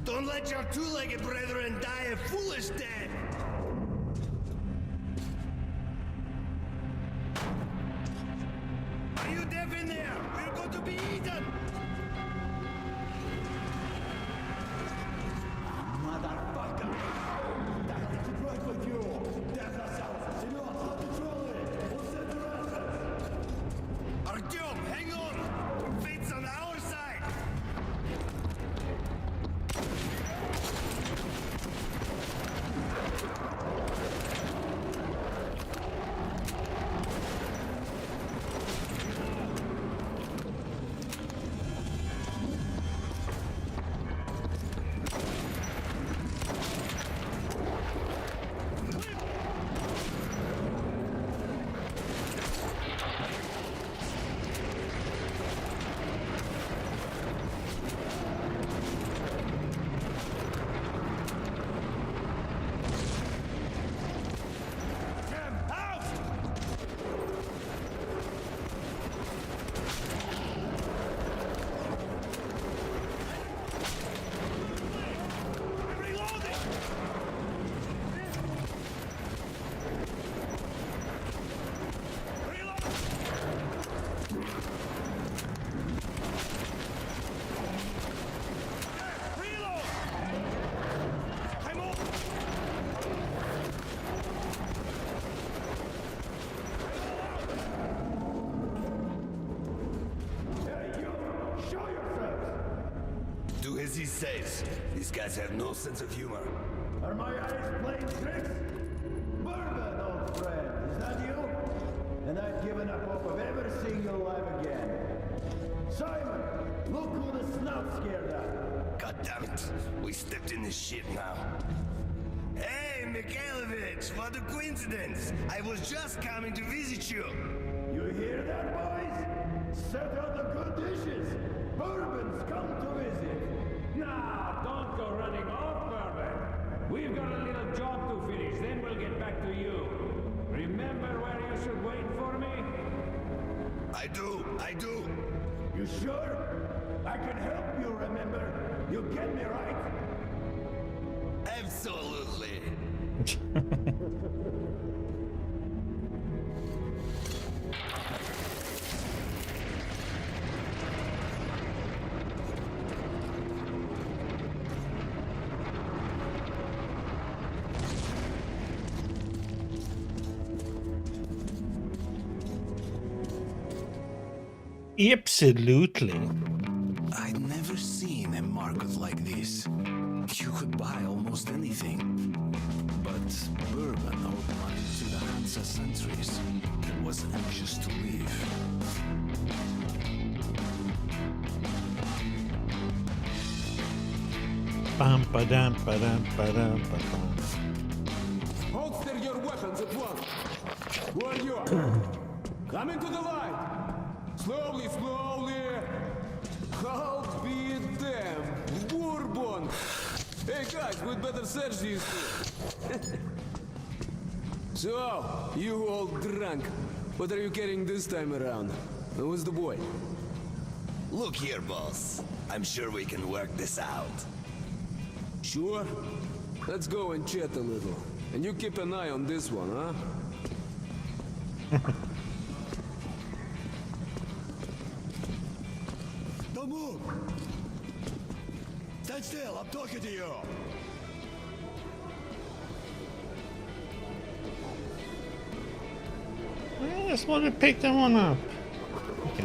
Don't let your two-legged brethren die a foolish death! Are you deaf in there? We're going to be eaten! Motherfucker! Right with you! Artyom, hang on! Fate's on our side! do as he says. These guys have no sense of humor. Are my eyes playing tricks? Bourbon, old friend, is that you? And I've given up hope of ever seeing you alive again. Simon, look who the snout scared at. God damn it. We stepped in this shit now. Hey, Mikhailovich, what a coincidence. I was just coming to visit you. You hear that, boys? Set out the good dishes. Bourbon's come to visit. Now, don't go running off, Bourbon. We've got a little job to finish, then we'll get back to you. Remember where you should wait for me? I do. You sure? I can help you remember. You get me right? Absolutely. Absolutely. I'd never seen a market like this. You could buy almost anything. But Bourbon owed money to the Hansa sentries and was anxious to leave. Bam ba dam ba dam ba dam ba dam. Holster your weapons at once. Who are you? Come into the light. Slowly, slowly. I'll be damned. Bourbon. Hey guys, we'd better search these two. So, you all drunk. What are you carrying this time around? Who's the boy? Look here, boss. I'm sure we can work this out. Sure? Let's go and chat a little. And you keep an eye on this one, huh? Don't move! Stand still, I'm talking to you! I just want to pick that one up. Okay.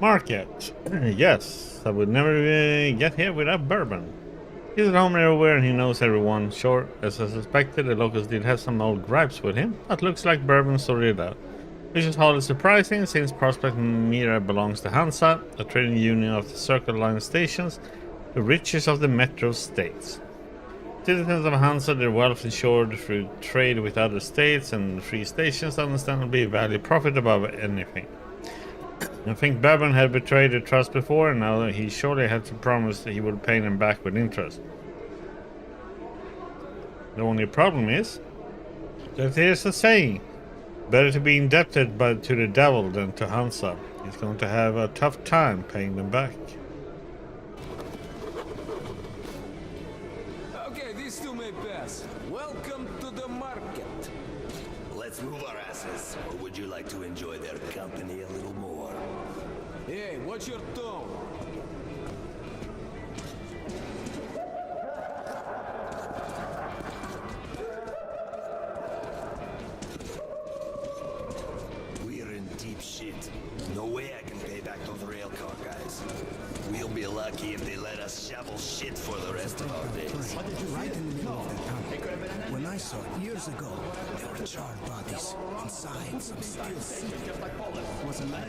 Market. Yes, I would never get here without Bourbon. He's at home everywhere and he knows everyone. Sure, as I suspected, the locals did have some old gripes with him, but looks like Bourbon sorted it out. Which is hardly surprising, since Prospect Mira belongs to Hansa, a trading union of the Circle Line stations, the richest of the metro states. Citizens of Hansa, their wealth ensured through trade with other states and free stations, understandably value profit above anything. I think Bourbon had betrayed their trust before, and now he surely had to promise that he would pay them back with interest. The only problem is that there's a saying, better to be indebted to the devil than to Hansa. He's going to have a tough time paying them back. Okay, these two may pass. Welcome to the market. Let's move our asses, or would you like to enjoy their company a little more? Hey, what's your tone? We're in deep shit. No way I can pay back those railcar guys. We'll be lucky if they let us shovel shit for the rest of our days. What did you write in the middle of that tunnel? When I saw it years ago, there were charred bodies inside some steel seat. Wasn't that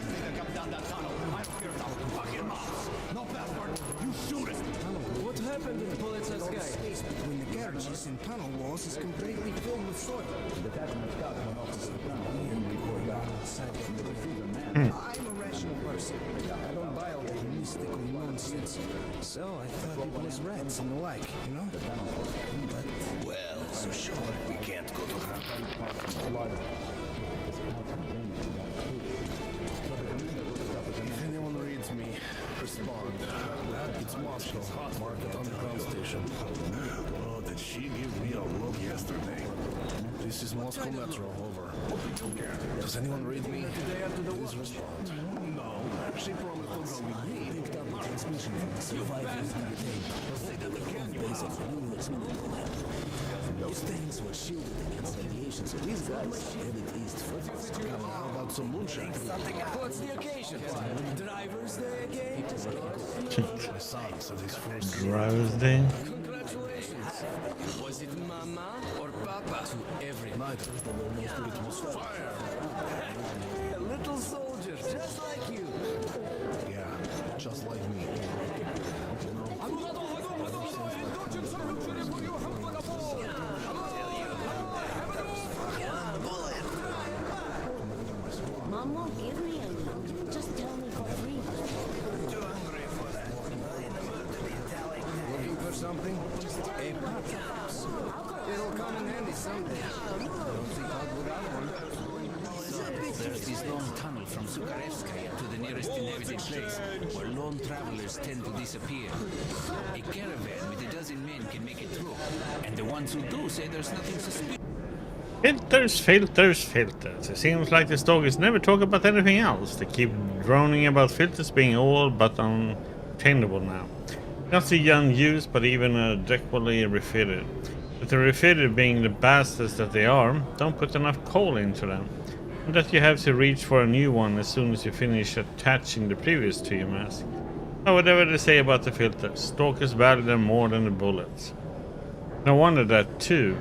No backward, you shoot it! What happened in Politsa the Sky? space between the garages and tunnel walls is completely filled with soil. I'm a rational person. I don't buy all that mystical nonsense. So I thought it was rats and the like, you know? But, well, so sure, we can't go to If anyone reads me, respond. It's Moscow, Hot Market Underground Station. Oh, did she give me a look yesterday? This is Moscow Metro, over. Does anyone read me? Please respond. No, she promised to go with me. picked up the transmission from the survivors on the tape. Base of Those things were shielded against radiation, so these guys headed east first. How about some moonshine? What's the occasion? Driver's Day again? My son said his first Driver's Day. Congratulations. Was it Mama or Papa? To every neither. It was fire. A little soldier, just like you. Yeah, just like me. Mom won't give me any. Just tell me for free. Looking for something? A pot, perhaps. It'll come in handy someday. Don't see how without one. There's this long tunnel from Sukharevskaya to the nearest inhabited place, where lone travelers tend to disappear. A caravan with a dozen men can make it through, and the ones who do say there's nothing suspicious. Filters, filters, filters. It seems like the stalkers never talk about anything else. They keep droning about filters being all but unattainable now. Not the unused, but even adequately refitted. But the refitted being the bastards that they are, don't put enough coal into them. And that you have to reach for a new one as soon as you finish attaching the previous to your mask. But whatever they say about the filters, stalkers value them more than the bullets. No wonder that too.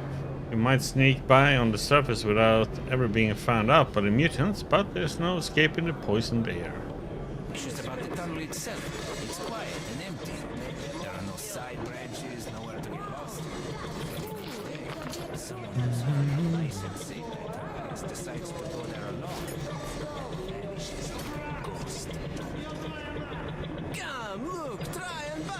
You might sneak by on the surface without ever being found out by the mutants, but there's no escaping the poisoned air. It's about the tunnel itself. It's quiet and empty. There are no side branches, nowhere to get lost. Someone who's found nice and safe that tunnel decides to go there alone. She's a ghost. Come, look, try and buy.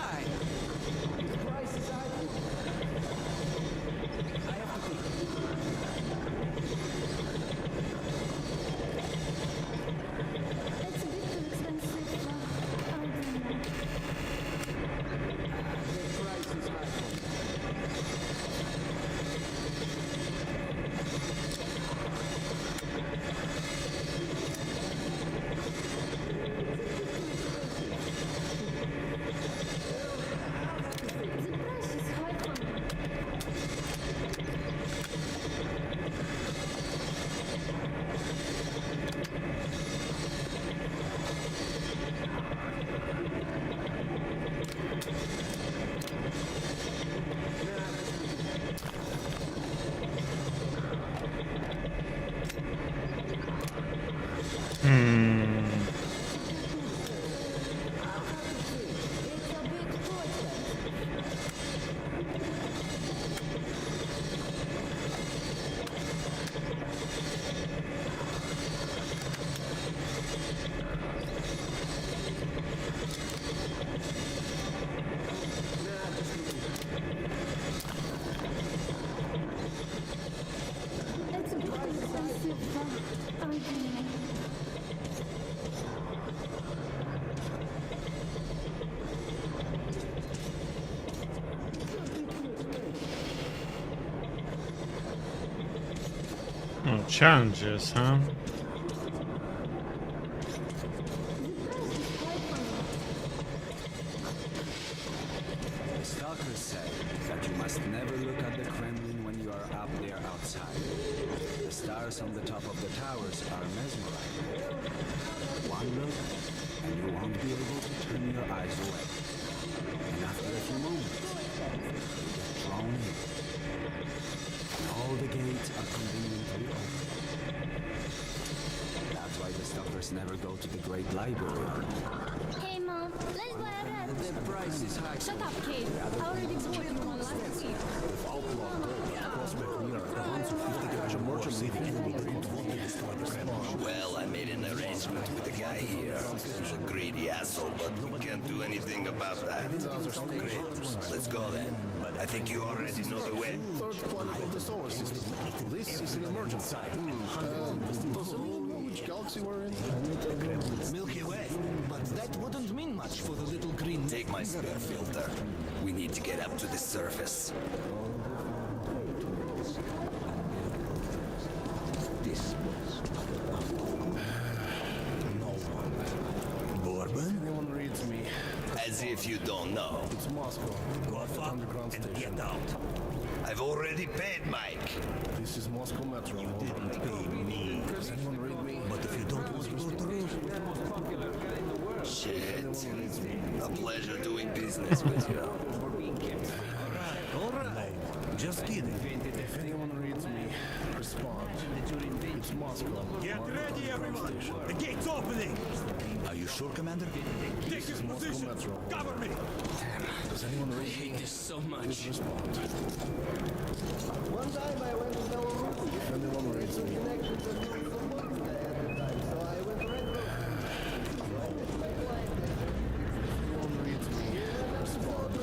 Oh, challenges, huh? The stalkers say that you must never look at the Kremlin when you are up there outside. The stars on the top of the towers are mesmerizing. One look, and you won't be able to turn your eyes away. And after a few moments, you get drawn in. And all the gates are conveniently open. That's why the stalkers never go to the Great Library. Hey, Mom, let's buy a rat. The price is high. Shut up, kid. I already bought one last week. Well, I made an arrangement with the guy here. He's a greedy asshole, but we can't do anything about that. Great. Let's go then. I think you already know the way. Third planet of the solar system. This is an emergency. Does anyone know which galaxy we're in? Milky Way. But that wouldn't mean much for the little green... Take my spare filter. We need to get up to the surface. This No one. Bourbon? Anyone reads me? As if you don't know. It's Moscow. Go fuck and get out. I've already paid Mike. This is Moscow Metro. You didn't pay me. Does anyone read me? But if you don't want to go through, Shit. A pleasure doing business with you. all right. Just kidding. If anyone reads me, respond. It's Moscow. Get ready, everyone. The gate's opening. Are you sure, Commander? Take your Moscow position. Metro. Cover me. Does anyone read me? hate this so much. Please respond. One time I went to Belarus. If anyone reads me, Connections and some money I had at the time, so I went right through. anyone reads me, respond.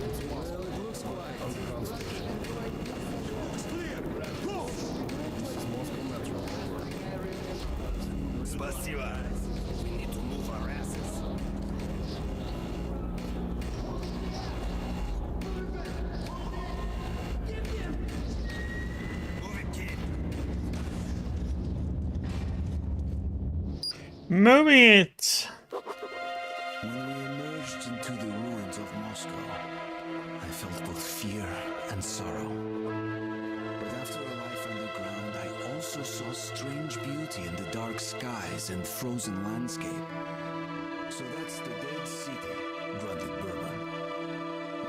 It's Moscow. It looks quiet. Underground station. Clear. Go. This is Moscow Metro. Spasiba. We need to move our asses. Move it, kid. Move it! When we emerged into the ruins of Moscow, I felt both fear and sorrow. But after a life underground, I also saw strange beauty in the dark skies and frozen landscape. So that's the dead city, grunted Bourbon.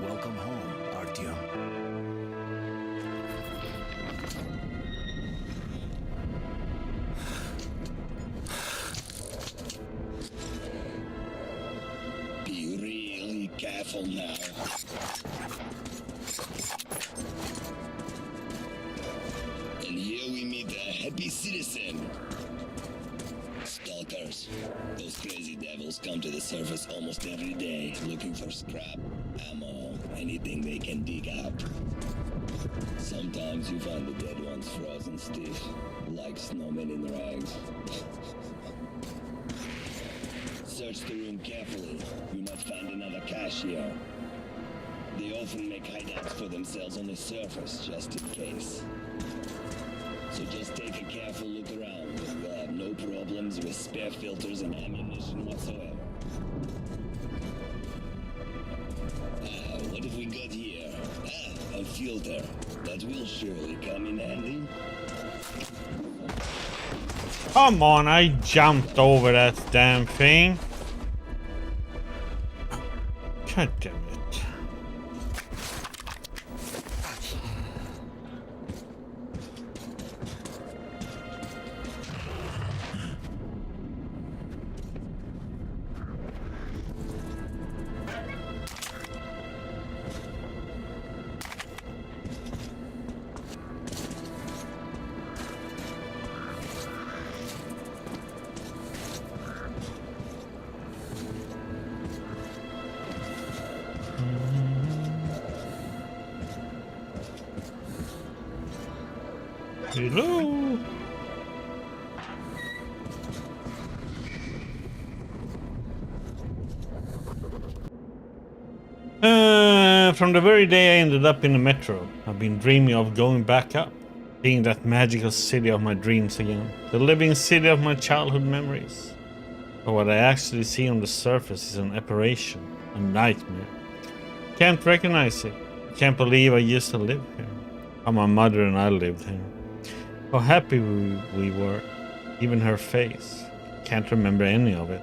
Welcome home, Artyom. Be really careful now. And here we meet a happy citizen. Stalkers. Those crazy devils come to the surface almost every day, looking for scrap, ammo, anything they can dig up. Sometimes you find the dead ones frozen stiff, like snowmen in rags. Search the room carefully. You might find another cache here. They often make hideouts for themselves on the surface, just in case. So just take a careful look around, and we'll have no problems with spare filters and ammunition whatsoever. What have we got here? A filter. That will surely come in handy. Come on, I jumped over that damn thing. God damn it. Hello. From the very day I ended up in the metro, I've been dreaming of going back up, seeing that magical city of my dreams again, the living city of my childhood memories. But what I actually see on the surface is an apparition, a nightmare. Can't recognize it. Can't believe I used to live here. How my mother and I lived here. How happy we were, even her face. Can't remember any of it.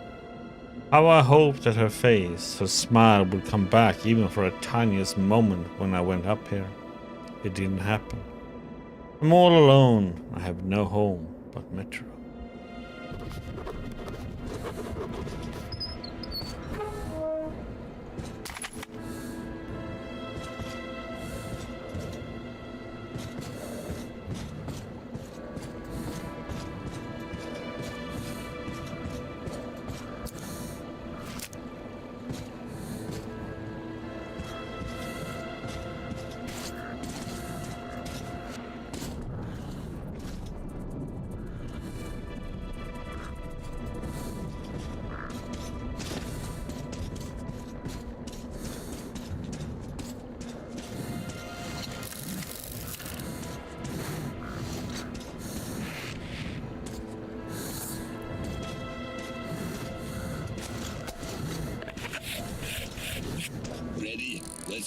How I hoped that her face, her smile would come back even for a tiniest moment when I went up here. It didn't happen. I'm all alone. I have no home but Metro.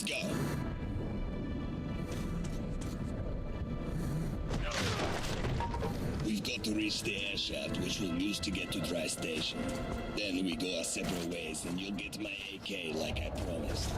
Let's go. We've got to reach the air shaft, which we'll use to get to Dry Station. Then we go our separate ways, and you'll get my AK like I promised.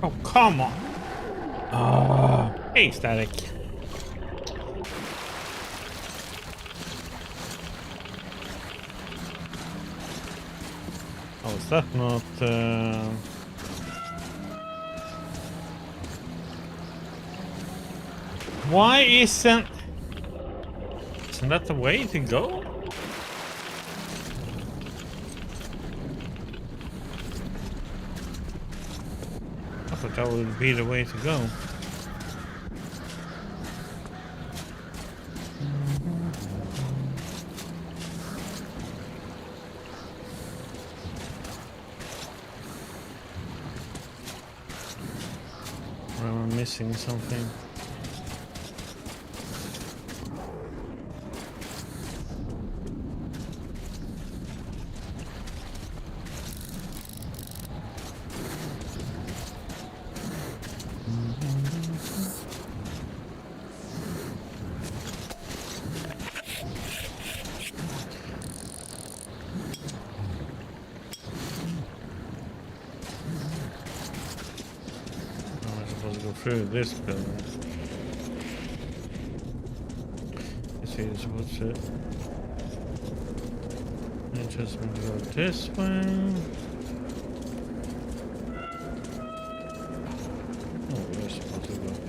Oh, come on. Hey, static. Oh, is that not... Why isn't... Isn't that the way to go? I thought that would be the way to go. Or am I missing something? go through this building. You see, it's what's it? I just want to go this way. Oh, we're supposed to go through.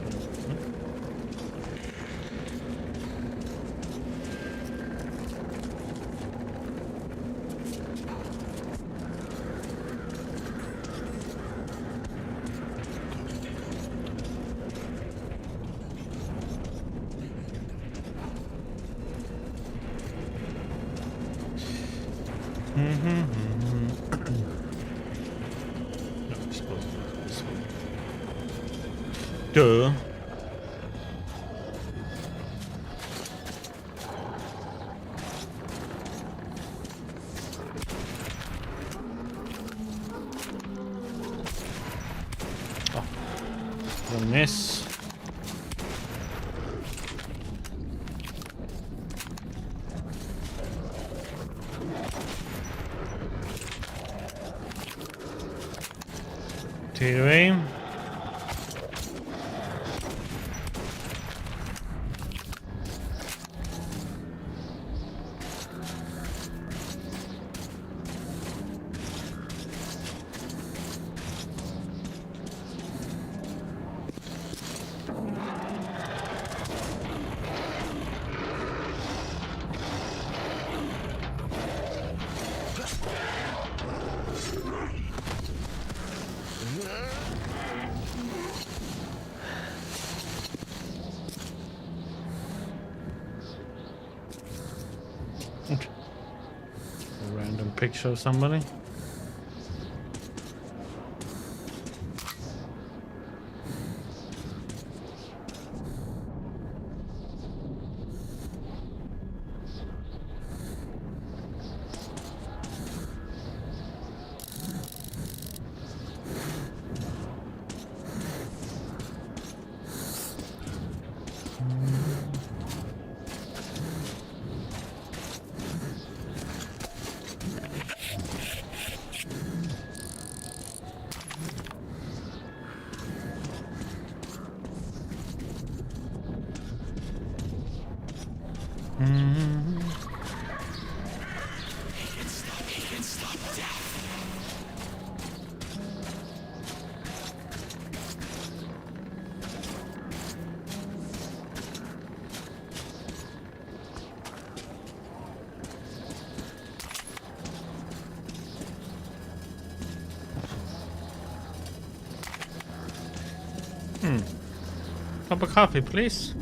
Duh. Oh, the miss. TV. A random picture of somebody. Cup of coffee, please.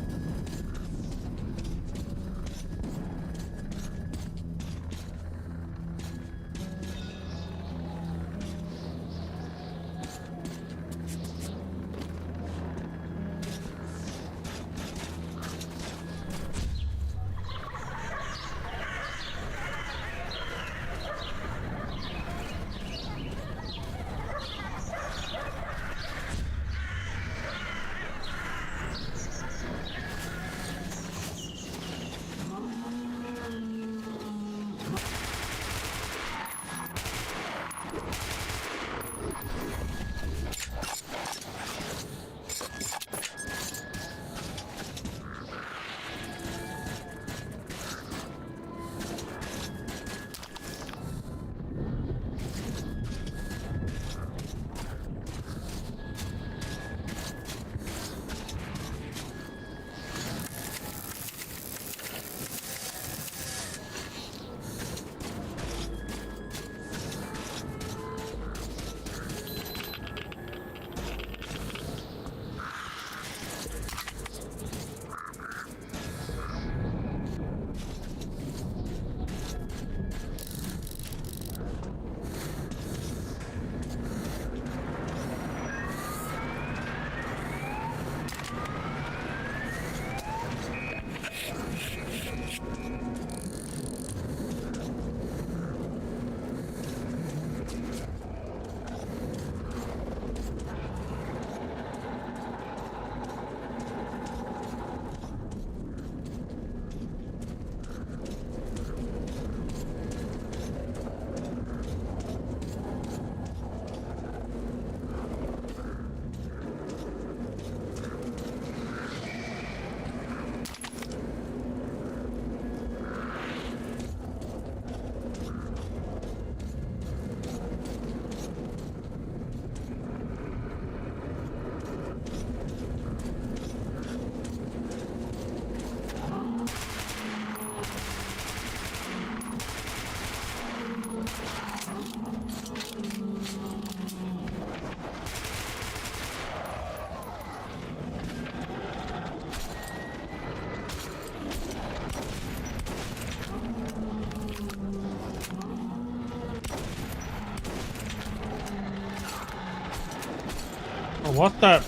Oh, what the?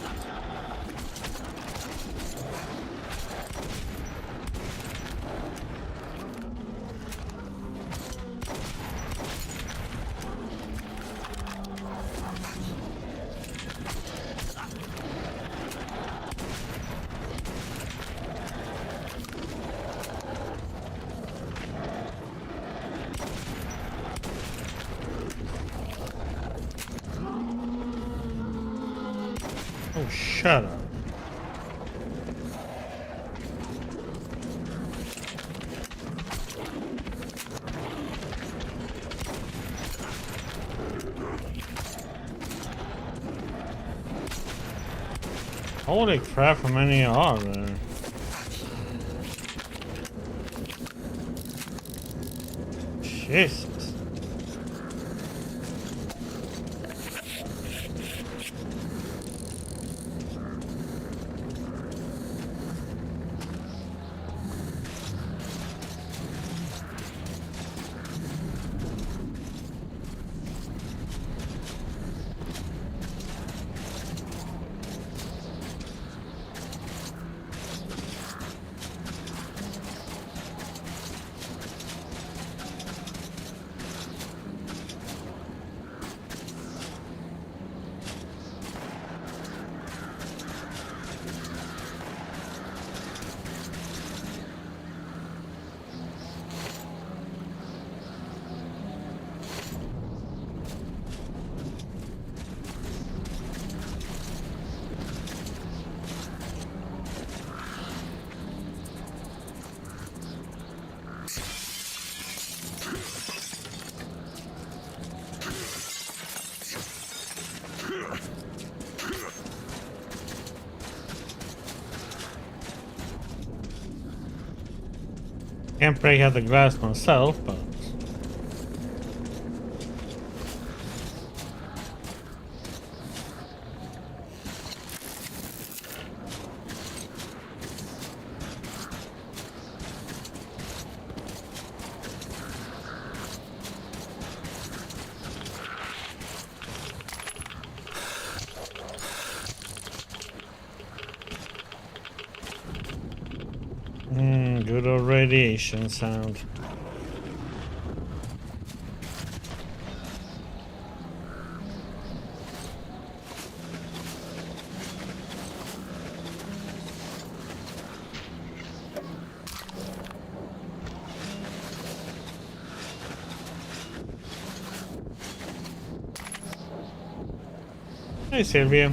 Oh, shut up. Holy crap, how many are there? Jesus. Can't break out the glass myself, but good old radiation sound. Hey, Sylvia.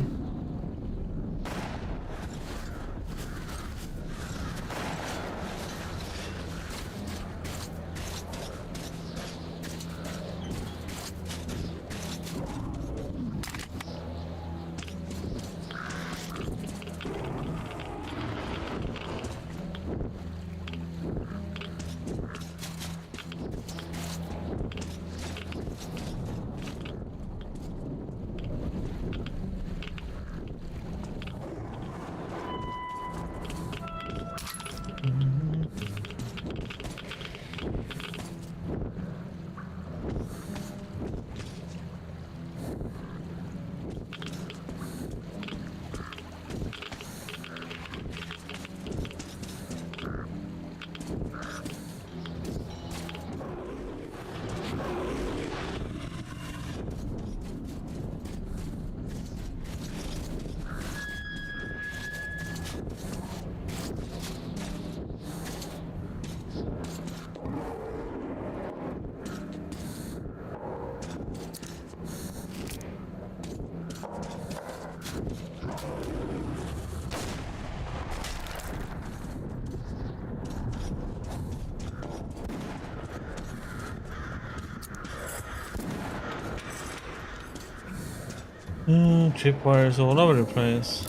Tripwires all over the place.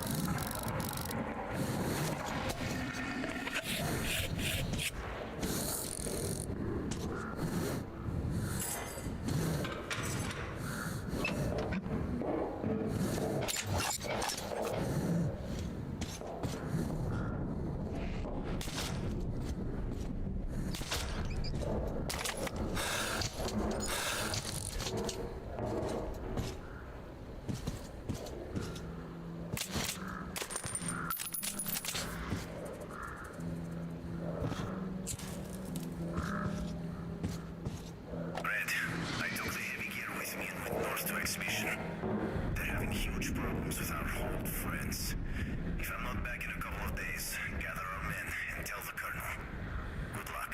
friends. If I'm not back in a couple of days, gather our men and tell the colonel. Good luck.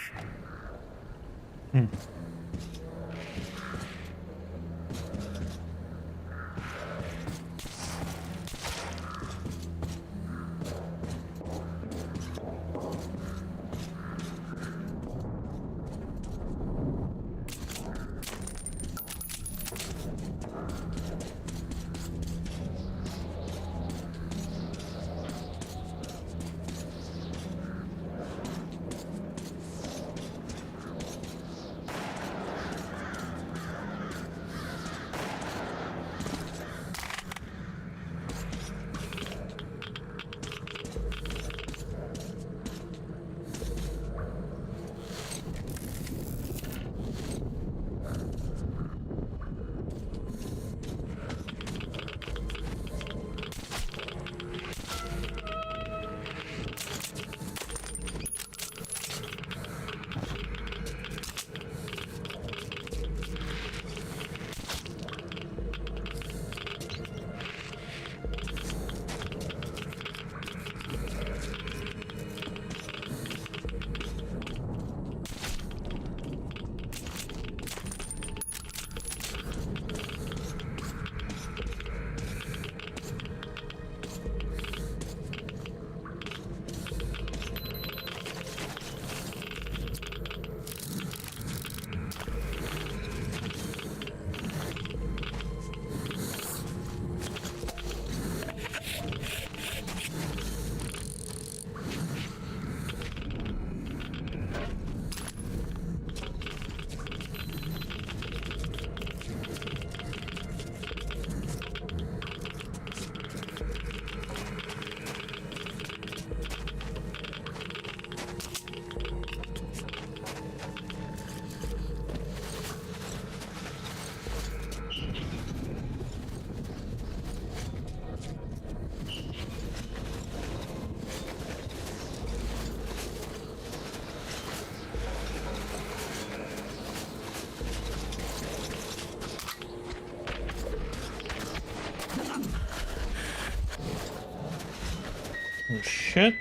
Oh shit.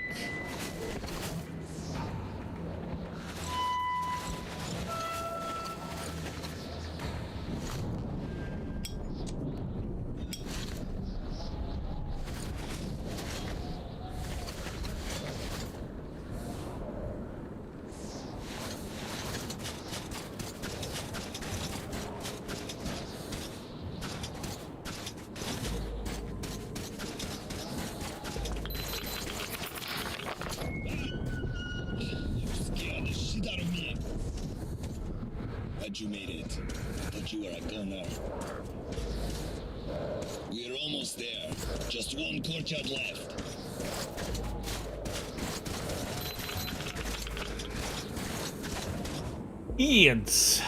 Scared the shit out of me. But you made it. Thought you were a gunner. We're almost there. Just one courtyard left. Ians.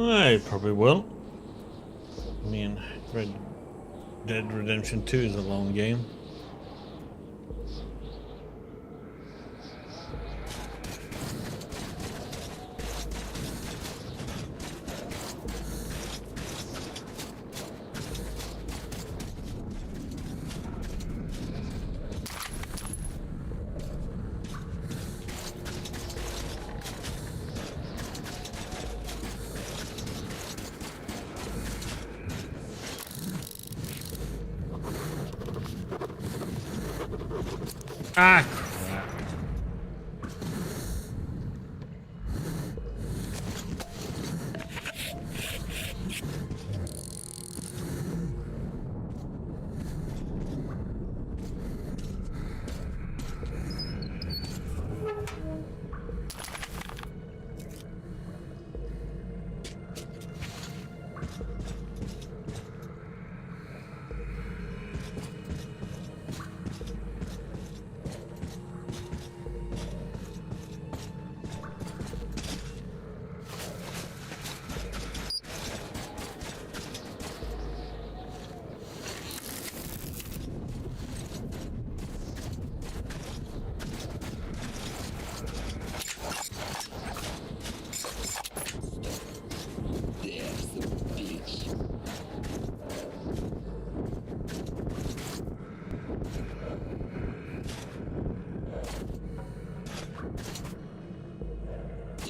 I probably will. I mean, Red Dead Redemption 2 is a long game. Ah, crap.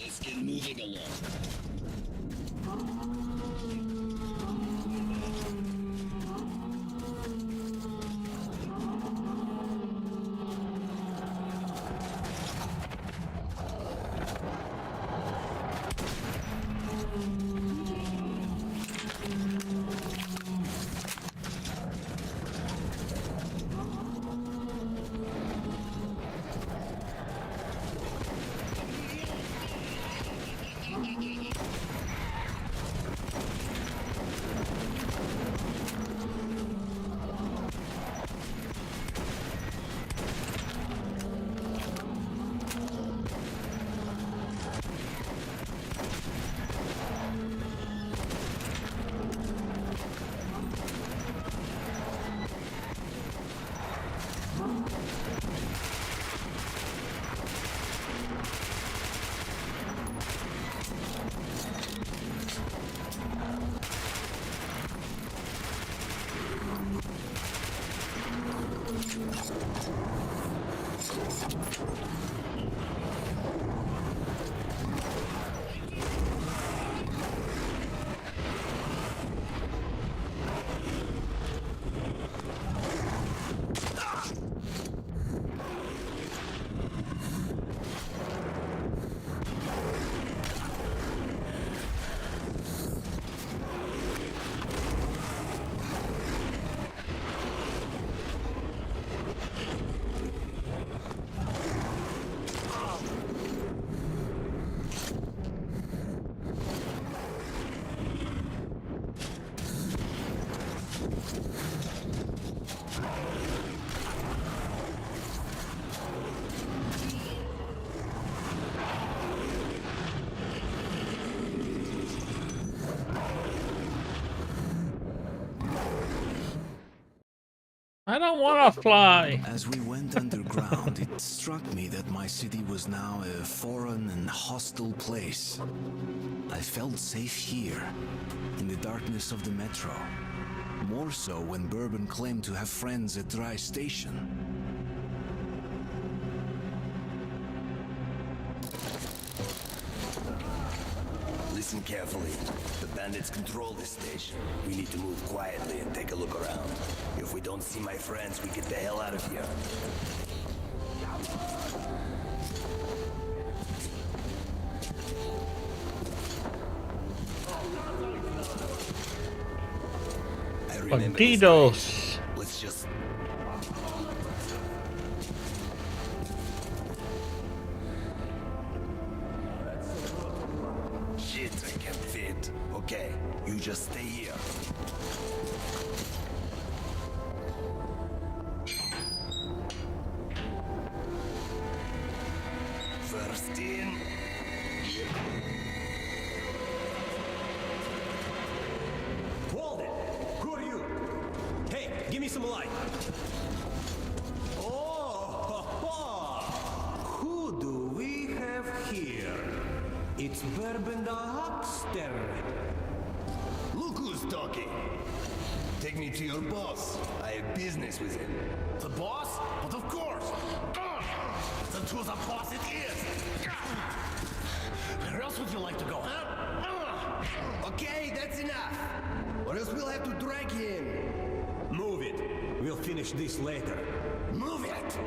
Let's get moving along. I don't want to fly. As we went underground, it struck me that my city was now a foreign and hostile place. I felt safe here, in the darkness of the metro. More so when Bourbon claimed to have friends at Dry Station. Listen carefully. The bandits control this station. We need to move quietly and take a look around. If we don't see my friends, we get the hell out of here. Bandidos. Let's just... Shit, I can't fit. Okay, you just stay here. First in. give me some light. Oh, who do we have here? It's Bourbon the Huckster. Look who's talking. Take me to your boss. I have business with him. The boss? But of course. Then to the boss it is. Where else would you like to go, huh? Okay, that's enough. Or else we'll have to drag him. Move it. We'll finish this later. Move it!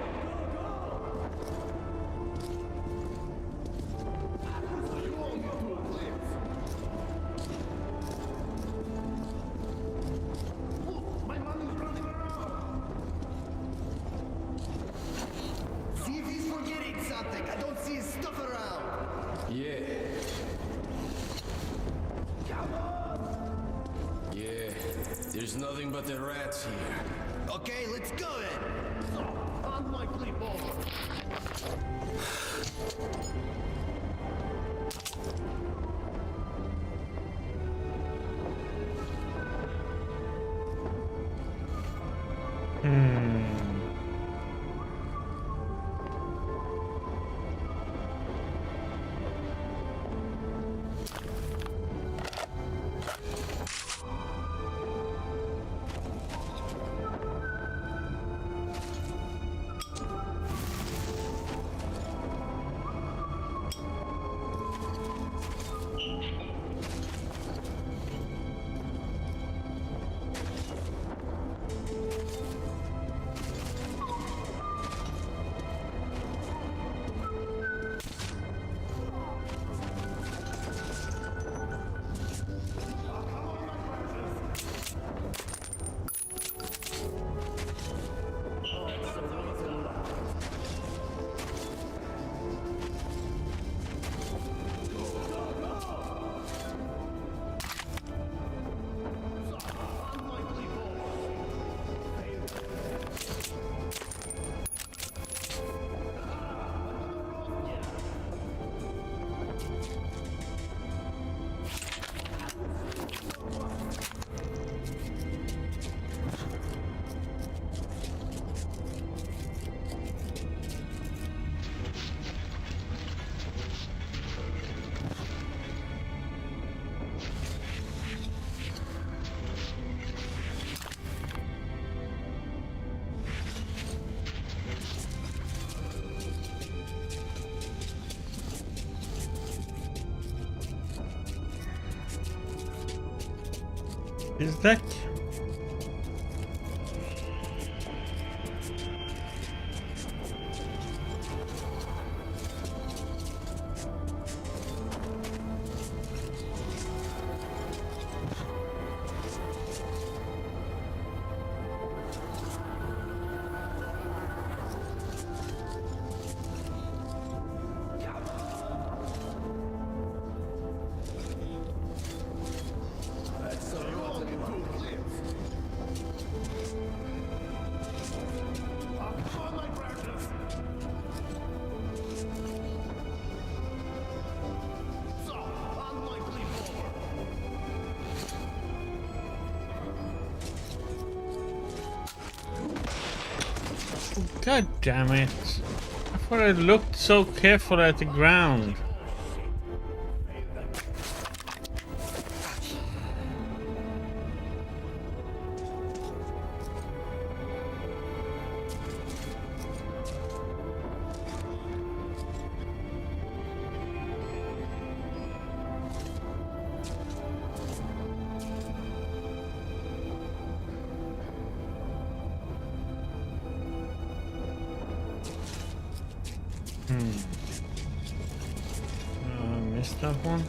See if he's forgetting something. I don't see his stuff around. Yeah. Yeah, there's nothing but the rats here. Okay, let's go then. Unlikely ball. Is that? God damn it. I thought I looked so carefully at the ground. I missed that one.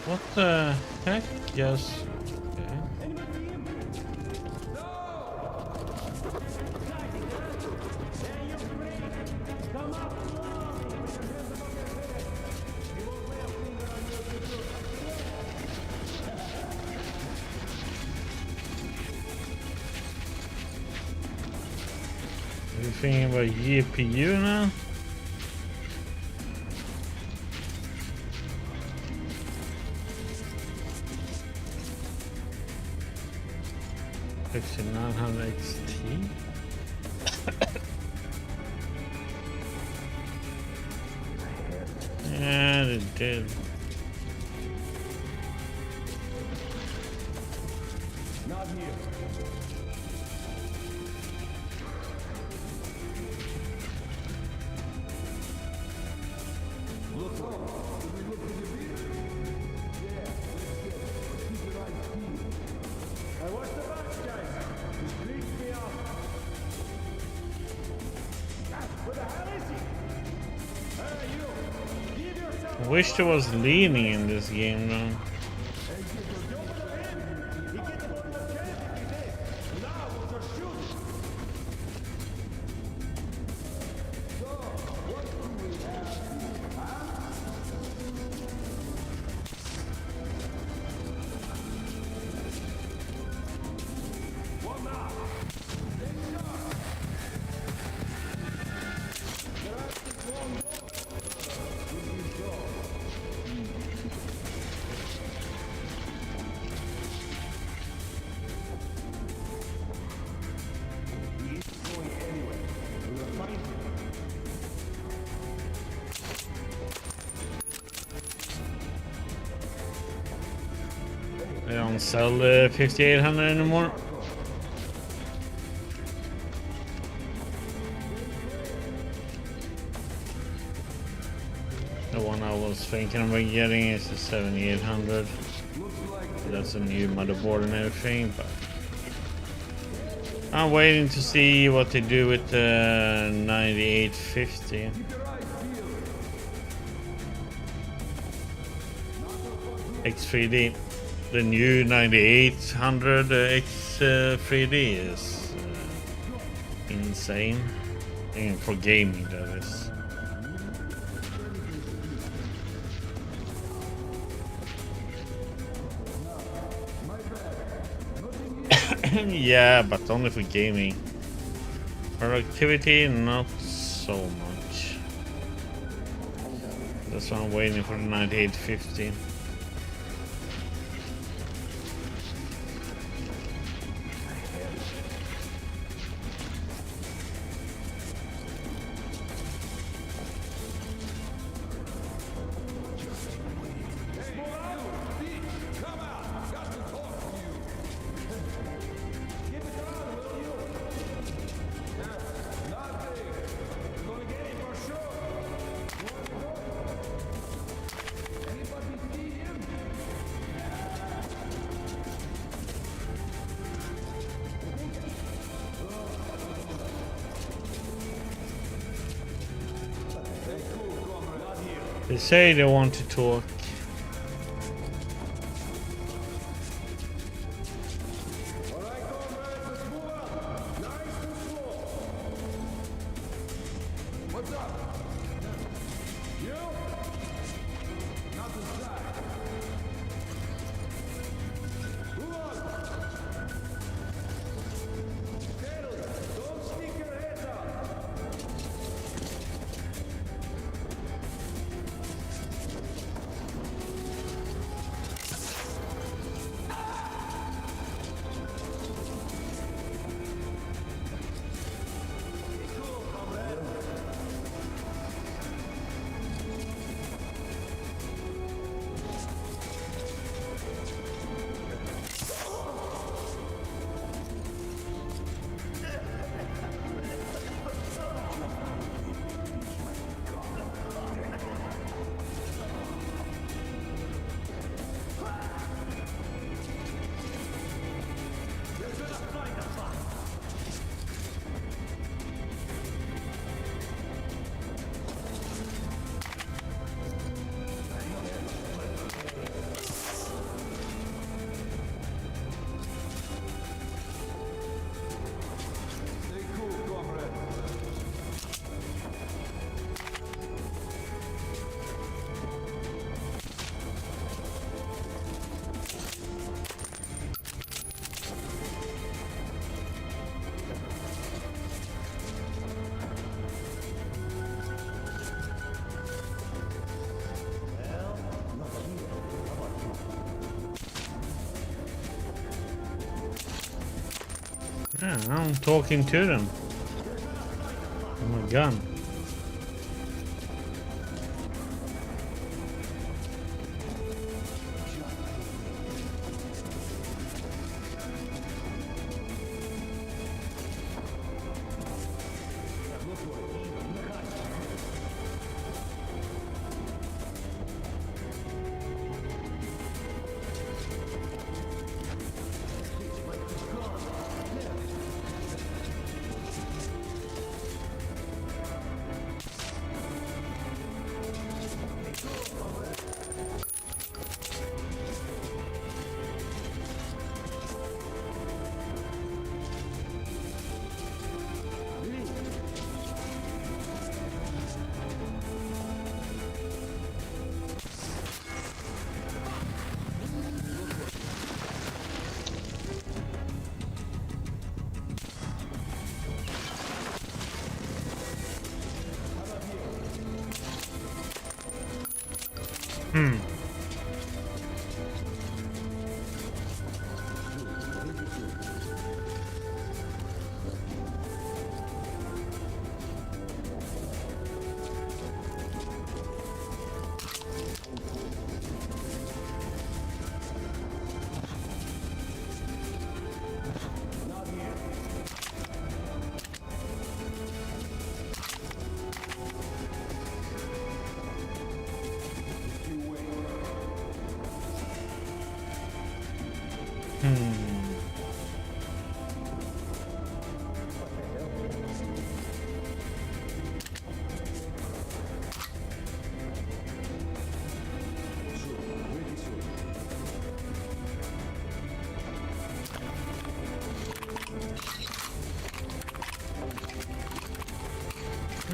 What the heck? Yes. Okay. anything about GPU now? $5900 XT? Yeah, it did. Not here. Look home. Did we look for the beer? Yeah, let's get it. Keep your eyes peeled. Hey, what's the box, guys? This creeps me out. Ah, where the hell is he? Hey, you! Give yourself I wish there was leaning in this game though. They don't sell the 5800 anymore. The one I was thinking about getting is the 7800. That's a new motherboard and everything, but I'm waiting to see what they do with the 9850. X3D. The new 9800 X3D is insane. And for gaming, that is. Yeah, but only for gaming. Productivity, not so much. That's why I'm waiting for the 9850. They say they want to talk. What's up? You? Not inside. Who on? Steadily. Don't stick your heads out. Yeah, I'm talking to them. Oh my gun.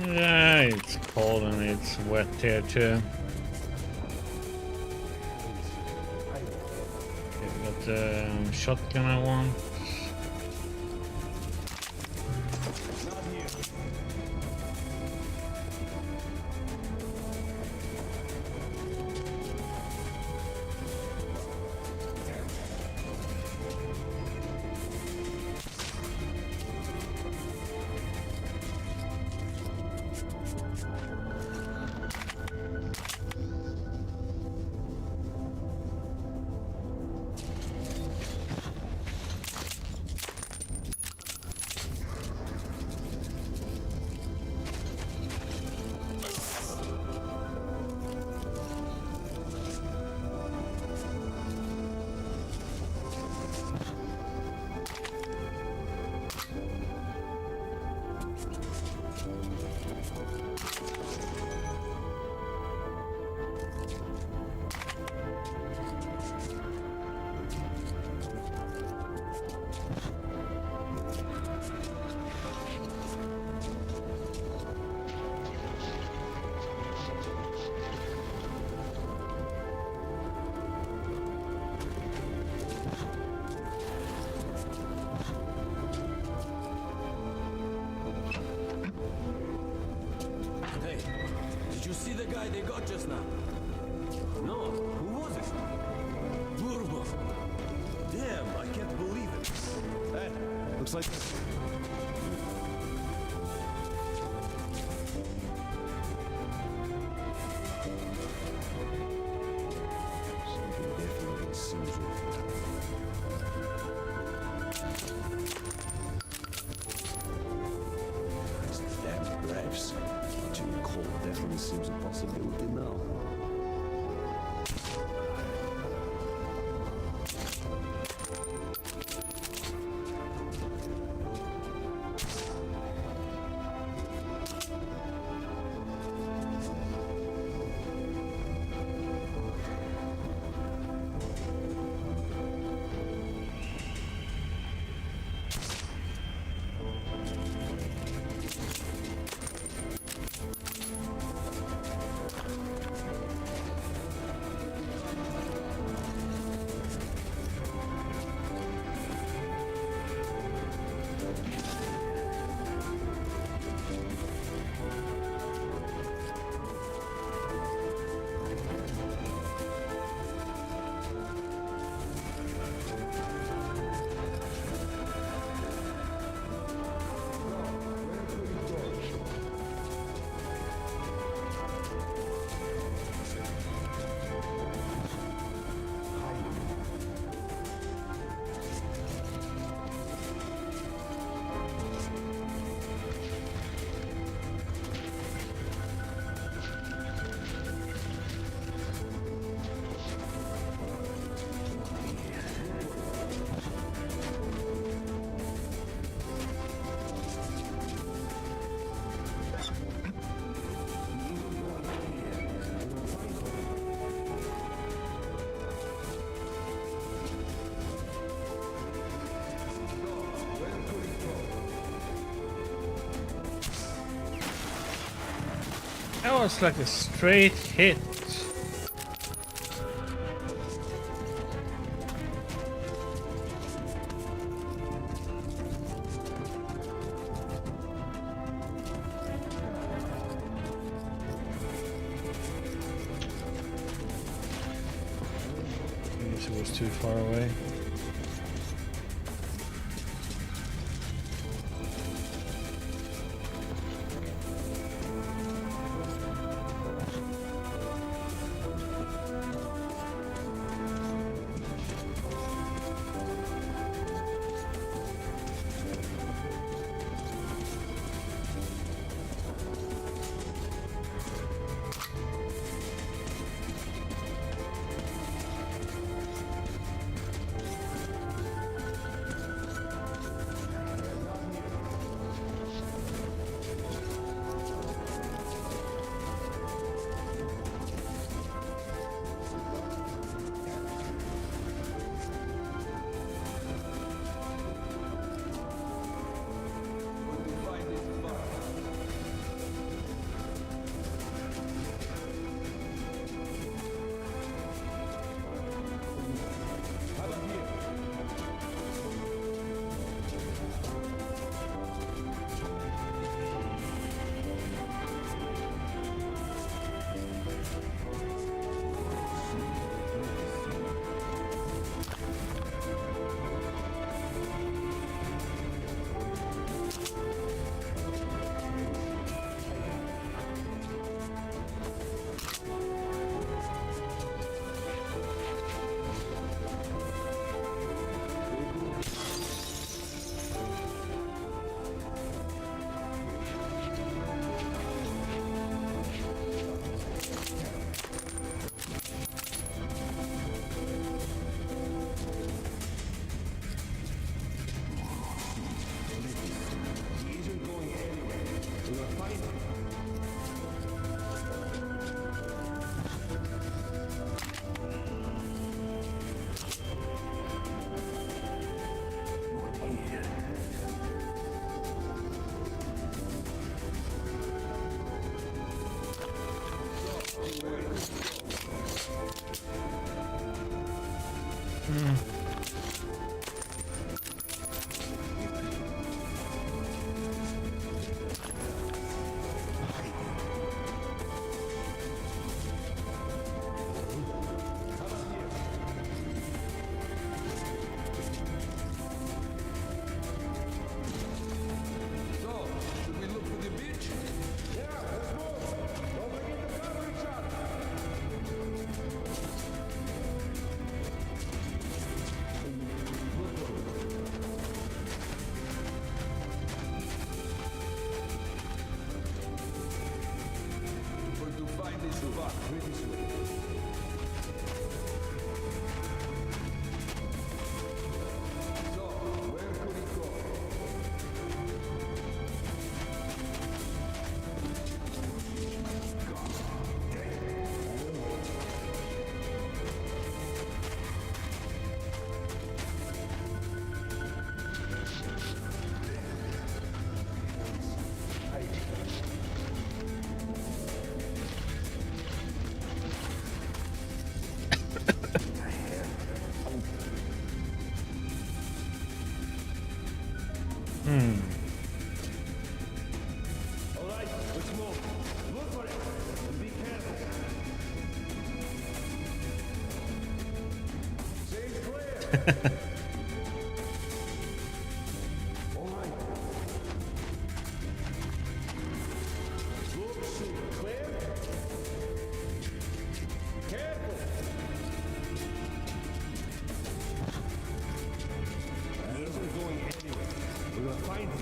Yeah, it's cold and it's wet here too. Okay, we got the shotgun I want. Hey, did you see the guy they got just now? No, who was it? Bourbon. Damn, I can't believe it. Hey, looks like this. Something definitely seems wrong. These damn graves. Too cold definitely seems a possibility now. it's like a straight hit. I guess it was too far away. Alright, let's move. Look for it, and be careful. Safe clear. Alright. Look, shoot, clear. Careful. He isn't going anywhere. We're gonna find him.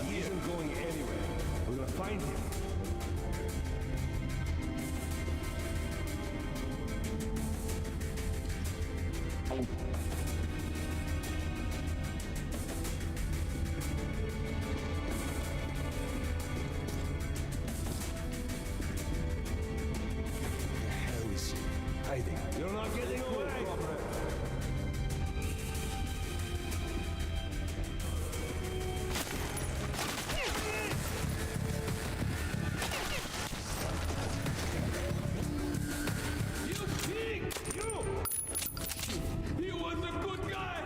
He isn't going anywhere. We're gonna find him. You're not getting away! You pig! You! He was a good guy!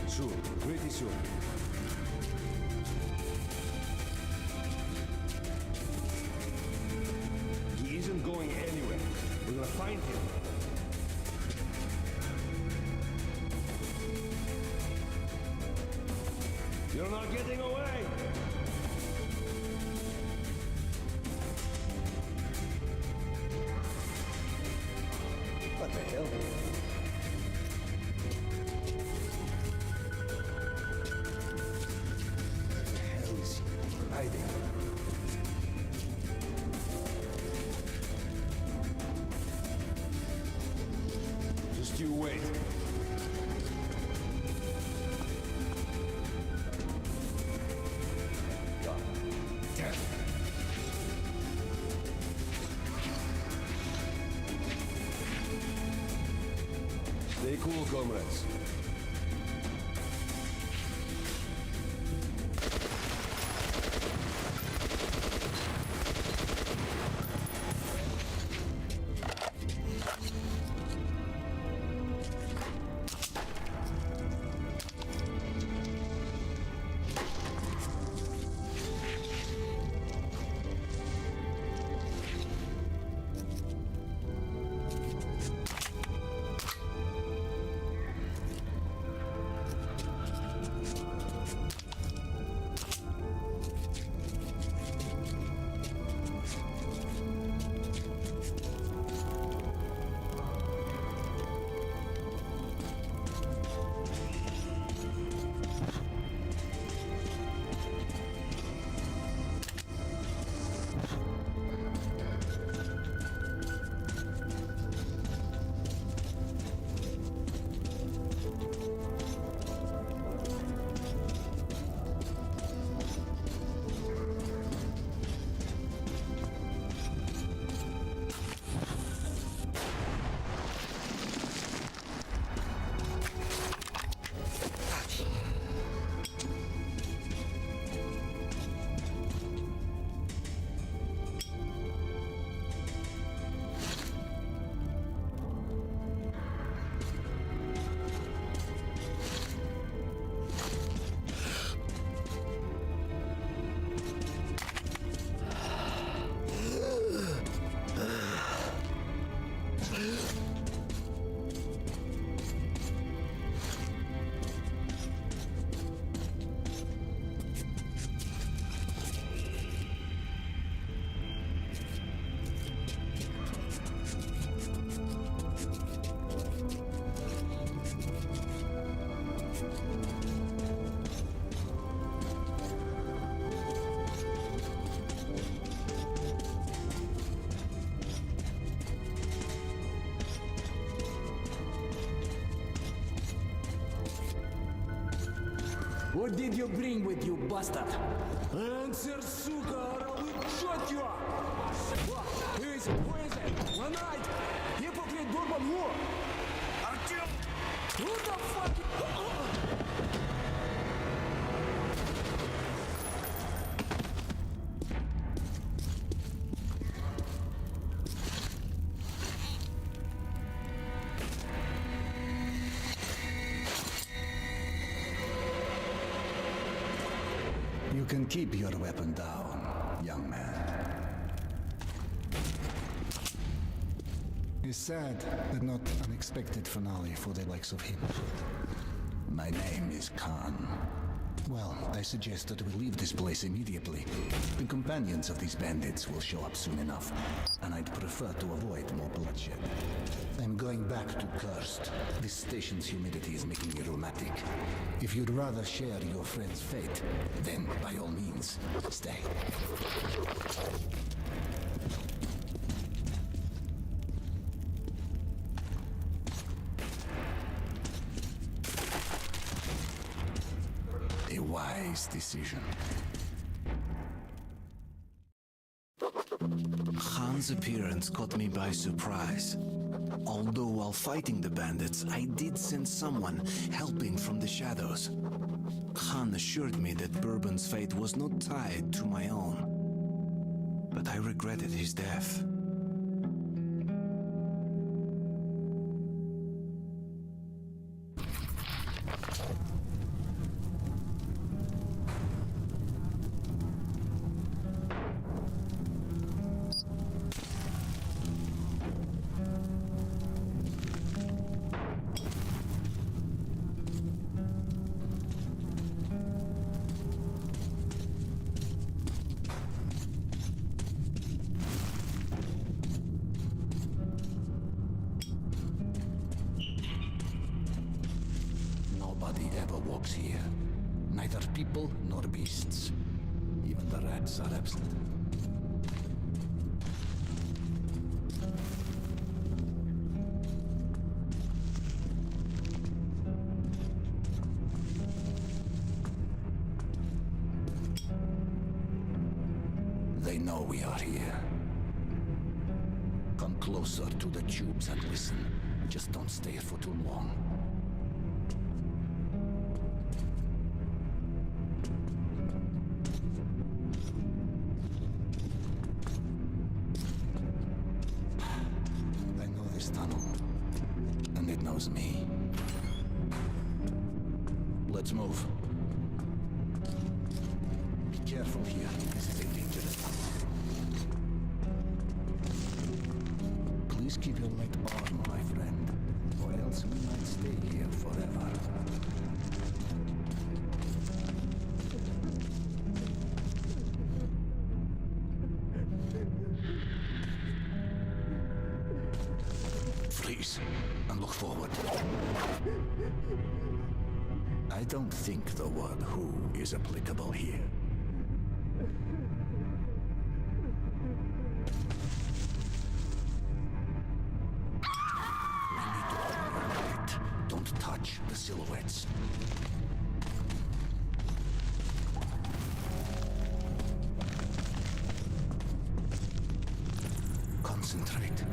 Soon, pretty soon. He isn't going anywhere. We're gonna find him. You're not getting away! What the hell? Hiding. Just you wait. Damn. Stay cool, comrades. What did you bring with you, bastard? Answer, сука, or I will shoot you! What? Who is it? Who is it? One night! Hypocrite Bourbon who? Artyom! Who the fuck? You can keep your weapon down, young man. It's sad, but not unexpected finale for the likes of him. My name is Khan. Well, I suggest that we leave this place immediately. The companions of these bandits will show up soon enough, and I'd prefer to avoid more bloodshed. I'm going back to Cursed. This station's humidity is making me rheumatic. If you'd rather share your friend's fate, then by all means, stay. A wise decision. Khan's appearance caught me by surprise. Although while fighting the bandits, I did sense someone helping from the shadows. Khan assured me that Bourbon's fate was not tied to my own. But I regretted his death. Nobody ever walks here. Neither people nor beasts. Even the rats are absent. They know we are here. Come closer to the tubes and listen. Just don't stay for too long. I know this tunnel, and it knows me. Let's move. Be careful here. This is a dangerous tunnel. Please keep your light on, my friend, or else we might stay here forever. Freeze and look forward. I don't think the word who is applicable here. We need to turn our light. Don't touch the silhouettes. Concentrate.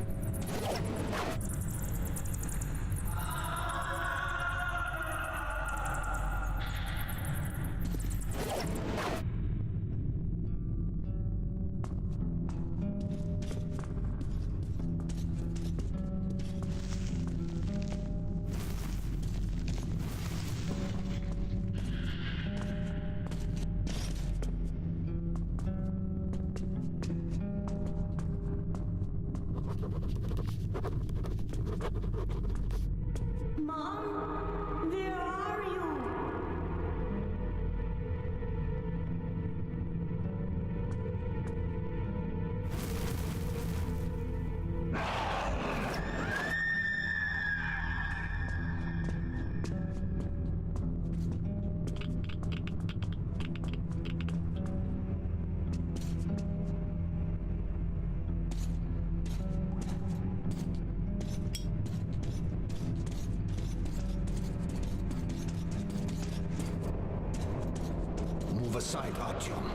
aside, Artyom.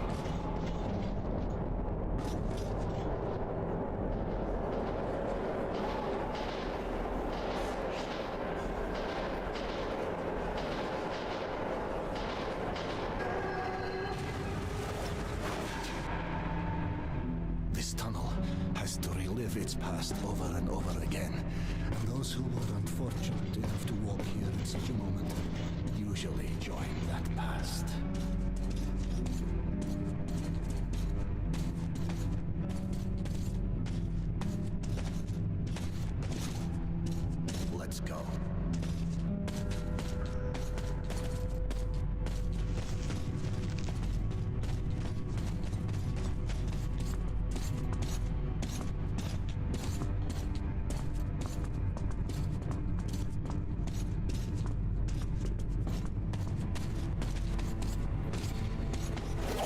This tunnel has to relive its past over and over again. And those who were unfortunate enough to walk here at such a moment usually join that past. Let's go.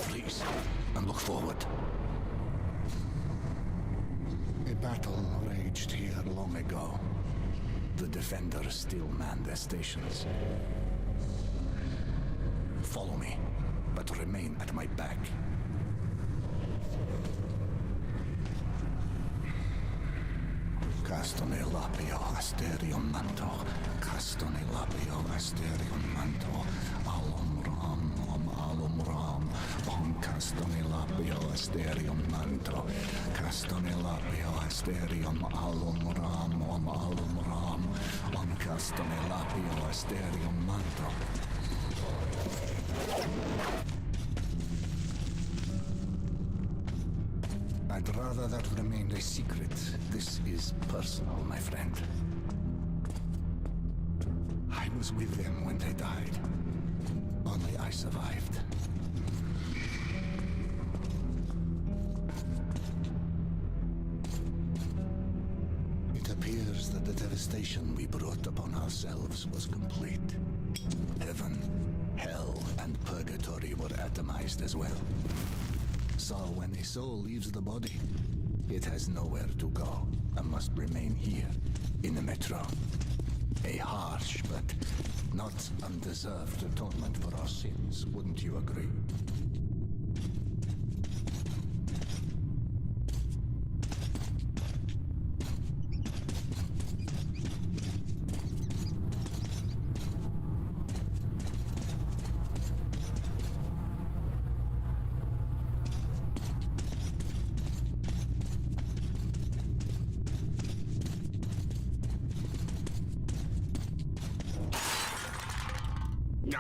Please, and look forward. A battle raged here long ago. The defenders still man their stations. Follow me, but remain at my back. Castone lapio asterion manto, castone lapio asterion manto, alum ram, alum ram, castone lapio asterion manto, castone lapio asterion alum ram, alum ram, castone lapio asterion manto. I'd rather that remained a secret. This is personal, my friend. I was with them when they died. Only I survived. It appears that the devastation we brought upon ourselves was complete. Heaven, hell, and purgatory were atomized as well. So when a soul leaves the body, it has nowhere to go and must remain here in the metro. A harsh but not undeserved atonement for our sins, wouldn't you agree?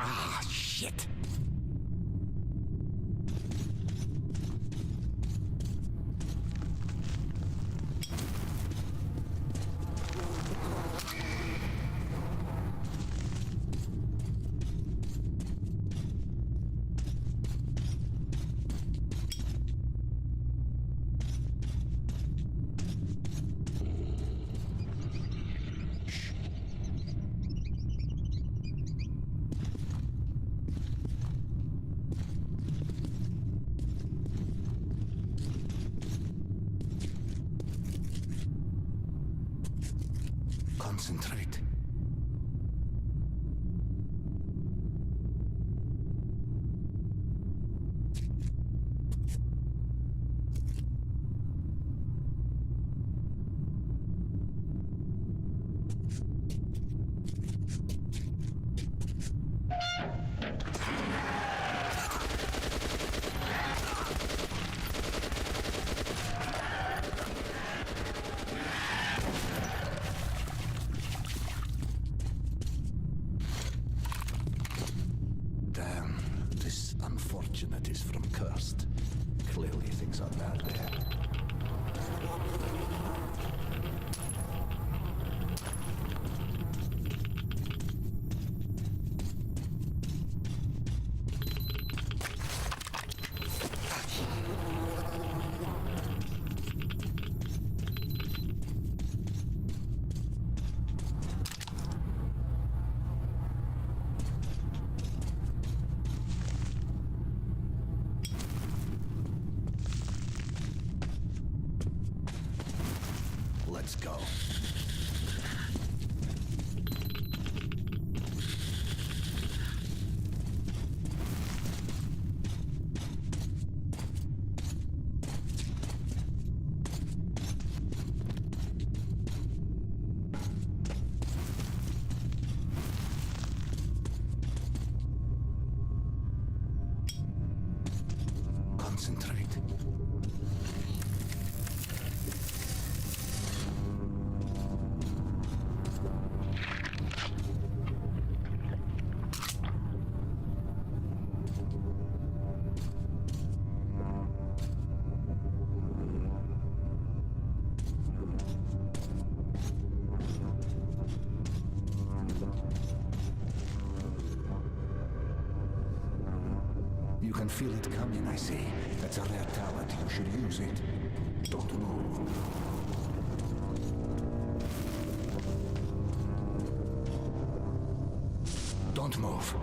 Ah, shit! Concentrate. Damn, this unfortunate is from Cursed. Clearly things are bad there. concentrate. You can feel it coming, I see. That's a rare talent. You should use it. Don't move. Don't move.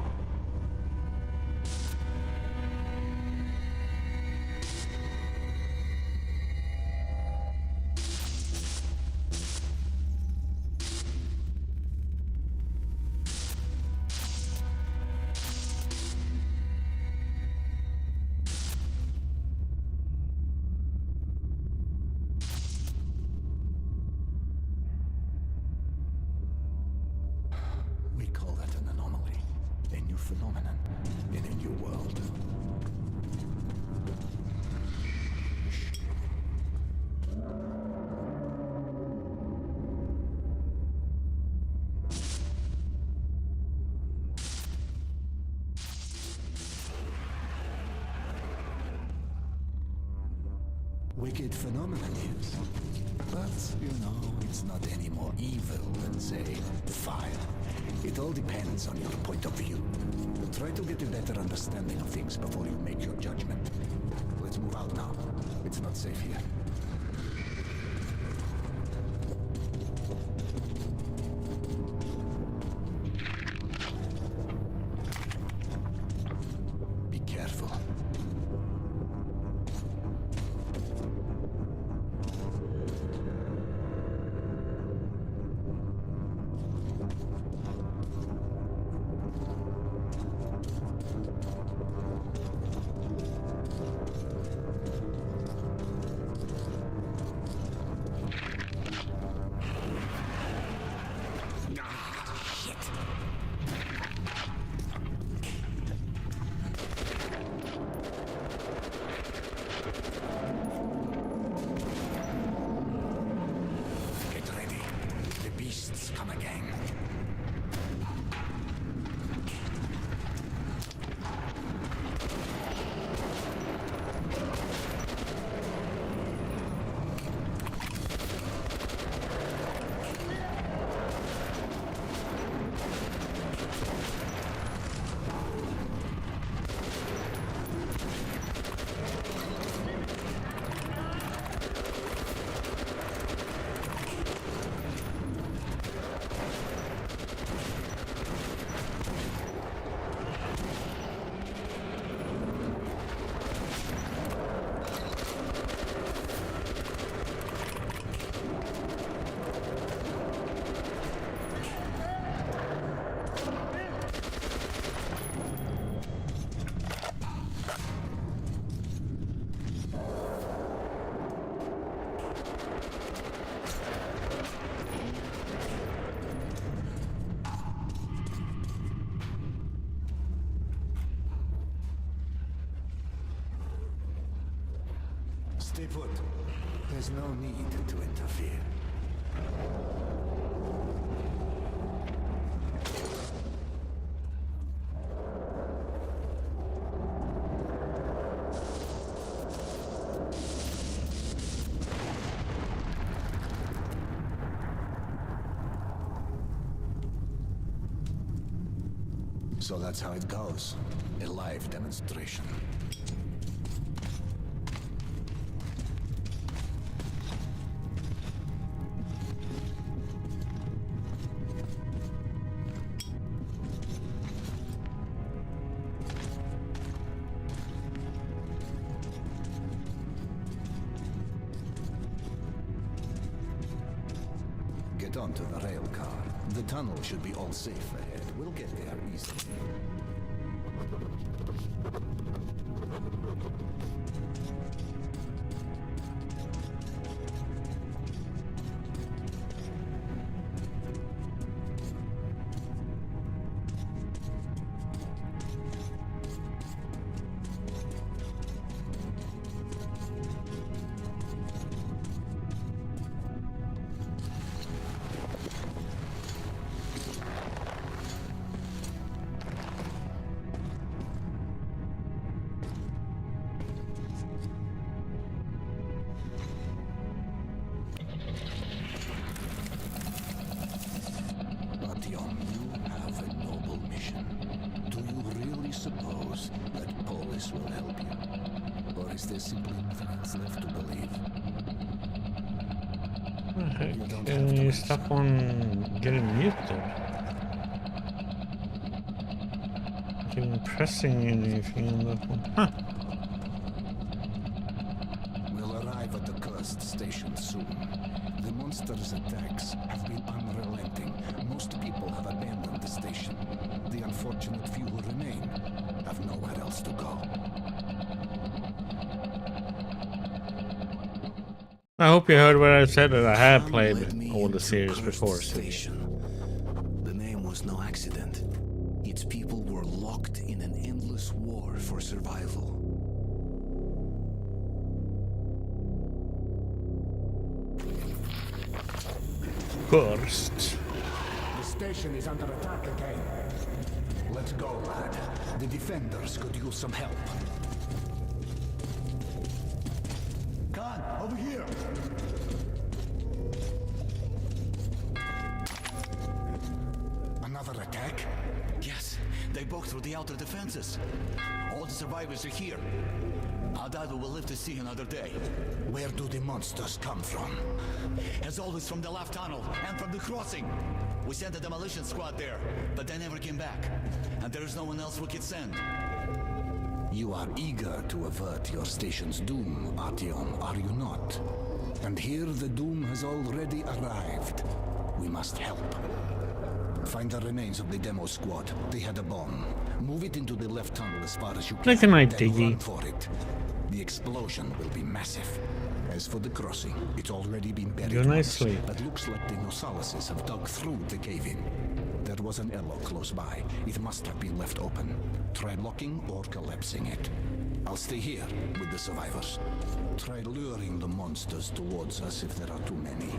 We call that an anomaly, a new phenomenon in a new world. Wicked phenomenon, yes. But, you know, it's not any more evil than, say, fire. It all depends on your point of view. Try to get a better understanding of things before you make your judgment. Let's move out now. It's not safe here. Be careful. Get ready. The beasts come again. Stay put. There's no need to interfere. So that's how it goes. A live demonstration. Get onto the rail car. The tunnel should be all safe ahead. We'll get there easily. this will help you. Or is there simply nothing else left to believe? Can you stop on getting muted? Not even pressing anything on that one. Huh. We'll arrive at the cursed station soon. The monster's attacks have been unrelenting. Most people have abandoned the station. The unfortunate few who remain have nowhere else to go. I hope you heard what I said, that I have played all the series before. So. The name was no accident. Its people were locked in an endless war for survival. Cursed. The station is under attack again. Let's go, lad. The defenders could use some help. Khan, over here! Another attack? Yes, they broke through the outer defenses. All the survivors are here. I doubt we will live to see another day. Where do the monsters come from? As always, from the left tunnel and from the crossing. We sent a demolition squad there, but they never came back. And there is no one else we could send. You are eager to avert your station's doom, Artyom, are you not? And here the doom has already arrived. We must help. Find the remains of the demo squad. They had a bomb. Move it into the left tunnel as far as you can. Look at my then diggy. run for it. The explosion will be massive. As for the crossing, it's already been buried Go nicely. once, but looks like the Nosalises have dug through the cave-in. There was an airlock close by. It must have been left open. Try locking or collapsing it. I'll stay here with the survivors. Try luring the monsters towards us if there are too many.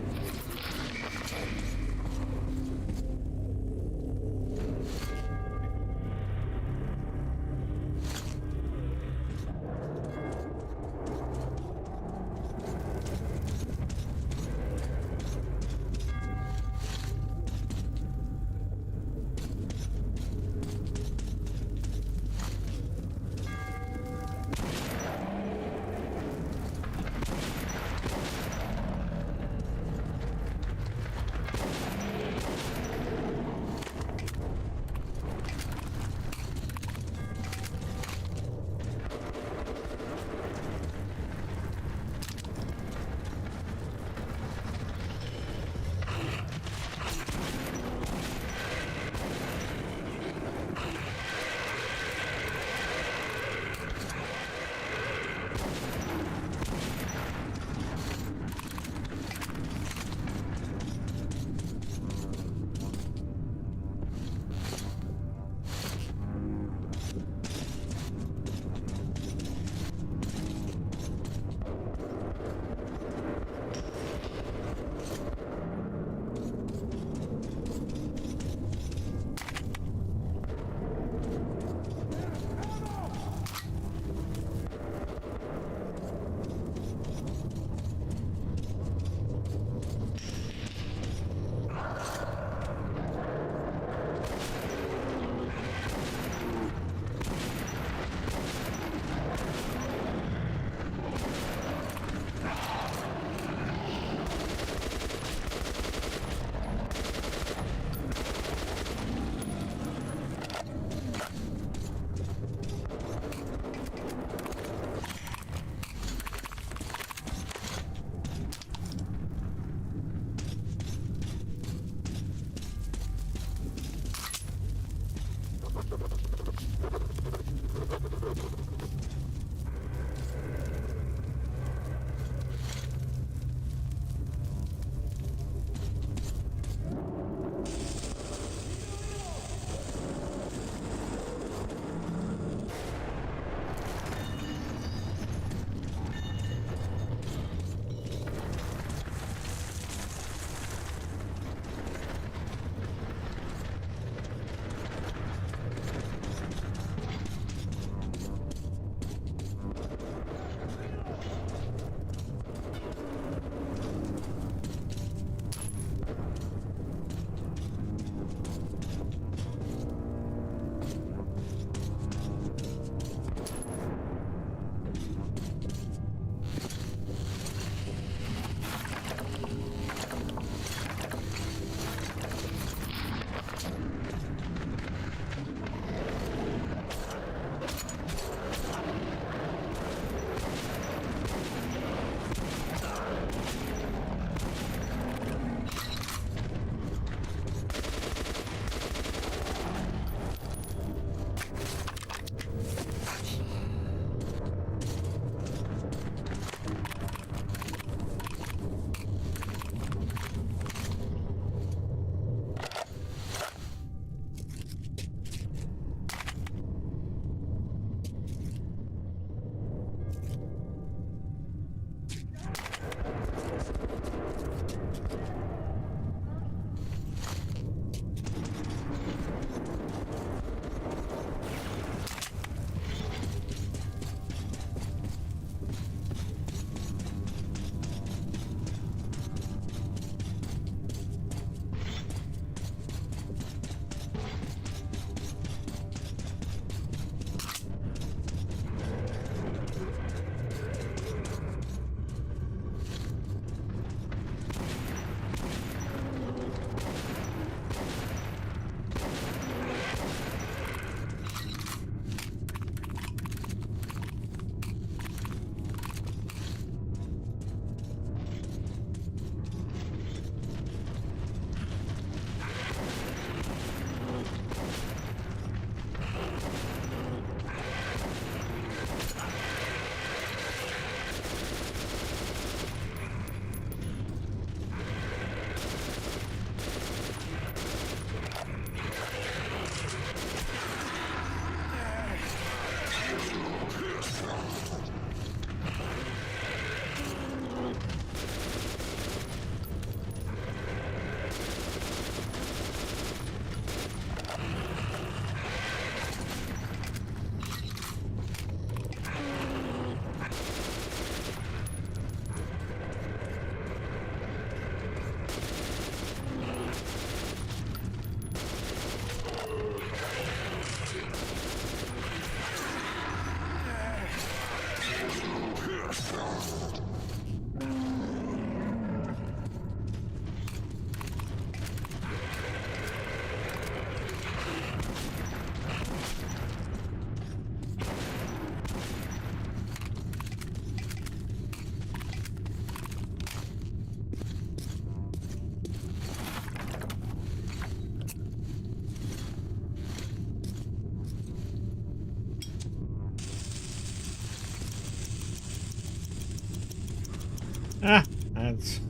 Ah, that's...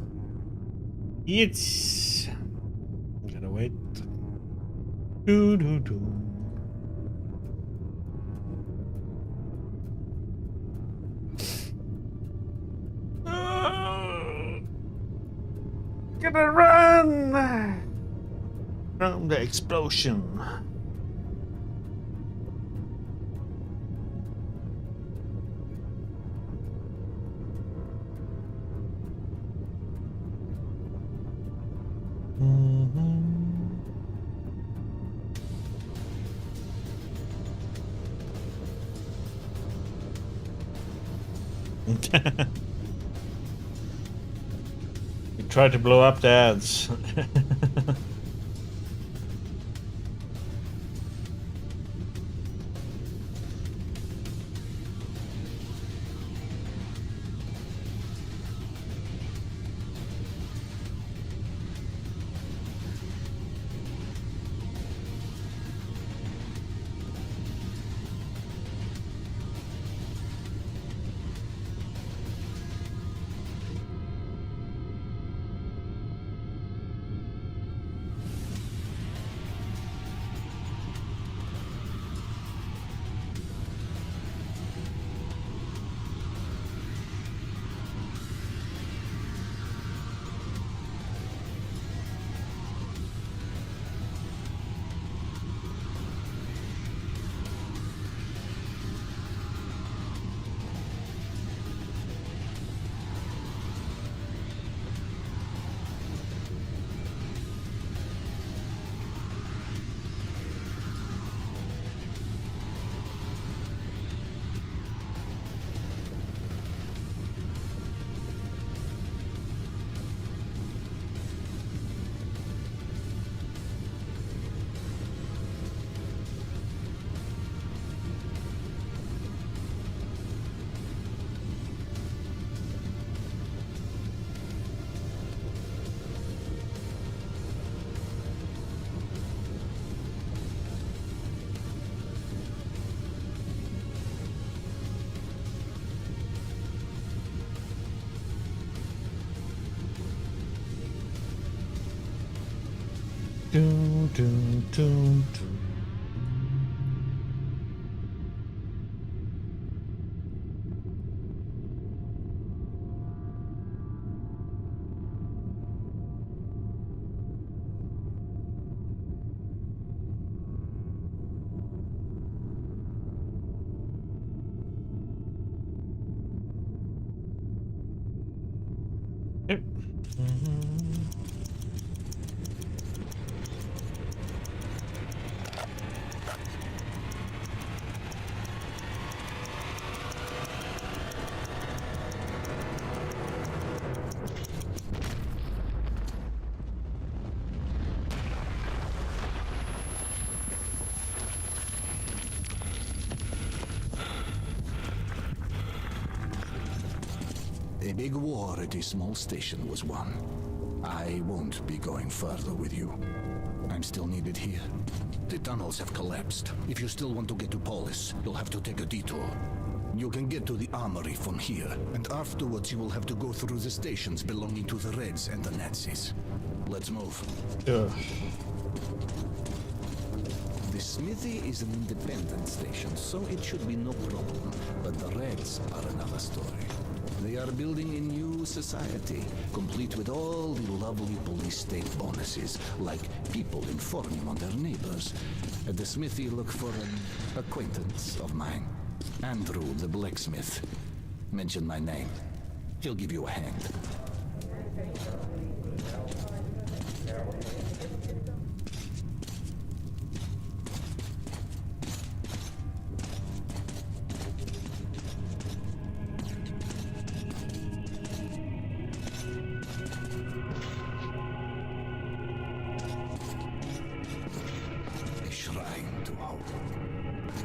It's... I'm gonna wait. Do do do. Gonna run from the explosion. You try to blow up the ads. Do, do, do, do. Yep. A big war at a small station was won. I won't be going further with you. I'm still needed here. The tunnels have collapsed. If you still want to get to Polis, you'll have to take a detour. You can get to the armory from here, and afterwards you will have to go through the stations belonging to the Reds and the Nazis. Let's move. Ugh. The smithy is an independent station, so it should be no problem. But the Reds are another story. They are building a new society, complete with all the lovely police state bonuses, like people informing on their neighbors. At the smithy, look for an acquaintance of mine, Andrew the blacksmith. Mention my name. He'll give you a hand.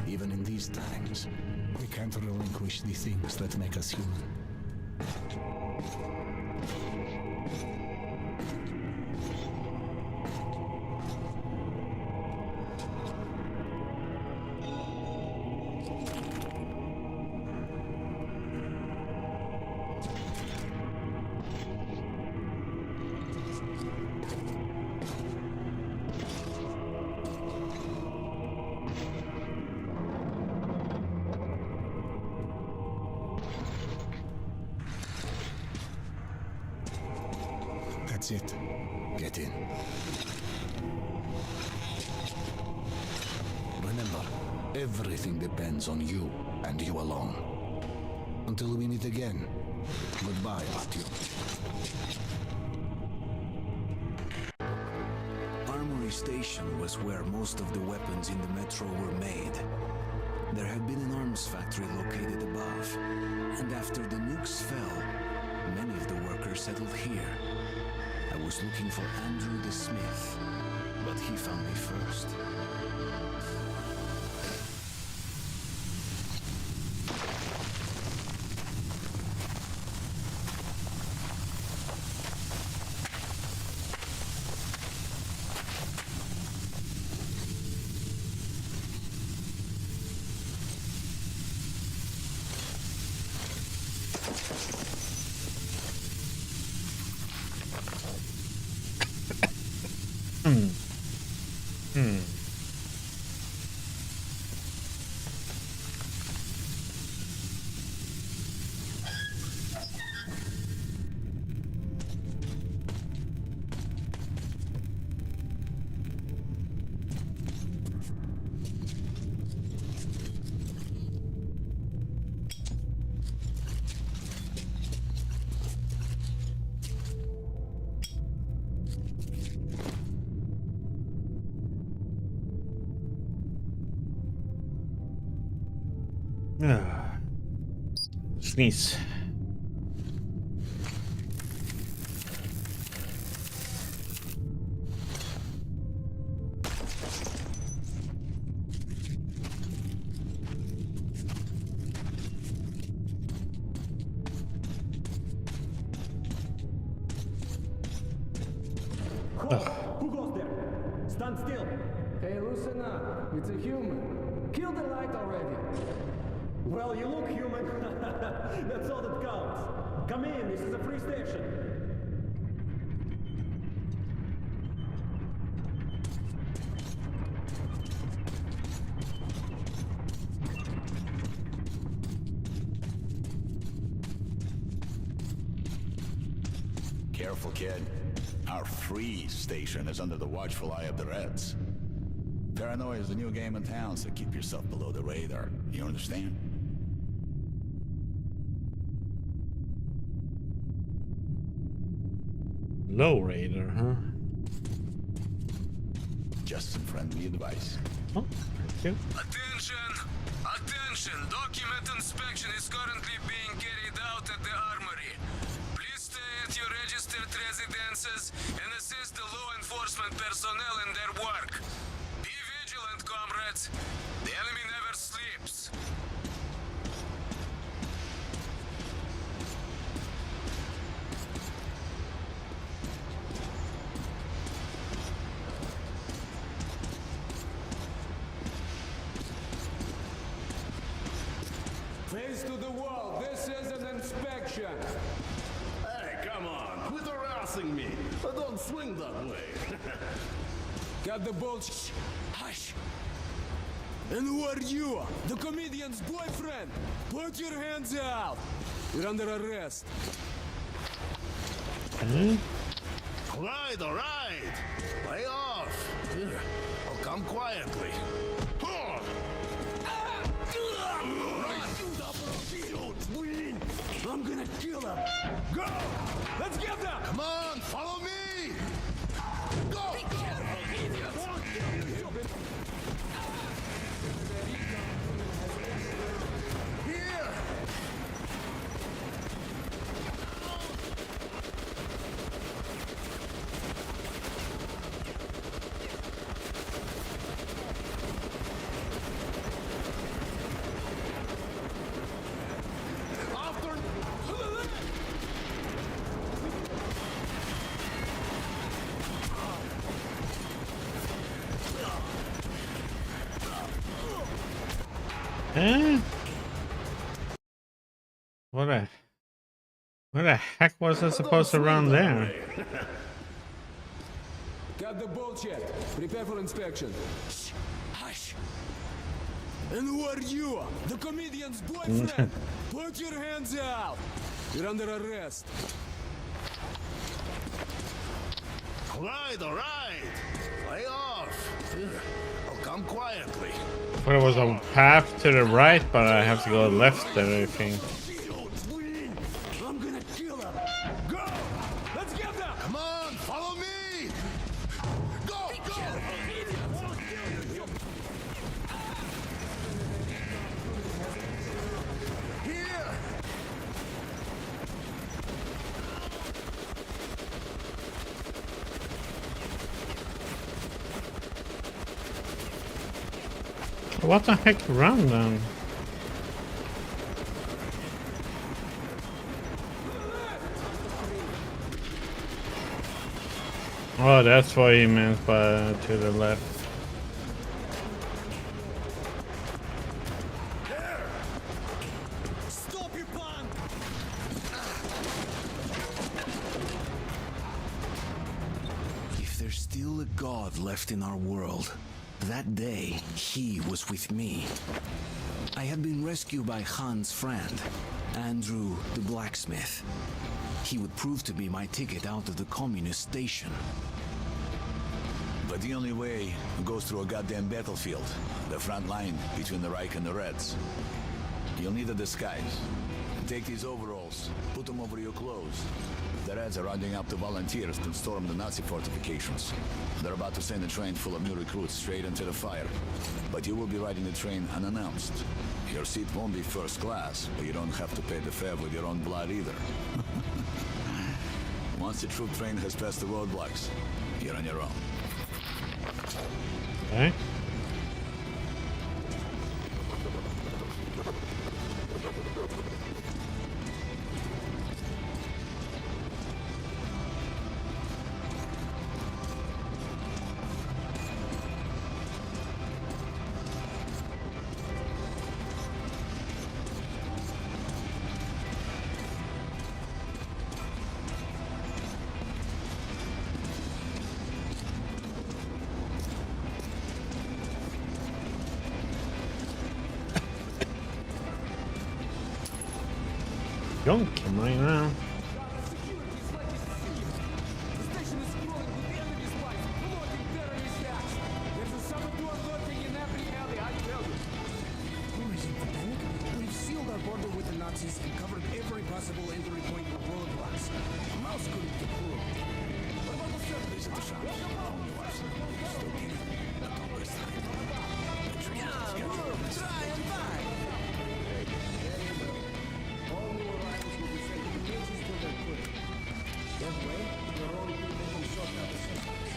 Even in these times, we can't relinquish the things that make us human. That's it. Get in. Remember, everything depends on you and you alone. Until we meet again, goodbye, Artyom. Armory Station was where most of the weapons in the metro were made. There had been an arms factory located above, and after the nukes fell, many of the workers settled here. I was looking for Andrew the Smith, but he found me first. Sneeze. Who goes there? Stand still. Hey, loosen up. It's a human. Kill the light already. Well, you look human. That's all that counts. Come in. This is a free station. Careful, kid. Our free station is under the watchful eye of the Reds. Paranoia is the new game in town, so keep yourself below the radar. You understand? Low radar, huh? Just some friendly advice. Oh, thank you. Attention! Attention! Document inspection is currently being carried out at the armory. Please stay at your registered residences and assist the law enforcement personnel in their work. Be vigilant, comrades. The enemy never sleeps. Face to the wall. This is an inspection. Hey, come on. Quit harassing me. I don't swing that way. Got the bolt. Shh. Hush. And who are you? The comedian's boyfriend. Put your hands out. You're under arrest. All right. Lay off. Here, I'll come quietly. I'm gonna kill him. Go! Let's get them! Come on, follow me! Go! Be careful, idiots! Here! Huh? What the heck was I supposed to run there? Got the bolt yet? Prepare for inspection. Shh. Hush. And who are you? The comedian's boyfriend. Put your hands out. You're under arrest. all right. Lay off. Here, I'll come quietly. There was a path to the right, but I have to go left there, I think. I'm gonna kill him. Go! Let's get them! Come on, follow me! Go, go! Here! What the heck, run then? Oh, that's what he meant by to the left. Stop, you punk! If there's still a god left in our world, that day he was with me. I had been rescued by Han's friend, Andrew the blacksmith. He would prove to be my ticket out of the communist station. But the only way goes through a goddamn battlefield. The front line between the Reich and the Reds. You'll need a disguise. Take these overalls, put them over your clothes. The Reds are rounding up the volunteers to storm the Nazi fortifications. They're about to send a train full of new recruits straight into the fire. But you will be riding the train unannounced. Your seat won't be first class, but you don't have to pay the fare with your own blood either. Once the troop train has passed the roadblocks, you're on your own. Okay. Junk right now. We've sealed our border with the Nazis and covered every possible entry point with roadblocks. A mouse couldn't get through. What about the surface of the shop? Still kidding. Don't waste time. Try and buy. All new arrivals will be sent to the cages till they're clear. That way, your own people can sort out the systems.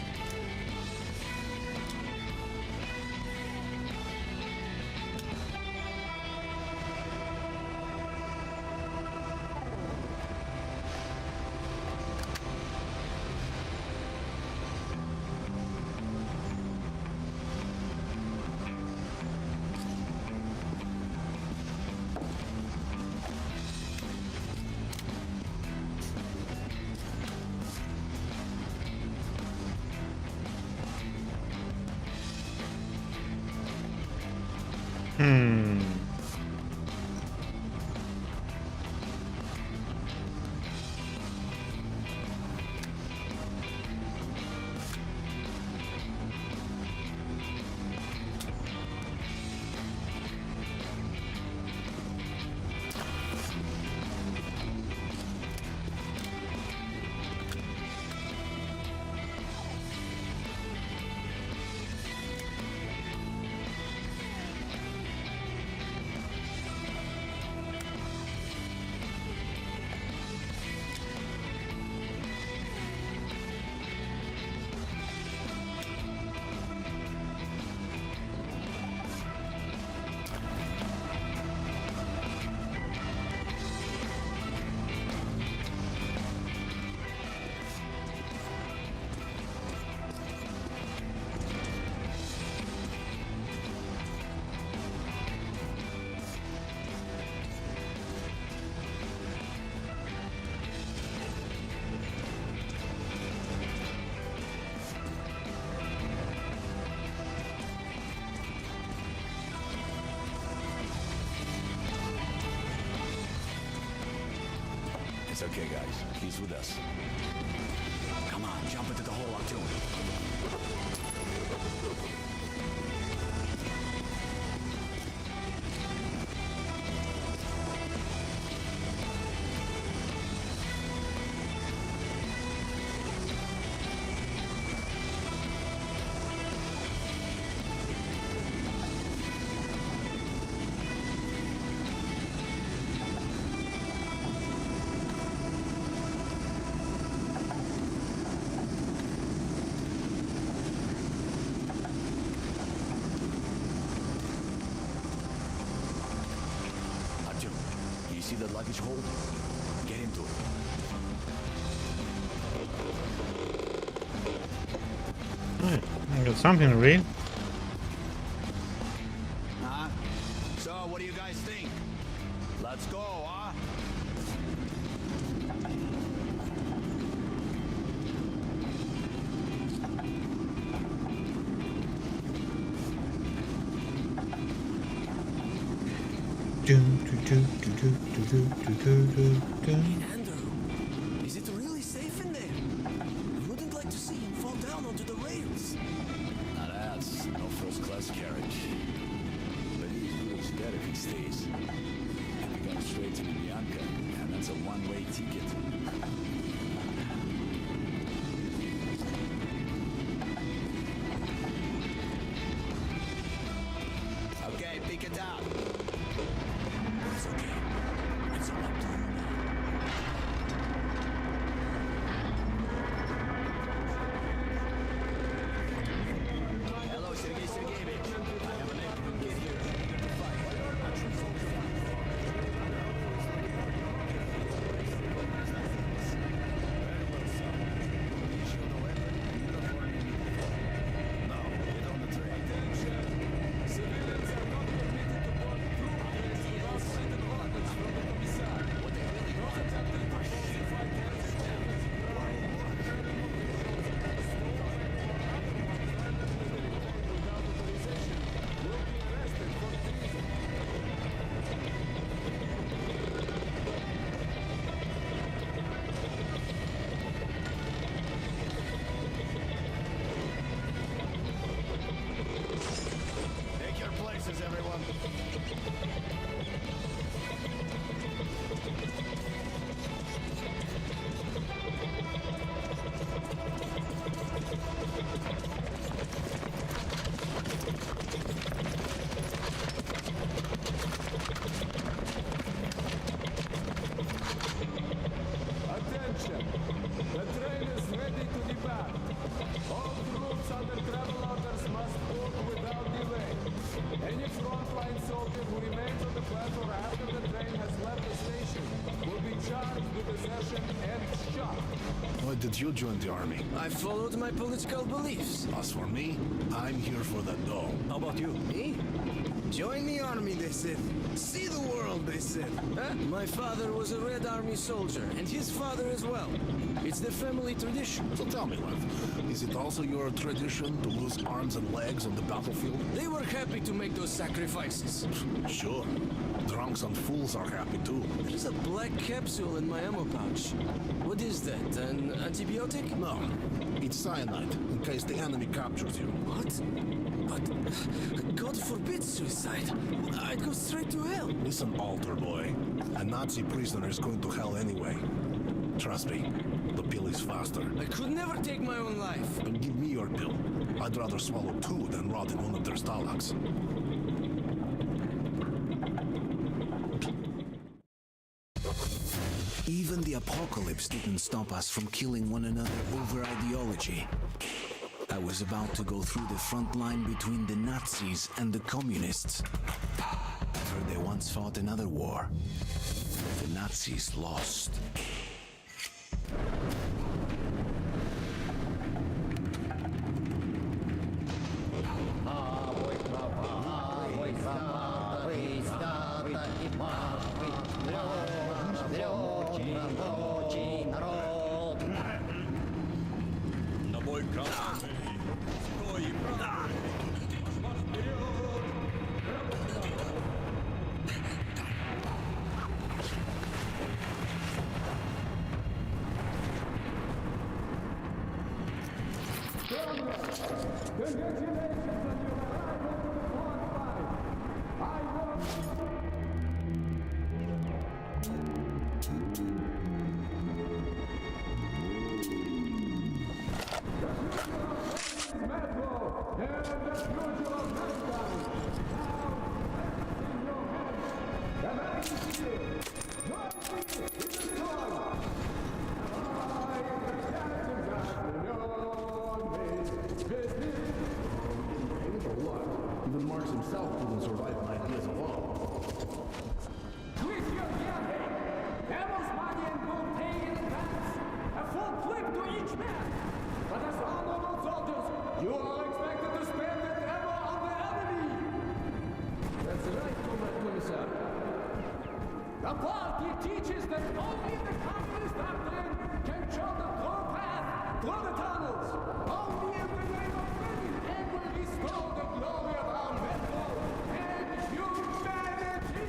It's okay, guys. He's with us. Come on. Jump into the hole, Artyom. See that luggage hold? Get into it. Alright, I got something to read. So, what do you guys think? Let's go, huh? Andrew, is it really safe in there? I wouldn't like to see him fall down onto the rails. Now that's no first-class carriage. But he's really dead if he stays. And we go straight to Bianca, and that's a one-way ticket. Okay, pick it up. It's okay. It's all up to you now. Hello, Sergei Sergeyevich. I have an active kid here. To fight. Take your places, everyone. Attention! The train is ready to depart. All troops under travel orders must board without delay. Any frontline soldier who remains on the platform after the train has left the station will be charged with desertion and shot. Why did you join the army? I followed my political beliefs. As for me, I'm here for the dough. How about you? Me? Join the army, they said. See the world, they said. Huh? My father was a Red Army soldier, and his father as well. It's the family tradition. So tell me, Lev, is it also your tradition to lose arms and legs on the battlefield? They were happy to make those sacrifices. Sure. Drunks and fools are happy too. There's a black capsule in my ammo pouch. What is that, an antibiotic? No, it's cyanide, in case the enemy captures you. What? But God forbid suicide. I'd go straight to hell. Listen, altar boy. A Nazi prisoner is going to hell anyway. Trust me, the pill is faster. I could never take my own life. Then give me your pill. I'd rather swallow two than rot in one of their stalags. Even the apocalypse didn't stop us from killing one another over ideology. I was about to go through the front line between the Nazis and the communists. I've heard they once fought another war. The Nazis lost. Even Marx himself couldn't survive my ideas alone. With your gear, Devil's money and gold pay in advance. A full clip to each man. But as honorable soldiers, you are expected to spend it ever on the enemy. That's right, Commissar. The party teaches that only the communist doctrine can show the true path through the tunnels. Only in the name of freedom can we restore the glory of our metro and humanity.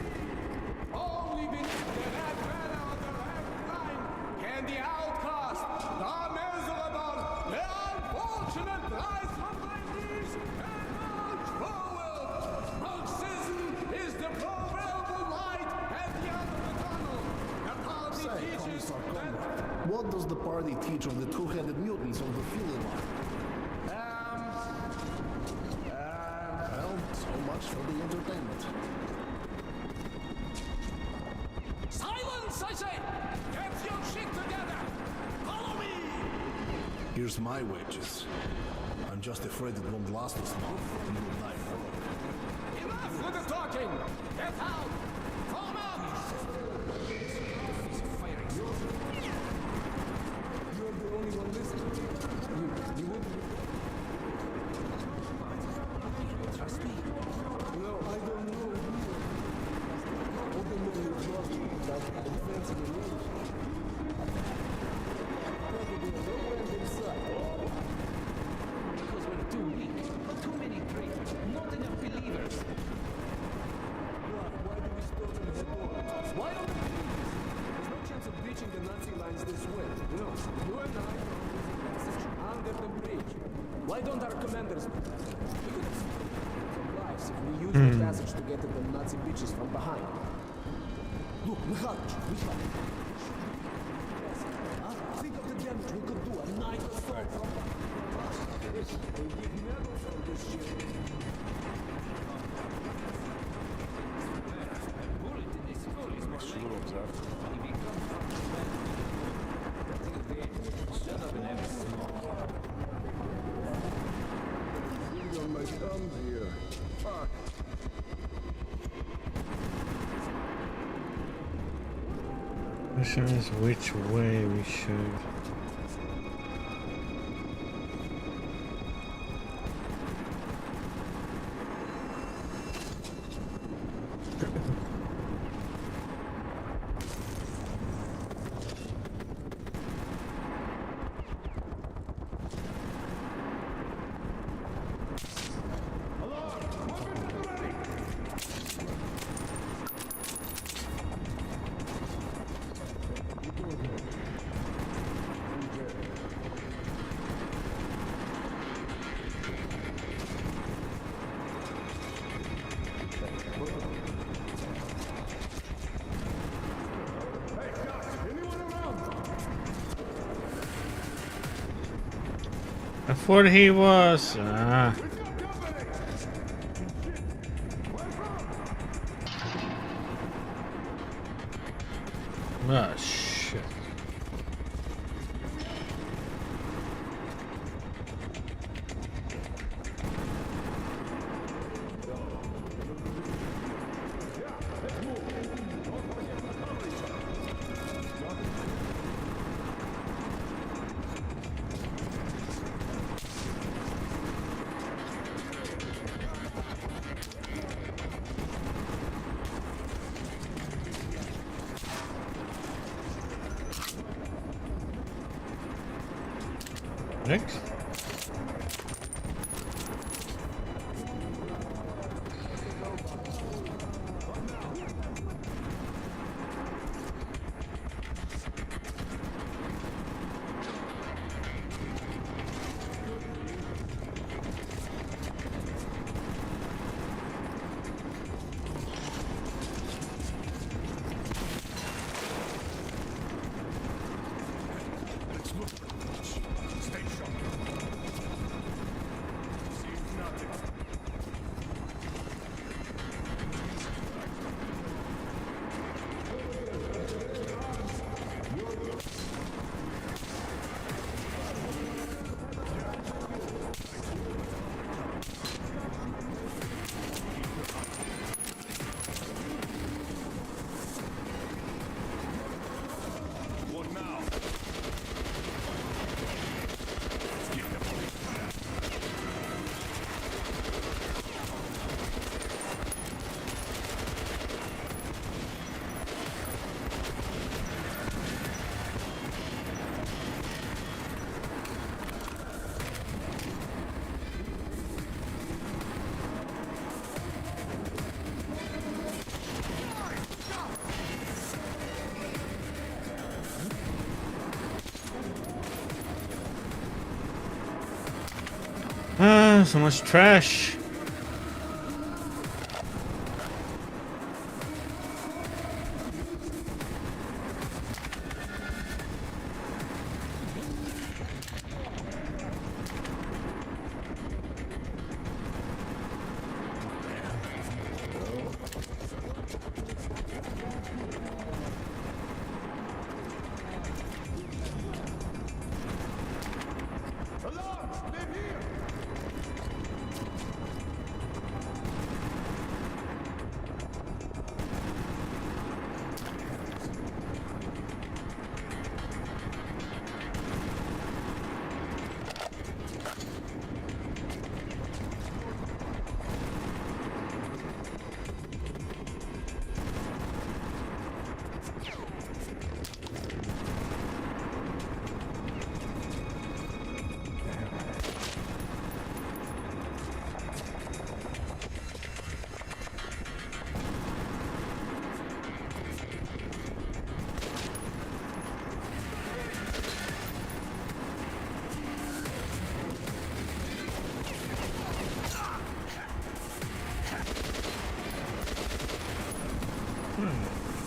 Only beneath the red banner of the red line can the outcast, the miserable, the unfortunate rise from their knees and march forward. Marxism is the proverbial light at the end of the tunnel. The party teaches that... What does the party teach of the two-headed mutants of the fueling line? Well, so much for the entertainment. Silence, I say! Get your shit together! Follow me! Here's my wages. I'm just afraid it won't last us long, and we'll die for it. Enough with the talking! Get out! Form up! You're the only one listening. You wouldn't... Trust me? No, I don't know you. Ultimately, it's lost that advance in the news. Probably no end in sight. Because we're too weak. Too many traitors. Not enough believers. Why do we stop and head on? Why don't we do this? There's no chance of breaching the Nazi lines this way. No, you and I are on this passage under the bridge. Why don't our commanders... We could have some lives if we use the passage to get at the Nazi bitches from behind. Look, Mikhailович, think of the damage we could do a night assault from they give medals for this shit. A bullet in his skull is more likely. If he comes from the back, shut up and have a smoke. On my thumbs here. Fuck. Question is which way we should. I thought he was. Ah, shit. Next. so much trash.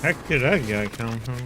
Heck did that guy come from?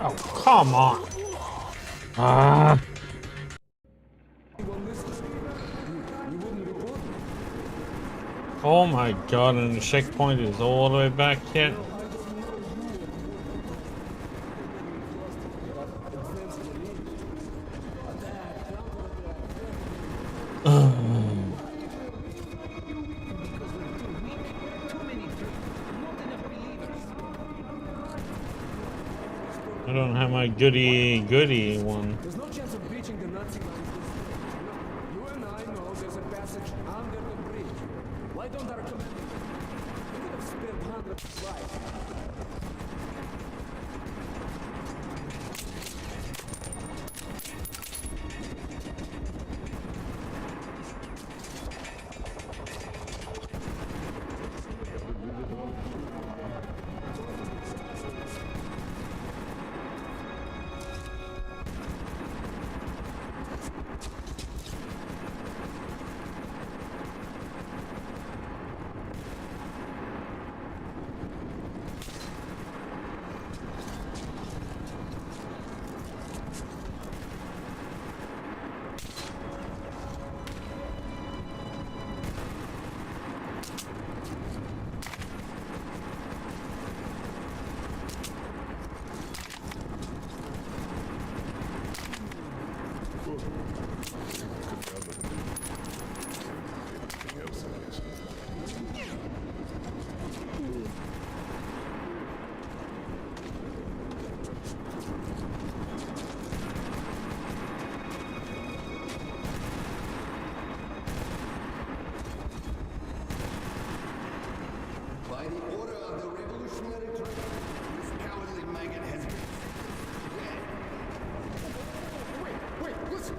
Oh, come on. Ah. Oh my god, and the checkpoint is all the way back here. I don't have my goody one. There's no chance of breaching the Nazi lines. You and I know there's a passage under the bridge. Why don't our commanders? We could have spared hundreds of lives. By the order of the revolutionary tribunal, this cowardly maggot has been... Wait, listen!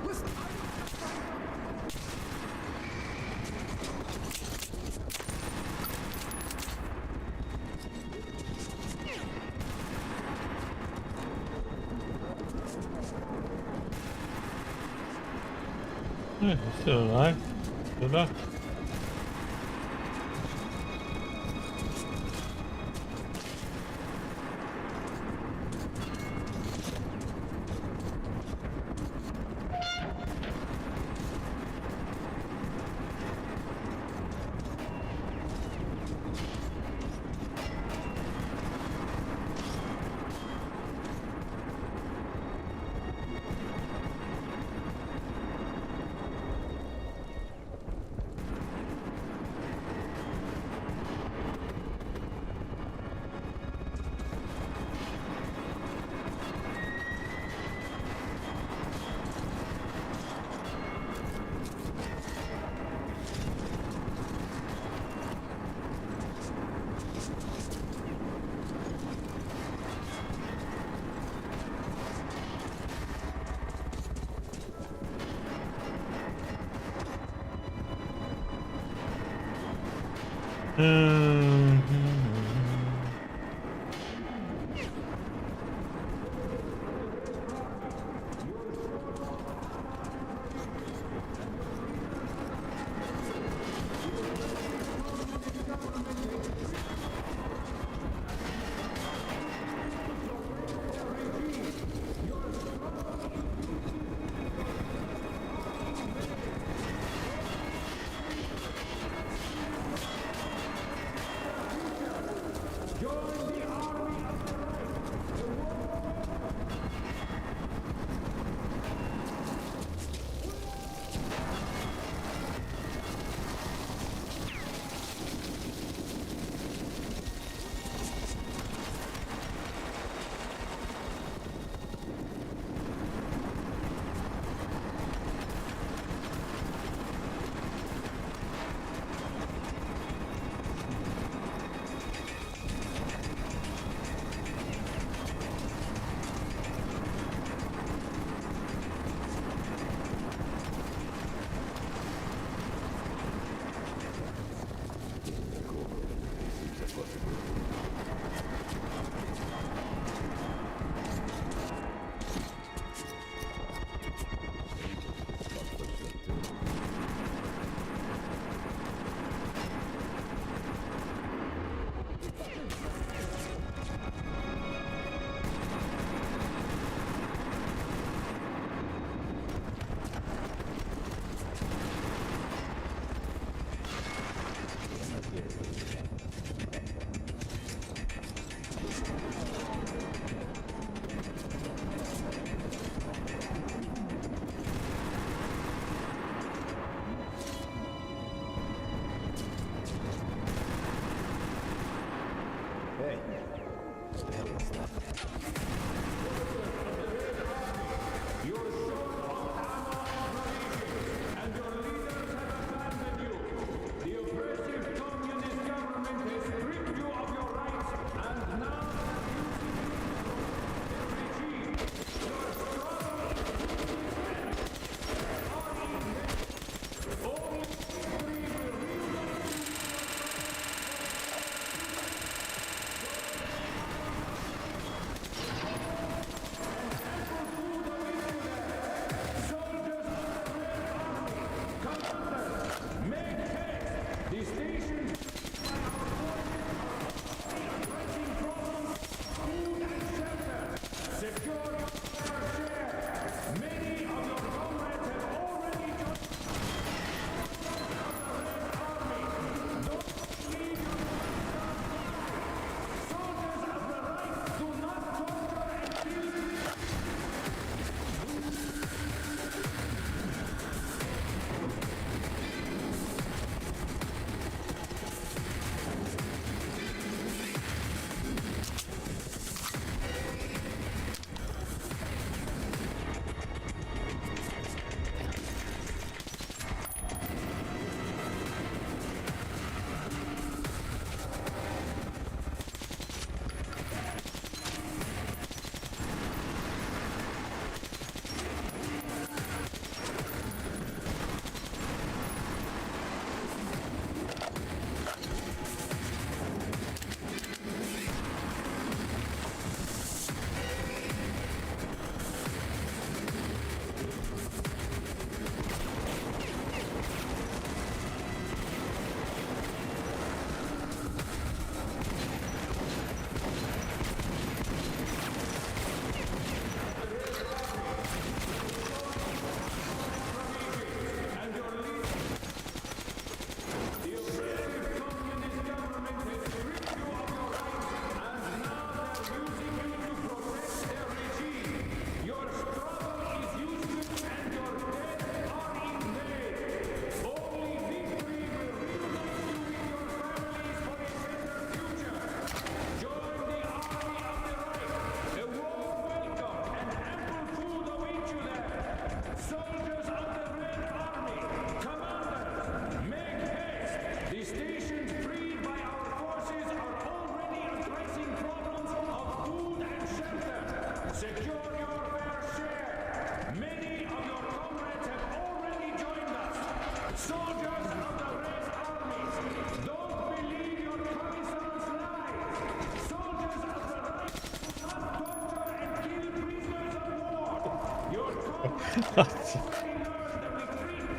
Yeah, he's still alive. Good luck.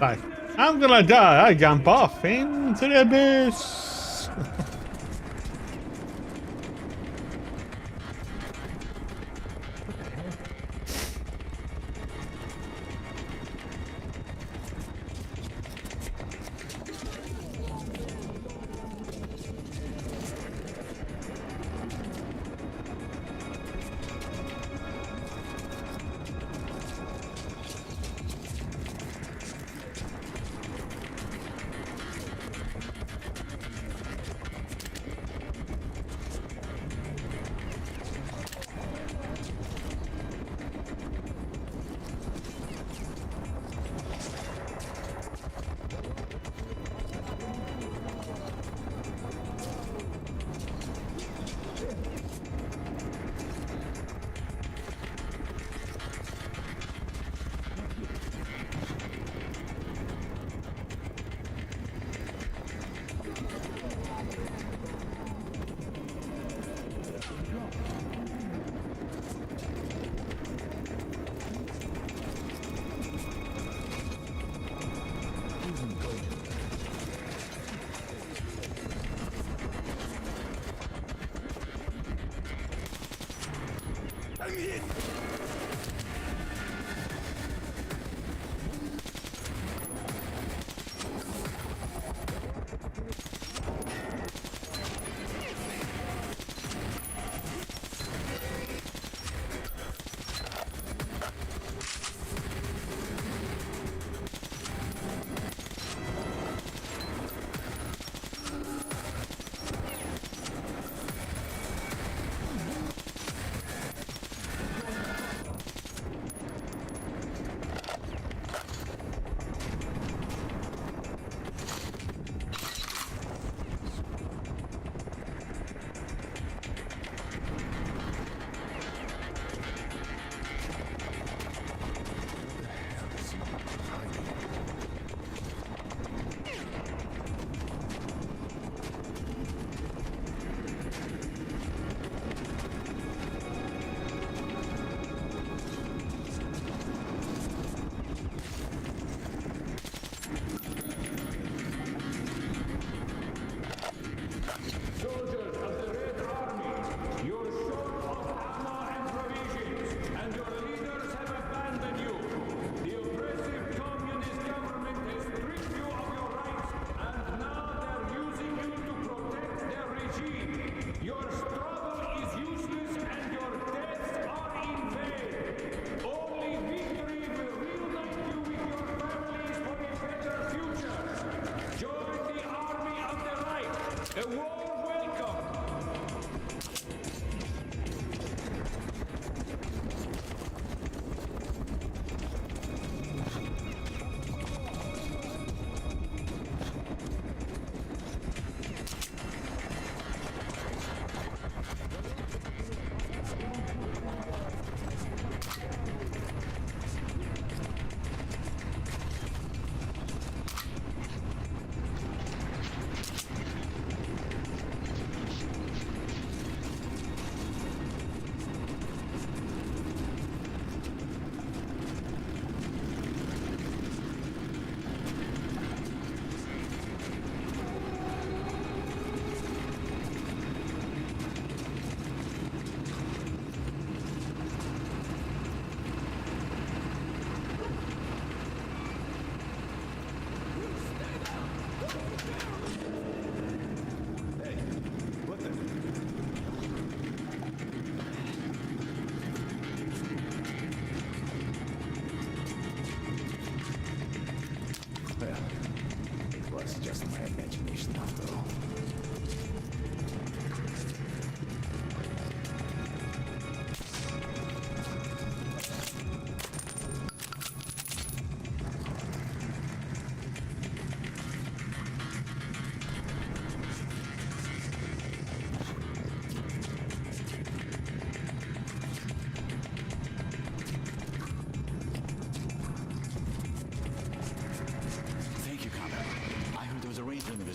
Like, I'm gonna die. I jump off into the abyss.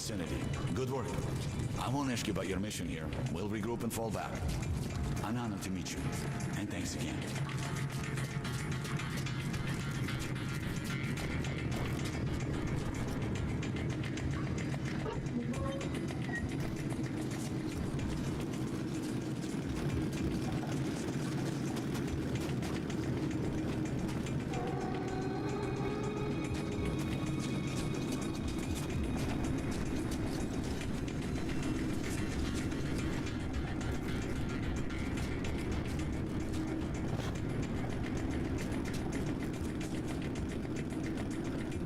vicinity. Good work. I won't ask you about your mission here. We'll regroup and fall back. An honor to meet you. And thanks again.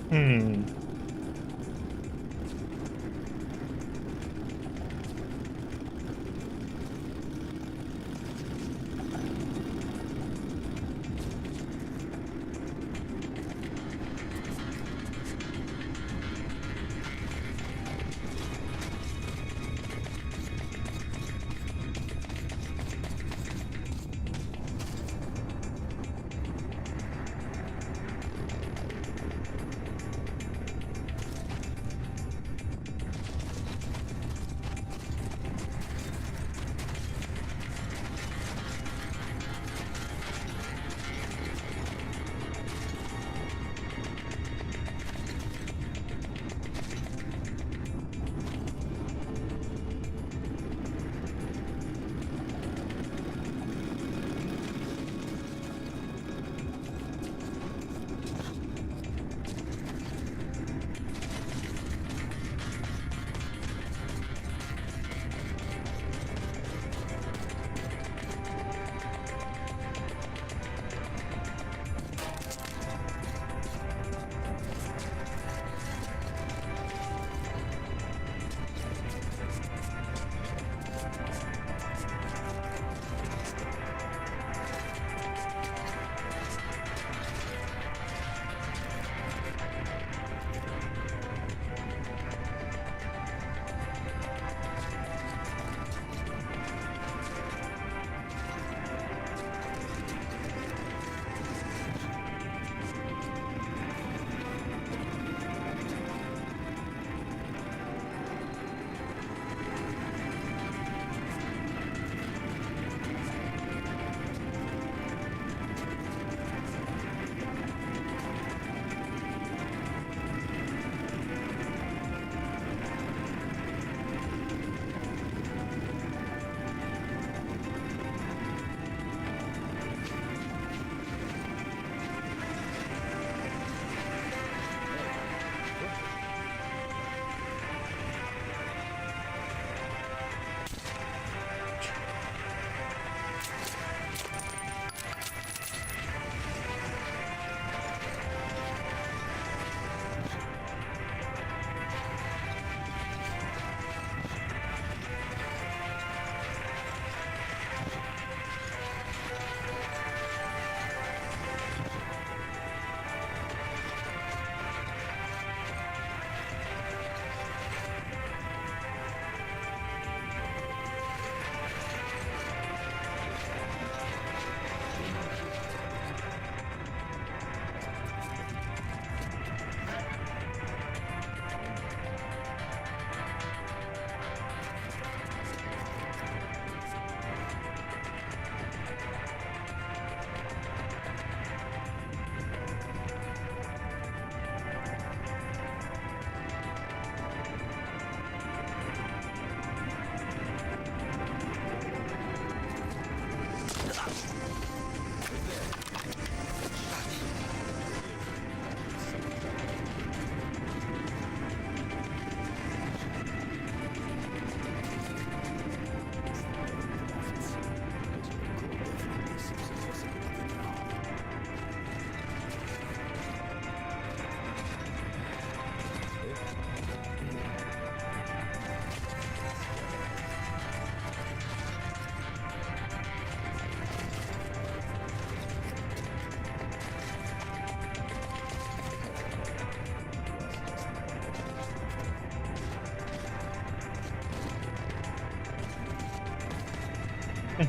Hmm.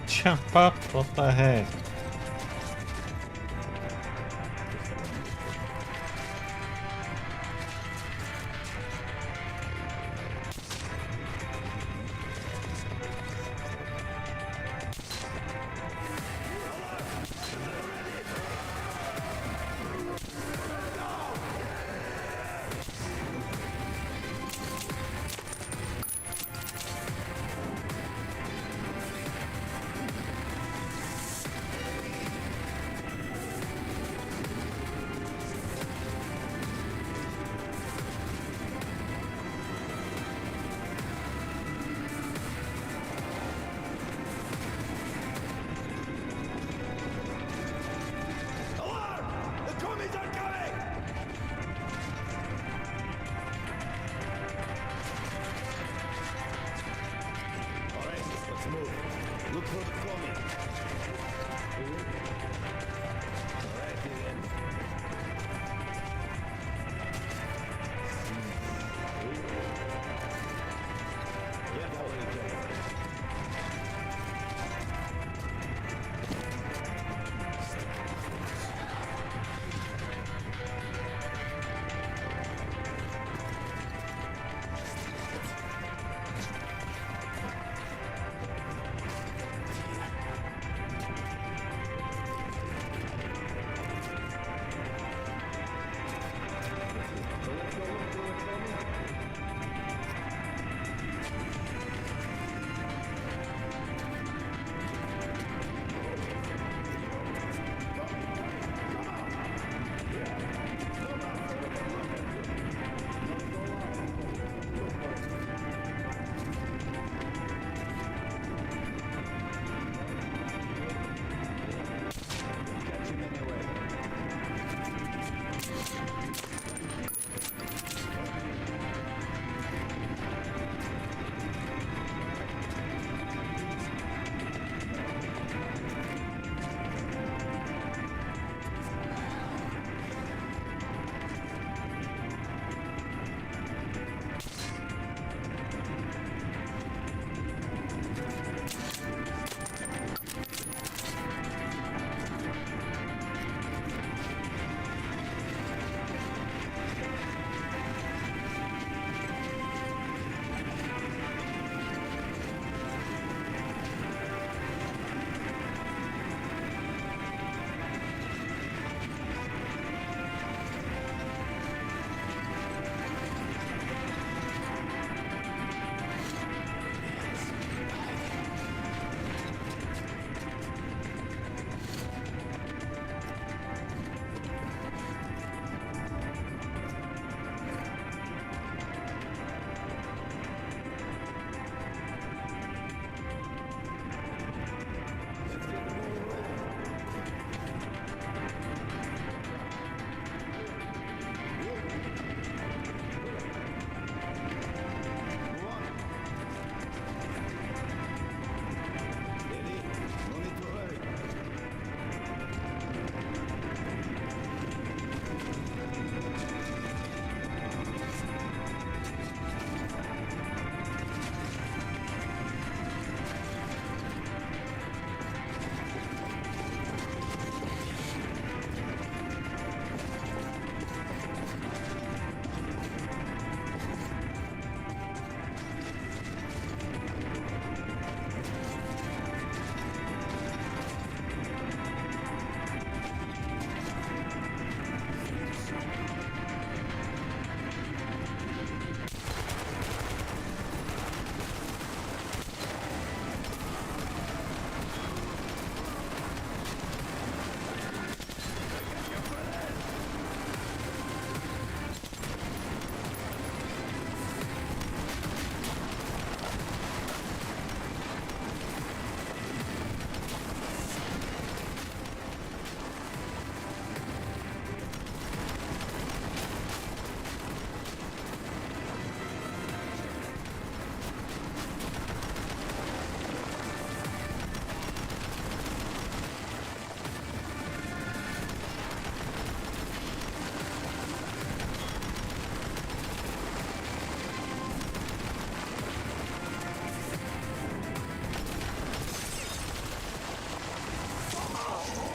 Jump up, what the heck?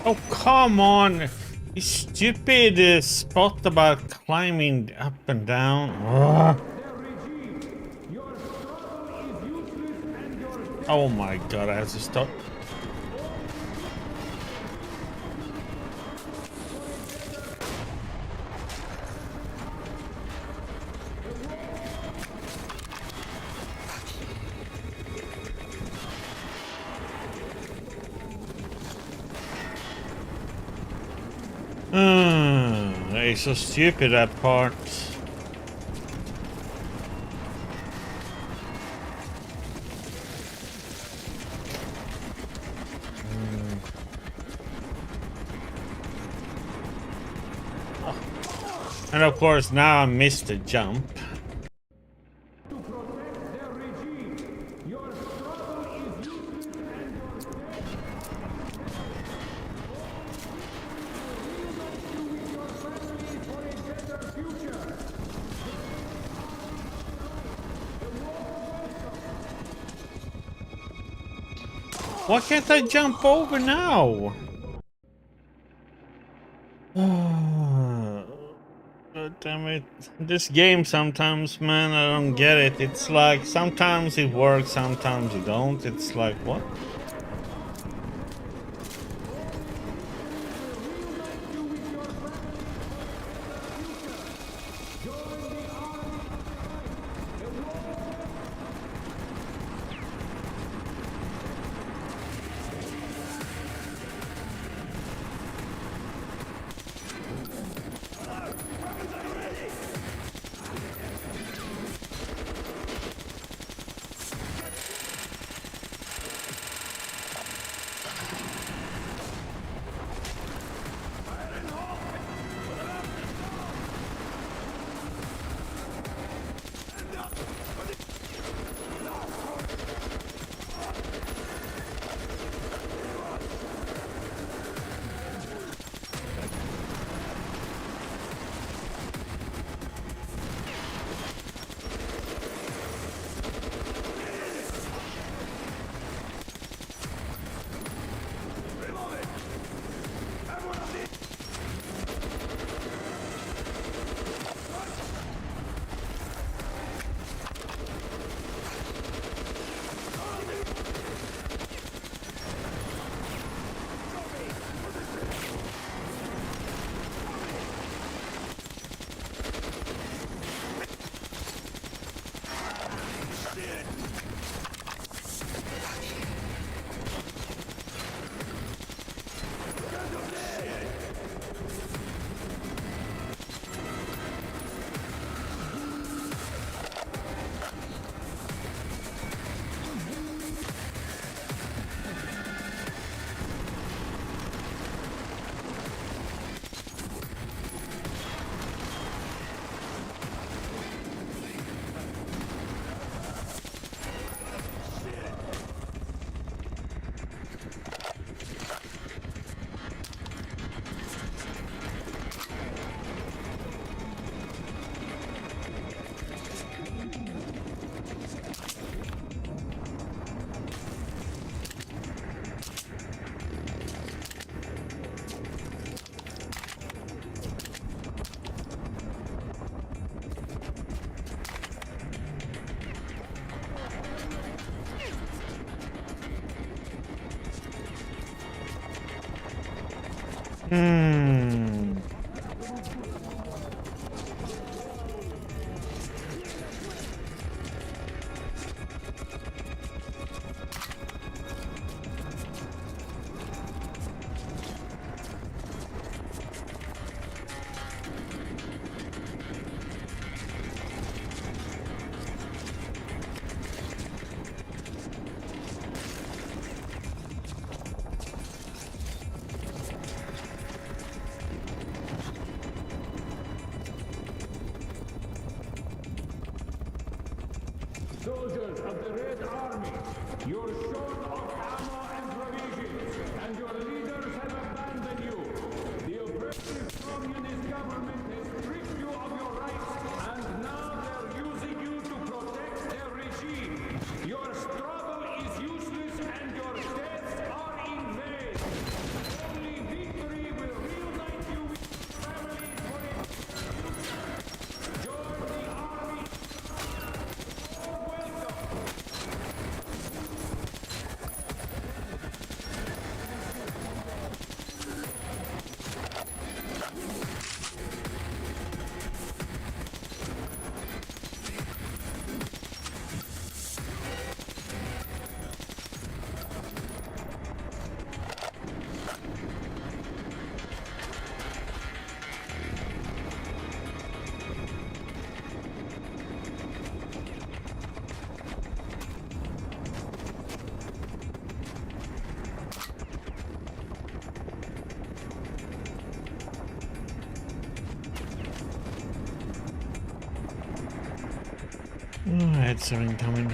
Oh, come on! You stupid spot about climbing up and down. Ugh. Oh my god, I have to stop. It's so stupid, that part. And of course now I missed the jump. Why can't I jump over now? God damn it. This game sometimes, man, I don't get it. It's like sometimes it works, sometimes it don't. It's like, what? Soldiers of the Red Army, you're short of ammo and provisions, and your leaders have abandoned you. The oppressive communist government has stripped you of your rights, and now they're using you to protect their regime. Your struggle is useless, and your deaths are in vain. Only Oh, I had something coming.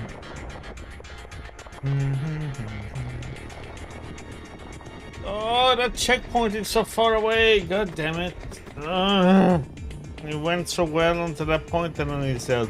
Oh, that checkpoint is so far away. God damn it. It went so well until that point and then it's out.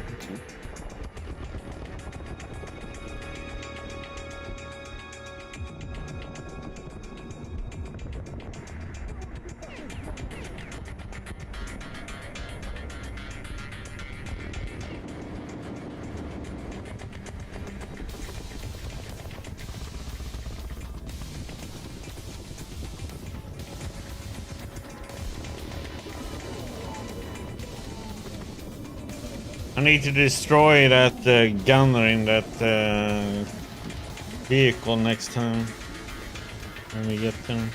I need to destroy that gunner in that vehicle next time when we get there.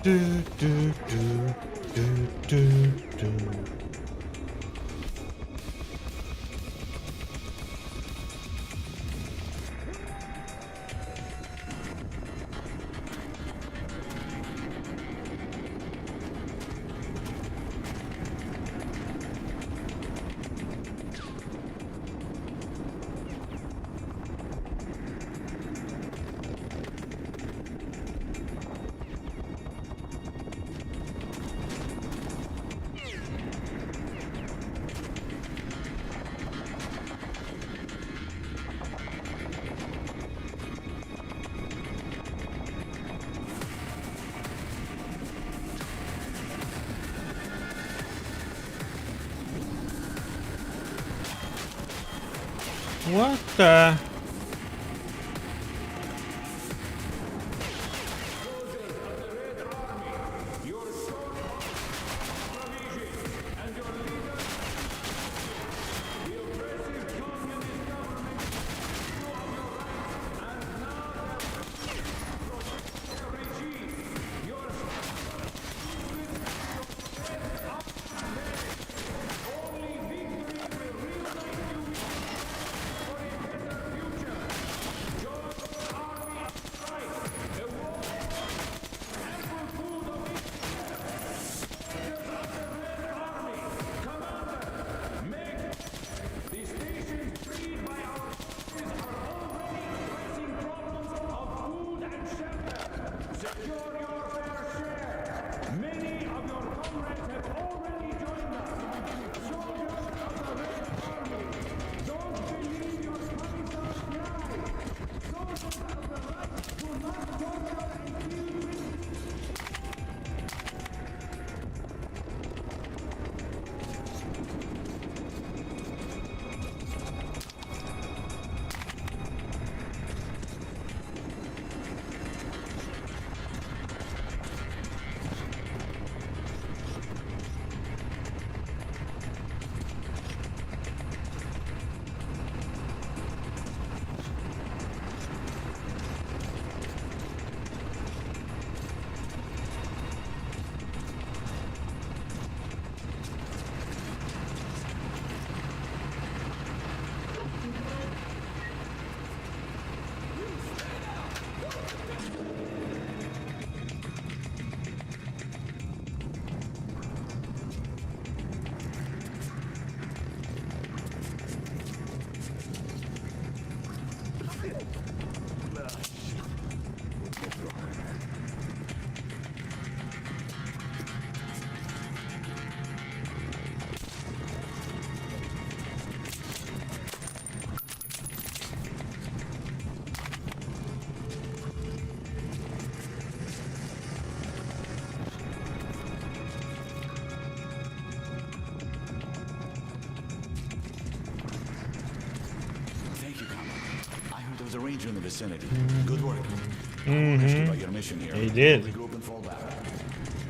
Do, do, do, do, do, do. What the? was a ranger in the vicinity. Good work. Asked you about your mission here. He did. Regroup and fall back.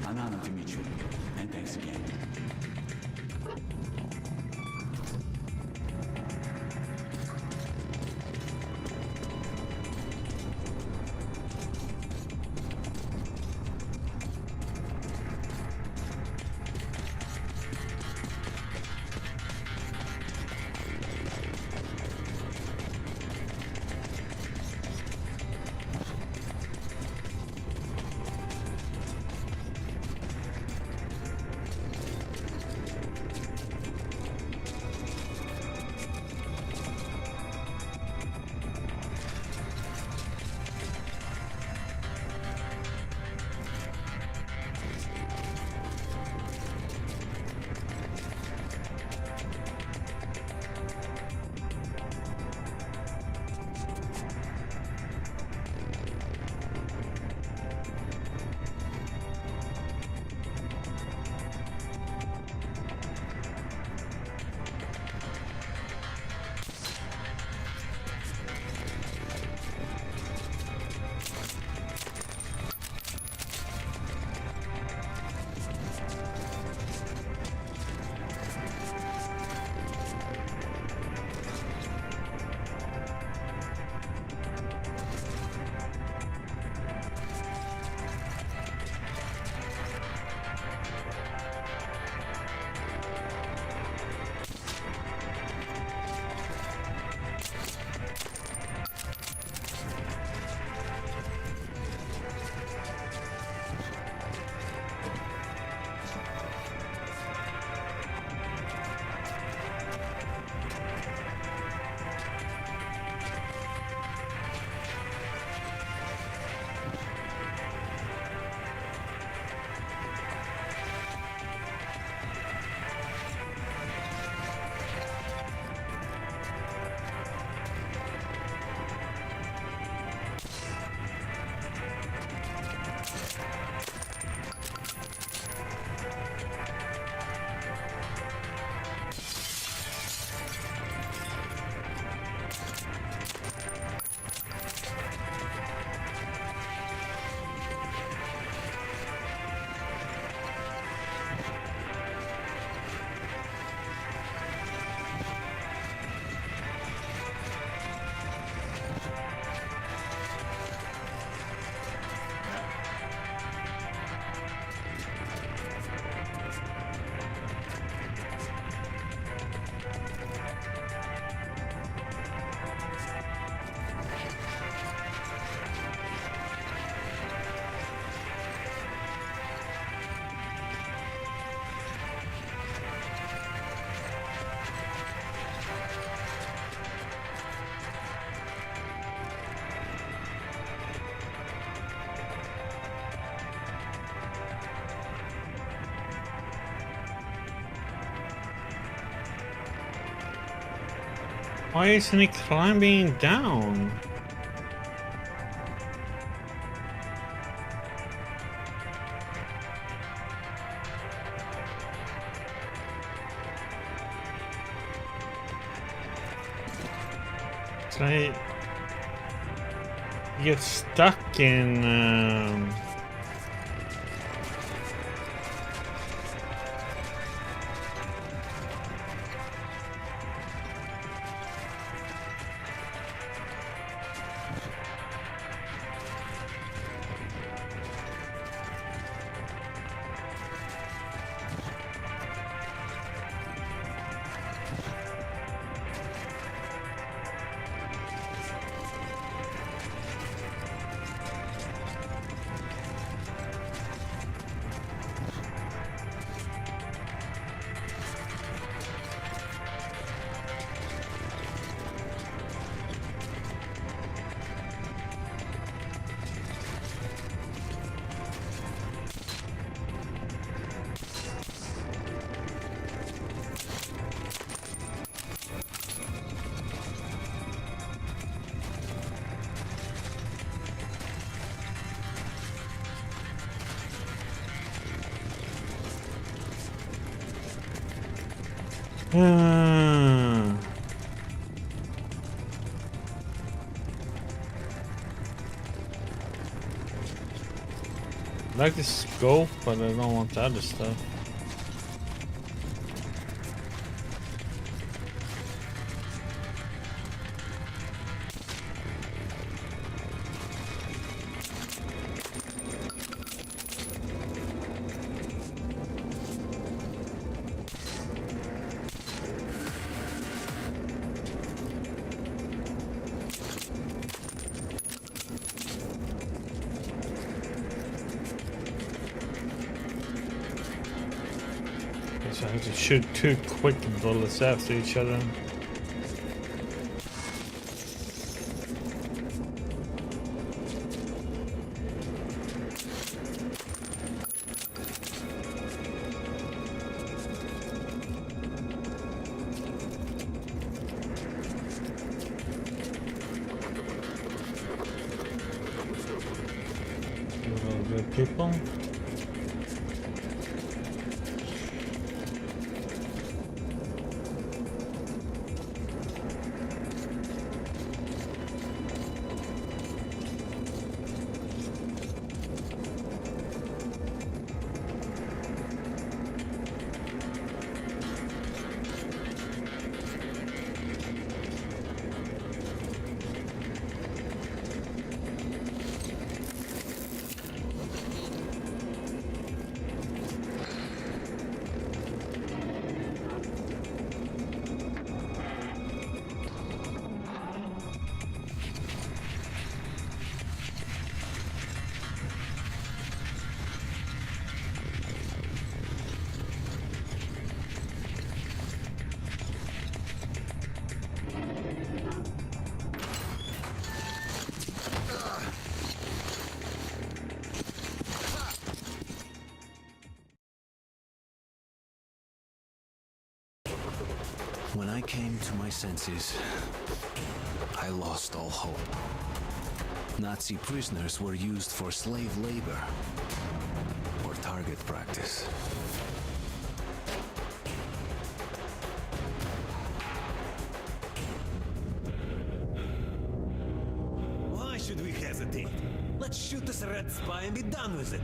I'm honored to meet you. And thanks again. Why isn't he climbing down? It's like you get stuck in I like the scope, but I don't want the other stuff. So I have to shoot 2 quick bullets after each other. Good people. When I came to my senses, I lost all hope. Nazi prisoners were used for slave labor or target practice. Why should we hesitate? Let's shoot this red spy and be done with it.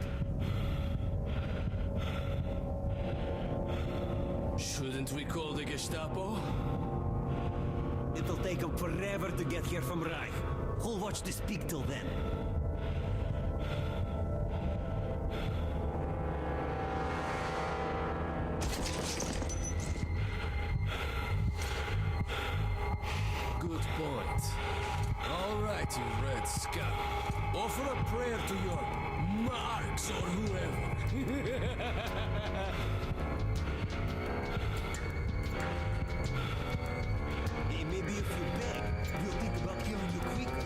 Shouldn't we call the Gestapo? It'll take them forever to get here from Reich. Who'll watch this peak till then? Good point. All right, you Red Scout. Offer a prayer to your Marks or whoever. Hey, maybe if you beg, we'll think about killing you quicker.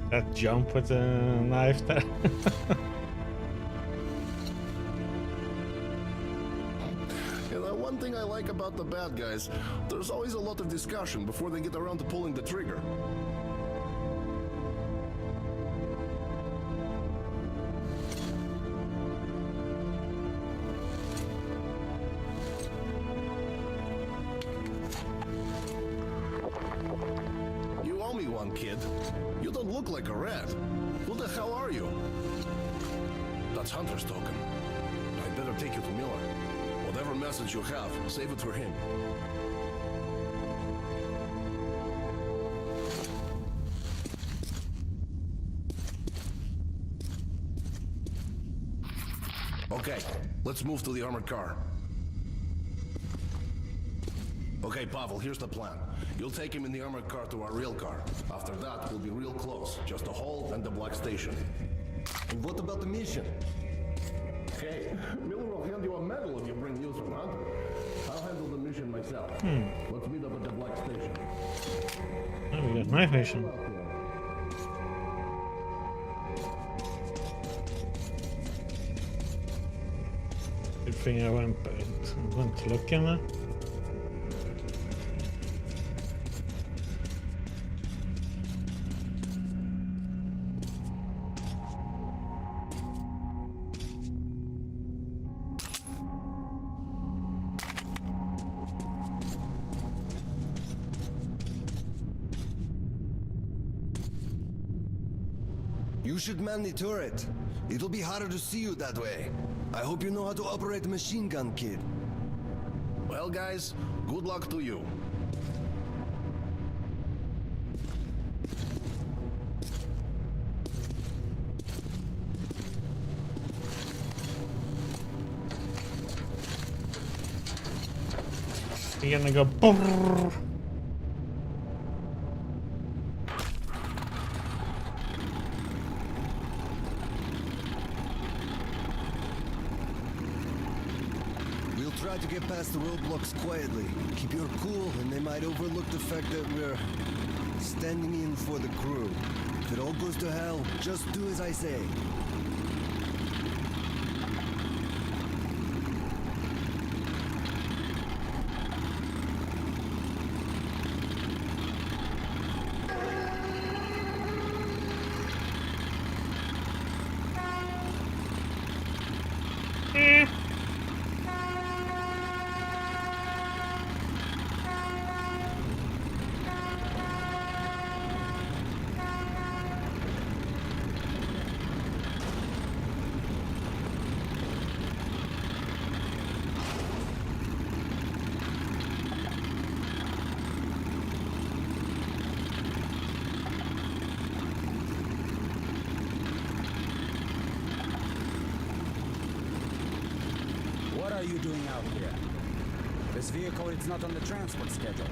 that jump with the knife there. You know, one thing I like about the bad guys, there's always a lot of discussion before they get around to pulling the trigger. You owe me one, kid. You don't look like a rat. Who the hell are you? That's Hunter's token. I'd better take you to Miller. Whatever message you have, save it for him. Okay, let's move to the armored car. Okay, Pavel, here's the plan. You'll take him in the armored car to our real car. After that, we'll be real close. Just a hole and the black station. And what about the mission? Hey, Miller will hand you a medal if you bring news from Hunter. I'll handle the mission myself. Let's meet up at the black station. Oh, we got knife mission. Good thing I went to look in there. You should man the turret. It'll be harder to see you that way. I hope you know how to operate a machine gun, kid. Well, guys, good luck to you. You're gonna go. Brrr. We'll try to get past the roadblocks quietly. Keep your cool, and they might overlook the fact that we're standing in for the crew. If it all goes to hell, just do as I say. What are you doing out here? This vehicle is not on the transport schedule.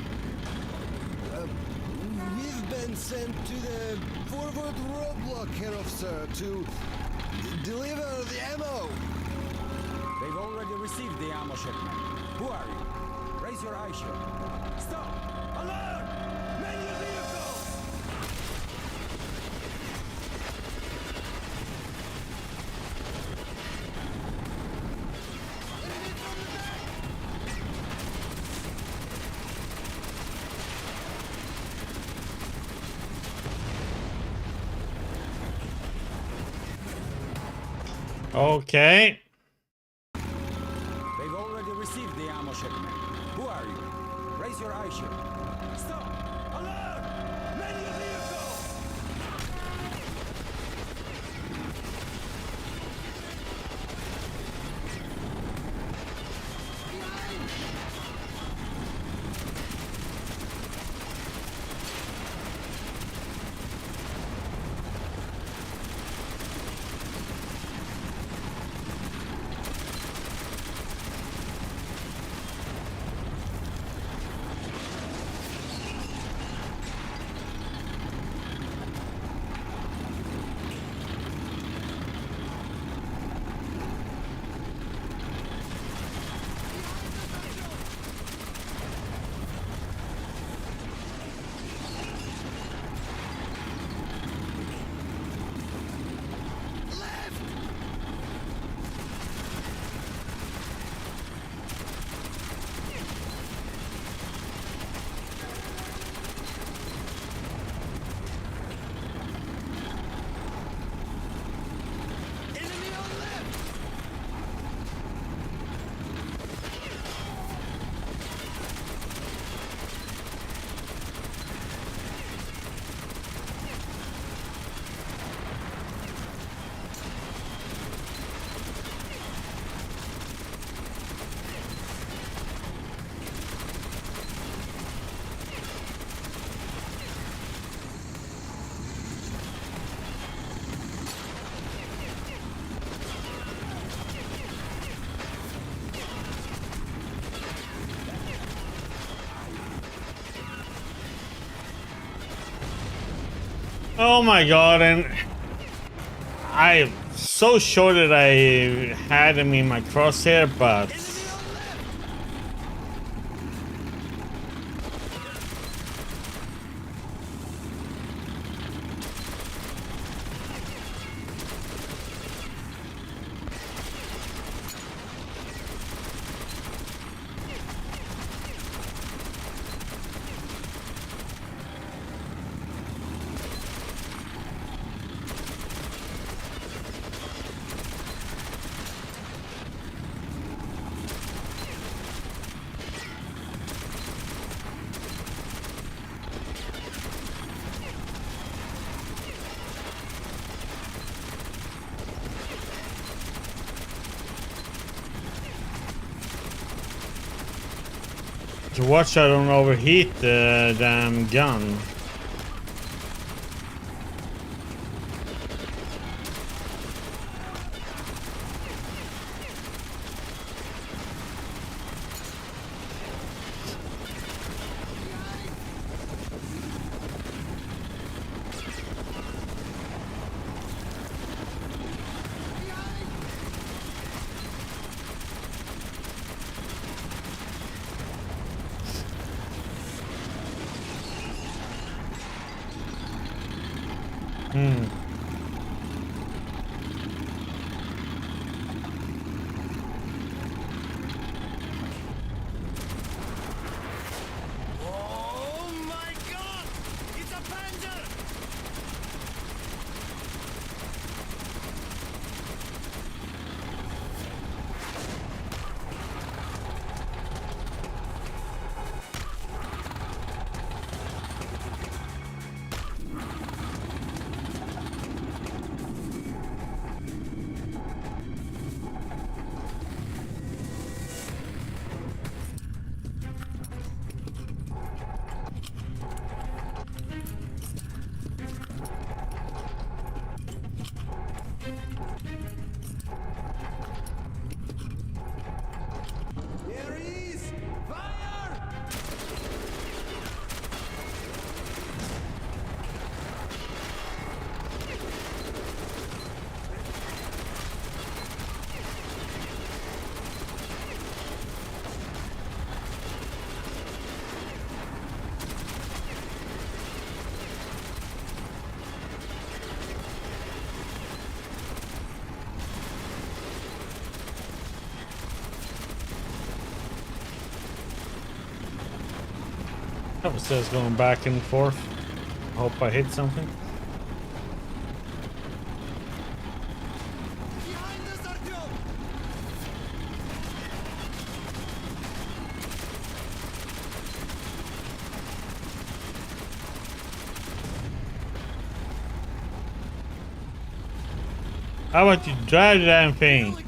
We've been sent to the forward roadblock, Herr Officer, to deliver the ammo. They've already received the ammo shipment. Who are you? Raise your eye shield. Stop! Alert! Man your vehicle! Okay. They've already received the ammo shipment. Who are you? Raise your eye shield. Stop! Alert! Man your vehicle! Oh my god, and I'm so sure that I had him in my crosshair, but So watch I don't overheat the damn gun. Oh my god! It's a panzer! There he is! Fire! That was just going back and forth. Hope I hit something. Behind us, Artyom! How about you drive the damn thing?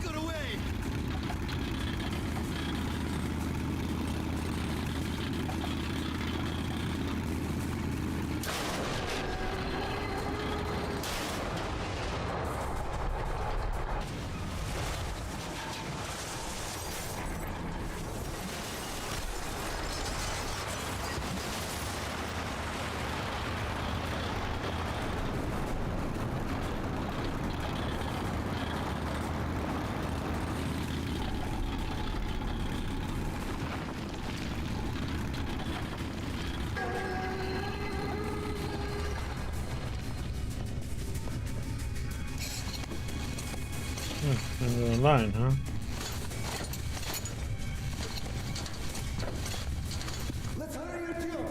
End of the line, huh? Let's hurry your deal.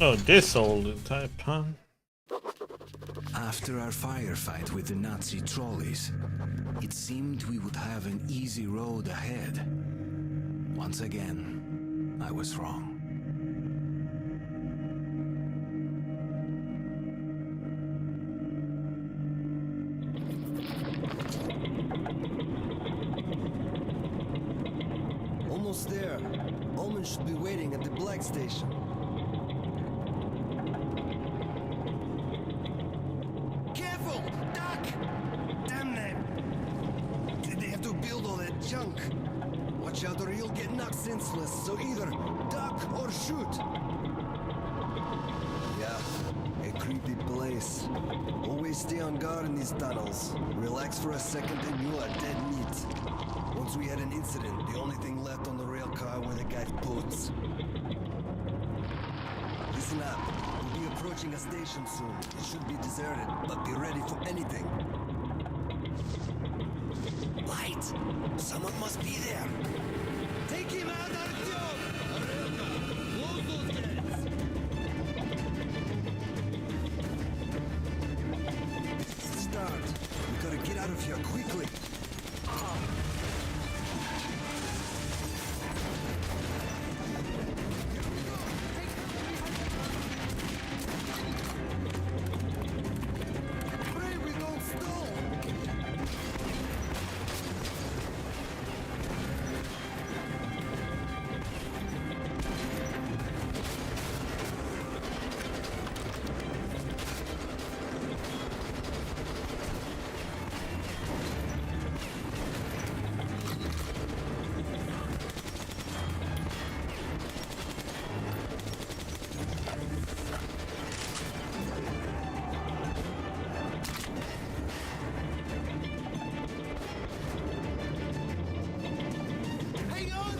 Oh, this old type, huh? After our firefight with the Nazi trolleys, it seemed we would have an easy road ahead. Once again, I was wrong. Almost there. Ullman should be waiting at the Black Station. Careful! Duck! Damn them! Did they have to build all that junk? Watch out or you'll get knocked senseless, so either duck or shoot! Yeah, a creepy place. Always stay on guard in these tunnels. Relax for a second and you are dead meat. Once we had an incident, the only thing left on the rail car were the guy's boots. Listen up. We'll be approaching a station soon. It should be deserted, but be ready for anything. Light! Someone must be there! Take him out, Artyom! Close those gates! Start. We gotta get out of here quickly. Pray we don't stall! Hang on!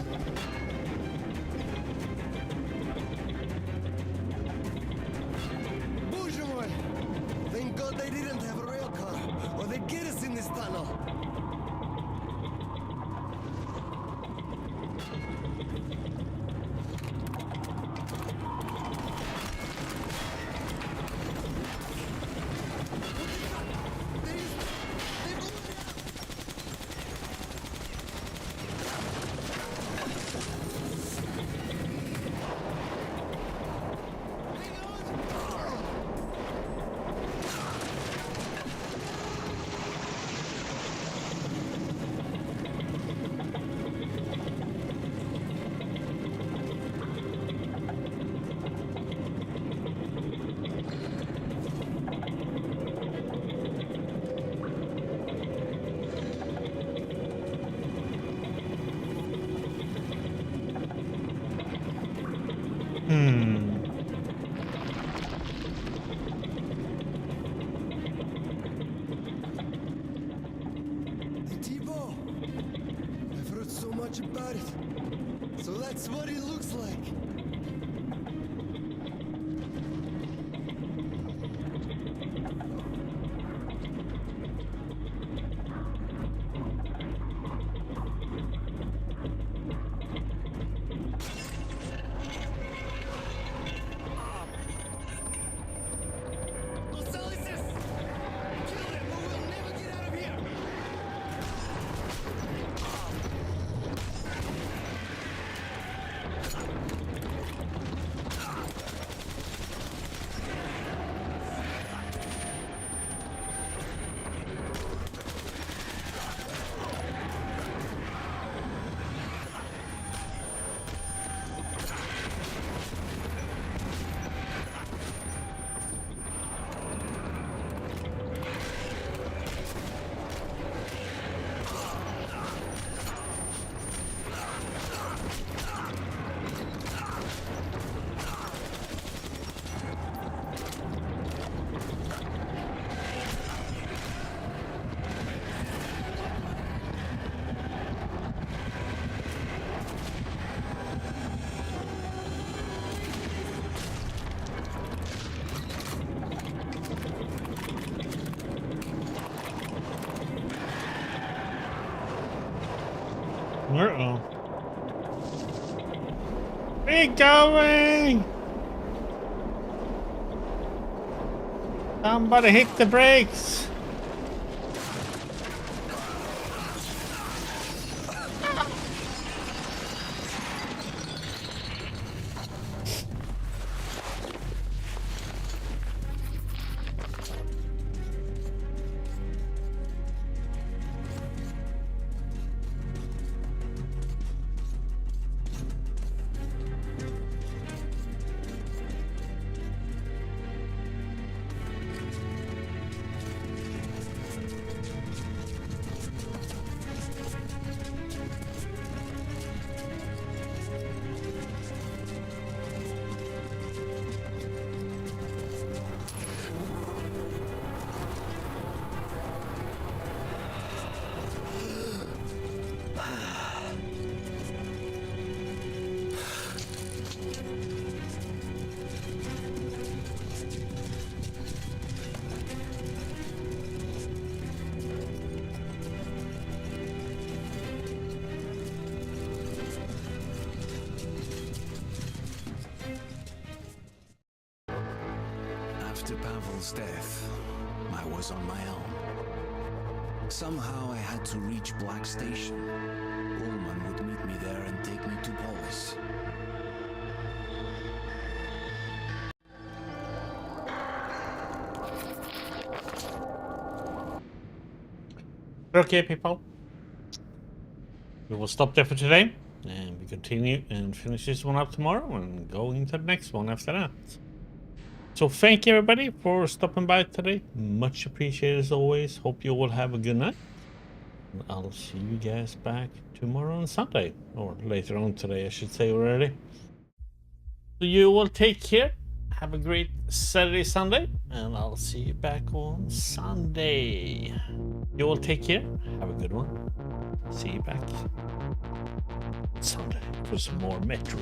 Боже мой! Thank God they didn't have a rail car, or they'd get us in this tunnel. T-Bow! I've heard so much about it. So that's what it looks like. Uh-oh. We're going! Somebody hit the brakes! After Pavel's death, I was on my own. Somehow I had to reach Black Station. Ullman would meet me there and take me to Polis. Okay, people. We will stop there for today, and we continue and finish this one up tomorrow and go into the next one after that. So thank you everybody for stopping by today. Much appreciated as always. Hope you all have a good night. And I'll see you guys back tomorrow on Sunday, or later on today I should say already. So you all take care. Have a great Saturday, Sunday, and I'll see you back on Sunday. You all take care. Have a good one. See you back Sunday for some more Metro.